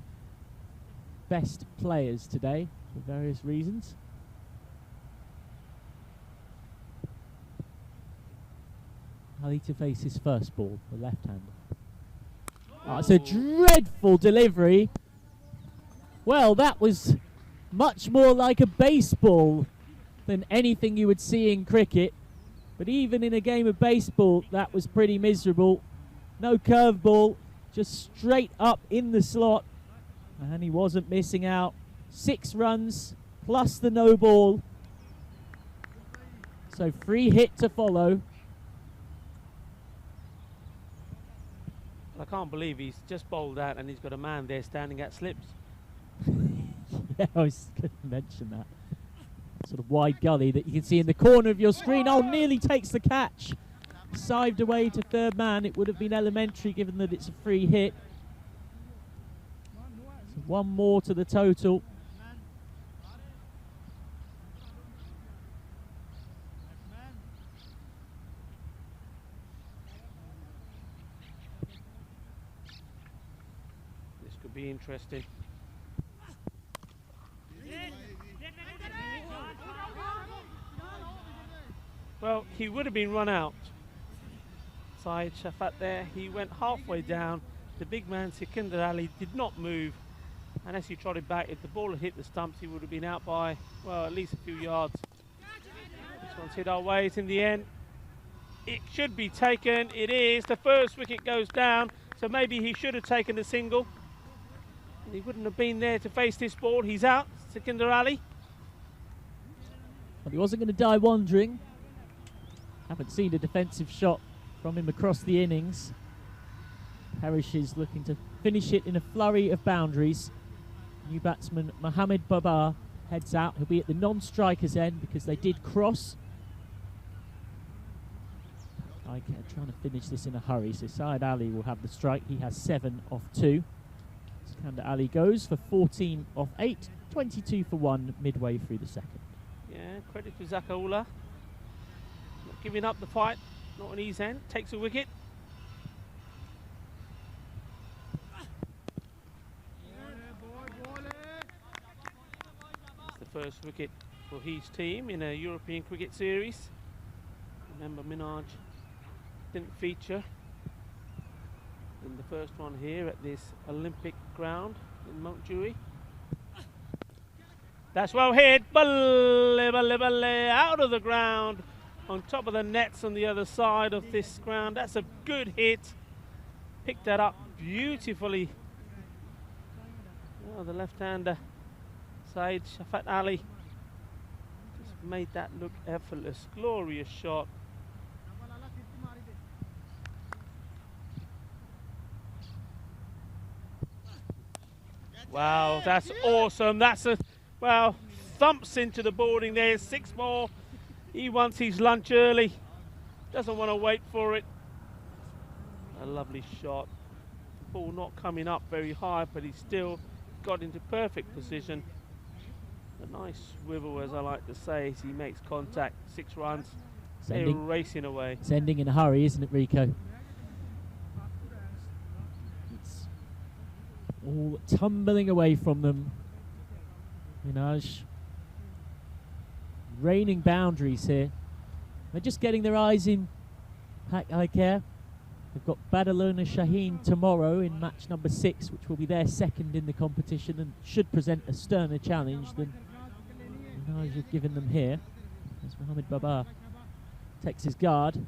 Speaker 6: best players today for various reasons. Ali to face his first ball, the left-hander. Oh, it's a dreadful delivery. Well, that was much more like a baseball than anything you would see in cricket. But even in a game of baseball, that was pretty miserable. No curveball, just straight up in the slot. And he wasn't missing out. 6 runs plus the no ball. So free hit to follow.
Speaker 1: I can't believe he's just bowled out and he's got a man there standing at slips.
Speaker 6: Yeah, I was going to mention that. Sort of wide gully that you can see in the corner of your screen. Oh, nearly takes the catch. Sived away to third man. It would have been elementary given that it's a free hit. So 1 more to the total.
Speaker 1: This could be interesting. Well, he would have been run out. Syed Shafat there, he went halfway down. The big man Sikandar Ali did not move, and as he trotted back, if the ball had hit the stumps, he would have been out by, well, at least a few yards. This one's hit our ways in the end. It should be taken. It is. The first wicket goes down, so maybe he should have taken a single. He wouldn't have been there to face this ball. He's out, Sikandar Ali.
Speaker 6: But he wasn't going to die wandering. Haven't seen a defensive shot from him across the innings. Perish is looking to finish it in a flurry of boundaries. New batsman Mohamed Babar heads out. He'll be at the non-striker's end because they did cross. Trying to finish this in a hurry, so Syed Ali will have the strike. He has 7 off 2. Skander Ali goes for 14 off 8, 22 for 1 midway through the second.
Speaker 1: Yeah, credit to Zakaullah. Not giving up the fight, not on his end. Takes a wicket. It's the first wicket for his team in a European cricket series. Remember, Minhaj didn't feature in the first one here at this Olympic ground in Mountjoy. That's well hit, balle, balle, balle, out of the ground, on top of the nets on the other side of this ground. That's a good hit. Picked that up beautifully. Oh, the left-hander, Saeed Shafat Ali, just made that look effortless. Glorious shot. Wow, that's awesome. That's a, well, thumps into the boarding there. 6 more. He wants his lunch early. Doesn't want to wait for it. A lovely shot. Ball not coming up very high, but he still got into perfect position. A nice swivel, as I like to say, as he makes contact. 6 runs. They're racing away.
Speaker 6: It's ending in a hurry, isn't it, Rico? All tumbling away from them. Minhaj raining boundaries here. They're just getting their eyes in Pak Care. They've got Badalona Shaheen tomorrow in match number 6, which will be their second in the competition and should present a sterner challenge than Minhaj have given them here. As Mohamed Babar takes his guard.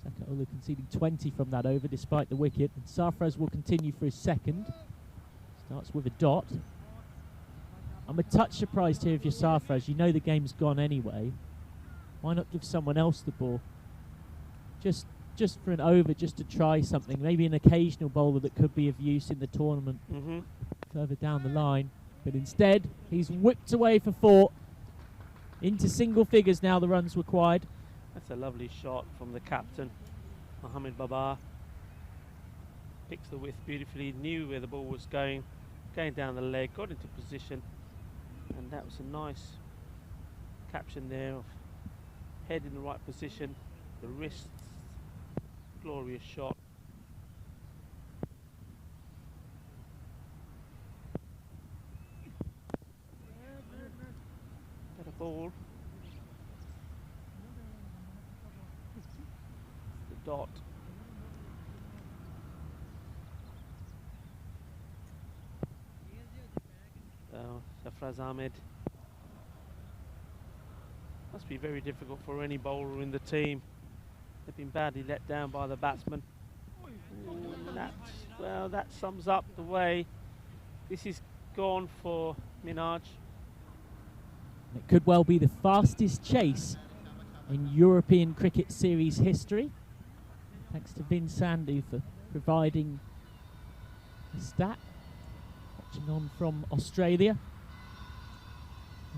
Speaker 6: Zakaullah conceding 20 from that over despite the wicket. And Sarfraz will continue for his second. Starts with a dot. I'm a touch surprised here if you're Sarfraz. You know the game's gone anyway. Why not give someone else the ball? Just for an over, just to try something. Maybe an occasional bowler that could be of use in the tournament further down the line. But instead, he's whipped away for 4. Into single figures now, the runs required.
Speaker 1: That's a lovely shot from the captain, Mohamed Babar. Picks the width beautifully, knew where the ball was going down the leg, got into position, and that was a nice caption there of head in the right position, the wrists, glorious shot. Better ball. The dot. Sarfraz Ahmed. Must be very difficult for any bowler in the team. They've been badly let down by the batsman. That sums up the way this is gone for Minhaj.
Speaker 6: It could well be the fastest chase in European Cricket Series history. Thanks to Vin Sandhu for providing the stat. Watching on from Australia.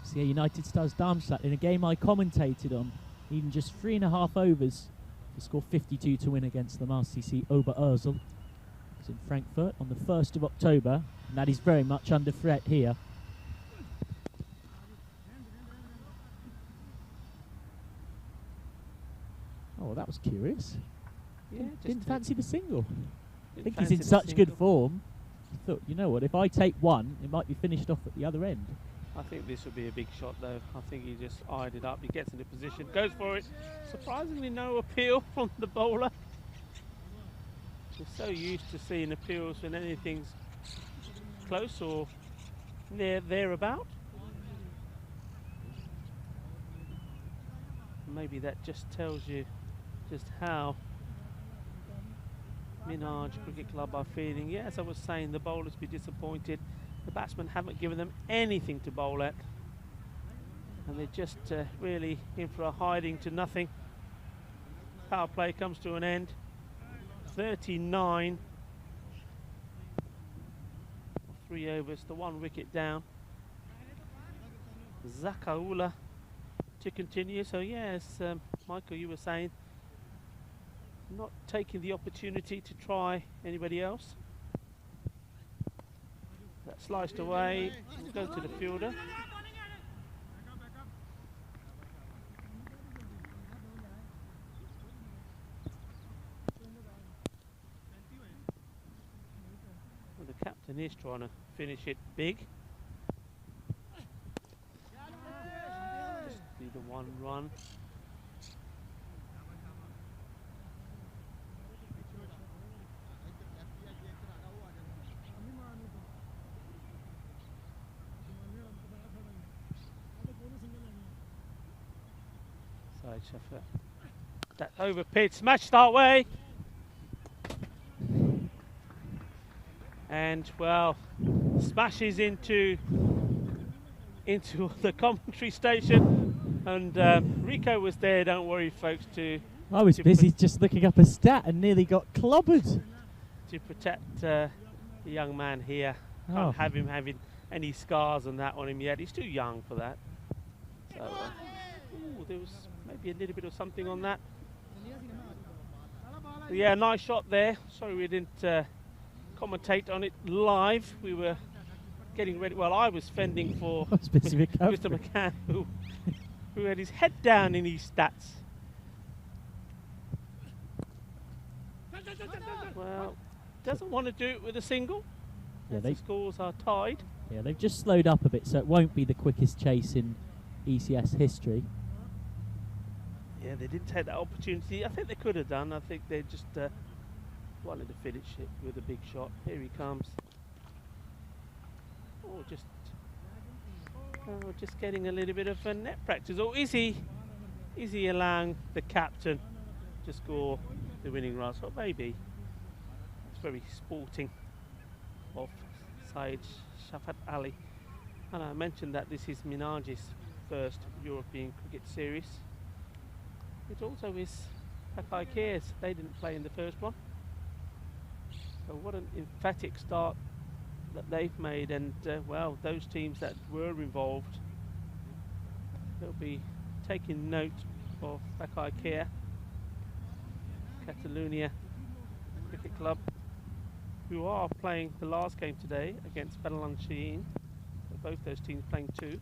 Speaker 6: FCA United Stars Darmstadt in a game I commentated on, needing just 3.5 overs to score 52 to win against the RCC Oberursel. It's in Frankfurt on the 1st of October, and that is very much under threat here. Oh, that was curious.
Speaker 1: Yeah,
Speaker 6: didn't fancy the single. I think he's in such good form. I thought, you know what, if I take one, it might be finished off at the other end.
Speaker 1: I think this would be a big shot though. I think he just eyed it up. He gets into position, goes for it. Surprisingly no appeal from the bowler. We're so used to seeing appeals when anything's close or thereabout. Maybe that just tells you just how Minhaj Cricket Club are feeling. Yeah, as I was saying, the bowlers be disappointed. The batsmen haven't given them anything to bowl at. And they're just really in for a hiding to nothing. Power play comes to an end. 39 3 overs to 1 wicket down. Zakaula to continue. So yes, Michael, you were saying not taking the opportunity to try anybody else. That sliced away, will go to the fielder. Well, the captain is trying to finish it big. Just need a 1 run. Side Sheffer. That over pitch, smash start way. And well, smashes into the commentary station. And Rico was there, don't worry folks,
Speaker 6: I was busy just looking up a stat and nearly got clobbered.
Speaker 1: to protect the young man here.
Speaker 6: Oh.
Speaker 1: Can't have him having any scars on that on him yet. He's too young for that. So ooh, there was maybe a little bit of something on that. But yeah, nice shot there. Sorry we didn't commentate on it live. We were getting ready. Well, I was fending for
Speaker 6: Specific
Speaker 1: Mr. McCann, who had his head down in his stats. Well, doesn't want to do it with a single.
Speaker 6: Yeah,
Speaker 1: The scores are tied.
Speaker 6: Yeah, they've just slowed up a bit, so it won't be the quickest chase in ECS history.
Speaker 1: Yeah, they didn't take that opportunity. I think they could have done. I think they just wanted to finish it with a big shot. Here he comes. Oh, just getting a little bit of net practice. Or is he allowing the captain to score the winning run? So maybe it's very sporting of Saeed Shafat Ali. And I mentioned that this is Minaj's first European cricket series. It also is Pakai Cares. They didn't play in the first one. So what an emphatic start that they've made, and well, those teams that were involved, they'll be taking note of Pakai Care, Catalonia Cricket Club, who are playing the last game today against Badalan Sheen. So both those teams playing 2.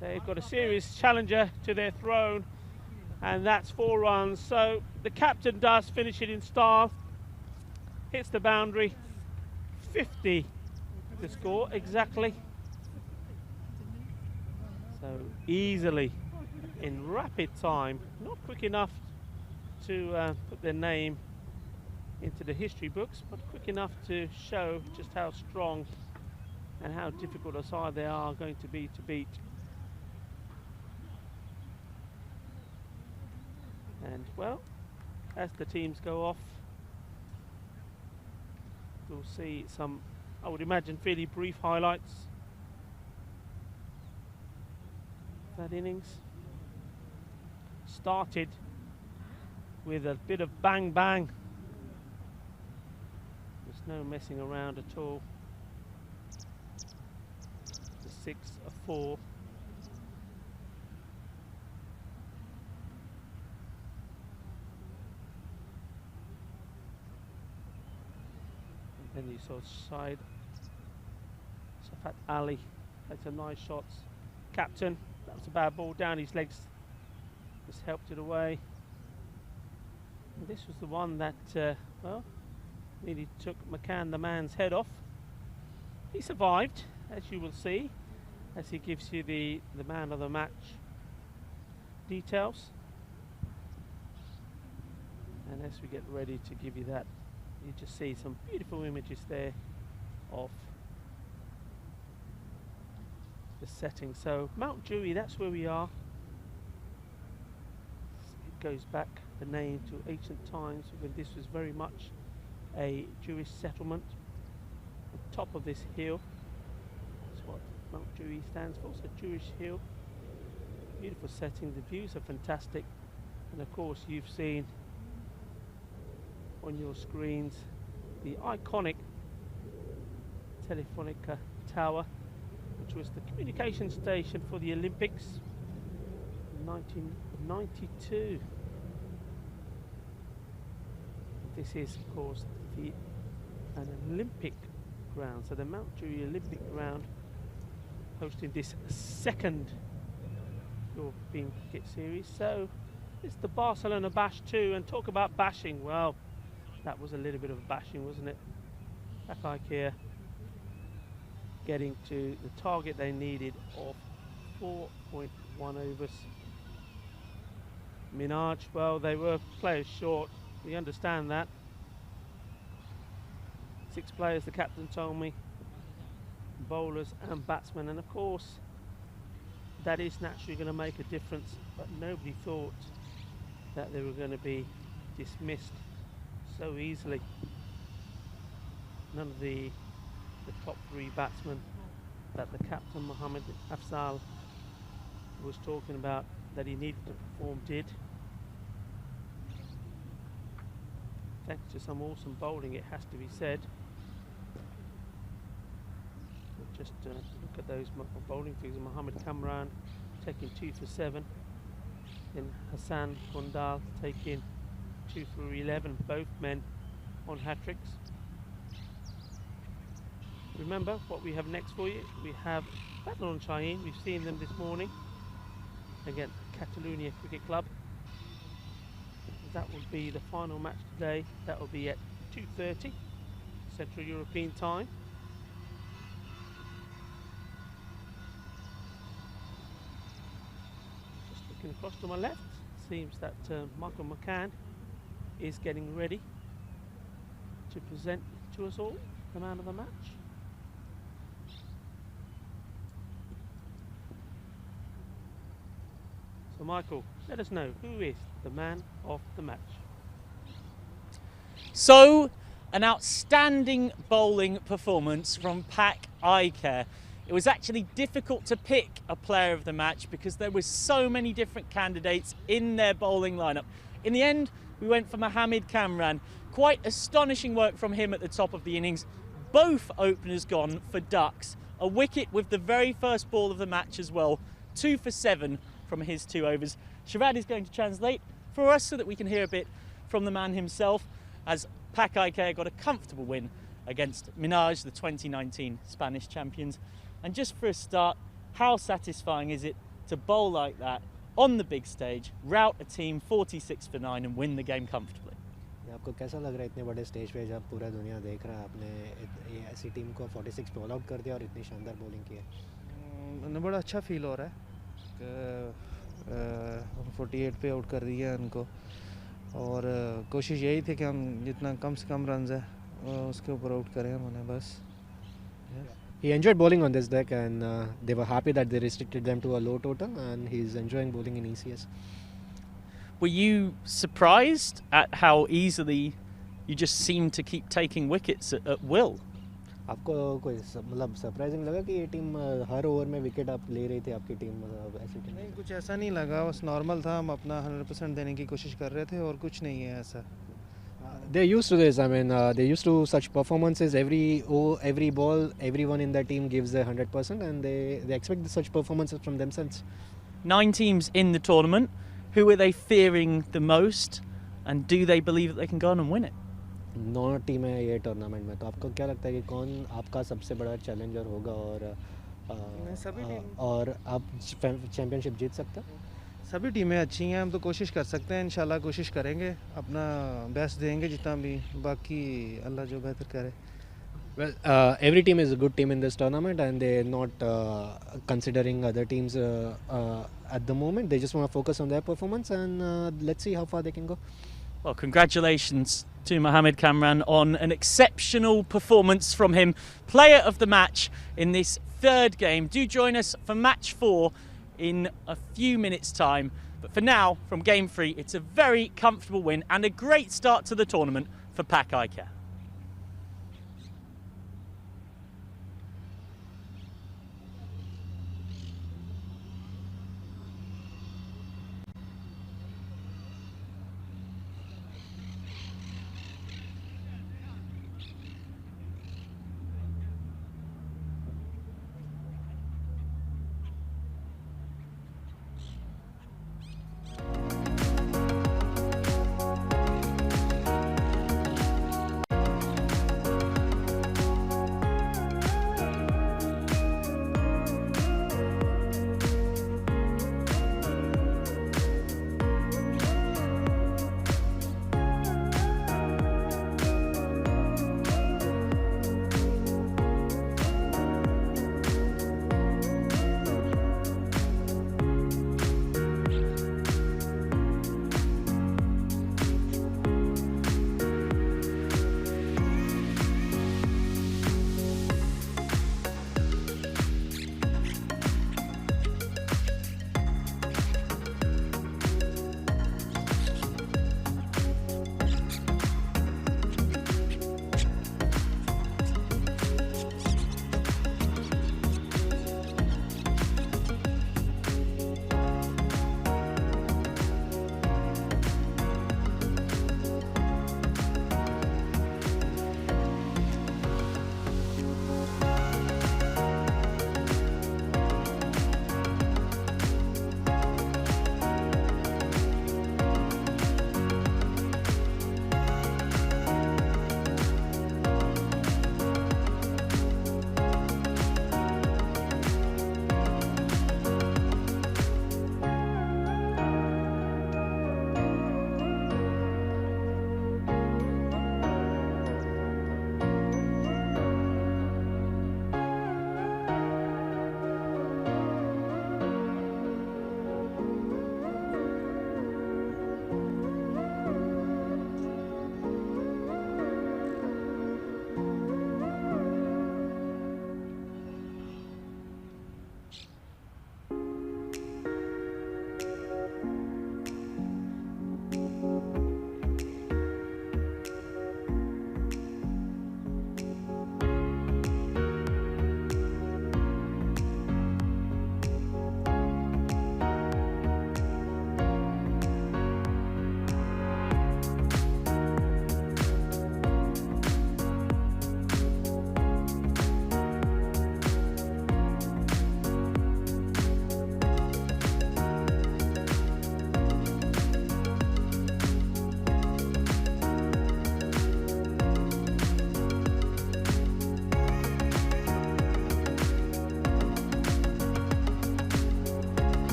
Speaker 1: They've got a serious challenger to their throne, and that's 4 runs. So the captain does finish it in style, hits the boundary, 50 to score exactly. So easily, in rapid time, not quick enough to put their name into the history books, but quick enough to show just how strong and how difficult a side they are going to be to beat. And well, as the teams go off, we'll see some, I would imagine, fairly brief highlights of that innings. Started with a bit of bang bang. There's no messing around at all. The 6 of 4. And then you saw side Shafat Ali had some nice shots. Captain, that was a bad ball down his legs, just helped it away. And this was the one that well, nearly took McCann the man's head off. He survived, as you will see, as he gives you the man of the match details. And as we get ready to give you that, you just see some beautiful images there of the setting. So Mount Dewey, that's where we are. It goes back, the name, to ancient times when this was very much a Jewish settlement. The top of this hill, that's what Mount Dewey stands for, it's a Jewish hill. Beautiful setting, the views are fantastic, and of course you've seen on your screens the iconic Telefonica Tower, which was the communication station for the Olympics in 1992. This is, of course, an Olympic ground, so the Mountjoy Olympic ground hosting this second European Cricket Series. So it's the Barcelona Bash 2, and talk about bashing. Well, that was a little bit of a bashing, wasn't it? Pak IKEA getting to the target they needed of 4.1 overs. Minaj, well, they were players short. We understand that. 6 players, the captain told me, bowlers and batsmen, and of course that is naturally going to make a difference, but nobody thought that they were going to be dismissed so easily. None of the top 3 batsmen that the captain Mohammad Afzal was talking about that he needed to perform did. Thanks to some awesome bowling, it has to be said. Just look at those bowling figures. Mohammad Kamran taking 2 for 7. Then Hassan Kondal taking 2 for 11. Both men on hat-tricks. Remember what we have next for you. We have Badalon Shaheen. We've seen them this morning against Catalonia Cricket Club. That will be the final match today. That will be at 2:30 Central European Time. Just looking across to my left, seems that Michael McCann is getting ready to present to us all the man of the match. So Michael, let us know, who is the man of the match?
Speaker 2: So, an outstanding bowling performance from Pak IKEA. It was actually difficult to pick a player of the match because there were so many different candidates in their bowling lineup. In the end, we went for Mohammad Kamran. Quite astonishing work from him at the top of the innings. Both openers gone for ducks. A wicket with the very first ball of the match as well. 2 for 7 from his 2 overs. Sharad is going to translate for us so that we can hear a bit from the man himself, as Pak IKEA got a comfortable win against Minaj, the 2019 Spanish champions. And just for a start, how satisfying is it to bowl like that on the big stage, rout a team 46 for 9 and win the game comfortably?
Speaker 12: आपको कैसा लग रहा है इतने बड़े stage पे जब पूरा दुनिया देख रहा है, आपने ऐसी टीम को 46 पे ऑल आउट कर दिया और इतनी शानदार बॉलिंग की है?
Speaker 13: मैंने बड़ा अच्छा फील हो रहा है कि 48 पे आउट कर दिया उनको, और कोशिश यही थी कि हम जितना कम से कम रन है उसके ऊपर आउट करें उन्हें बस.
Speaker 12: He enjoyed bowling on this deck, and they were happy that they restricted them to a low total, and he's enjoying bowling in ECS.
Speaker 2: Were you surprised at how easily you just seemed to keep taking wickets at will?
Speaker 12: आपको कोई मतलब surprising लगा कि ये team हर over में wicket आप ले रही थी, आपकी टीम ऐसी टीम?
Speaker 13: नहीं, कुछ ऐसा नहीं लगा, बस नॉर्मल था. हम अपना 100% देने की कोशिश कर रहे थे और कुछ नहीं है ऐसा.
Speaker 12: They're used to this. I mean, they're used to such performances. Every ball, everyone in the team gives their 100%, and they expect such performances from themselves.
Speaker 2: 9 teams in the tournament. Who are they fearing the most, and do they believe that they can go on and win it?
Speaker 12: 9 team है ये tournament में, तो आपको क्या लगता है कि कौन आपका सबसे बड़ा चैलेंजर होगा और आप चैंपियनशिप जीत सकते हैं?
Speaker 13: सभी टीमें अच्छी हैं, हम तो कोशिश कर सकते हैं. इंशाल्लाह कोशिश करेंगे, अपना बेस्ट देंगे जितना भी, बाकी अल्लाह जो बेहतर करे.
Speaker 12: Well, every team is a good team in this tournament, and they're not considering other teams at the moment. They just want to focus on their performance, and let's see how far they can go.
Speaker 2: Well, congratulations to Mohammad Kamran on an exceptional performance from him. Player of the match in this 3rd game. Do join us for match 4 in a few minutes' time. But for now, from game 3, it's a very comfortable win and a great start to the tournament for Pak IKEA.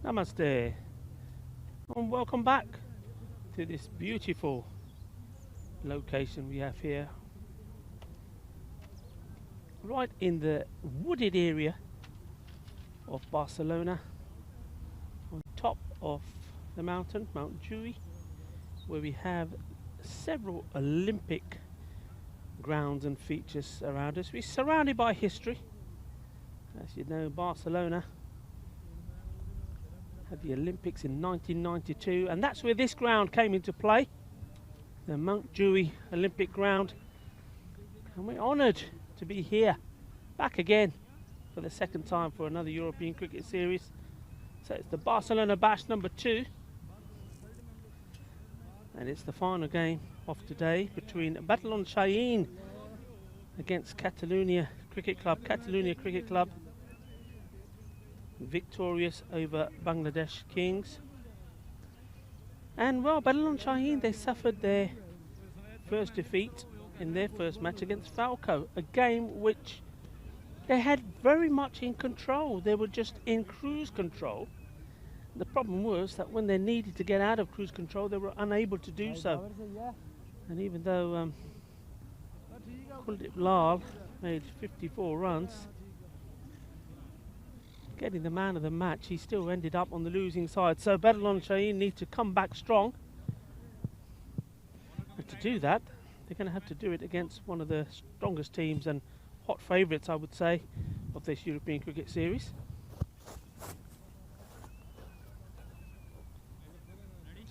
Speaker 4: Namaste. And welcome back to this beautiful location we have here. Right in the wooded area of Barcelona, on top of the mountain, Mount Juiy, where we have several Olympic grounds and features around us. We're surrounded by history. As you know, Barcelona had the Olympics in 1992, and that's where this ground came into play, the Mount Juiy Olympic ground. And we're honoured to be here, back again for the second time for another European Cricket Series. So it's the Barcelona Bash number 2, and it's the final game of today between Barcelona Shaheen against Catalonia Cricket Club. Catalonia Cricket Club victorious over Bangladesh Kings. And well, Barcelona Shaheen, they suffered their first defeat in their first match against Falco, a game which they had very much in control. They were just in cruise control. The problem was that when they needed to get out of cruise control, they were unable to do so. And even though Kuldeep Lal made 54 runs, getting the man of the match, he still ended up on the losing side. So Barcelona Shaheen need to come back strong. And to do that, they're going to have to do it against one of the strongest teams and hot favourites, I would say, of this European Cricket Series.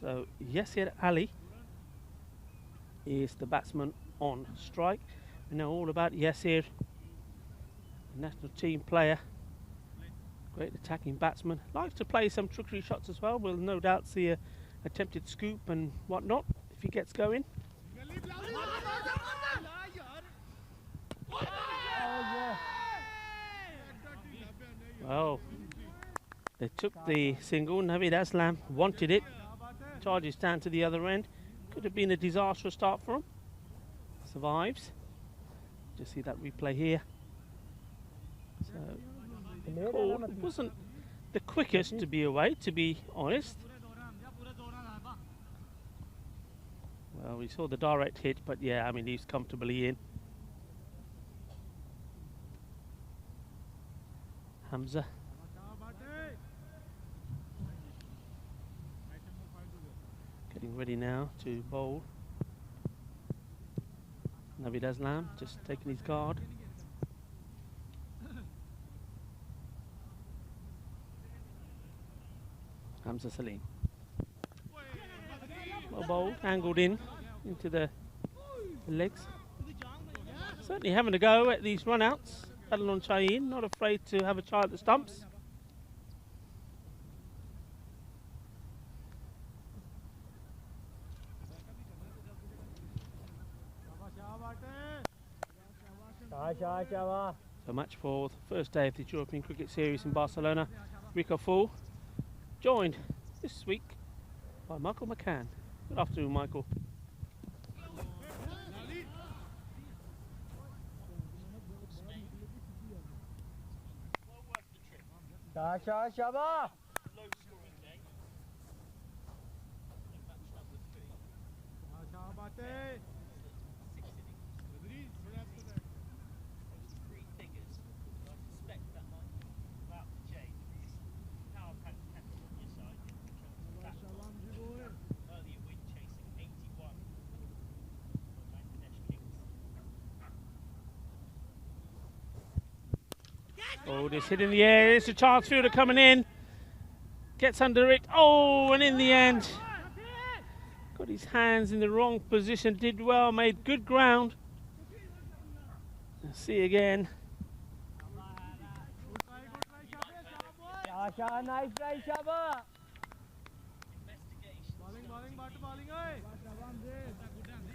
Speaker 4: So Yasir Ali is the batsman on strike. We know all about Yasir, national team player, great attacking batsman. Likes to play some trickery shots as well. We'll no doubt see a attempted scoop and whatnot if he gets going. Well, they took the single. Navid Aslam wanted it. Charges down to the other end. Could have been a disastrous start for him. Survives. Just see that replay here. So the call wasn't the quickest to be away, to be honest. Well, we saw the direct hit, but yeah, I mean, he's comfortably in. Hamza. Getting ready now to bowl. Navid Aslam just taking his guard. Hamza Salim. Well bowled, angled in into the legs. Certainly having a go at these run-outs. Barcelona Shaheen, not afraid to have a try at the stumps. So match for the first day of the European Cricket Series in Barcelona. Rico Full, joined this week by Michael McCann. Good afternoon, Michael. Oh, this hit in the air. It's a chance fielder coming in. Gets under it. Oh, and in the end, got his hands in the wrong position. Did well, made good ground. Let's see again.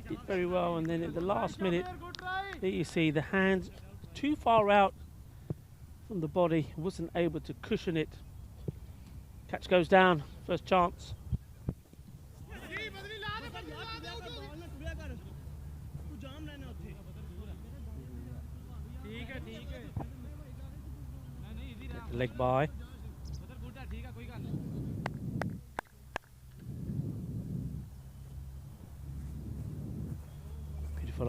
Speaker 4: Did very well, and then at the last minute, there you see the hands too far out from the body, wasn't able to cushion it. Catch goes down, first chance. Leg by.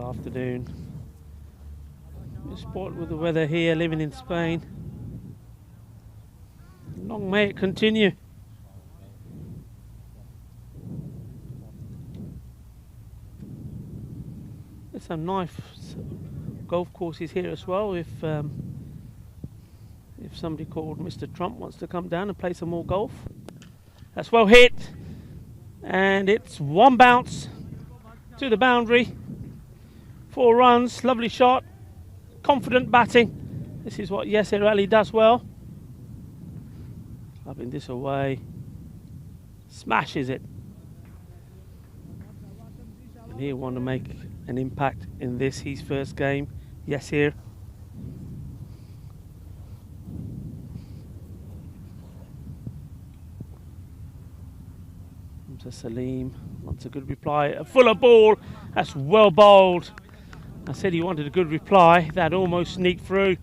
Speaker 1: afternoon. You're spoiled with the weather here, living in Spain. Long may it continue. There's some nice golf courses here as well. If somebody called Mr. Trump wants to come down and play some more golf. That's well hit, and it's one bounce to the boundary. 4 runs, lovely shot, confident batting. This is what Yasser Ali does well. Lobbing this away, smashes it. And he'll want to make an impact in this, his first game. Yasser. Salim wants a good reply. A fuller ball. That's well bowled. I said he wanted a good reply. That almost sneaked through.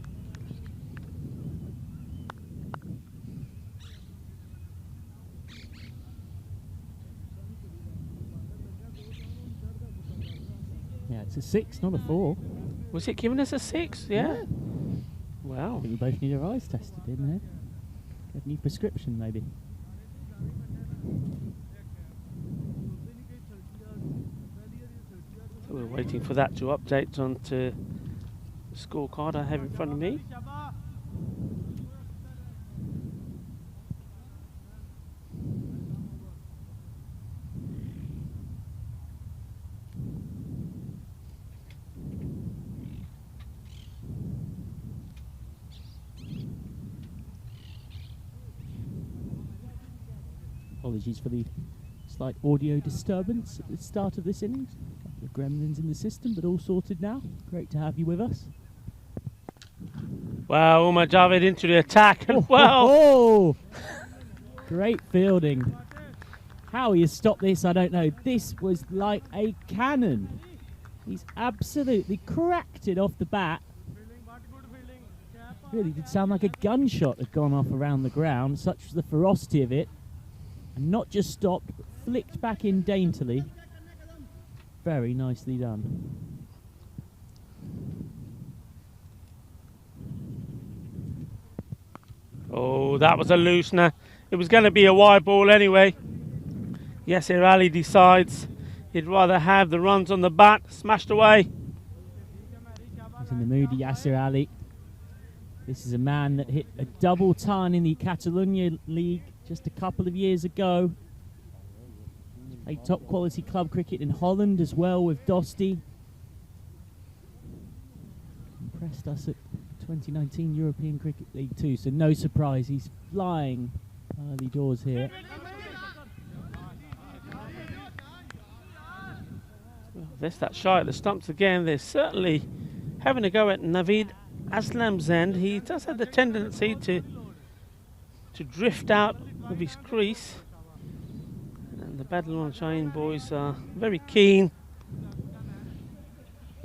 Speaker 6: Yeah, it's a 6, not a 4.
Speaker 1: Was it giving us a 6? Yeah.
Speaker 6: Yeah.
Speaker 1: Wow.
Speaker 6: I think we both need our eyes tested, didn't it? Get a new prescription, maybe.
Speaker 1: So we're waiting for that to update onto the scorecard I have in front of me.
Speaker 6: Apologies for the slight audio disturbance at the start of this innings. A couple of gremlins in the system, but all sorted now. Great to have you with us.
Speaker 1: Wow, Umar Javed into the attack. And wow.
Speaker 6: Great fielding. How he has stopped this, I don't know. This was like a cannon. He's absolutely cracked it off the bat. Really did sound like a gunshot had gone off around the ground. Such was the ferocity of it. And not just stopped, but flicked back in daintily. Very nicely done.
Speaker 1: Oh, that was a loosener. It was going to be a wide ball anyway. Yasser Ali decides he'd rather have the runs on the bat. Smashed away.
Speaker 6: He's in the mood, Yasser Ali. This is a man that hit a double ton in the Catalonia League just a couple of years ago. Played top quality club cricket in Holland as well with Dosti. Impressed us at 2019 European Cricket League too, so no surprise he's flying early doors here.
Speaker 1: Well, there's that shot at the stumps again. They're certainly having a go at Naveed Aslam's end. He does have the tendency to drift out of his crease. And the Barcelona Shine boys are very keen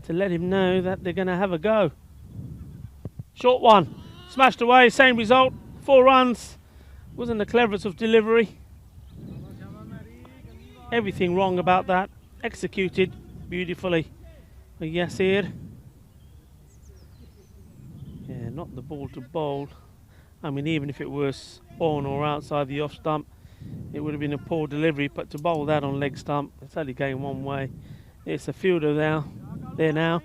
Speaker 1: to let him know that they're going to have a go. Short one, smashed away, same result, 4 runs. Wasn't the cleverest of delivery. Everything wrong about that. Executed beautifully by Yasser. Yeah, not the ball to bowl. I mean, even if it was on or outside the off stump, it would have been a poor delivery, but to bowl that on leg stump, it's only going one way. It's a fielder there now.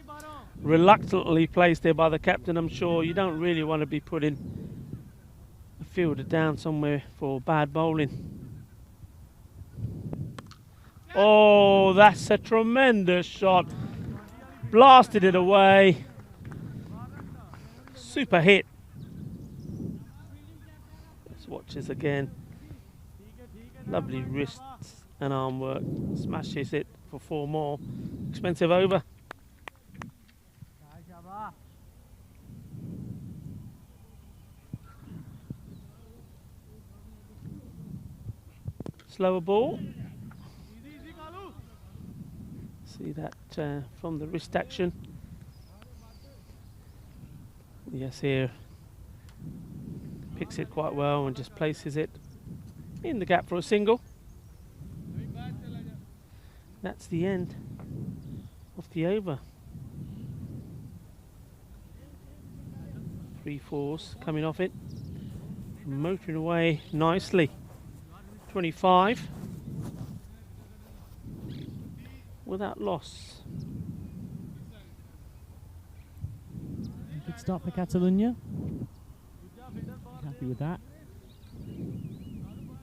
Speaker 1: Reluctantly placed there by the captain, I'm sure. You don't really want to be putting a fielder down somewhere for bad bowling. Oh, that's a tremendous shot. Blasted it away. Super hit. Let's watch this again. Lovely wrists and arm work. Smashes it for 4 more. Expensive over. Slower ball. See that from the wrist action. Yes, here picks it quite well and just places it in the gap for a single. That's the end of the over.
Speaker 4: 3-4s coming off it. Motoring away nicely. 25. Without loss.
Speaker 6: Good start for Catalonia. Happy with that.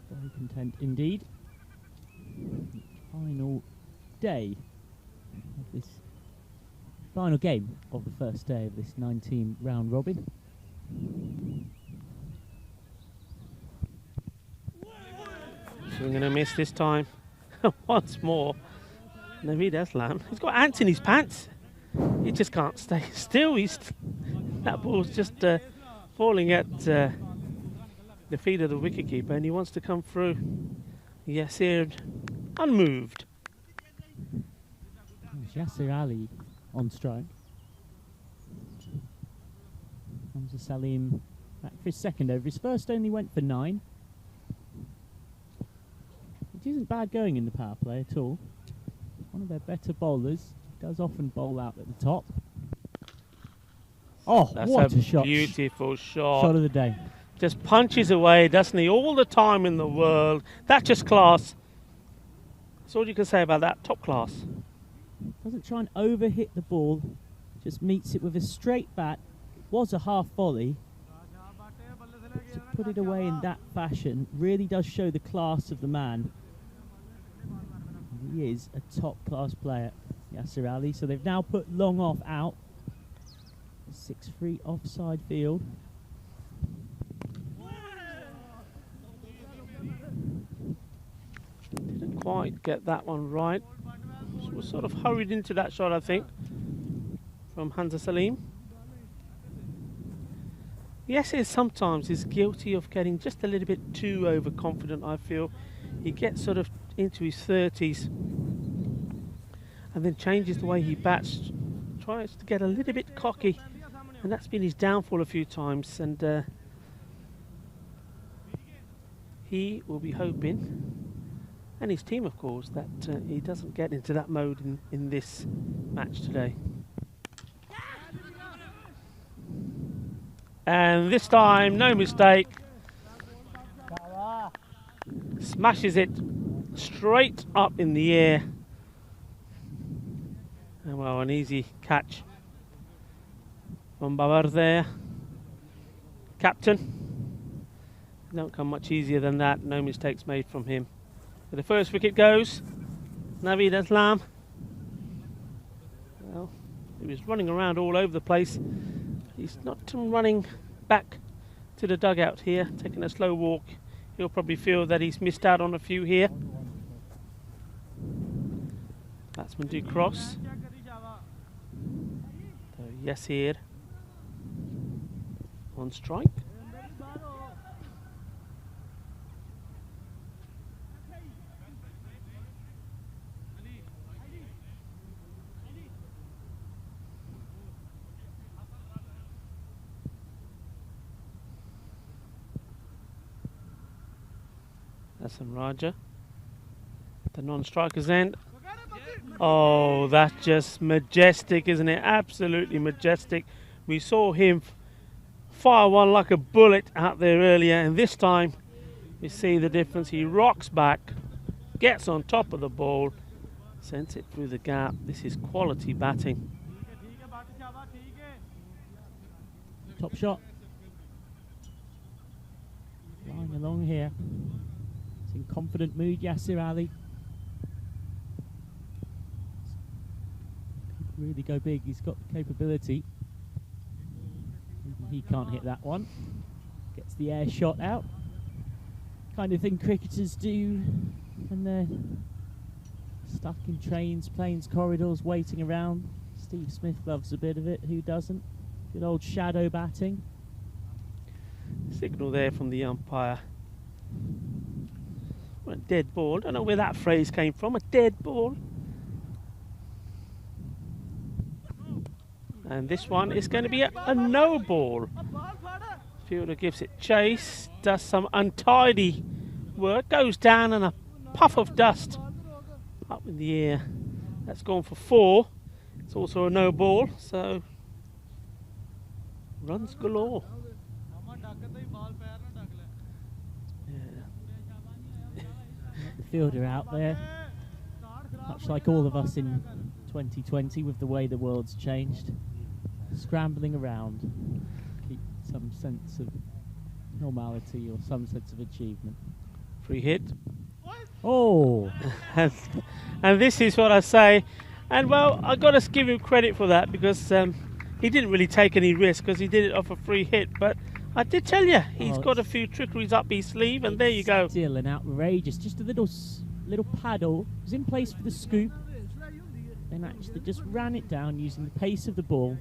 Speaker 6: Very content indeed. Final day of this final game of the first day of this 19 round robin.
Speaker 4: Swing and a miss this time. Once more. Naveed Aslam. He's got ants in his pants. He just can't stay still. That ball's just falling at the feet of the wicketkeeper, and he wants to come through. Yasir unmoved.
Speaker 6: Yasir Ali on strike. Hamza Salim back for his second over. His first only went for 9. Which isn't bad going in the power play at all. One of their better bowlers. Does often bowl out at the top. Oh,
Speaker 4: That's
Speaker 6: what a shot.
Speaker 4: Beautiful shot.
Speaker 6: Shot of the day.
Speaker 4: Just punches away, doesn't he? All the time in the world. That's just class. That's all you can say about that. Top class.
Speaker 6: Doesn't try and overhit the ball. Just meets it with a straight bat. Was a half volley. To put it away in that fashion really does show the class of the man. He is a top class player, Yasir Ali. So they've now put long off out. 6-3 offside field.
Speaker 4: Didn't quite get that one right. Was sort of hurried into that shot, I think, from Hamza Salim. Yes, sometimes is guilty of getting just a little bit too overconfident, I feel. He gets sort of into his 30s and then changes the way he bats, tries to get a little bit cocky, and that's been his downfall a few times. And he will be hoping, and his team of course, that he doesn't get into that mode in this match today. And this time, no mistake, smashes it straight up in the air. And well, an easy catch from Babar there. Captain. Don't come much easier than that. No mistakes made from him. So the first wicket goes. Naveed Aslam. Well, he was running around all over the place. He's not running back to the dugout here, taking a slow walk. He'll probably feel that he's missed out on a few here. Batsmen do cross. So Yasir on strike. Hassan Raja, the non-strikers end. Oh, that's just majestic, isn't it? Absolutely majestic. We saw him fire one like a bullet out there earlier, and this time you see the difference. He rocks back, gets on top of the ball, sends it through the gap. This is quality batting.
Speaker 6: Top shot. Flying along here. It's in confident mood, Yasir Ali. Really go big. He's got the capability. He can't hit that one. Gets the air shot out. Kind of thing cricketers do when they're stuck in trains, planes, corridors, waiting around. Steve Smith loves a bit of it. Who doesn't? Good old shadow batting.
Speaker 4: Signal there from the umpire. Well, a dead ball. Don't know where that phrase came from. A dead ball. And this one is going to be a no ball. Fielder gives it chase, does some untidy work, goes down, and a puff of dust up in the air. That's gone for 4. It's also a no ball, so
Speaker 1: Runs galore.
Speaker 6: The fielder out there, much like all of us in 2020 with the way the world's changed, scrambling around, keep some sense of normality or some sense of achievement.
Speaker 1: Free hit.
Speaker 6: Oh!
Speaker 1: and this is what I say. And well, I got to give him credit for that because he didn't really take any risk because he did it off a free hit. But I did tell you, he's got a few trickeries up his sleeve, and there you go.
Speaker 6: Still an outrageous, just a little paddle. It was in place for the scoop. Then actually just ran it down using the pace of the ball.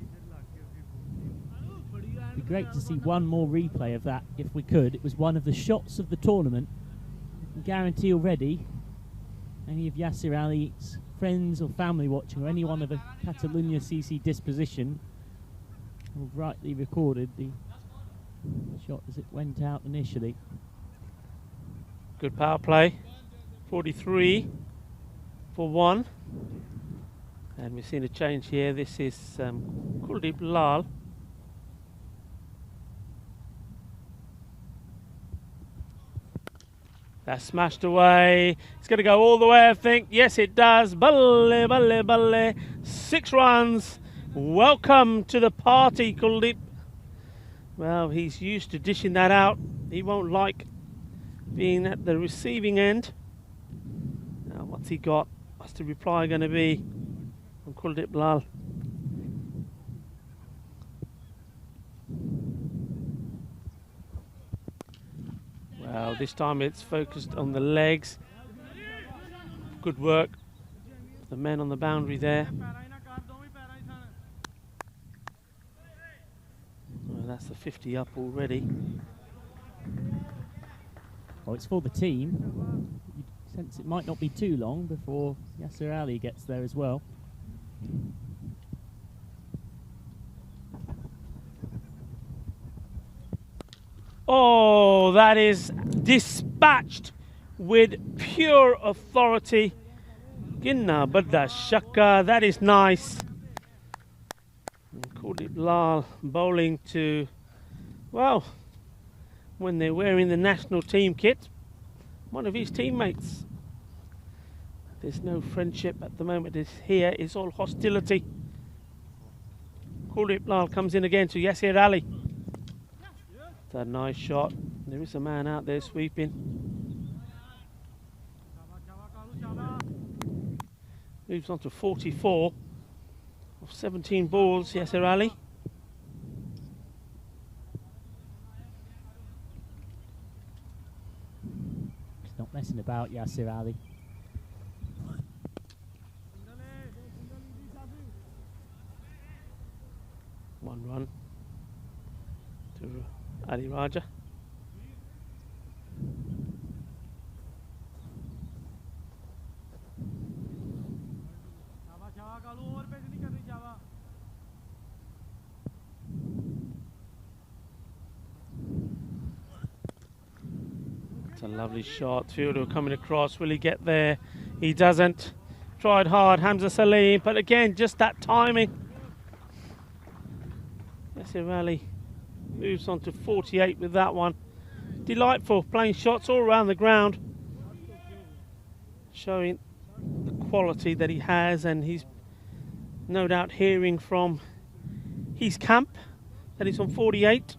Speaker 6: It'd be great to see one more replay of that if we could. It was one of the shots of the tournament. I can guarantee already, any of Yasser Ali's friends or family watching, or anyone of a Catalunya CC disposition, have rightly recorded the shot as it went out initially.
Speaker 1: Good power play. 43 for 1. And we've seen a change here. This is Kuldeep Lal. That's smashed away. It's going to go all the way, I think. Yes, it does. Balle, balle, balle. 6 runs. Welcome to the party, Kuldeep. Well, he's used to dishing that out. He won't like being at the receiving end. Now, what's he got? What's the reply going to be from Kuldeep Lal? Well, this time it's focused on the legs. Good work. The men on the boundary there. Well, that's the 50 up already.
Speaker 6: Well, it's for the team. You sense it might not be too long before Yasser Ali gets there as well.
Speaker 1: Oh, that is dispatched with pure authority. Ginna Badda Shaka, that is nice. Kuldeep Lal bowling to, well, when they're wearing the national team kit, one of his teammates. There's no friendship at the moment. Here is all hostility. Kuldeep Lal comes in again to Yasser Ali. It's a nice shot. There is a man out there sweeping. Moves on to 44 of 17 balls, Yasser Ali.
Speaker 6: He's not messing about, Yasser Ali.
Speaker 1: One run to Ali Raja. It's a lovely shot. Fielder coming across. Will he get there? He doesn't. Tried hard, Hamza Salim, but again, just that timing. Yasser Ali moves on to 48 with that one. Delightful, playing shots all around the ground, showing the quality that he has, and he's no doubt hearing from his camp that he's on 48.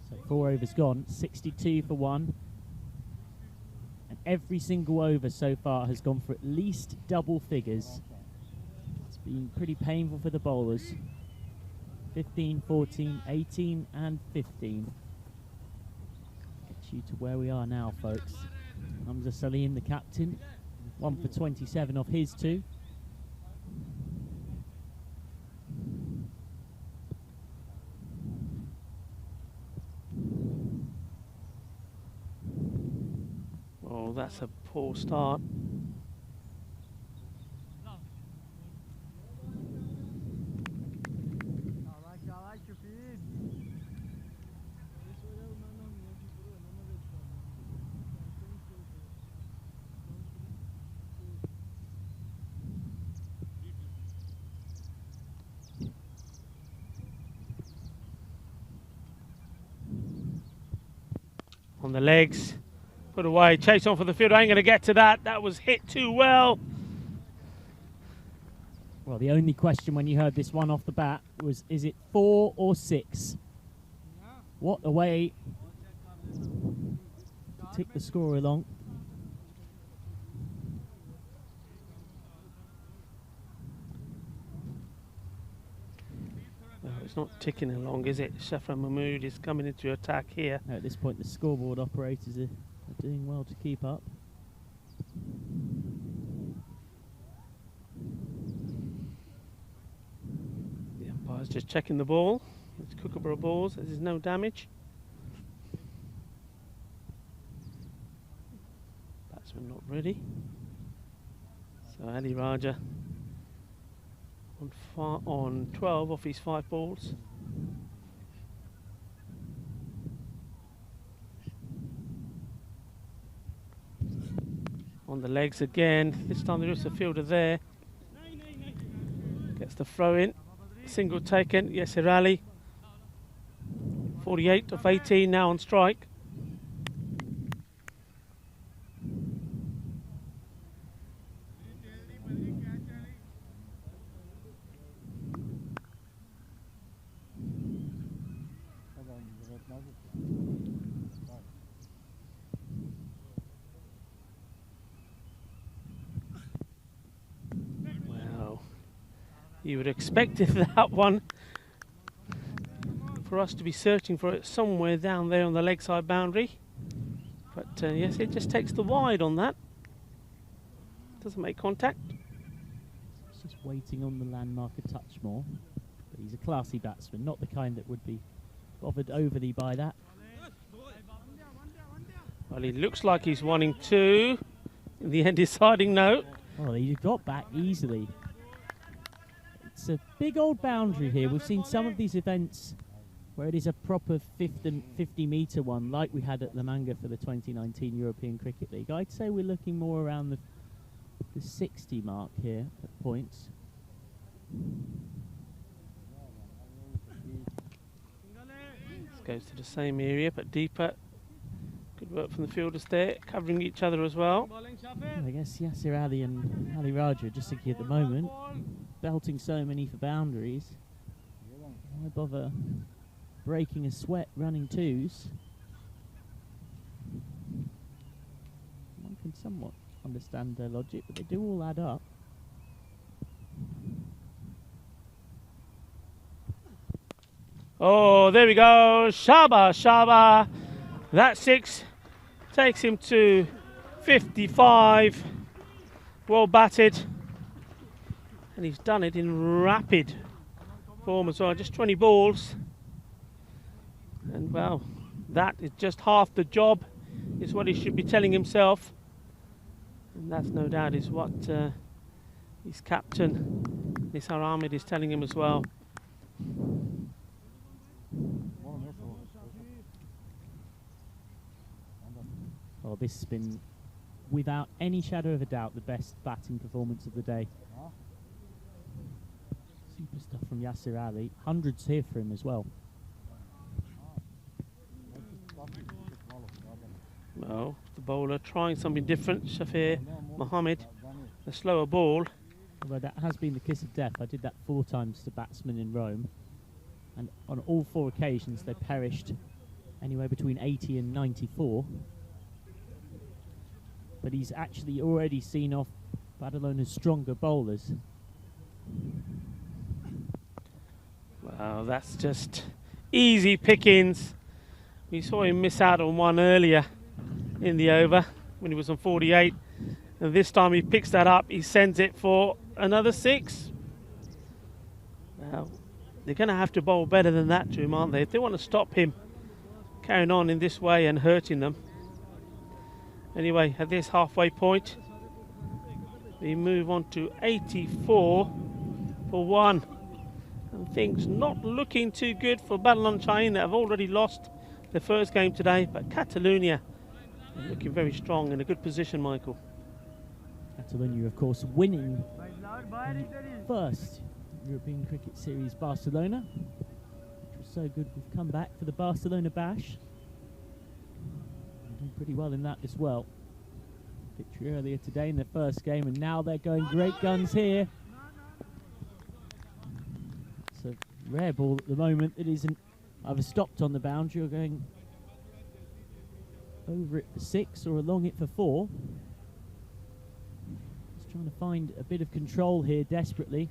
Speaker 6: So 4 overs gone, 62 for 1. And every single over so far has gone for at least double figures. It's been pretty painful for the bowlers. 15, 14, 18 and 15. Gets you to where we are now, folks. Hamza Salim, the captain, 1 for 27 off his 2.
Speaker 1: Oh, that's a poor start.
Speaker 4: On the legs, put away, chase on for the field. I ain't going to get to that. That was hit too well.
Speaker 6: Well, the only question when you heard this one off the bat was, is it 4 or 6? What a way to tick the score along.
Speaker 4: Well, it's not ticking along, is it? Shafran Mahmood is coming into attack here.
Speaker 6: At this point, the scoreboard operators are doing well to keep up.
Speaker 4: The umpire's just checking the ball. It's Kookaburra balls. There's no damage. Batsman not ready. So Ali Raja on 12 off his 5 balls. On the legs again. This time there is a fielder there. Gets the throw in. Single taken. Yasser Ali. 48 of 18 now on strike. Wow. You would expect that one for us to be searching for it somewhere down there on the leg side boundary. But yes, it just takes the wide on that. Doesn't make contact.
Speaker 6: He's just waiting on the landmark a touch more. But he's a classy batsman, not the kind that would be bothered overly by that.
Speaker 4: Well, he looks like he's wanting to. In the end, deciding no.
Speaker 6: Well, he got back easily. It's a big old boundary here. We've seen some of these events where it is a proper 50-metre one, like we had at La Manga for the 2019 European Cricket League. I'd say we're looking more around the 60 mark here at points.
Speaker 4: This goes to the same area, but deeper. Good work from the fielders there, covering each other as well.
Speaker 6: I guess Yasser Ali and Ali Raja are just thinking at the moment, belting so many for boundaries. Why bother breaking a sweat running 2s? One can somewhat understand their logic, but they do all add up.
Speaker 4: Oh, there we go. Shaba, Shaba. That 6 takes him to 55. Well batted. And he's done it in rapid form as well. Just 20 balls. And well, that is just half the job, is what he should be telling himself. And that's no doubt is what his captain, Nisar Ahmed, is telling him as well.
Speaker 6: Well, this has been, without any shadow of a doubt, the best batting performance of the day. Super stuff from Yasser Ali. Hundreds here for him as well.
Speaker 4: Well, the bowler trying something different, Shafir Mohammed, a slower ball.
Speaker 6: Although that has been the kiss of death. I did that 4 times to batsmen in Rome, and on all 4 occasions they perished anywhere between 80 and 94. But he's actually already seen off Barcelona's stronger bowlers.
Speaker 4: Wow, that's just easy pickings. We saw him miss out on one earlier in the over when he was on 48. And this time he picks that up, he sends it for another 6. Now, they're going to have to bowl better than that to him, aren't they? If they want to stop him carrying on in this way and hurting them. Anyway, at this halfway point, we move on to 84 for 1. And things not looking too good for Badalon Chain that have already lost their first game today. But Catalonia are looking very strong in a good position, Michael.
Speaker 6: Catalonia, of course, winning the first European Cricket Series Barcelona, which was so good we've come back for the Barcelona Bash. Doing pretty well in that as well. Victory earlier today in their first game, and now they're going great guns here. It's a rare ball at the moment. It isn't either stopped on the boundary or going over it for 6 or along it for 4. Just trying to find a bit of control here desperately.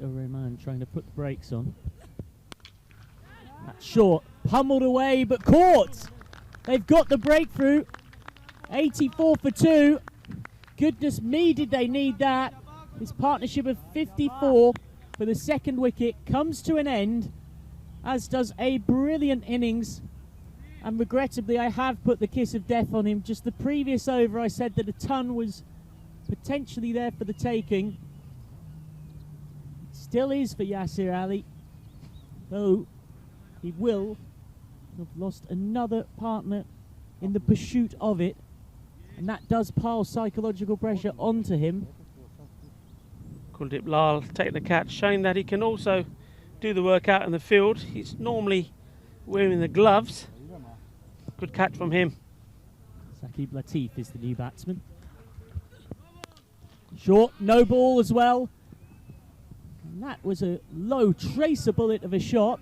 Speaker 6: Rahman trying to put the brakes on. That's short, pummeled away, but caught. They've got the breakthrough. 84 for 2. Goodness me, did they need that. This partnership of 54 for the second wicket comes to an end, as does a brilliant innings. And regrettably, I have put the kiss of death on him. Just the previous over, I said that a ton was potentially there for the taking. Still is for Yasir Ali, though he will have lost another partner in the pursuit of it, and that does pile psychological pressure onto him.
Speaker 4: Kuldeep Lal taking the catch, showing that he can also do the work out in the field. He's normally wearing the gloves. Good catch from him.
Speaker 6: Saqib Latif is the new batsman. Short, no ball as well. And that was a low tracer bullet of a shot.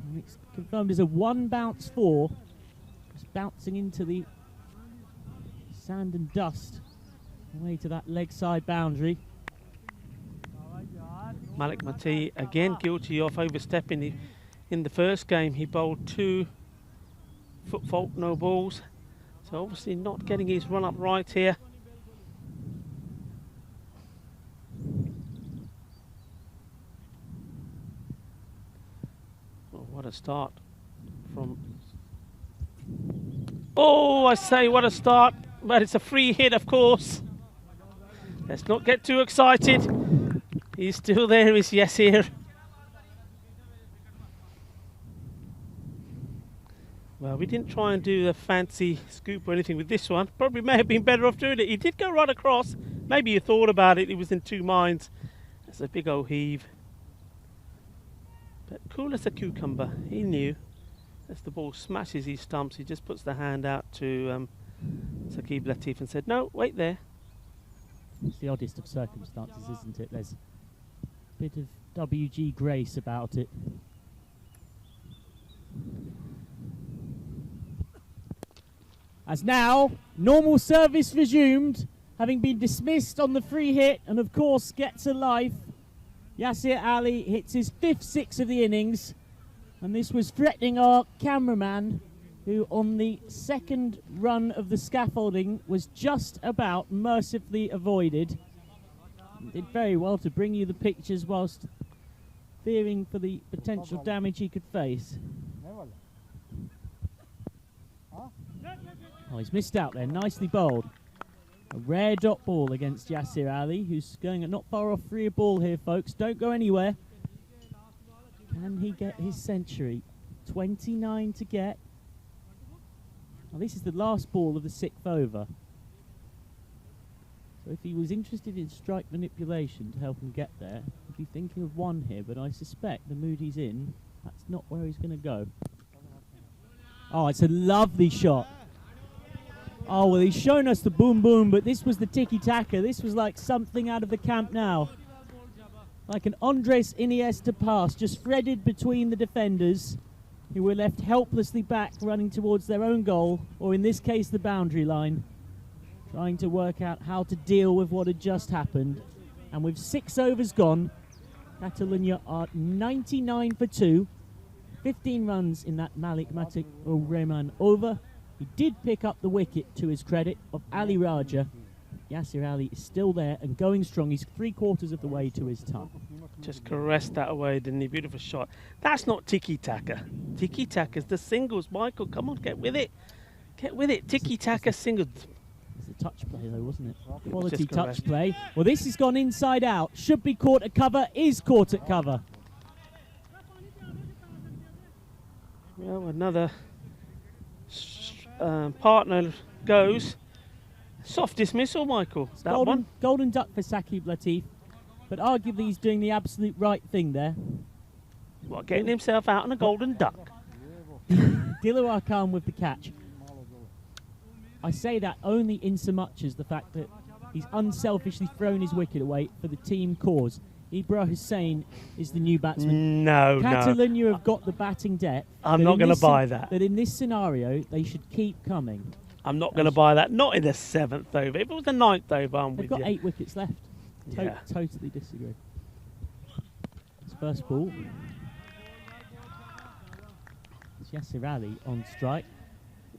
Speaker 6: And it's confirmed as a 1 bounce 4. Just bouncing into the sand and dust away to that leg side boundary.
Speaker 4: Malik Mati again guilty of overstepping in the first game. He bowled 2 foot fault, no balls. So obviously not getting his run up right here. What a start from... Oh, I say what a start, but it's a free hit, of course. Let's not get too excited. He's still there, is Yasir. Well, we didn't try and do the fancy scoop or anything with this one. Probably may have been better off doing it. He did go right across. Maybe you thought about it. He was in 2 minds. That's a big old heave. But cool as a cucumber, he knew. As the ball smashes his stumps, he just puts the hand out to Saqib Latif and said, no, wait there.
Speaker 6: It's the oddest of circumstances, isn't it? There's a bit of WG grace about it. As now, normal service resumed, having been dismissed on the free hit, and of course gets a life. Yasir Ali hits his 5th 6 of the innings, and this was threatening our cameraman, who on the 2nd run of the scaffolding was just about mercifully avoided. He did very well to bring you the pictures whilst fearing for the potential damage he could face. Oh, he's missed out there, nicely bowled. A rare dot ball against Yasir Ali, who's going at not far off free ball here, folks. Don't go anywhere. Can he get his century? 29 to get. Now, this is the last ball of the 6th over. So if he was interested in strike manipulation to help him get there, he'd be thinking of 1 here, but I suspect the mood he's in, that's not where he's going to go. Oh, it's a lovely shot. Oh, well, he's shown us the boom boom, but this was the tiki-taka. This was like something out of the Camp Nou. Like an Andres Iniesta pass, just threaded between the defenders, who were left helplessly back running towards their own goal, or in this case, the boundary line, trying to work out how to deal with what had just happened. And with 6 overs gone, Catalonia are 99 for 2. 15 runs in that Malik Matik Rahman over. He did pick up the wicket, to his credit, of Ali Raja. Yasir Ali is still there and going strong. He's 3/4 of the way to his ton.
Speaker 4: Just caressed that away, didn't he? Beautiful shot. That's not tiki-taka. Tiki-taka's the singles. Michael, come on, get with it. Get with it. Tiki-taka singles.
Speaker 6: It's a touch play, though, wasn't it? Quality touch play. Well, this has gone inside out. Should be caught at cover. Is caught at cover.
Speaker 4: Well, another partner goes. Soft dismissal, Michael. That one.
Speaker 6: Golden duck for Saqib Latif, but arguably he's doing the absolute right thing there.
Speaker 4: What, getting himself out on a golden duck?
Speaker 6: Dilawar Khan with the catch. I say that only in so much as the fact that he's unselfishly thrown his wicket away for the team cause. Ibra Hussain is the new batsman.
Speaker 4: No.
Speaker 6: Catalonia have got the batting depth.
Speaker 4: I'm not going to buy that.
Speaker 6: But in this scenario, they should keep coming.
Speaker 4: I'm not going to buy that. Not in the 7th over. If it was the 9th over, I'm with you.
Speaker 6: They've got 8 wickets left.
Speaker 4: Yeah.
Speaker 6: Totally disagree. It's first ball. It's Yasir Ali on strike.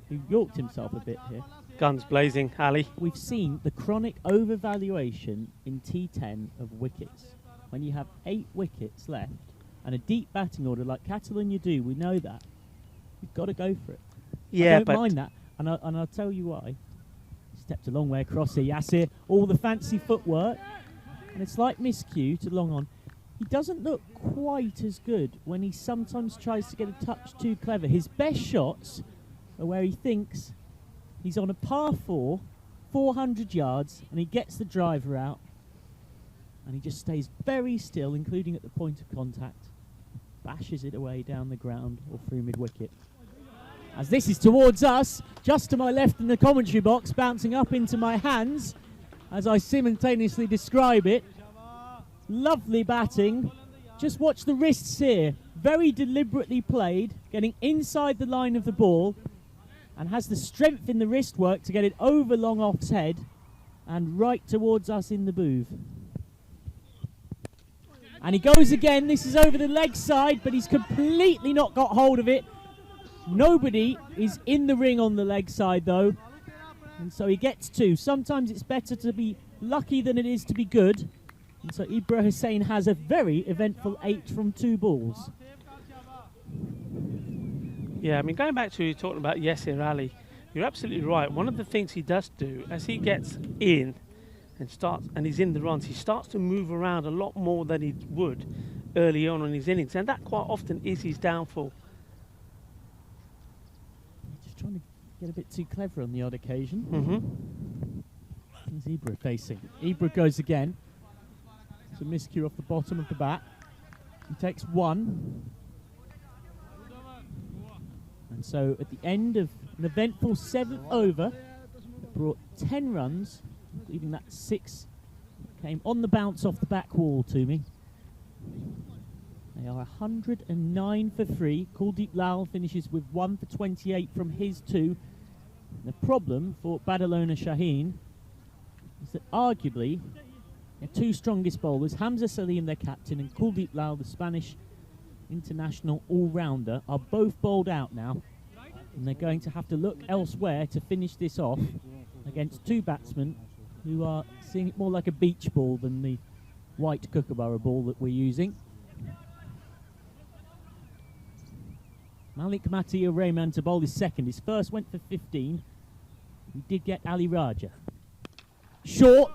Speaker 6: He yorked himself a bit here.
Speaker 4: Guns blazing, Ali.
Speaker 6: We've seen the chronic overvaluation in T10 of wickets. When you have 8 wickets left and a deep batting order like Catalonia do, we know that. You've got to go for it.
Speaker 4: Yeah,
Speaker 6: I don't mind that, and I'll tell you why. Stepped a long way across here, Yasir. All the fancy footwork, and a slight miscue to long on. He doesn't look quite as good when he sometimes tries to get a touch too clever. His best shots are where he thinks he's on a par 4, 400 yards, and he gets the driver out, and he just stays very still, including at the point of contact, bashes it away down the ground or through mid-wicket. As this is towards us, just to my left in the commentary box, bouncing up into my hands as I simultaneously describe it. Lovely batting. Just watch the wrists here. Very deliberately played, getting inside the line of the ball, and has the strength in the wrist work to get it over long off's head and right towards us in the booth. And he goes again. This is over the leg side, but he's completely not got hold of it. Nobody is in the ring on the leg side, though, and so he gets 2. Sometimes it's better to be lucky than it is to be good, and so Ibra Hussain has a very eventful 8 from 2 balls.
Speaker 4: Yeah, I mean, going back to you talking about Yasir Ali, you're absolutely right. One of the things he does do, as he gets in and he's in the runs, he starts to move around a lot more than he would early on in his innings, and that quite often is his downfall.
Speaker 6: Just trying to get a bit too clever on the odd occasion. There's Ibra facing. Ibra goes again. It's a miscue off the bottom of the bat. He takes 1. And so at the end of an eventful 7th over, it brought 10 runs, including that 6 came on the bounce off the back wall to me. They are 109 for 3. Kuldeep Lal finishes with 1 for 28 from his 2. The problem for Badalona Shaheen is that arguably their 2 strongest bowlers, Hamza Salim, their captain, and Kuldeep Lal, the Spanish international all-rounder, are both bowled out now, and they're going to have to look elsewhere to finish this off against 2 batsmen who are seeing it more like a beach ball than the white Kookaburra ball that we're using. Malik Matia Rahman to bowl his second. His first went for 15. He did get Ali Raja. Short.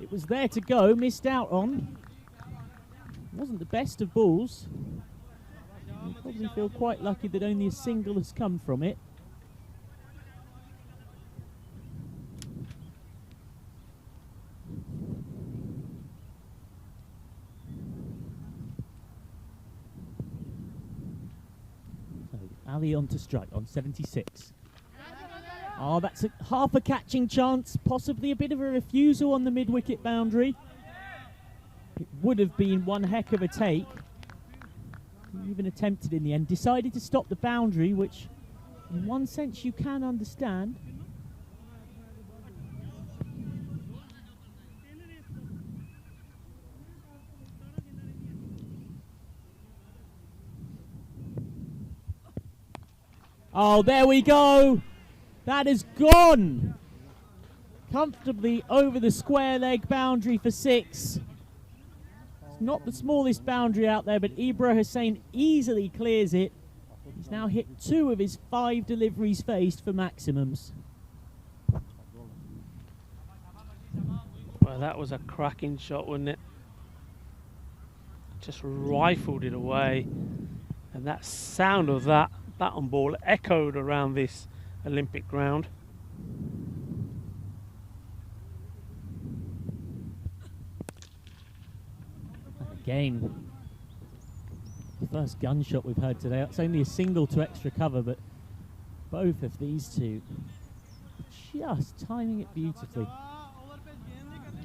Speaker 6: It was there to go, missed out on. Wasn't the best of balls. You probably feel quite lucky that only a single has come from it. So Ali on to strike on 76. Oh, that's half a catching chance, possibly a bit of a refusal on the mid-wicket boundary. It would have been one heck of a take. He even attempted in the end. Decided to stop the boundary, which in one sense you can understand. Oh, there we go. That is gone. Comfortably over the square leg boundary for 6. It's not the smallest boundary out there, but Ibra Hussain easily clears it. He's now hit 2 of his 5 deliveries faced for maximums.
Speaker 4: Well, that was a cracking shot, wasn't it? Just rifled it away. And that sound of that bat on ball echoed around this Olympic ground.
Speaker 6: Again, the first gunshot we've heard today. It's only a single to extra cover, but both of these two just timing it beautifully.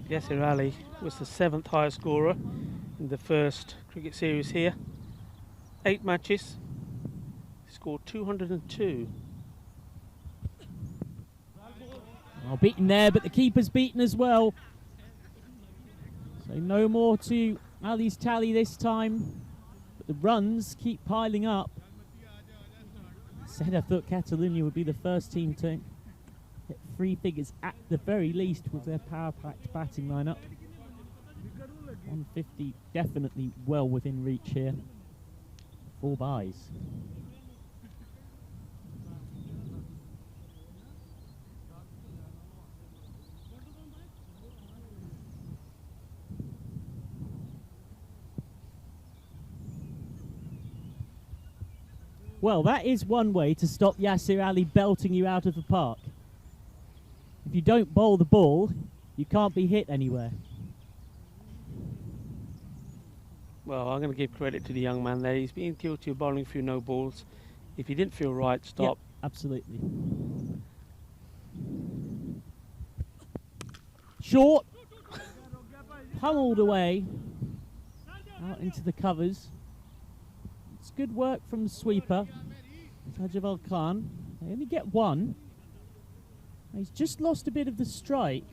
Speaker 4: Yasser Ali was the 7th highest scorer in the first cricket series here. 8 matches, scored 202.
Speaker 6: Oh, beaten there, but the keeper's beaten as well. So no more to Ali's tally this time. But the runs keep piling up. Said I thought Catalonia would be the first team to hit 3 figures at the very least with their power-packed batting lineup. 150 definitely well within reach here. 4 byes. Well, that is one way to stop Yasser Ali belting you out of the park. If you don't bowl the ball, you can't be hit anywhere.
Speaker 4: Well, I'm going to give credit to the young man there. He's been guilty of bowling a few no balls. If he didn't feel right, stop.
Speaker 6: Yep, absolutely. Short. Pummeled away. Out into the covers. It's good work from the sweeper, Tajawal Khan. They only get 1. He's just lost a bit of the strike,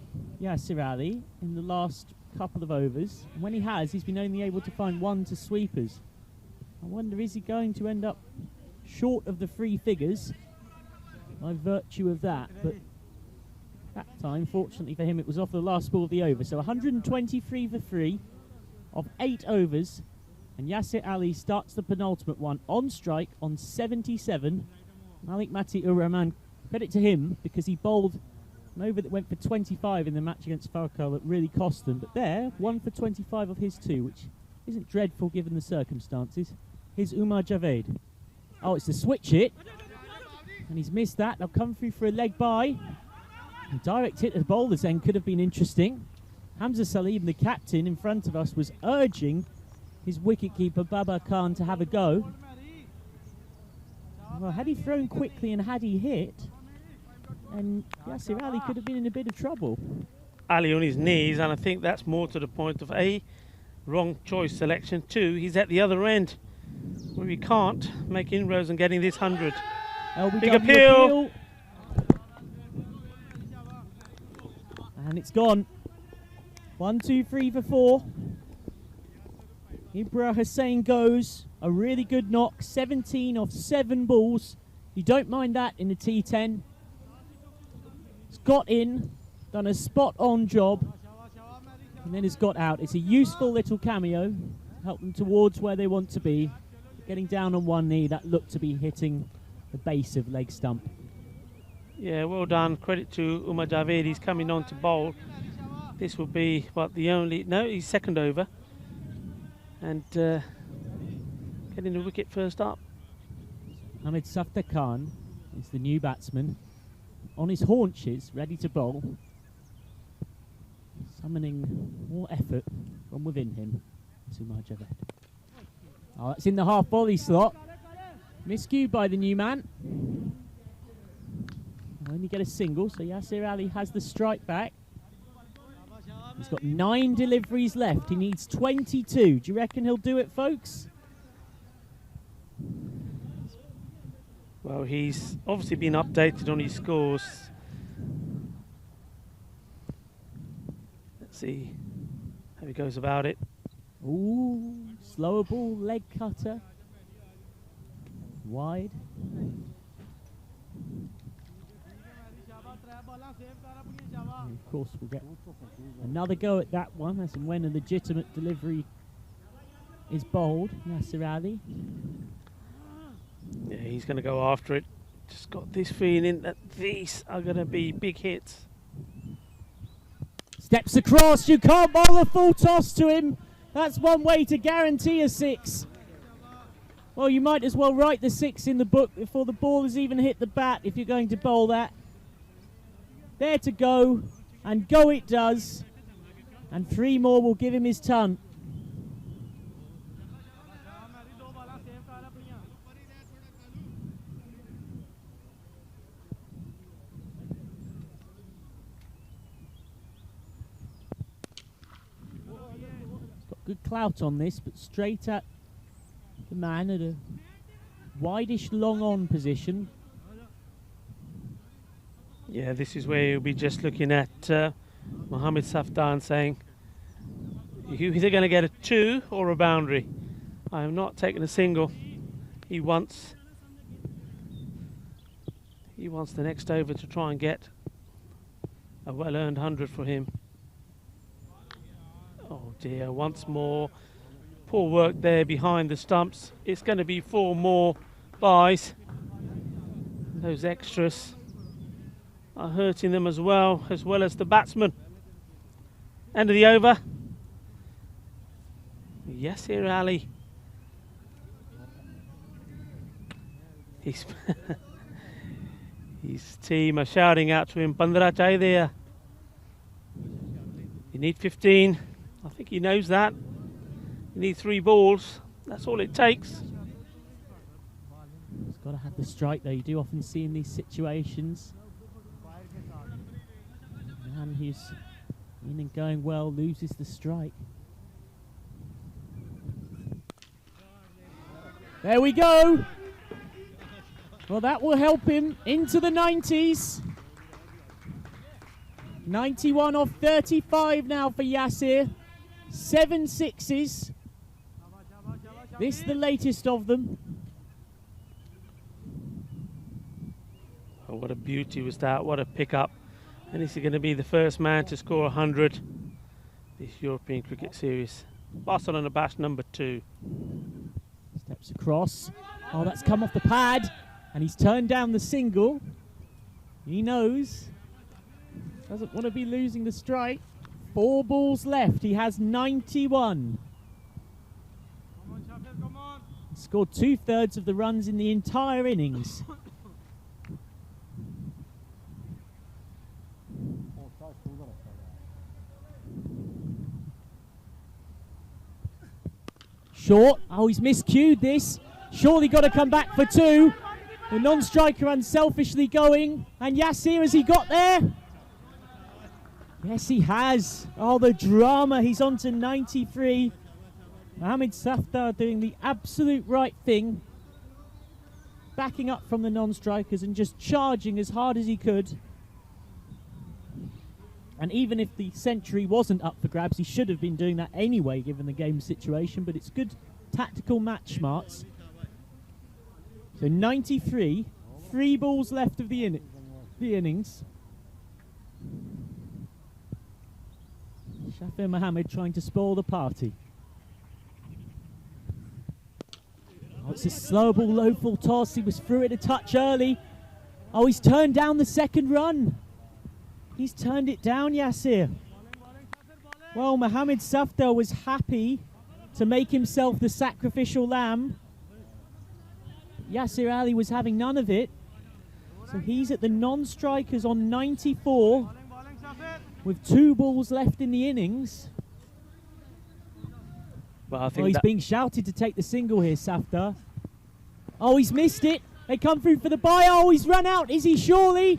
Speaker 6: Yasser Ali, in the last couple of overs. And when he has, he's been only able to find 1 to sweepers. I wonder, is he going to end up short of the 3 figures by virtue of that? But that time, fortunately for him, it was off the last ball of the over. So 123 for 3 of 8 overs. And Yasser Ali starts the penultimate one on strike on 77. Malik Mati-ur-Rahman, credit to him, because he bowled an over that went for 25 in the match against Farkal that really cost them. But there, 1 for 25 of his 2, which isn't dreadful given the circumstances. Here's Umar Javed. Oh, it's the switch hit. And he's missed that. They'll come through for a leg bye. A direct hit at the bowler's end could have been interesting. Hamza Salim, the captain in front of us, was urging his wicketkeeper Babar Khan to have a go. Well, had he thrown quickly and had he hit, and Yasser Ali could have been in a bit of trouble.
Speaker 4: Ali on his knees, and I think that's more to the point of A, wrong choice selection, 2, he's at the other end where he can't make inroads and getting this 100. Big appeal.
Speaker 6: And it's gone. 1, 2, 3 for 4. Ibra Hussain goes. A really good knock. 17 off 7 balls. You don't mind that in a T10. It's got in, done a spot-on job, and then it's got out. It's a useful little cameo. Help them towards where they want to be. Getting down on one knee, that looked to be hitting the base of leg stump.
Speaker 4: Yeah, well done. Credit to Umar Javed. He's coming on to bowl. This will be, what, the only... No, he's second over. And getting the wicket first up.
Speaker 6: Hamid Safdar Khan is the new batsman. On his haunches, ready to bowl. Summoning more effort from within him. Umar Javed. Oh, that's in the half volley slot. Miscued by the new man. Only get a single, so Yasser Ali has the strike back. He's got 9 deliveries left. He needs 22. Do you reckon he'll do it, folks?
Speaker 4: Well, he's obviously been updated on his scores. Let's see how he goes about it.
Speaker 6: Ooh, slower ball, leg cutter. Wide. And of course, we'll get another go at that one, as and when a legitimate delivery is bowled. Yasser Ali.
Speaker 4: Yeah, he's going to go after it. Just got this feeling that these are going to be big hits.
Speaker 6: Steps across. You can't bowl a full toss to him. That's one way to guarantee a 6. Well, you might as well write the 6 in the book before the ball has even hit the bat if you're going to bowl that. There to go, and go it does. And 3 more will give him his ton. clout on this, but straight at the man at a wideish long on position.
Speaker 4: Yeah, this is where you'll be just looking at Mohamed Safdan saying, you're either going to get a 2 or a boundary. I am not taking a single. He wants the next over to try and get a well-earned 100 for him. Oh dear, once more. Poor work there behind the stumps. It's going to be 4 more buys. Those extras are hurting them as well as the batsman. End of the over. Yasir Ali. His team are shouting out to him, "Pandra chahiye." You need 15. I think he knows that. You need 3 balls. That's all it takes.
Speaker 6: He's got to have the strike though. You do often see in these situations. Man who's in and going well loses the strike. There we go. Well, that will help him into the 90s. 91 off 35 now for Yasir. 7 sixes. This the latest of them.
Speaker 4: Oh, what a beauty was that. What a pickup. And this is going to be the first man to score 100 this European Cricket Series. Barcelona Bash number 2.
Speaker 6: Steps across. Oh, that's come off the pad. And he's turned down the single. He knows. Doesn't want to be losing the strike. 4 balls left. He has 91. He scored 2/3 of the runs in the entire innings. Short. Oh, he's miscued this. Surely got to come back for 2. The non-striker unselfishly going. And Yasir, has he got there? Yes, he has. Oh, the drama. He's on to 93. Mohamed Safdar doing the absolute right thing. Backing up from the non-strikers and just charging as hard as he could. And even if the century wasn't up for grabs, he should have been doing that anyway, given the game situation. But it's good tactical match smarts. So 93, 3 balls left of the innings. Shafir Mohammed trying to spoil the party. Oh, it's a slow ball, low full toss. He was through it a touch early. Oh, he's turned down the second run. He's turned it down, Yasir. Well, Mohamed Safdar was happy to make himself the sacrificial lamb. Yasir Ali was having none of it. So he's at the non-strikers on 94 with 2 balls left in the innings.
Speaker 4: Well, I think
Speaker 6: he's being shouted to take the single here, Safdar. Oh, he's missed it. They come through for the bye. Oh, he's run out. Is he surely?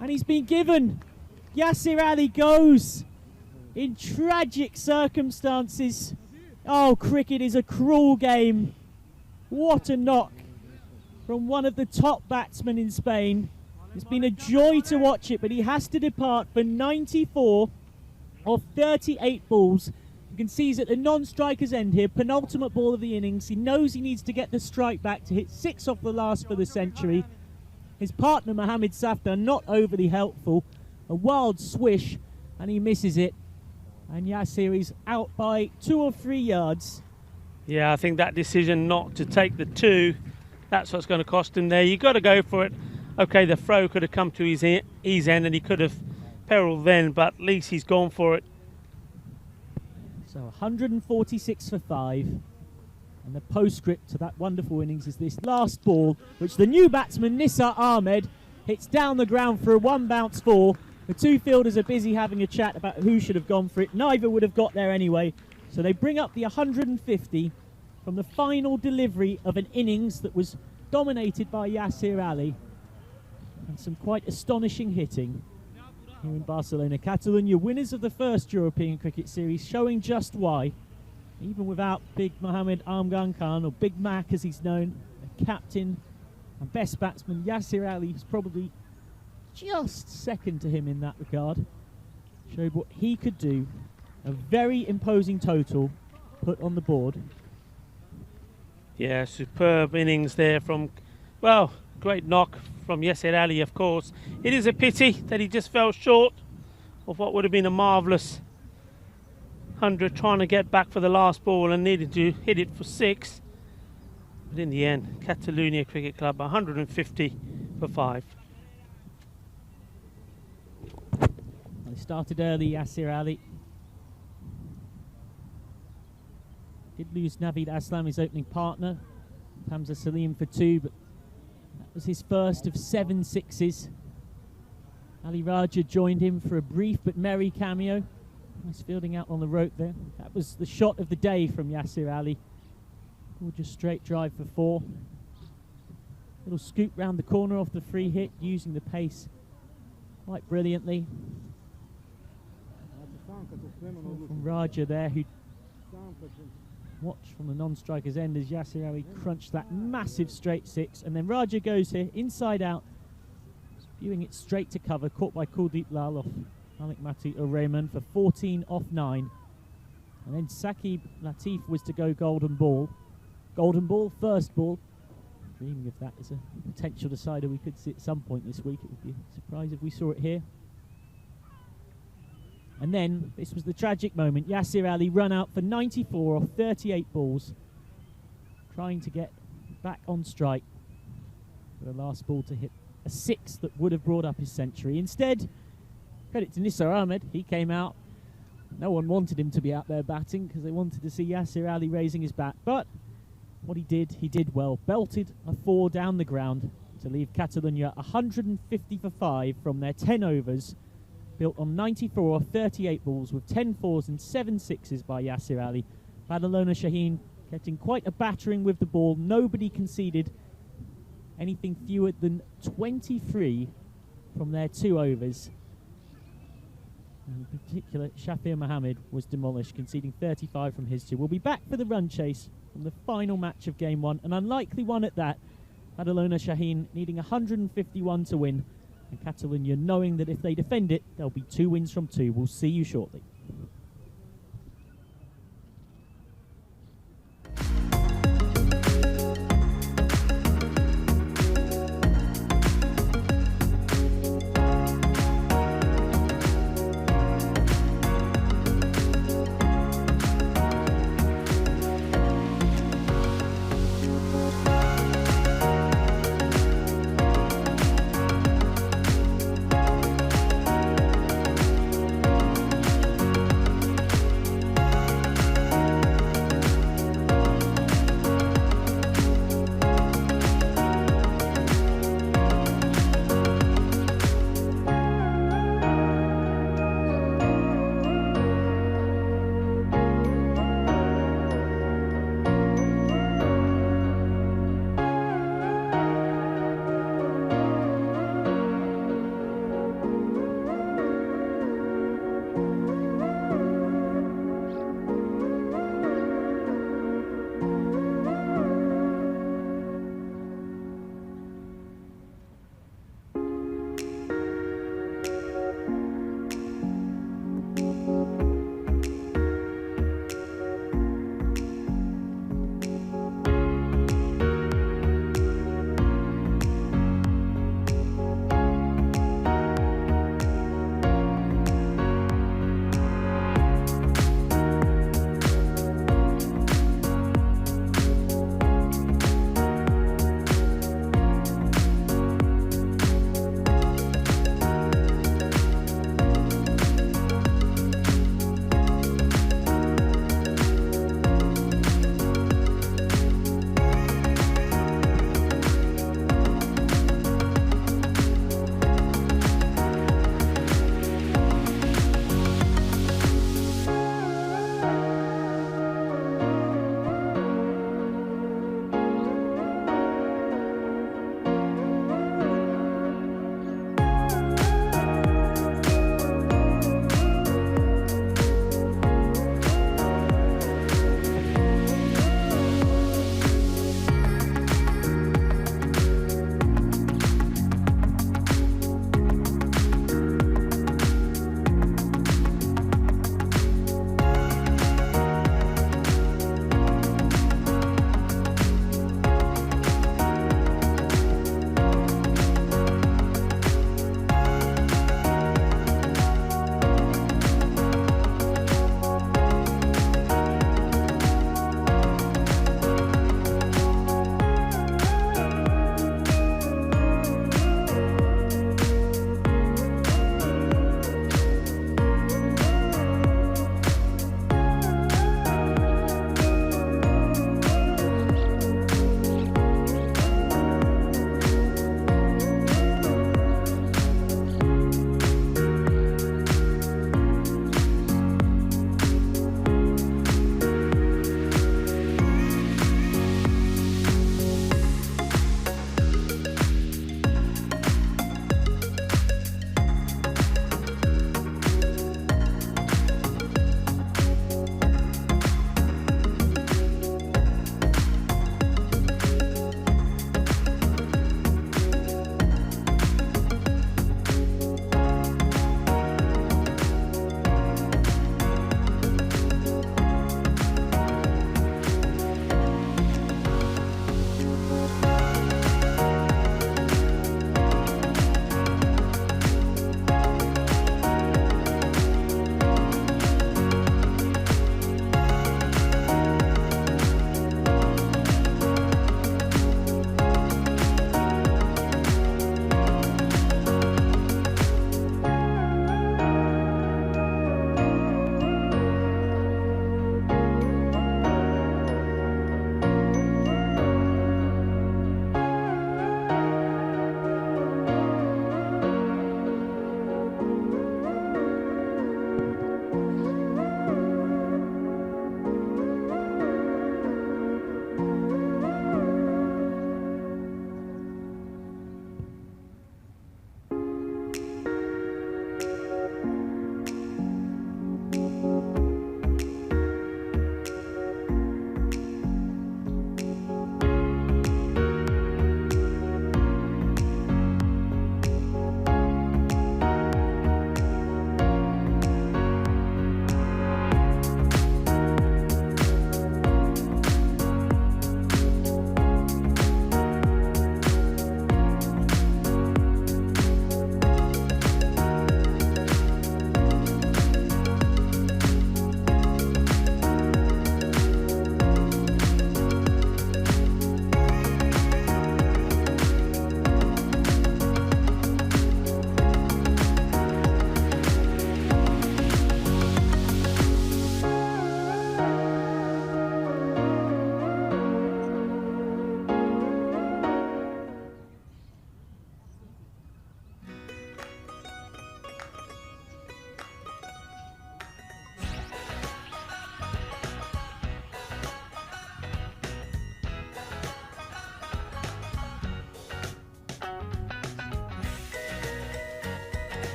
Speaker 6: And he's been given. Yasir Ali goes in tragic circumstances. Oh, cricket is a cruel game. What a knock from one of the top batsmen in Spain. It's been a joy to watch it, but he has to depart for 94 of 38 balls. You can see he's at the non-striker's end here, penultimate ball of the innings. He knows he needs to get the strike back to hit 6 off the last for the century. His partner, Mohamed Safdar, not overly helpful. A wild swish, and he misses it. And Yasir is out by 2 or 3 yards.
Speaker 4: Yeah, I think that decision not to take the 2, that's what's going to cost him there. You've got to go for it. Okay, the throw could have come to his end and he could have perilled then, but at least he's gone for it.
Speaker 6: So 146 for 5. And the postscript to that wonderful innings is this last ball, which the new batsman, Nisar Ahmed, hits down the ground for a 1 bounce 4. The 2 fielders are busy having a chat about who should have gone for it. Neither would have got there anyway. So they bring up the 150 from the final delivery of an innings that was dominated by Yasir Ali. And some quite astonishing hitting. here in Barcelona. Catalonia, winners of the first European Cricket Series, showing just why. Even without Big Mohammed Armgan Khan, or Big Mac as he's known, the captain and best batsman, Yasir Ali is probably just second to him in that regard. Showed what he could do. A very imposing total put on the board.
Speaker 4: Yeah, superb innings there from, well, great knock from Yasir Ali, of course. It is a pity that he just fell short of what would have been a marvellous 100, trying to get back for the last ball and needed to hit it for 6. But in the end, Catalonia Cricket Club 150 for 5.
Speaker 6: They started early, Yasir Ali. Did lose Naveed Aslam, his opening partner. Hamza Salim for 2, but that was his first of 7 sixes. Ali Raja joined him for a brief but merry cameo. Nice fielding out on the rope there. That was the shot of the day from Yasir Ali. Gorgeous straight drive for 4. Little scoop round the corner off the free hit, using the pace quite brilliantly. From Raja there, who watched from the non-striker's end as Yasir Ali crunched that massive straight 6, and then Raja goes here inside out, spewing it straight to cover, caught by Kuldeep Lal off Malik Mati Rahman for 14 off 9. And then Saqib Latif was to go golden ball. Golden ball, first ball. Dreaming of that as a potential decider we could see at some point this week. It would be a surprise if we saw it here. And then, this was the tragic moment. Yasir Ali run out for 94 off 38 balls, trying to get back on strike for the last ball to hit a 6 that would have brought up his century. Instead, credit to Nisar Ahmed, he came out. No one wanted him to be out there batting because they wanted to see Yasir Ali raising his bat. But what he did well. Belted a 4 down the ground to leave Catalonia 150 for 5 from their 10 overs, built on 94 off 38 balls with 10 4s and 7 6s by Yasir Ali. Barcelona Shaheen getting quite a battering with the ball. Nobody conceded anything fewer than 23 from their 2 overs. And in particular, Shafir Mohammed was demolished, conceding 35 from his 2. We'll be back for the run chase from the final match of Game 1, an unlikely one at that. Barcelona Shaheen needing 151 to win, and Catalonia knowing that if they defend it, there'll be 2 wins from 2. We'll see you shortly.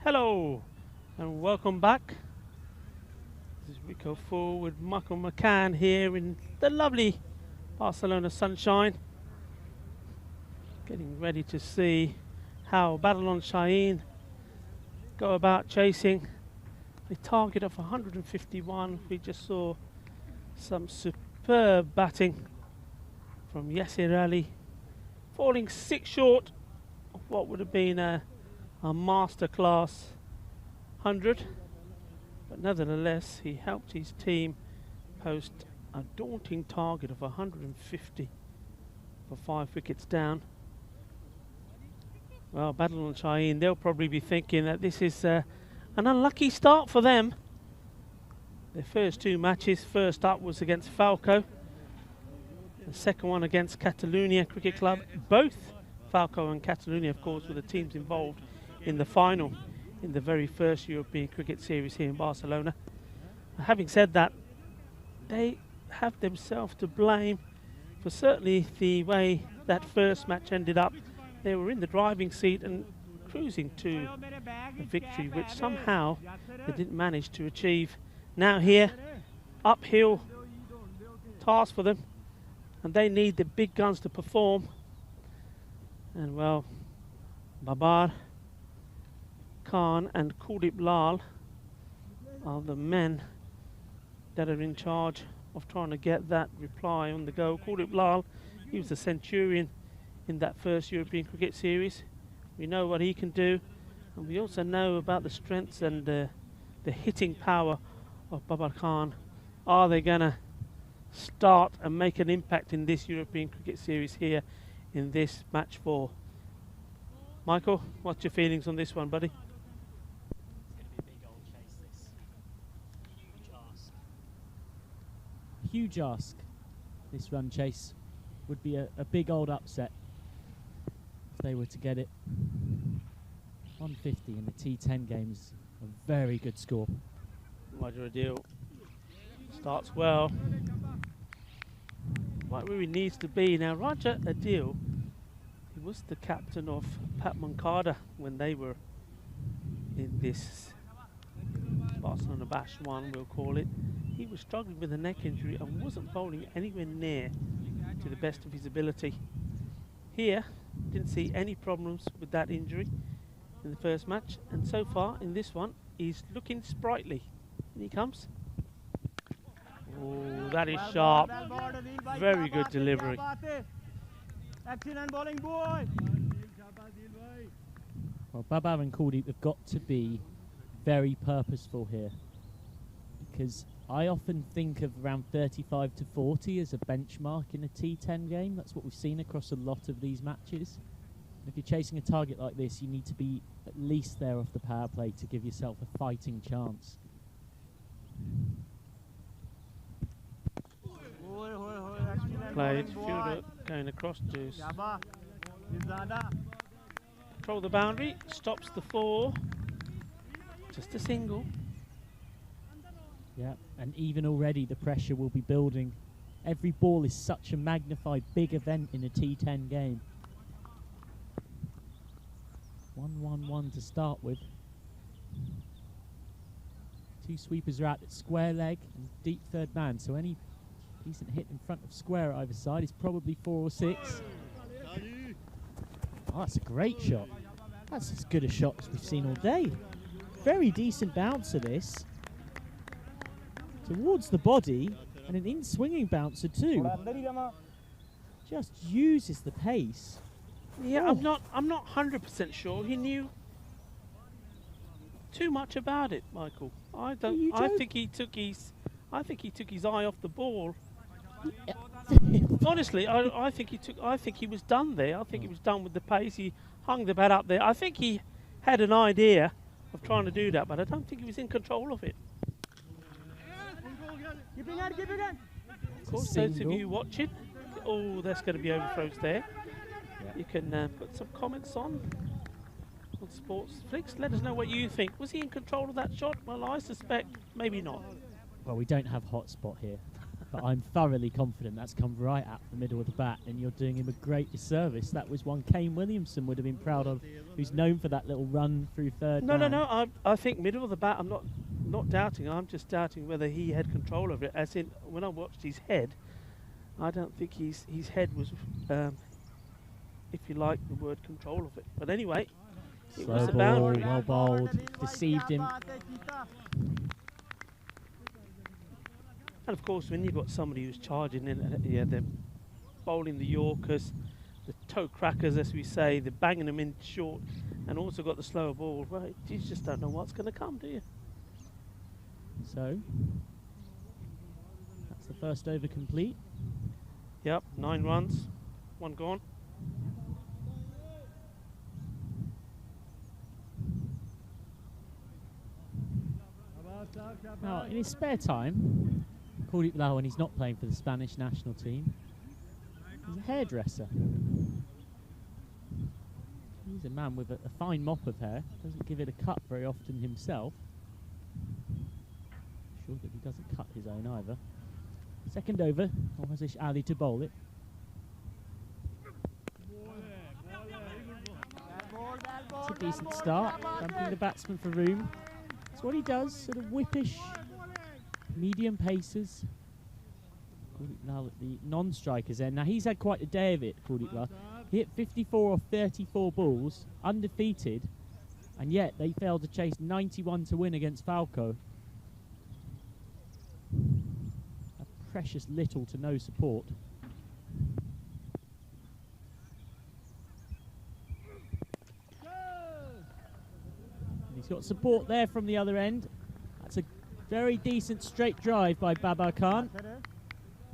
Speaker 4: Hello and welcome back. This is Rico Full with Michael McCann here in the lovely Barcelona sunshine. Getting ready to see how Badalon Shaheen go about chasing a target of 151. We just saw some superb batting from Yasir Ali, falling 6 short of what would have been a masterclass 100, but nevertheless he helped his team post a daunting target of 150 for 5 wickets down. Well, Badalon Shaheen, they'll probably be thinking that this is an unlucky start for them. Their first 2 matches, first up was against Falco, the second one against Catalonia Cricket Club. Both Falco and Catalonia, of course, were the teams involved in the final in the very first European Cricket Series here in Barcelona. Having said that, they have themselves to blame for certainly the way that first match ended up. They were in the driving seat and cruising to a victory which somehow they didn't manage to achieve. Now here, uphill task for them, and they need the big guns to perform. And well, Babar Khan and Kuldeep Lal are the men that are in charge of trying to get that reply on the go. Kuldeep Lal, he was the centurion in that first European Cricket Series. We know what he can do, and we also know about the strengths and the hitting power of Babar Khan. Are they going to start and make an impact in this European Cricket Series here in this match 4? Michael, what's your feelings on this one, buddy?
Speaker 6: Huge ask. This run chase would be a big old upset if they were to get it. 150 in the T10 games, a very good score.
Speaker 4: Roger Adil starts well, right where he needs to be. Now Roger Adil, he was the captain of Pat Moncada when they were in this Barcelona Bash 1, we'll call it. He was struggling with a neck injury and wasn't bowling anywhere near to the best of his ability. Here, didn't see any problems with that injury in the first match, and so far in this one, he's looking sprightly. And he comes. Oh, that is sharp. Very good delivery.
Speaker 6: Well, Babar and Kuldeep have got to be very purposeful here, because I often think of around 35 to 40 as a benchmark in a T10 game. That's what we've seen across a lot of these matches. If you're chasing a target like this, you need to be at least there off the power play to give yourself a fighting chance.
Speaker 4: Played, fielder going across to control the boundary, stops the 4, just a single.
Speaker 6: Yeah, and even already the pressure will be building. Every ball is such a magnified big event in a T10 game. 1-1-1 to start with. 2 sweepers are out at square leg and deep third man, so any decent hit in front of square at either side is probably 4 or 6. Oh, that's a great shot. That's as good a shot as we've seen all day. Very decent bouncer this. Towards the body, and an in-swinging bouncer too. Just uses the pace.
Speaker 4: Yeah, I'm not 100% sure he knew too much about it, Michael. I think he took his eye off the ball.
Speaker 6: Yeah.
Speaker 4: Honestly, I think he was done there. I think he was done with the pace. He hung the bat up there. I think he had an idea of trying to do that, but I don't think he was in control of it. Of course, those of you watching, oh, that's going to be overthrows there. Yeah. You can put some comments on Sports Flicks. Let us know what you think. Was he in control of that shot? Well, I suspect maybe not.
Speaker 6: Well, we don't have hotspot here. But I'm thoroughly confident that's come right out the middle of the bat, and you're doing him a great disservice. That was one Kane Williamson would have been proud of, who's known for that little run through third
Speaker 1: No,
Speaker 6: man.
Speaker 1: no. I think middle of the bat. I'm not doubting. I'm just doubting whether he had control of it. As in, when I watched his head, I don't think his head was, if you like the word, control of it. But anyway, it was
Speaker 6: Slow
Speaker 1: the
Speaker 6: ball,
Speaker 1: boundary.
Speaker 6: well bowled, deceived him.
Speaker 1: And of course, when you've got somebody who's charging in, they're bowling the Yorkers, the toe crackers, as we say, they're banging them in short, and also got the slower ball. Right, you just don't know what's going to come, do you?
Speaker 6: So, that's the first over complete.
Speaker 1: Yep, 9 runs, 1 gone.
Speaker 6: Now, in his spare time, Kuldeep Lau, when he's not playing for the Spanish national team, he's a hairdresser. He's a man with a fine mop of hair, doesn't give it a cut very often himself. Sure that he doesn't cut his own either. Second over, Mohazish Ali to bowl it. It's a decent start, dumping the batsman for room. It's what he does, sort of whippish, medium paces. Kuldeep Lau at the non-strikers end. Now he's had quite a day of it, Kuldeep Lau. He hit 54 or 34 balls, undefeated, and yet they failed to chase 91 to win against Falco. A precious little to no support. And he's got support there from the other end. That's a very decent straight drive by Babar Khan.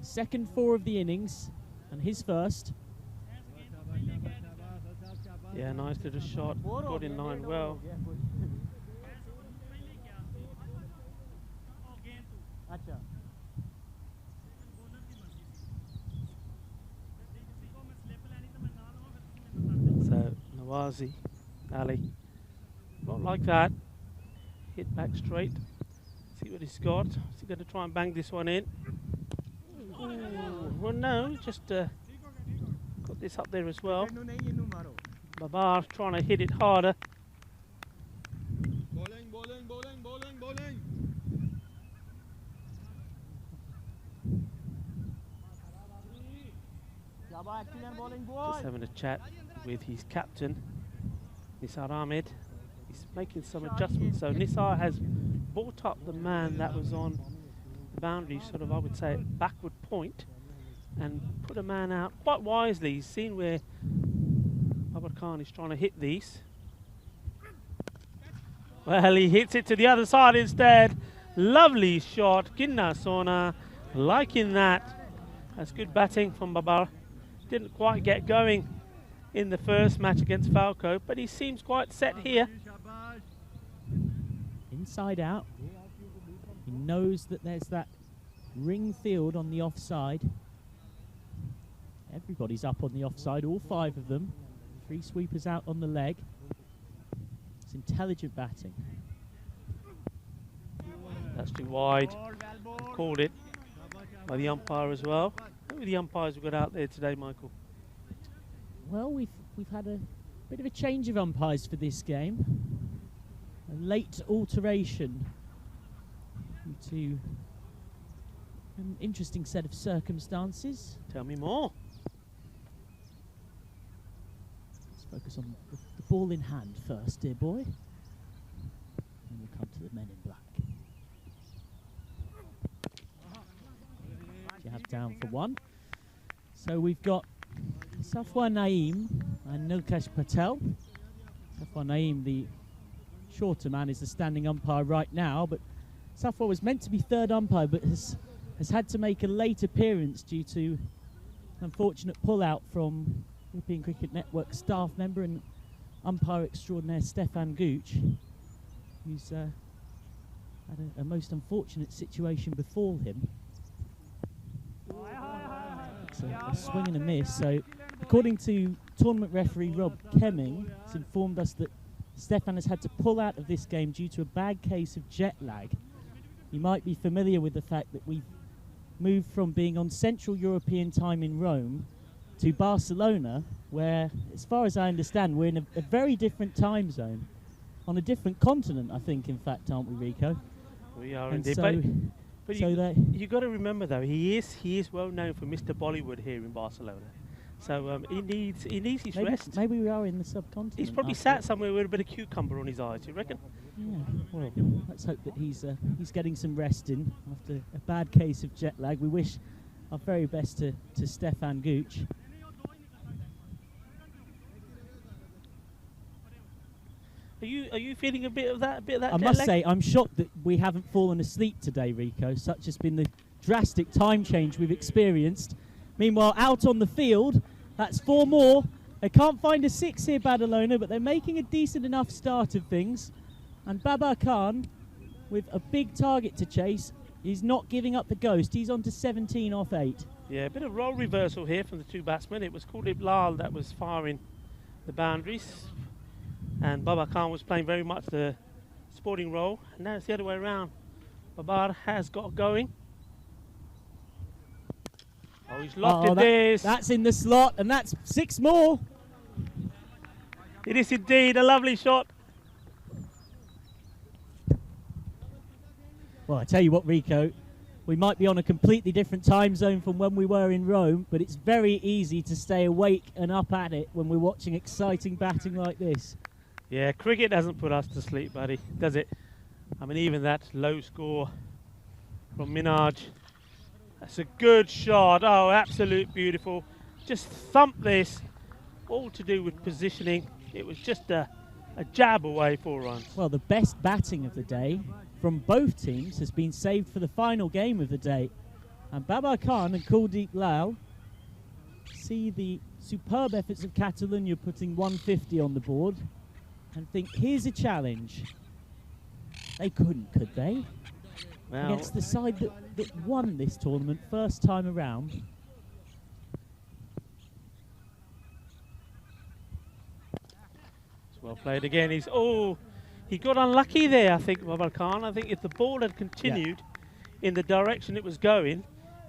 Speaker 6: Second 4 of the innings, and his first.
Speaker 1: Yeah, nice little shot, got in line well. So, Nawazi, Ali, not like that. Hit back straight. See what he's got. Is he going to try and bang this one in? Ooh, well, no, just got this up there as well. Babar trying to hit it harder. Just having a chat with his captain, Nisar Ahmed. He's making some adjustments. So Nisar has brought up the man that was on the boundary, sort of, I would say, backward point, and put a man out quite wisely. He's seen where Babar Khan is trying to hit these. Well, he hits it to the other side instead. Lovely shot. Kinna Sona liking that. That's good batting from Babar. Didn't quite get going in the first match against Falco, but he seems quite set here.
Speaker 6: Inside out. He knows that there's that ring field on the offside. Everybody's up on the offside, all 5 of them. 3 sweepers out on the leg. It's intelligent batting.
Speaker 1: That's too wide. Called it by the umpire as well. Who are the umpires we've got out there today, Michael?
Speaker 6: Well, we've had a bit of a change of umpires for this game. A late alteration due to an interesting set of circumstances.
Speaker 1: Tell me more.
Speaker 6: Let's focus on the ball in hand first, dear boy. And we'll come to the men in black. Jab down for 1. So we've got Safwan Naeem and Nilkesh Patel. Safwan Naeem, the shorter man, is the standing umpire right now, but Safwan was meant to be 3rd umpire, but has had to make a late appearance due to an unfortunate pull-out from European Cricket Network staff member and umpire extraordinaire Stefan Gooch, who's had a most unfortunate situation befall him. It's a swing and a miss. So, according to tournament referee Rob Kemming, he's informed us that Stefan has had to pull out of this game due to a bad case of jet lag. You might be familiar with the fact that we've moved from being on Central European time in Rome to Barcelona, where, as far as I understand, we're in a very different time zone, on a different continent, I think, in fact, aren't we, Rico?
Speaker 1: We are
Speaker 6: And
Speaker 1: indeed.
Speaker 6: so,
Speaker 1: But
Speaker 6: so that
Speaker 1: you got to remember though, he is well known for Mr. Bollywood here in Barcelona. So he needs his rest.
Speaker 6: maybe we are in the subcontinent.
Speaker 1: He's probably
Speaker 6: after
Speaker 1: sat
Speaker 6: it.
Speaker 1: somewhere with a bit of cucumber on his eyes. You reckon?
Speaker 6: Yeah. Well, let's hope that he's getting some rest in after a bad case of jet lag. We wish our very best to Stefan Gooch.
Speaker 1: Are you feeling a bit of that?
Speaker 6: I must say, I'm shocked that we haven't fallen asleep today, Rico. Such has been the drastic time change we've experienced. Meanwhile, out on the field, that's 4 more. They can't find a 6 here, Badalona, but they're making a decent enough start of things. And Babar Khan, with a big target to chase, is not giving up the ghost. He's on to 17 off 8.
Speaker 1: Yeah, a bit of role reversal here from the 2 batsmen. It was Kuldeep Lal that was firing the boundaries, and Babar Khan was playing very much the sporting role. And now it's the other way around. Babar has got going. Oh, he's lofted this.
Speaker 6: That's in the slot, and that's 6 more.
Speaker 1: It is indeed a lovely shot.
Speaker 6: Well, I tell you what, Rico, we might be on a completely different time zone from when we were in Rome, but it's very easy to stay awake and up at it when we're watching exciting batting like this.
Speaker 1: Yeah, cricket doesn't put us to sleep, buddy, does it? I mean, even that low score from Minaj. That's a good shot. Oh, absolute beautiful. Just thump this. All to do with positioning. It was just a jab away, 4 runs.
Speaker 6: Well, the best batting of the day from both teams has been saved for the final game of the day. And Babar Khan and Kuldeep Lal see the superb efforts of Catalunya putting 150 on the board and think, here's a challenge. They couldn't, could they?
Speaker 1: Well,
Speaker 6: Against the side that won this tournament first time around.
Speaker 1: It's well played again. He got unlucky there, I think, Babar Khan. I think if the ball had continued in the direction it was going,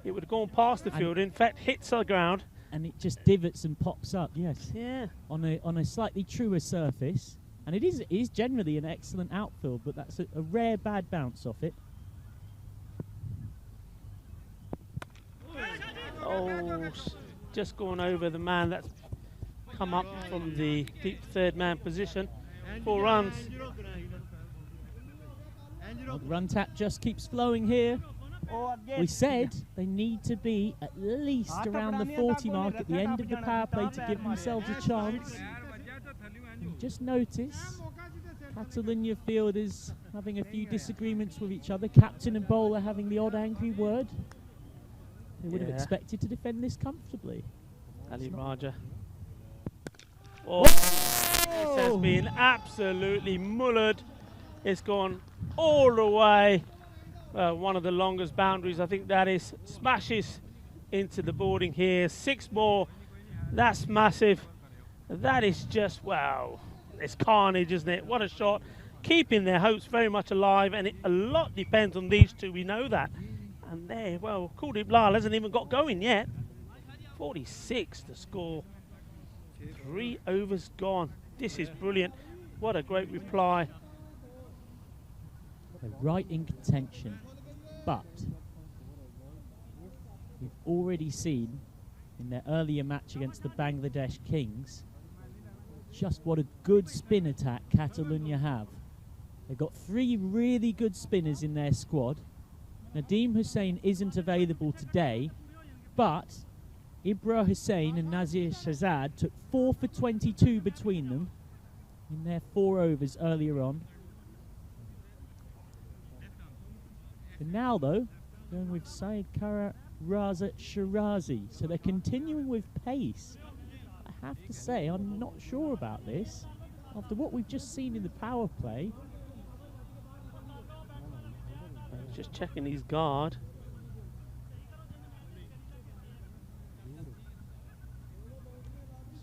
Speaker 1: it would have gone past the field. In fact, hits the ground.
Speaker 6: And it just divots and pops up, yes.
Speaker 1: Yeah.
Speaker 6: On a slightly truer surface. And it is generally an excellent outfield, but that's a rare bad bounce off it.
Speaker 1: Oh, just gone over the man that's come up from the deep 3rd man position. 4 runs.
Speaker 6: Well, the run tap just keeps flowing here. We said they need to be at least around the 40 mark at the end of the power play to give themselves a chance. And just notice, Catalunya fielders having a few disagreements with each other. Captain and bowler having the odd angry word. They would have expected to defend this comfortably.
Speaker 1: Ali Raja. Oh, this has been absolutely mullered. It's gone all the way. One of the longest boundaries, I think that is. Smashes into the boarding here. 6 more. That's massive. That is just, wow. It's carnage, isn't it? What a shot. Keeping their hopes very much alive, and a lot depends on these two. We know that. And there, well, Kuldeep Lal hasn't even got going yet. 46 to score. 3 overs gone. This is brilliant. What a great reply.
Speaker 6: They're right in contention, but we've already seen in their earlier match against the Bangladesh Kings just what a good spin attack Catalunya have. They've got 3 really good spinners in their squad. Nadeem Hussain isn't available today, but Ibra Hussain and Nazir Shahzad took 4 for 22 between them in their 4 overs earlier on. And now, though, going with Syed Kara Raza Shirazi. So they're continuing with pace. I have to say, I'm not sure about this. After what we've just seen in the power play.
Speaker 1: Just checking his guard.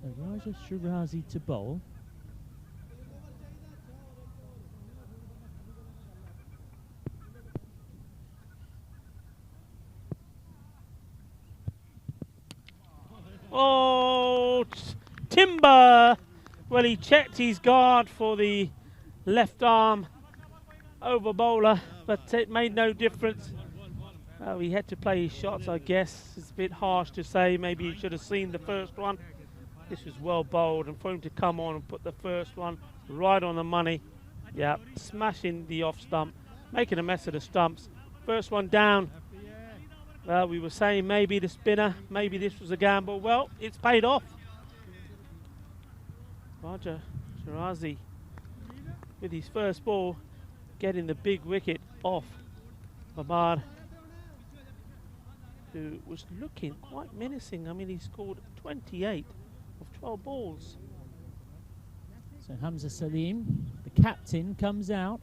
Speaker 6: So Raja Shirazi to bowl.
Speaker 4: Oh, Timber! Well, he checked his guard for the left arm over bowler, but it made no difference. He had to play his shots, I guess. It's a bit harsh to say. Maybe he should have seen the first one. This was well bowled, and for him to come on and put the first one right on the money. Yeah, smashing the off stump, making a mess of the stumps. First one down. Well, we were saying maybe the spinner, maybe this was a gamble. Well, it's paid off. Raja Shirazi with his first ball getting the big wicket off Babar, who was looking quite menacing. I mean, he scored 28 of 12 balls.
Speaker 6: So Hamza Salim, the captain, comes out.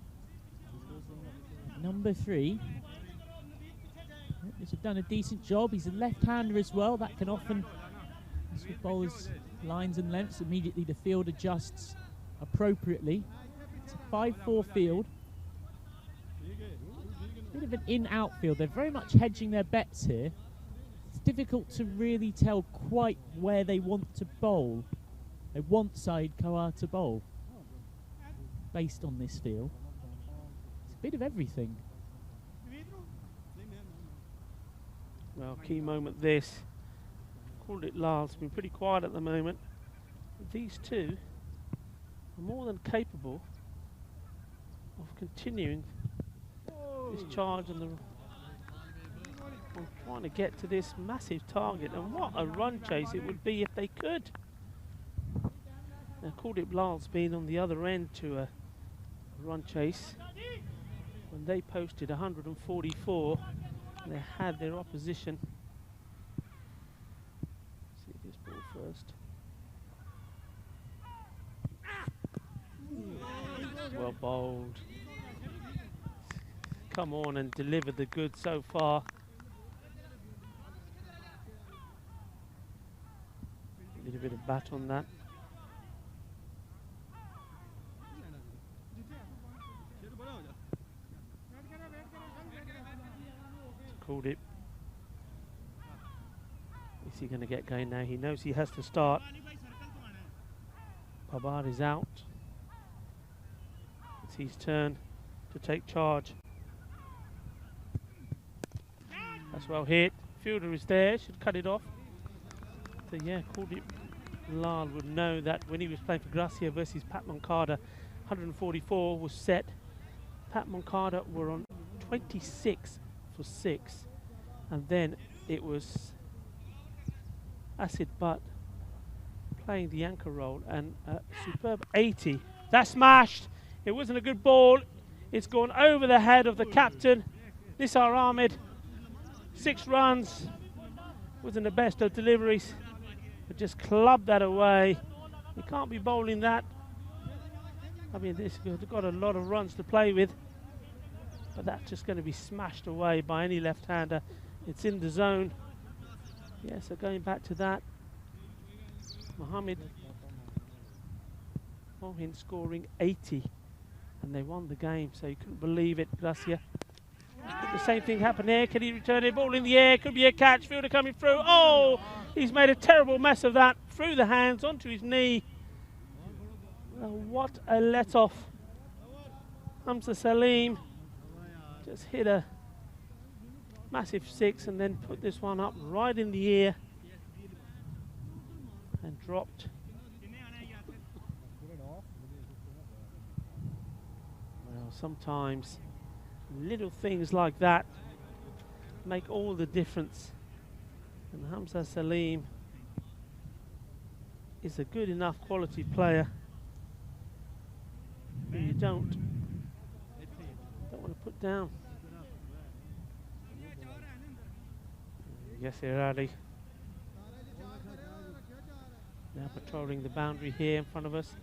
Speaker 6: Number 3. He's done a decent job. He's a left-hander as well. That can often, as with bowlers' lines and lengths, immediately the field adjusts appropriately. It's a 5-4 field. Bit of an in-out field. They're very much hedging their bets here. It's difficult to really tell quite where they want to bowl. They want Saeed Kawar to bowl based on this field. It's a bit of everything.
Speaker 4: Well, key moment this. Called it Lal. It's been pretty quiet at the moment. These two are more than capable of continuing this charge on trying to get to this massive target. And what a run chase it would be if they could. Now, Kuldeep Lal's been on the other end to a run chase when they posted 144. They had their opposition. See this ball first. Well bowled. Come on and deliver the goods so far. A little bit of bat on that. Called it. Is he going to get going now? He knows he has to start. Babar is out. It's his turn to take charge. That's well hit. Fielder is there, should cut it off. So yeah, Kuldeep Lal would know that when he was playing for Gracia versus Pat Moncada, 144 was set. Pat Moncada were on 26 for 6, and then it was Acid Butt playing the anchor role, and a superb 80. That smashed. It wasn't a good ball. It's gone over the head of the captain, Nisar Ahmed. 6 runs. Wasn't the best of deliveries, but just clubbed that away. You can't be bowling that. I mean, this has got a lot of runs to play with, but that's just going to be smashed away by any left-hander. It's in the zone. Yeah, so going back to that, Mohammed Mohin scoring 80, and they won the game, so you couldn't believe it, Gracia. The same thing happened here. Can he return it? Ball in the air, could be a catch. Fielder coming through. Oh, he's made a terrible mess of that. Through the hands, onto his knee. What a let-off. Hamza Salim just hit a massive 6 and then put this one up right in the ear and dropped. Well, sometimes little things like that make all the difference, and Hamza Salim is a good enough quality player. You don't want to put down. Yasir Ali now patrolling the boundary here in front of us,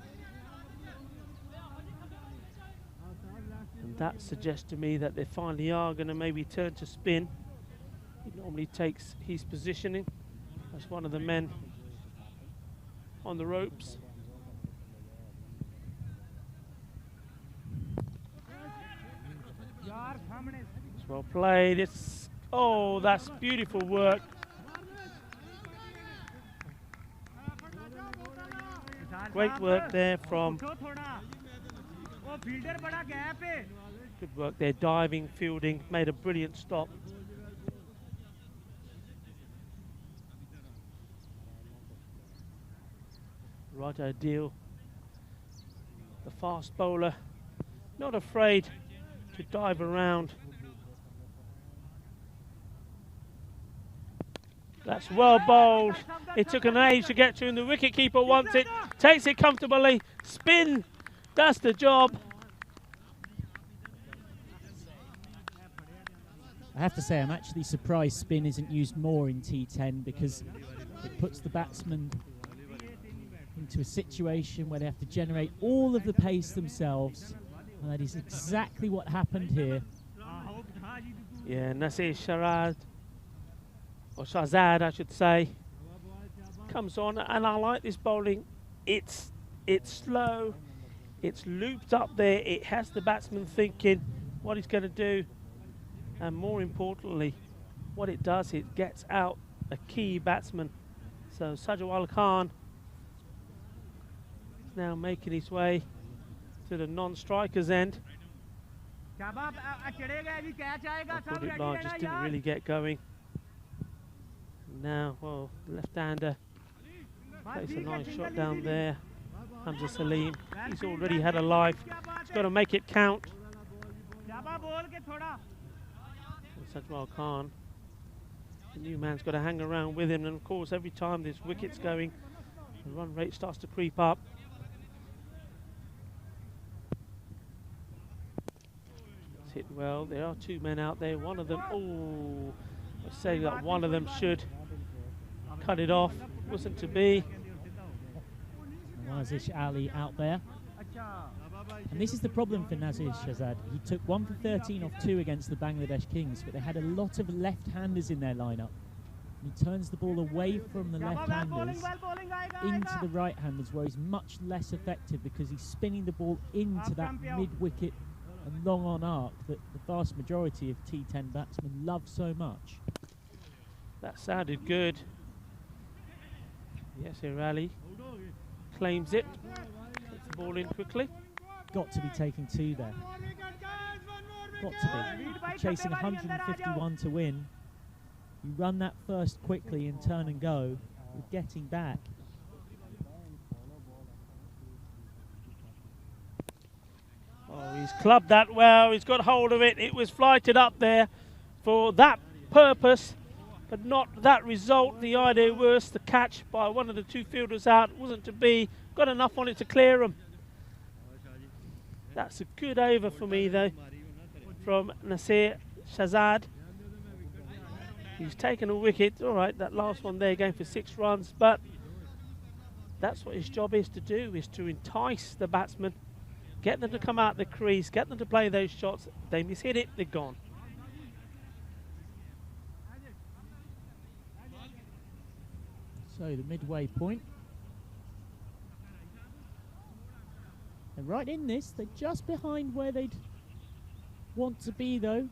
Speaker 4: and that suggests to me that they finally are going to maybe turn to spin. He normally takes his positioning as one of the men on the ropes. It's well played. It's, oh, that's beautiful work.
Speaker 1: Great work there from... Good work there, diving, fielding, made a brilliant stop. Right ideal. The fast bowler, not afraid to dive around. That's well bowled. It took an age to get to, and the wicketkeeper wants it, takes it comfortably, spin, that's the job.
Speaker 6: I have to say, I'm actually surprised spin isn't used more in T10 because it puts the batsman into a situation where they have to generate all of the pace themselves, and that is exactly what happened here.
Speaker 1: Yeah, Nasir Sharad, or Shahzad I should say, comes on, and I like this bowling. It's slow, it's looped up there, it has the batsman thinking what he's going to do, and more importantly, what it does, it gets out a key batsman. So Sajwal Khan is now making his way to the non-strikers end. Kuldeep just didn't really get going. Now, well, left-hander plays a nice shot down there. Hamza Salim, he's already had a life. He's got to make it count. Sajwal Khan, the new man's got to hang around with him, and of course every time this wicket's going, the run rate starts to creep up. It's hit well. There are two men out there. One of them, oh, I say that one of them should cut it off. Wasn't to be.
Speaker 6: Nazish Ali out there. And this is the problem for Nazir Shahzad. He took 1 for 13 off 2 against the Bangladesh Kings, but they had a lot of left-handers in their lineup. And he turns the ball away from the left-handers into the right-handers, where he's much less effective because he's spinning the ball into that mid-wicket and long on arc that the vast majority of T10 batsmen love so much.
Speaker 1: That sounded good. Yes, Ali claims it. Gets the ball in quickly.
Speaker 6: Got to be taking 2 there. Got to be. You're chasing 151 to win. You run that first quickly and turn and go. You're getting back.
Speaker 1: Oh, he's clubbed that well. He's got hold of it. It was flighted up there for that purpose, but not that result. The idea was the catch by one of the two fielders out wasn't to be. Got enough on it to clear him. That's a good over for me, though, from Nasir Shahzad. He's taken a wicket. All right, that last one there going for 6 runs, but that's what his job is to do, is to entice the batsman, get them to come out the crease, get them to play those shots. They mishit it, they're gone.
Speaker 6: So the midway point. They're right in this. They're just behind where they'd want to be, though.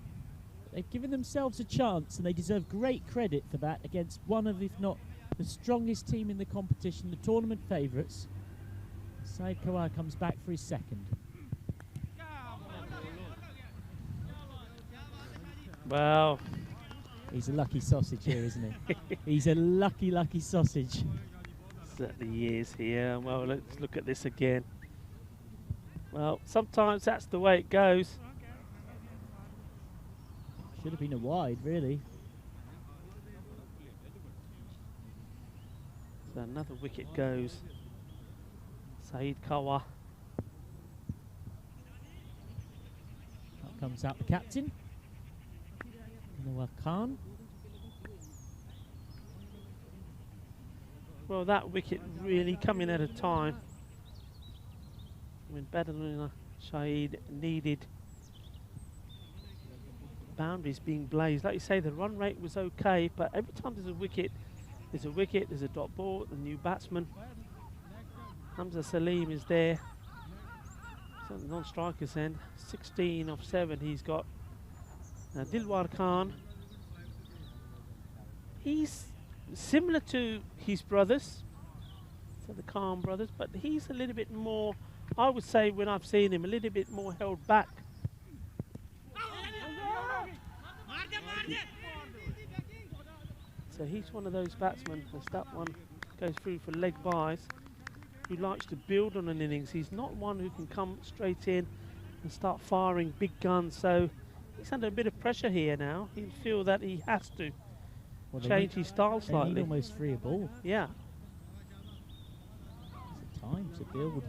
Speaker 6: They've given themselves a chance, and they deserve great credit for that against one of, if not the strongest team in the competition, the tournament favourites. Saeed Kawar comes back for his second.
Speaker 1: Well,
Speaker 6: he's a lucky sausage here, isn't he? He's a lucky, lucky sausage.
Speaker 1: Certainly he is here. Well, let's look at this again. Well, sometimes that's the way it goes.
Speaker 6: Should have been a wide, really.
Speaker 1: So another wicket goes. Saeed Kawar.
Speaker 6: Out comes out the captain, Noah Khan.
Speaker 1: Well, that wicket really coming at a time when Badalina Shahid needed boundaries being blazed. Like you say, the run rate was okay, but every time there's a wicket, there's a dot ball, the new batsman. Hamza Salim is there. So the non-strikers end. 16 off 7 he's got. Now Dilwar Khan, he's similar to his brothers. So the Khan brothers, but he's a little bit more, I would say when I've seen him, a little bit more held back. So he's one of those batsmen, as that one goes through for leg byes, who likes to build on an innings. He's not one who can come straight in and start firing big guns, so he's under a bit of pressure here now. He'll feel that he has to change his style slightly.
Speaker 6: They need almost free a ball.
Speaker 1: Yeah.
Speaker 6: It's a time to build.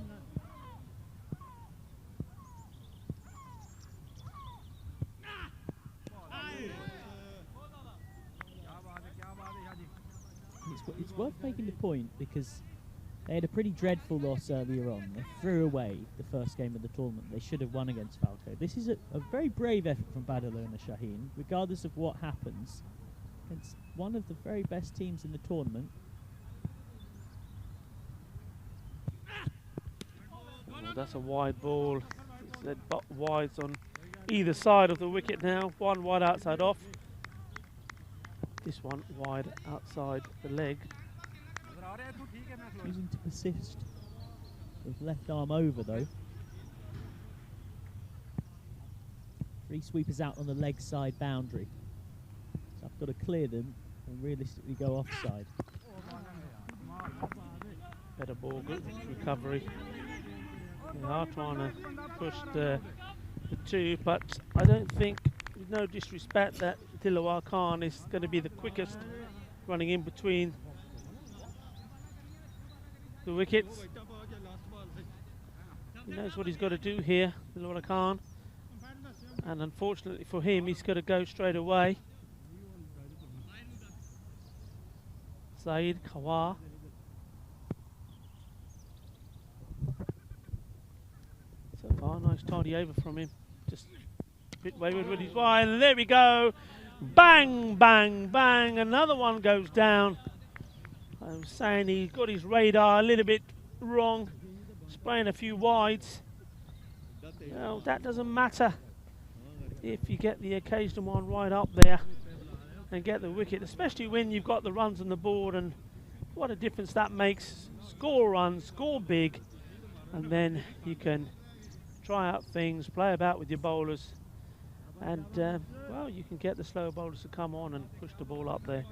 Speaker 6: It's worth making the point because they had a pretty dreadful loss earlier on. They threw away the first game of the tournament. They should have won against Falco. This is a very brave effort from Barcelona, Shaheen, regardless of what happens. It's one of the very best teams in the tournament.
Speaker 1: Oh, that's a wide ball. It's wides on either side of the wicket now. One wide outside off. This one wide outside the leg.
Speaker 6: Choosing to persist with left arm over though. 3 sweepers out on the leg side boundary. So I've got to clear them and realistically go offside.
Speaker 1: Better ball, good recovery. They are trying to push the 2, but I don't think, with no disrespect, that Dilawar Khan is going to be the quickest running in between the wickets. He knows what he's got to do here, Dilawar Khan, and unfortunately for him, he's got to go straight away. Saeed Kawar. So far, nice tidy over from him. Just a bit wayward with his wide, and there we go. Bang, bang, bang. Another one goes down. I was saying he got his radar a little bit wrong, spraying a few wides. Well, that doesn't matter if you get the occasional one right up there and get the wicket, especially when you've got the runs on the board, and what a difference that makes. Score runs, score big, and then you can try out things, play about with your bowlers, and well, you can get the slower bowlers to come on and push the ball up there.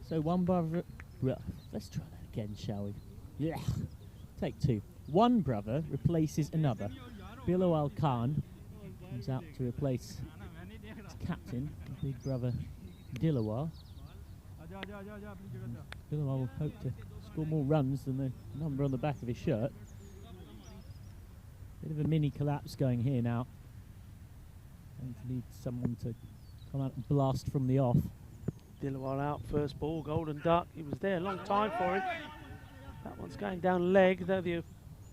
Speaker 6: So one brother, let's try that again, shall we? Yeah. Take 2. One brother replaces another. Bilawal Khan comes out to replace his captain, big brother Dilawar. Bilawal will hope to score more runs than the number on the back of his shirt. Bit of a mini collapse going here now. Going to need someone to come out and blast from the off.
Speaker 1: Dilawar out, first ball, golden duck. He was there a long time for him. That one's going down leg, though the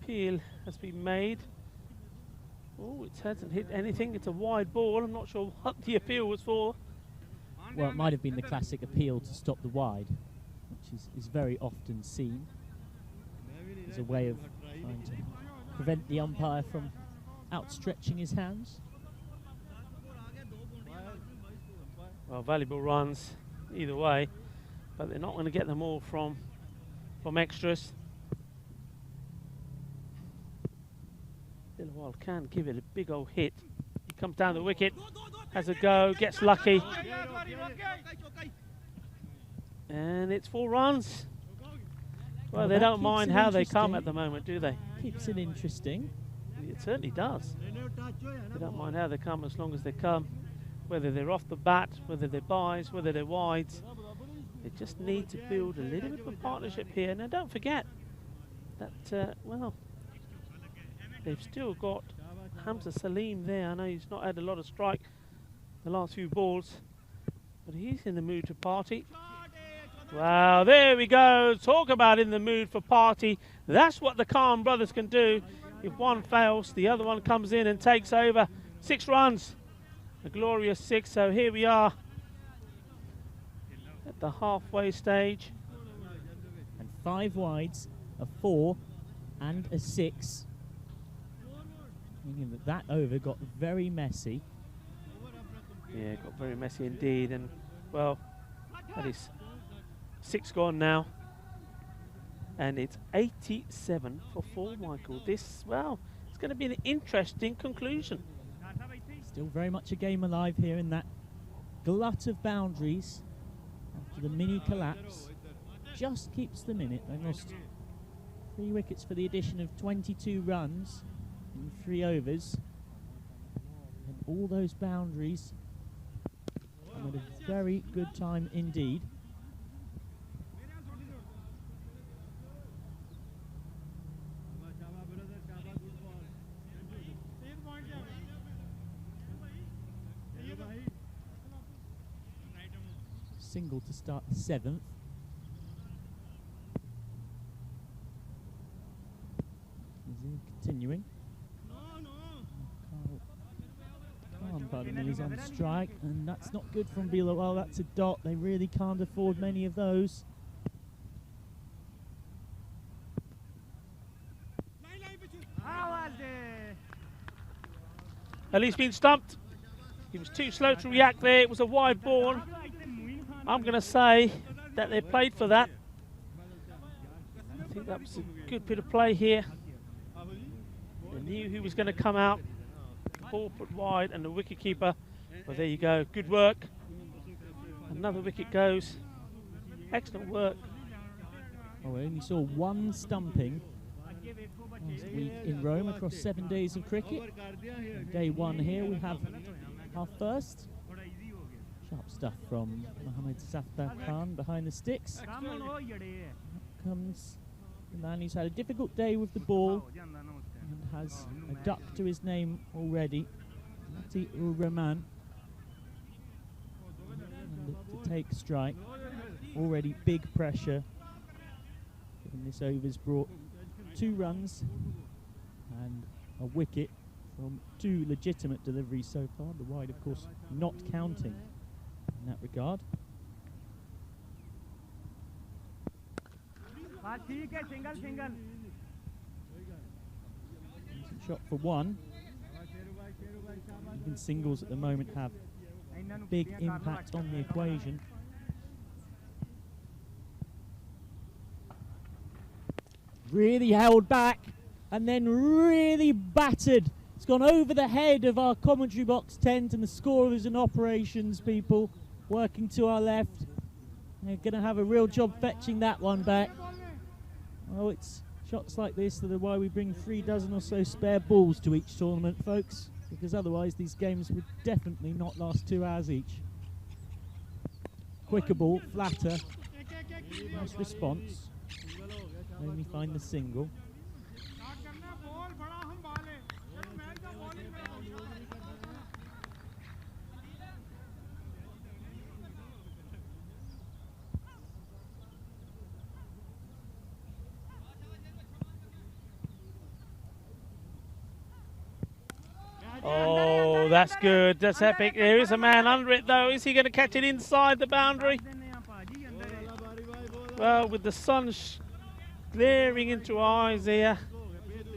Speaker 1: appeal has been made. Oh, it hasn't hit anything. It's a wide ball. I'm not sure what the appeal was for.
Speaker 6: Well, it might have been the classic appeal to stop the wide, which is very often seen as a way of trying to prevent the umpire from outstretching his hands.
Speaker 1: Well, valuable runs either way, but they're not going to get them all from extras. Dilawar can give it a big old hit. He comes down the wicket, has a go, gets lucky. And it's 4 runs. Well, they don't mind how they come at the moment, do they?
Speaker 6: Keeps it interesting.
Speaker 1: It certainly does. They don't mind how they come as long as they come. Whether they're off the bat, whether they're byes, whether they're wides. They just need to build a little bit of a partnership here. Now, don't forget that, well, they've still got Hamza Salim there. I know he's not had a lot of strike the last few balls, but he's in the mood to party. Wow, there we go. Talk about in the mood for party. That's what the Khan brothers can do. If one fails, the other one comes in and takes over. 6 runs. A glorious 6. So here we are at the halfway stage.
Speaker 6: And 5 wides, a 4 and a 6. Meaning that over got very messy.
Speaker 1: Yeah, it got very messy indeed. And, well, that is 6 gone now. And it's 87 for 4, Michael. This, well, it's going to be an interesting conclusion.
Speaker 6: Still very much a game alive here in that glut of boundaries after the mini collapse. Just keeps them in it. They lost 3 wickets for the addition of 22 runs in 3 overs. And all those boundaries come at a very good time indeed. Single to start the 7th. Continuing. He's on strike, and that's not good from below. Well, that's a dot. They really can't afford many of those.
Speaker 1: At least been stumped. He was too slow to react there. It was a wide ball. I'm going to say that they played for that. I think that was a good bit of play here. They knew who was going to come out. Ball put wide, and the wicketkeeper. Well, there you go. Good work. Another wicket goes. Excellent work.
Speaker 6: Oh, we only saw 1 stumping last week in Rome across 7 days of cricket. On day 1 here we have our first. Sharp stuff from Mohammad Safdar Khan behind the sticks. Out comes the man who's had a difficult day with the ball and has a duck to his name already, Mati ur Rahman. To take strike. Already big pressure. Given this over's brought 2 runs and a wicket from 2 legitimate deliveries so far. The wide, of course, not counting in that regard. Shot for 1. Even singles at the moment have a big impact on the equation. Really held back and then really battered. It's gone over the head of our commentary box tent and the scorers and operations people working to our left. They're going to have a real job fetching that one back. Oh, it's shots like this that are why we bring 3 dozen or so spare balls to each tournament, folks, because otherwise these games would definitely not last 2 hours each. Quicker ball, flatter. Nice response. Only find the single.
Speaker 1: Oh, that's good. That's epic. There is a man under it, though. Is he going to catch it inside the boundary? Well, with the sun glaring into our eyes here,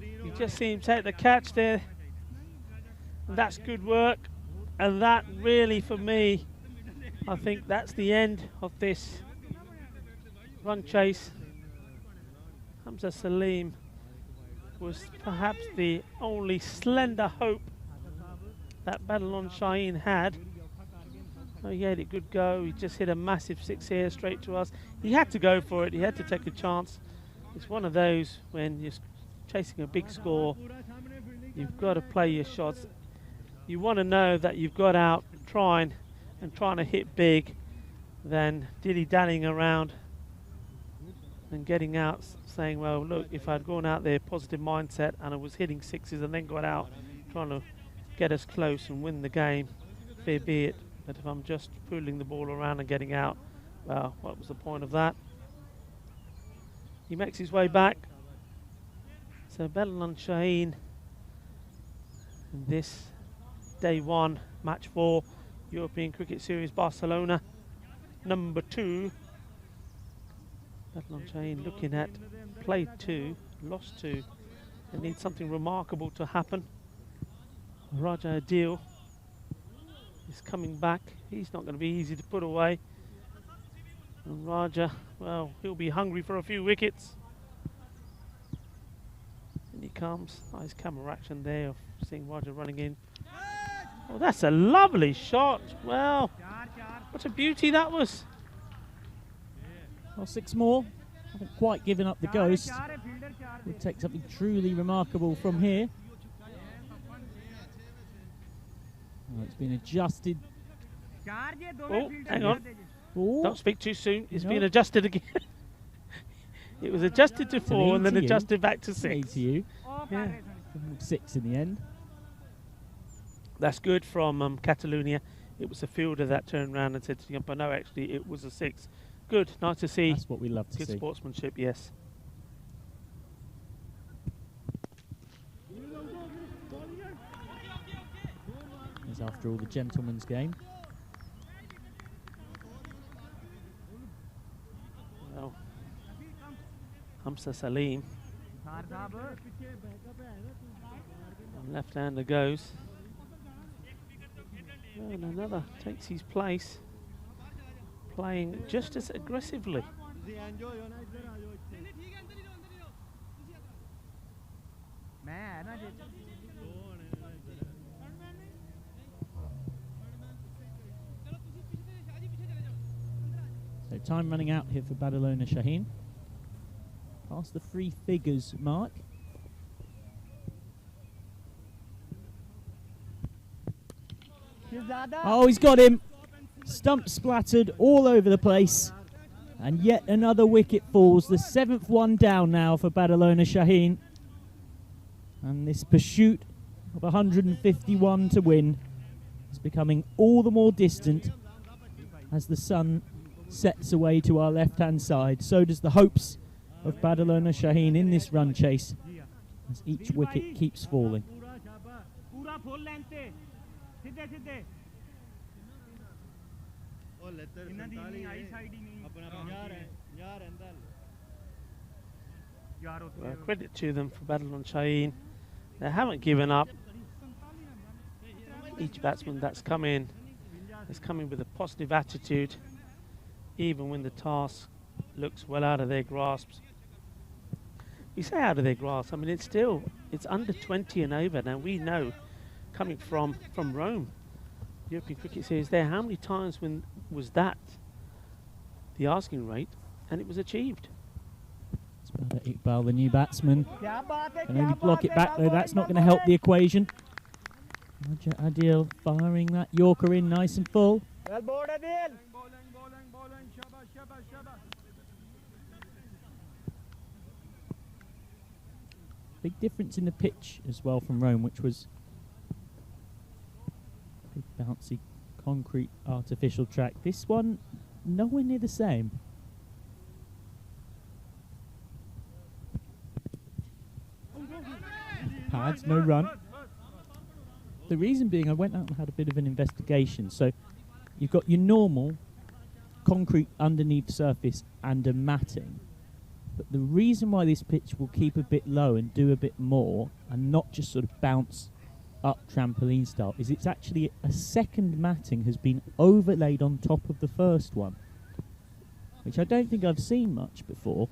Speaker 1: you just see him take the catch there. And that's good work. And that really, for me, I think that's the end of this run chase. Hamza Salim was perhaps the only slender hope that Badalon Shaheen had. Oh, he had a good go. He just hit a massive 6 here straight to us. He had to go for it. He had to take a chance. It's one of those when you're chasing a big score, you've got to play your shots. You want to know that you've got out trying to hit big than dilly-dallying around and getting out saying, well, look, if I'd gone out there positive mindset and I was hitting 6s and then got out trying to get us close and win the game, fair be it. But if I'm just pulling the ball around and getting out, well, what was the point of that? He makes his way back. So Badalon Shaheen in this day 1, match 4, European Cricket Series Barcelona, number 2. Badalon Shaheen looking at played 2, lost 2. They need something remarkable to happen. Raja Adil is coming back. He's not going to be easy to put away. And Raja, well, he'll be hungry for a few wickets. comes. Nice camera action there of seeing Roger running in. Oh, that's a lovely shot. Well, what a beauty that was.
Speaker 6: Well, 6 more. Haven't quite given up the ghost. We'll take something truly remarkable from here. Oh, it's been adjusted.
Speaker 1: Oh, hang on.
Speaker 6: Oh.
Speaker 1: Don't speak too soon. It's been adjusted again. It was adjusted to 4 and then adjusted back to 6.
Speaker 6: To you.
Speaker 1: Yeah.
Speaker 6: 6 in the end.
Speaker 1: That's good from Catalonia. It was a fielder that turned around and said to the umpire, no, actually, it was a 6. Good. Nice to see.
Speaker 6: That's what we love to see.
Speaker 1: Good sportsmanship, yes.
Speaker 6: As after all, the gentleman's game.
Speaker 1: Well, Hamza Salim. Left-hander goes. And another takes his place, playing just as aggressively.
Speaker 6: So time running out here for Barcelona Shaheen. Past the 3 figures mark. Oh, he's got him. Stump splattered all over the place. And yet another wicket falls. The 7th one down now for Barcelona Shaheen. And this pursuit of 151 to win is becoming all the more distant as the sun sets away to our left-hand side. So does the hopes of Barcelona Shaheen in this run chase as each wicket keeps falling.
Speaker 1: Well, credit to them for Barcelona Shaheen. They haven't given up. Each batsman that's come in is coming with a positive attitude, even when the task looks well out of their grasps. You say out of their grasp, I mean it's under 20 and over. Now we know, coming from Rome, European Cricket Series there, how many times when was that the asking rate and it was achieved?
Speaker 6: Iqbal, the new batsman, can only block it back though. That's not going to help the equation. Roger Adil firing that Yorker in nice and full.
Speaker 3: Well bowled, Adil.
Speaker 6: Big difference in the pitch as well from Rome, which was big bouncy concrete artificial track. This one nowhere near the same. Pads, no run. The reason being, I went out and had a bit of an investigation. So you've got your normal concrete underneath surface and a matting. But the reason why this pitch will keep a bit low and do a bit more and not just sort of bounce up trampoline style is it's actually a second matting has been overlaid on top of the first one, which I don't think I've seen much before.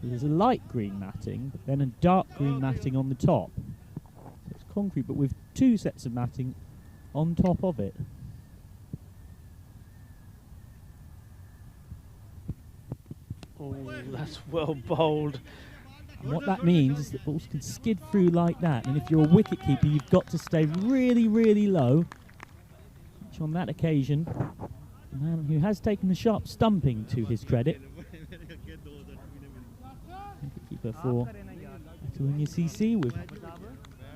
Speaker 6: There's a light green matting, but then a dark green matting on the top. So it's concrete, but with 2 sets of matting on top of it.
Speaker 1: Oh, that's well bowled.
Speaker 6: And what that means is that balls can skid through like that, and if you're a wicket keeper, you've got to stay really, really low. Which on that occasion, the man who has taken a sharp stumping to his credit, wicketkeeper for Catalonia CC with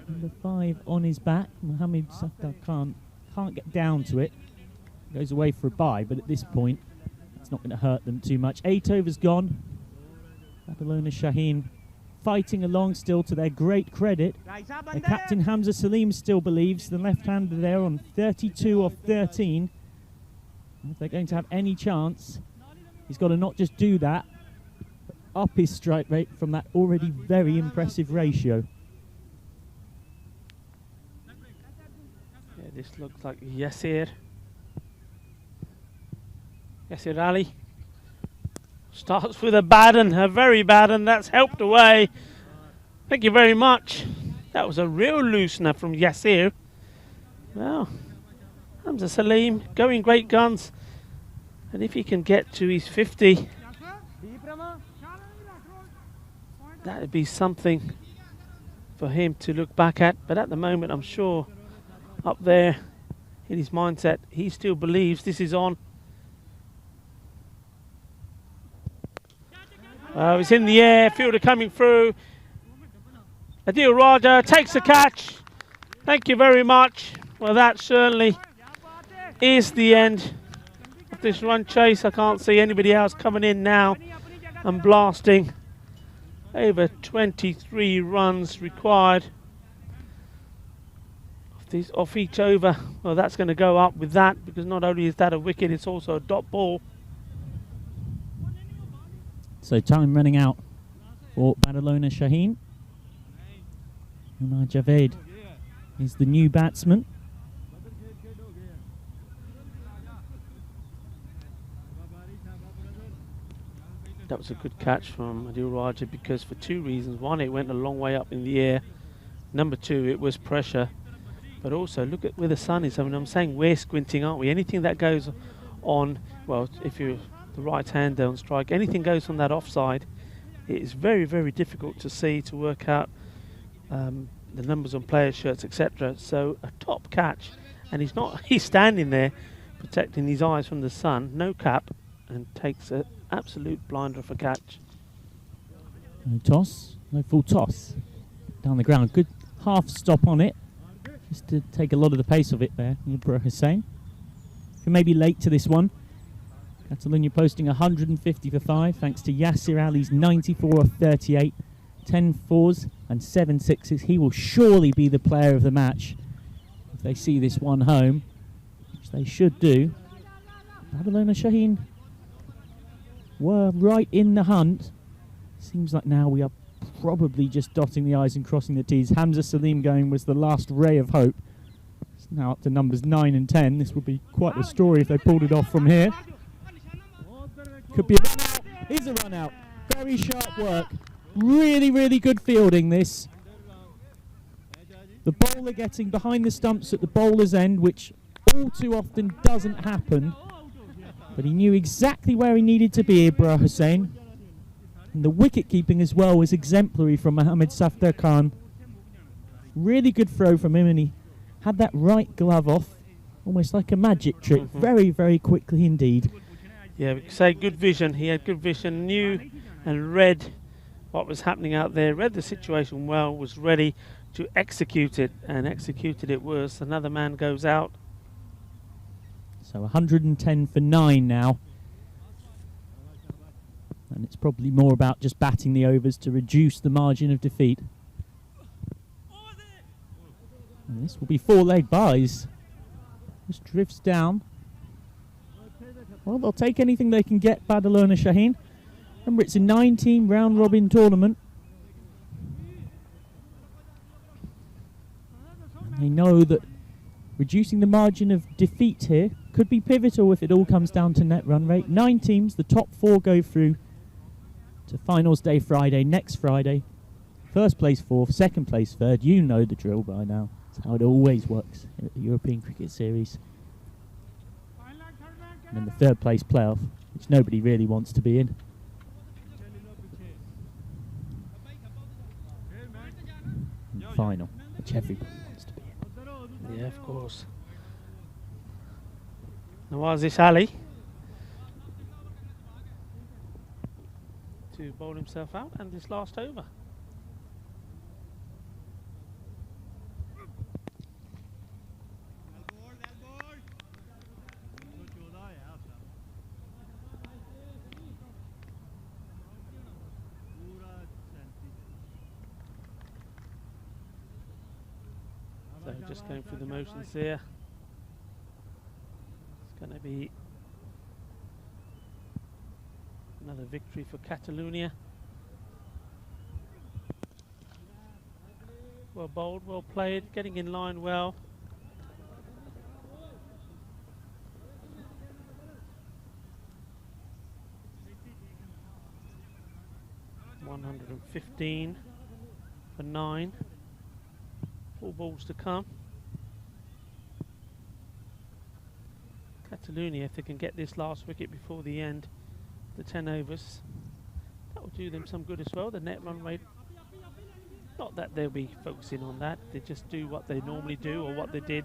Speaker 6: number 5 on his back. Mohamed Safdar can't get down to it. Goes away for a bye, but at this point, it's not going to hurt them too much. 8 overs gone. Barcelona Shaheen fighting along still to their great credit. The captain Hamza Salim still believes the left-hander there on 32 off 13. And if they're going to have any chance, he's got to not just do that, but up his strike rate from that already very impressive ratio.
Speaker 1: Yeah, this looks like Yasir Ali starts with a bad one, a very bad one. That's helped away.
Speaker 4: Thank you very much. That was a real loosener from Yasir. Well, Hamza Salim going great guns. And if he can get to his 50, that would be something for him to look back at. But at the moment, I'm sure up there in his mindset, he still believes this is on. It's in the air, fielder coming through. Adil Raja takes the catch. Thank you very much. Well, that certainly is the end of this run chase. I can't see anybody else coming in now and blasting. Over 23 runs required off each over. Well, that's going to go up with that, because not only is that a wicket, it's also a dot ball.
Speaker 6: So time running out for Barcelona Shaheen. Umar Javed is the new batsman.
Speaker 4: That was a good catch from Adil Raja, because for two reasons. One, it went a long way up in the air. Number two, it was pressure. But also, look at where the sun is. I mean, I'm saying we're squinting, aren't we? Anything that goes on, well, if you're the right hander on strike, anything goes on that offside, it is very, very difficult to see, to work out the numbers on players' shirts, etc. So a top catch, and he's standing there protecting his eyes from the sun, no cap, and takes an absolute blinder for catch.
Speaker 6: No toss, no full toss down the ground. Good half stop on it, just to take a lot of the pace of it there, Ibrahim Hussain. If you're maybe late to this one, Catalonia posting 150 for 5, thanks to Yasir Ali's 94 of 38, 10 fours and 7 sixes. He will surely be the player of the match if they see this one home, which they should do. Barcelona Shaheen were right in the hunt. Seems like now we are probably just dotting the I's and crossing the T's. Hamza Salim going was the last ray of hope. It's now up to numbers 9 and 10. This would be quite a story if they pulled it off from here. Could be a run out. Is a run out. Very sharp work. Really, really good fielding this. The bowler getting behind the stumps at the bowler's end, which all too often doesn't happen. But he knew exactly where he needed to be, Ibrahim Hussain. And the wicket keeping as well was exemplary from Mohammad Safdar Khan. Really good throw from him, and he had that right glove off, almost like a magic trick, very, very quickly indeed.
Speaker 4: Yeah, we could say good vision. He had good vision, knew and read what was happening out there, read the situation well, was ready to execute it, and executed it worse. Another man goes out.
Speaker 6: So 110 for 9 now. And it's probably more about just batting the overs to reduce the margin of defeat. And this will be 4-leg buys. Just drifts down. Well, they'll take anything they can get, Barcelona Shaheen. Remember, it's a 9-team round-robin tournament. And they know that reducing the margin of defeat here could be pivotal if it all comes down to net run rate. 9 teams, the top 4 go through to finals day Friday, next Friday. First place 4th, second place 3rd. You know the drill by now. That's how it always works at the European Cricket Series. And then the 3rd place playoff, which nobody really wants to be in. And final, which everybody wants to be in.
Speaker 4: Yeah, of course. Nawazis Ali to bowl himself out, and this last over. So just going through the motions here. It's going to be another victory for Catalonia. Well bowled, well played, getting in line well. $115.
Speaker 1: for 9. 4 balls to come. Catalonia, if they can get this last wicket before the end, the 10 overs, that will do them some good as well. The net run rate, not that they'll be focusing on that, they just do what they normally do or what they did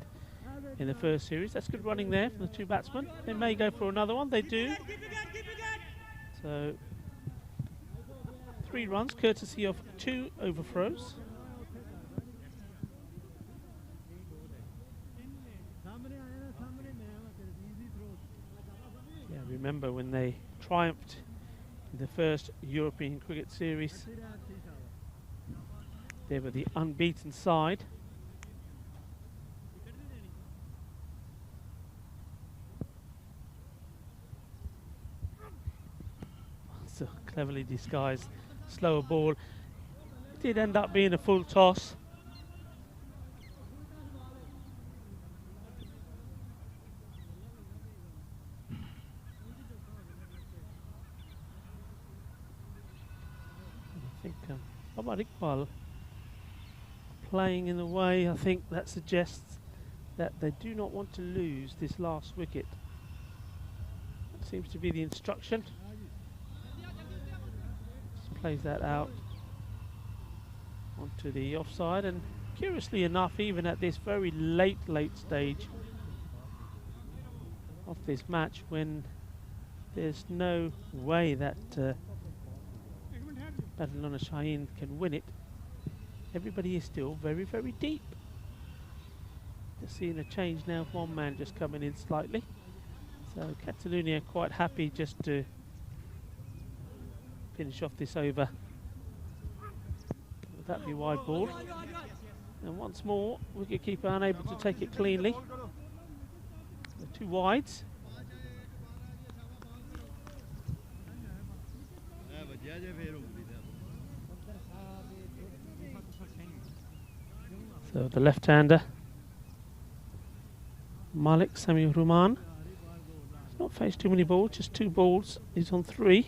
Speaker 1: in the first series. That's good running there from the 2 batsmen. They may go for another one, they do. So 3 runs courtesy of 2 overthrows. Yeah, remember when they triumphed in the first European Cricket Series, they were the unbeaten side. So cleverly disguised slower ball. It did end up being a full toss. I think Omar Iqbal playing in a way, I think, that suggests that they do not want to lose this last wicket. That seems to be the instruction. Just plays that out onto the offside, and curiously enough, even at this very late stage of this match, when there's no way that Barcelona Shaheen can win it, everybody is still very, very deep. Just seeing a change now, one man just coming in slightly. So Catalonia quite happy just to finish off this over. Would that be wide ball? And once more, wicketkeeper unable to take it cleanly. The 2 wides. So the left-hander, Malik Samir Rahman, has not faced too many balls, just 2 balls. He's on 3.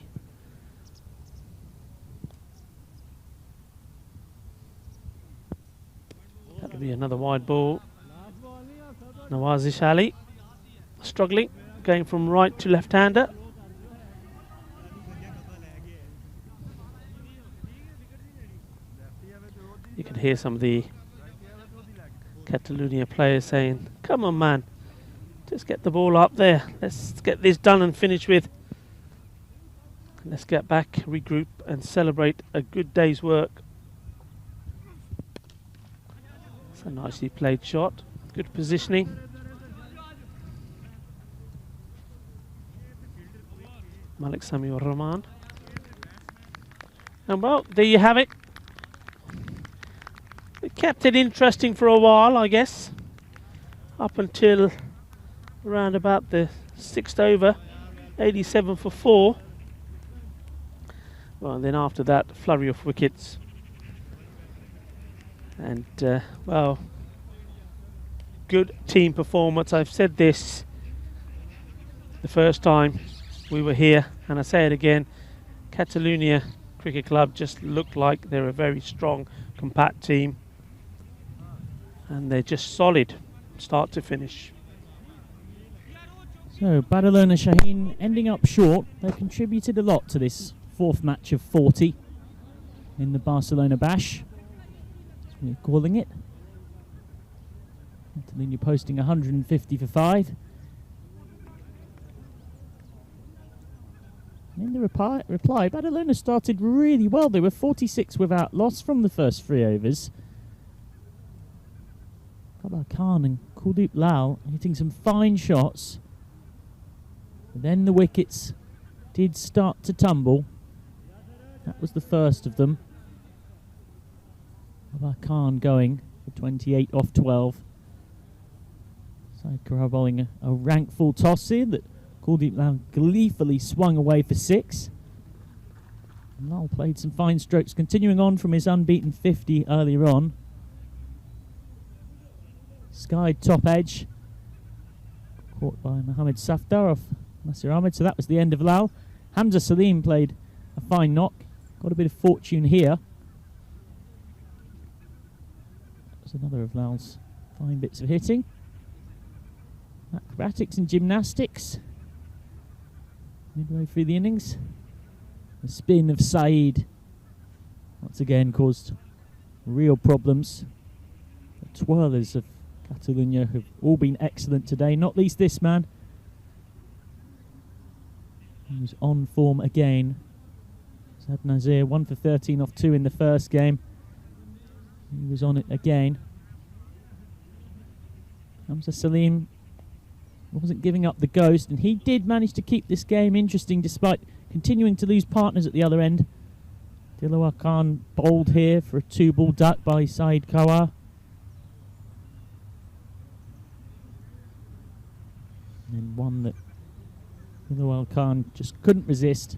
Speaker 1: That'll be another wide ball. Nawazish Ali struggling, going from right to left-hander. You can hear some of the Catalonia players saying, come on man, just get the ball up there, let's get this done and finish with. Let's get back, regroup and celebrate a good day's work. It's a nicely played shot, good positioning. Malik Samir Rahman. And well, there you have it. It kept it interesting for a while, I guess, up until around about the 6th over, 87 for 4. Well, and then after that, flurry of wickets. And, well, good team performance. I've said this the first time we were here, and I say it again, Catalonia Cricket Club just looked like they're a very strong, compact team. And they're just solid, start to finish.
Speaker 6: So Barcelona Shaheen ending up short. They contributed a lot to this 4th match of 40 in the Barcelona Bash, as we're calling it. Catalonia posting 150 for 5. And in the reply, Barcelona started really well. They were 46 without loss from the first 3 overs. Kabar Khan and Kuldeep Lal hitting some fine shots. But then the wickets did start to tumble. That was the first of them. Kabar Khan going for 28 off 12. Syed Karar bowling a rank full toss here that Kuldeep Lal gleefully swung away for 6. And Lal played some fine strokes, continuing on from his unbeaten 50 earlier on. Skied top edge, caught by Mohammad Safdar off Nasir Ahmed, so that was the end of Lal. Hamza Salim played a fine knock, got a bit of fortune here. There's another of Lal's fine bits of hitting. Acrobatics and gymnastics. Midway through the innings. The spin of Saeed once again caused real problems. The twirlers of Catalunya have all been excellent today, not least this man. He was on form again. Sad Nazir, 1 for 13 off 2 in the first game. He was on it again. Hamza Salim wasn't giving up the ghost, and he did manage to keep this game interesting despite continuing to lose partners at the other end. Dilawar Khan bowled here for a 2-ball duck by Saeed Kawar. And then one that Dilawar Khan just couldn't resist.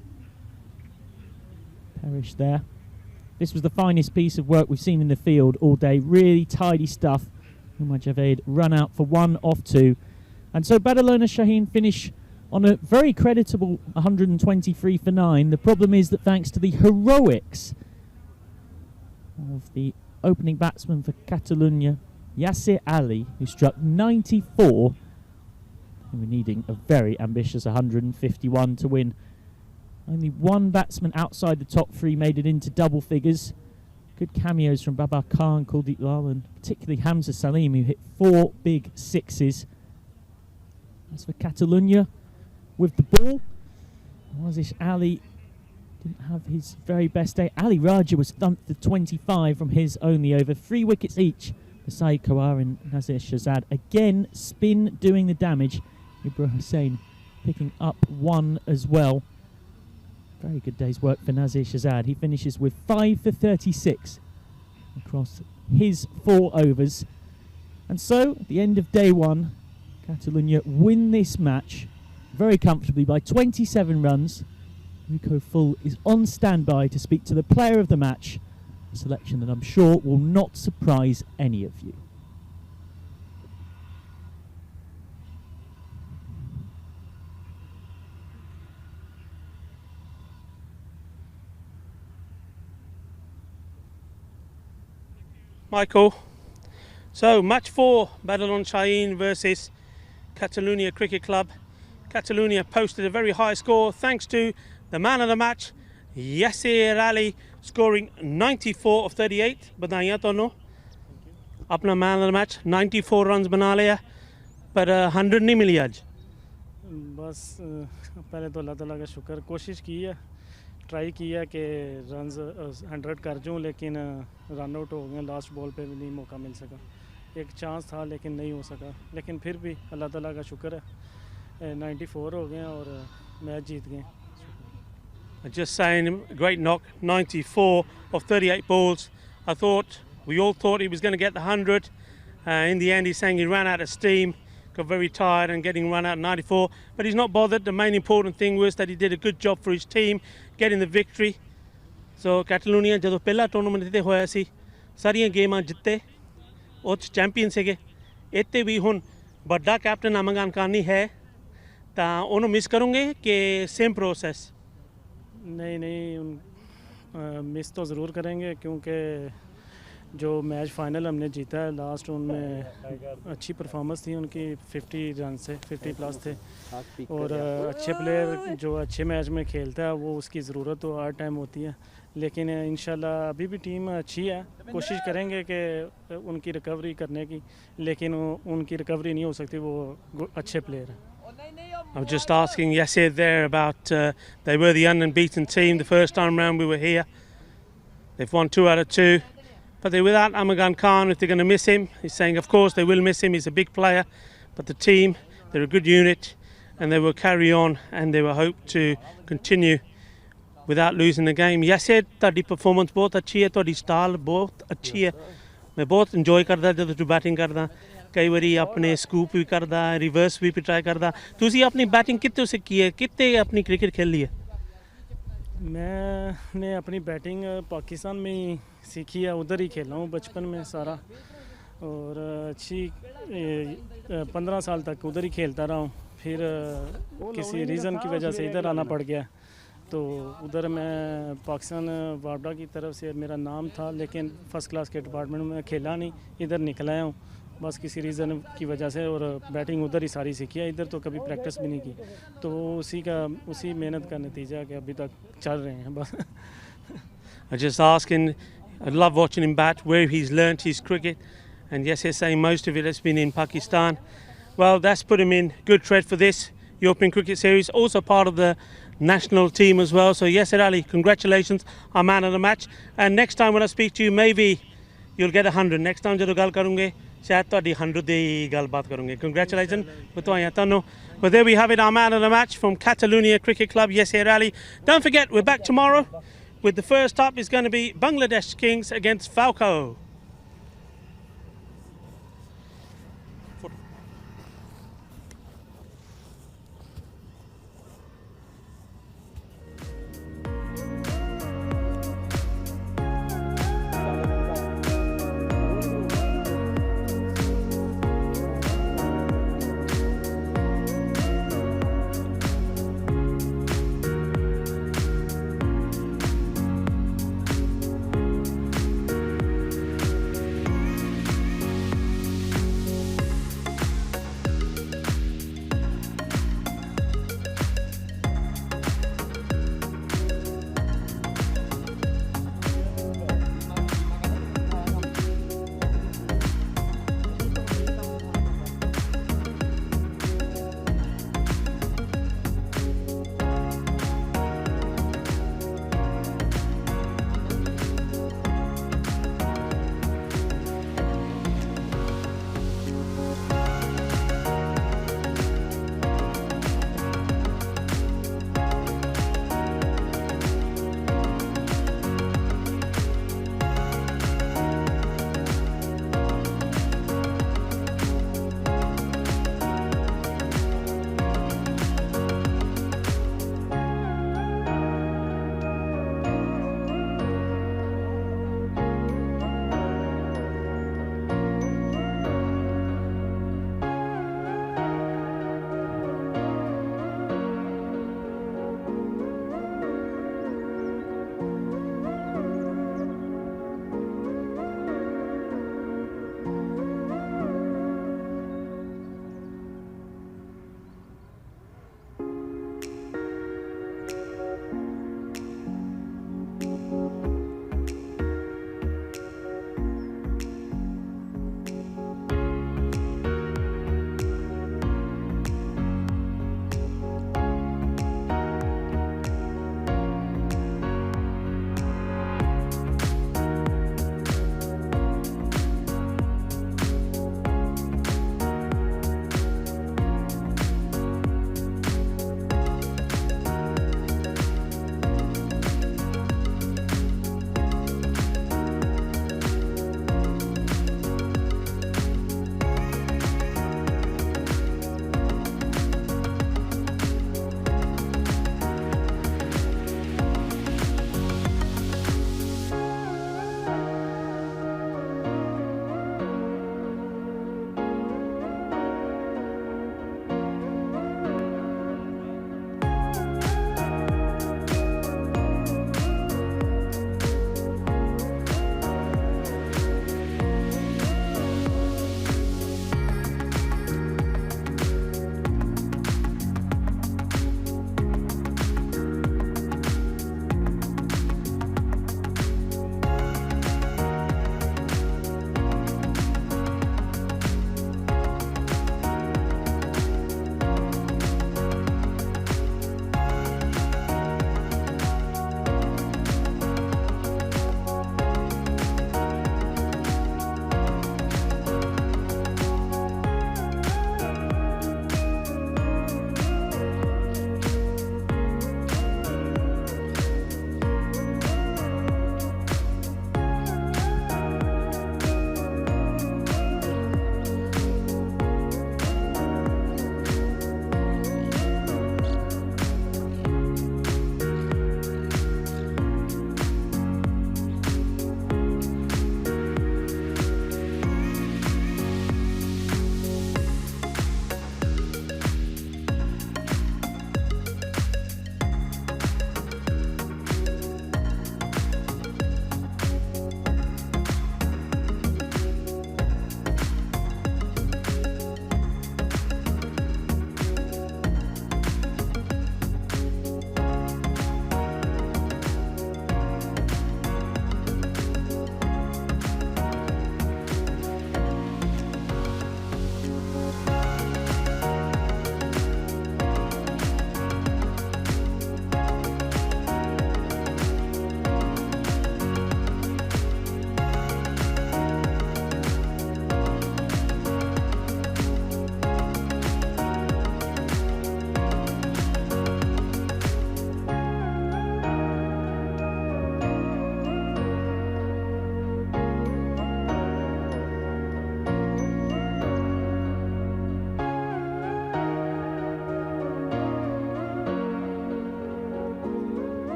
Speaker 6: Perished there. This was the finest piece of work we've seen in the field all day. Really tidy stuff. Umar Javed run out for 1 off 2. And so Barcelona Shaheen finish on a very creditable 123 for 9. The problem is that thanks to the heroics of the opening batsman for Catalunya, Yasir Ali, who struck 94, and we're needing a very ambitious 151 to win. Only one batsman outside the top 3 made it into double figures. Good cameos from Babar Khan, Kuldeep Lal, and particularly Hamza Salim, who hit 4 big sixes. As for Catalunya, with the ball, Wazish Ali didn't have his very best day. Ali Raja was thumped for 25 from his only over. 3 wickets each for Saeed Kawar and Nazir Shahzad. Again, spin doing the damage. Ibrahim Hussain picking up 1 as well. Very good day's work for Nazir Shahzad. He finishes with 5 for 36 across his 4 overs. And so, at the end of day 1, Catalunya win this match very comfortably by 27 runs. Rico Full is on standby to speak to the player of the match, a selection that I'm sure will not surprise any of you.
Speaker 4: Michael. So, match 4, Barcelona Shaheen versus Catalunya Cricket Club. Catalunya posted a very high score thanks to the man of the match, Yasir Ali, scoring 94 of 38. Badaiyan dono. Apna man of the match, 94 runs bana liya, but 100 nahi mili aaj.
Speaker 7: बस पहले तो अल्लाह ताला का शुक्र, कोशिश की है, try किया कि रन्स 100 कर जाऊँ, लेकिन रन आउट हो गए। लास्ट बॉल पे भी नहीं मौका मिल सका। एक चांस था लेकिन नहीं हो सका, लेकिन फिर भी अल्लाह ताला का शुक्र है 94 हो गए और मैच जीत गए।
Speaker 4: Just saying, great knock, 94 of 38 balls. We all thought he was going to get the 100. In the end, he's saying he ran out of steam, got very tired and getting run out at 94. But he's not bothered. The main important thing was that he did a good job for his team, getting the victory. So Catalunya, ਜਦੋਂ ਪਹਿਲਾ tournament ਤੇ ਹੋਇਆ ਸੀ, ਸਾਰੀਆਂ ਗੇਮਾਂ ਜਿੱਤੇ, ਉਹ champion ਸੀਗੇ। ਇੱਥੇ ਵੀ ਹੁਣ ਵੱਡਾ ਕੈਪਟਨ ਅਮਨ ਖਾਨ ਨਹੀਂ ਹੈ, ਤਾਂ ਉਹਨੂੰ ਮਿਸ ਕਰੋਗੇ ਕਿ ਸੇਮ ਪ੍ਰੋਸੈਸ?
Speaker 7: नहीं, मिस तो ज़रूर करेंगे, क्योंकि जो मैच फ़ाइनल हमने जीता है लास्ट, उनमें अच्छी परफॉर्मेंस थी उनकी, 50 रन से 50 प्लस थे, और अच्छे प्लेयर जो अच्छे मैच में खेलता है वो उसकी ज़रूरत तो हर टाइम होती है। लेकिन इंशाल्लाह अभी भी टीम अच्छी है, कोशिश करेंगे कि उनकी रिकवरी करने की, लेकिन उनकी रिकवरी नहीं हो सकती, वो अच्छे प्लेयर हैं।
Speaker 4: I was just asking Yasir there about they were the unbeaten team the first time round we were here. They've won 2 out of 2, but they're without Amagan Khan. If they're going to miss him, he's saying of course they will miss him. He's a big player, but the team, they're a good unit, and they will carry on and they will hope to continue without losing the game. Yasir, ਤੁਹਾਡੀ performance ਬਹੁਤ ਅੱਛੀ ਹੈ, ਤੁਹਾਡੀ style ਬਹੁਤ ਅੱਛੀ ਹੈ। मैं बहुत enjoy करदा जब तू बैटिंग करदा, कई बारी अपने स्कूप भी करदा, रिवर्स भी ट्राई करदा। तुसी अपनी बैटिंग कितने सीखी है, कितने अपनी क्रिकेट खेली है?
Speaker 7: मैंने अपनी बैटिंग पाकिस्तान में ही सीखी है, उधर ही खेला हूँ बचपन में सारा, और अच्छी 15 साल तक उधर ही खेलता रहा हूँ। फिर किसी रीज़न की वजह से इधर आना पड़ गया, तो उधर मैं पाकिस्तान वापडा की तरफ से मेरा नाम था, लेकिन फ़र्स्ट क्लास के डिपार्टमेंट में खेला नहीं, इधर निकल आया हूँ बस किसी रीज़न की वजह से, और बैटिंग उधर ही सारी सीखी है, इधर तो कभी प्रैक्टिस भी नहीं की, तो उसी मेहनत का नतीजा है कि अभी तक चल रहे हैं बस.
Speaker 4: I just asking, I love watching him bat, where he's learnt his cricket, and yes, he's saying most of it has been in Pakistan. Well, that's put him in good tread for this European Cricket Series, also part of the national team as well. So Yasser Ali, congratulations, our man of the match. And next time when I speak to you, maybe you'll get 100. Next time jadon gal karunge, shayad ਤੁਹਾਡੀ 100 ਦੀ ਗੱਲਬਾਤ ਕਰੂੰਗੇ. Congratulations, ਬਤਾਇਆ ਤੁਹਾਨੂੰ. But there we have it, our man of the match from Catalonia Cricket Club, Yasser Ali. Don't forget, we're back tomorrow with the first up is going to be Bangladesh Kings against Falco.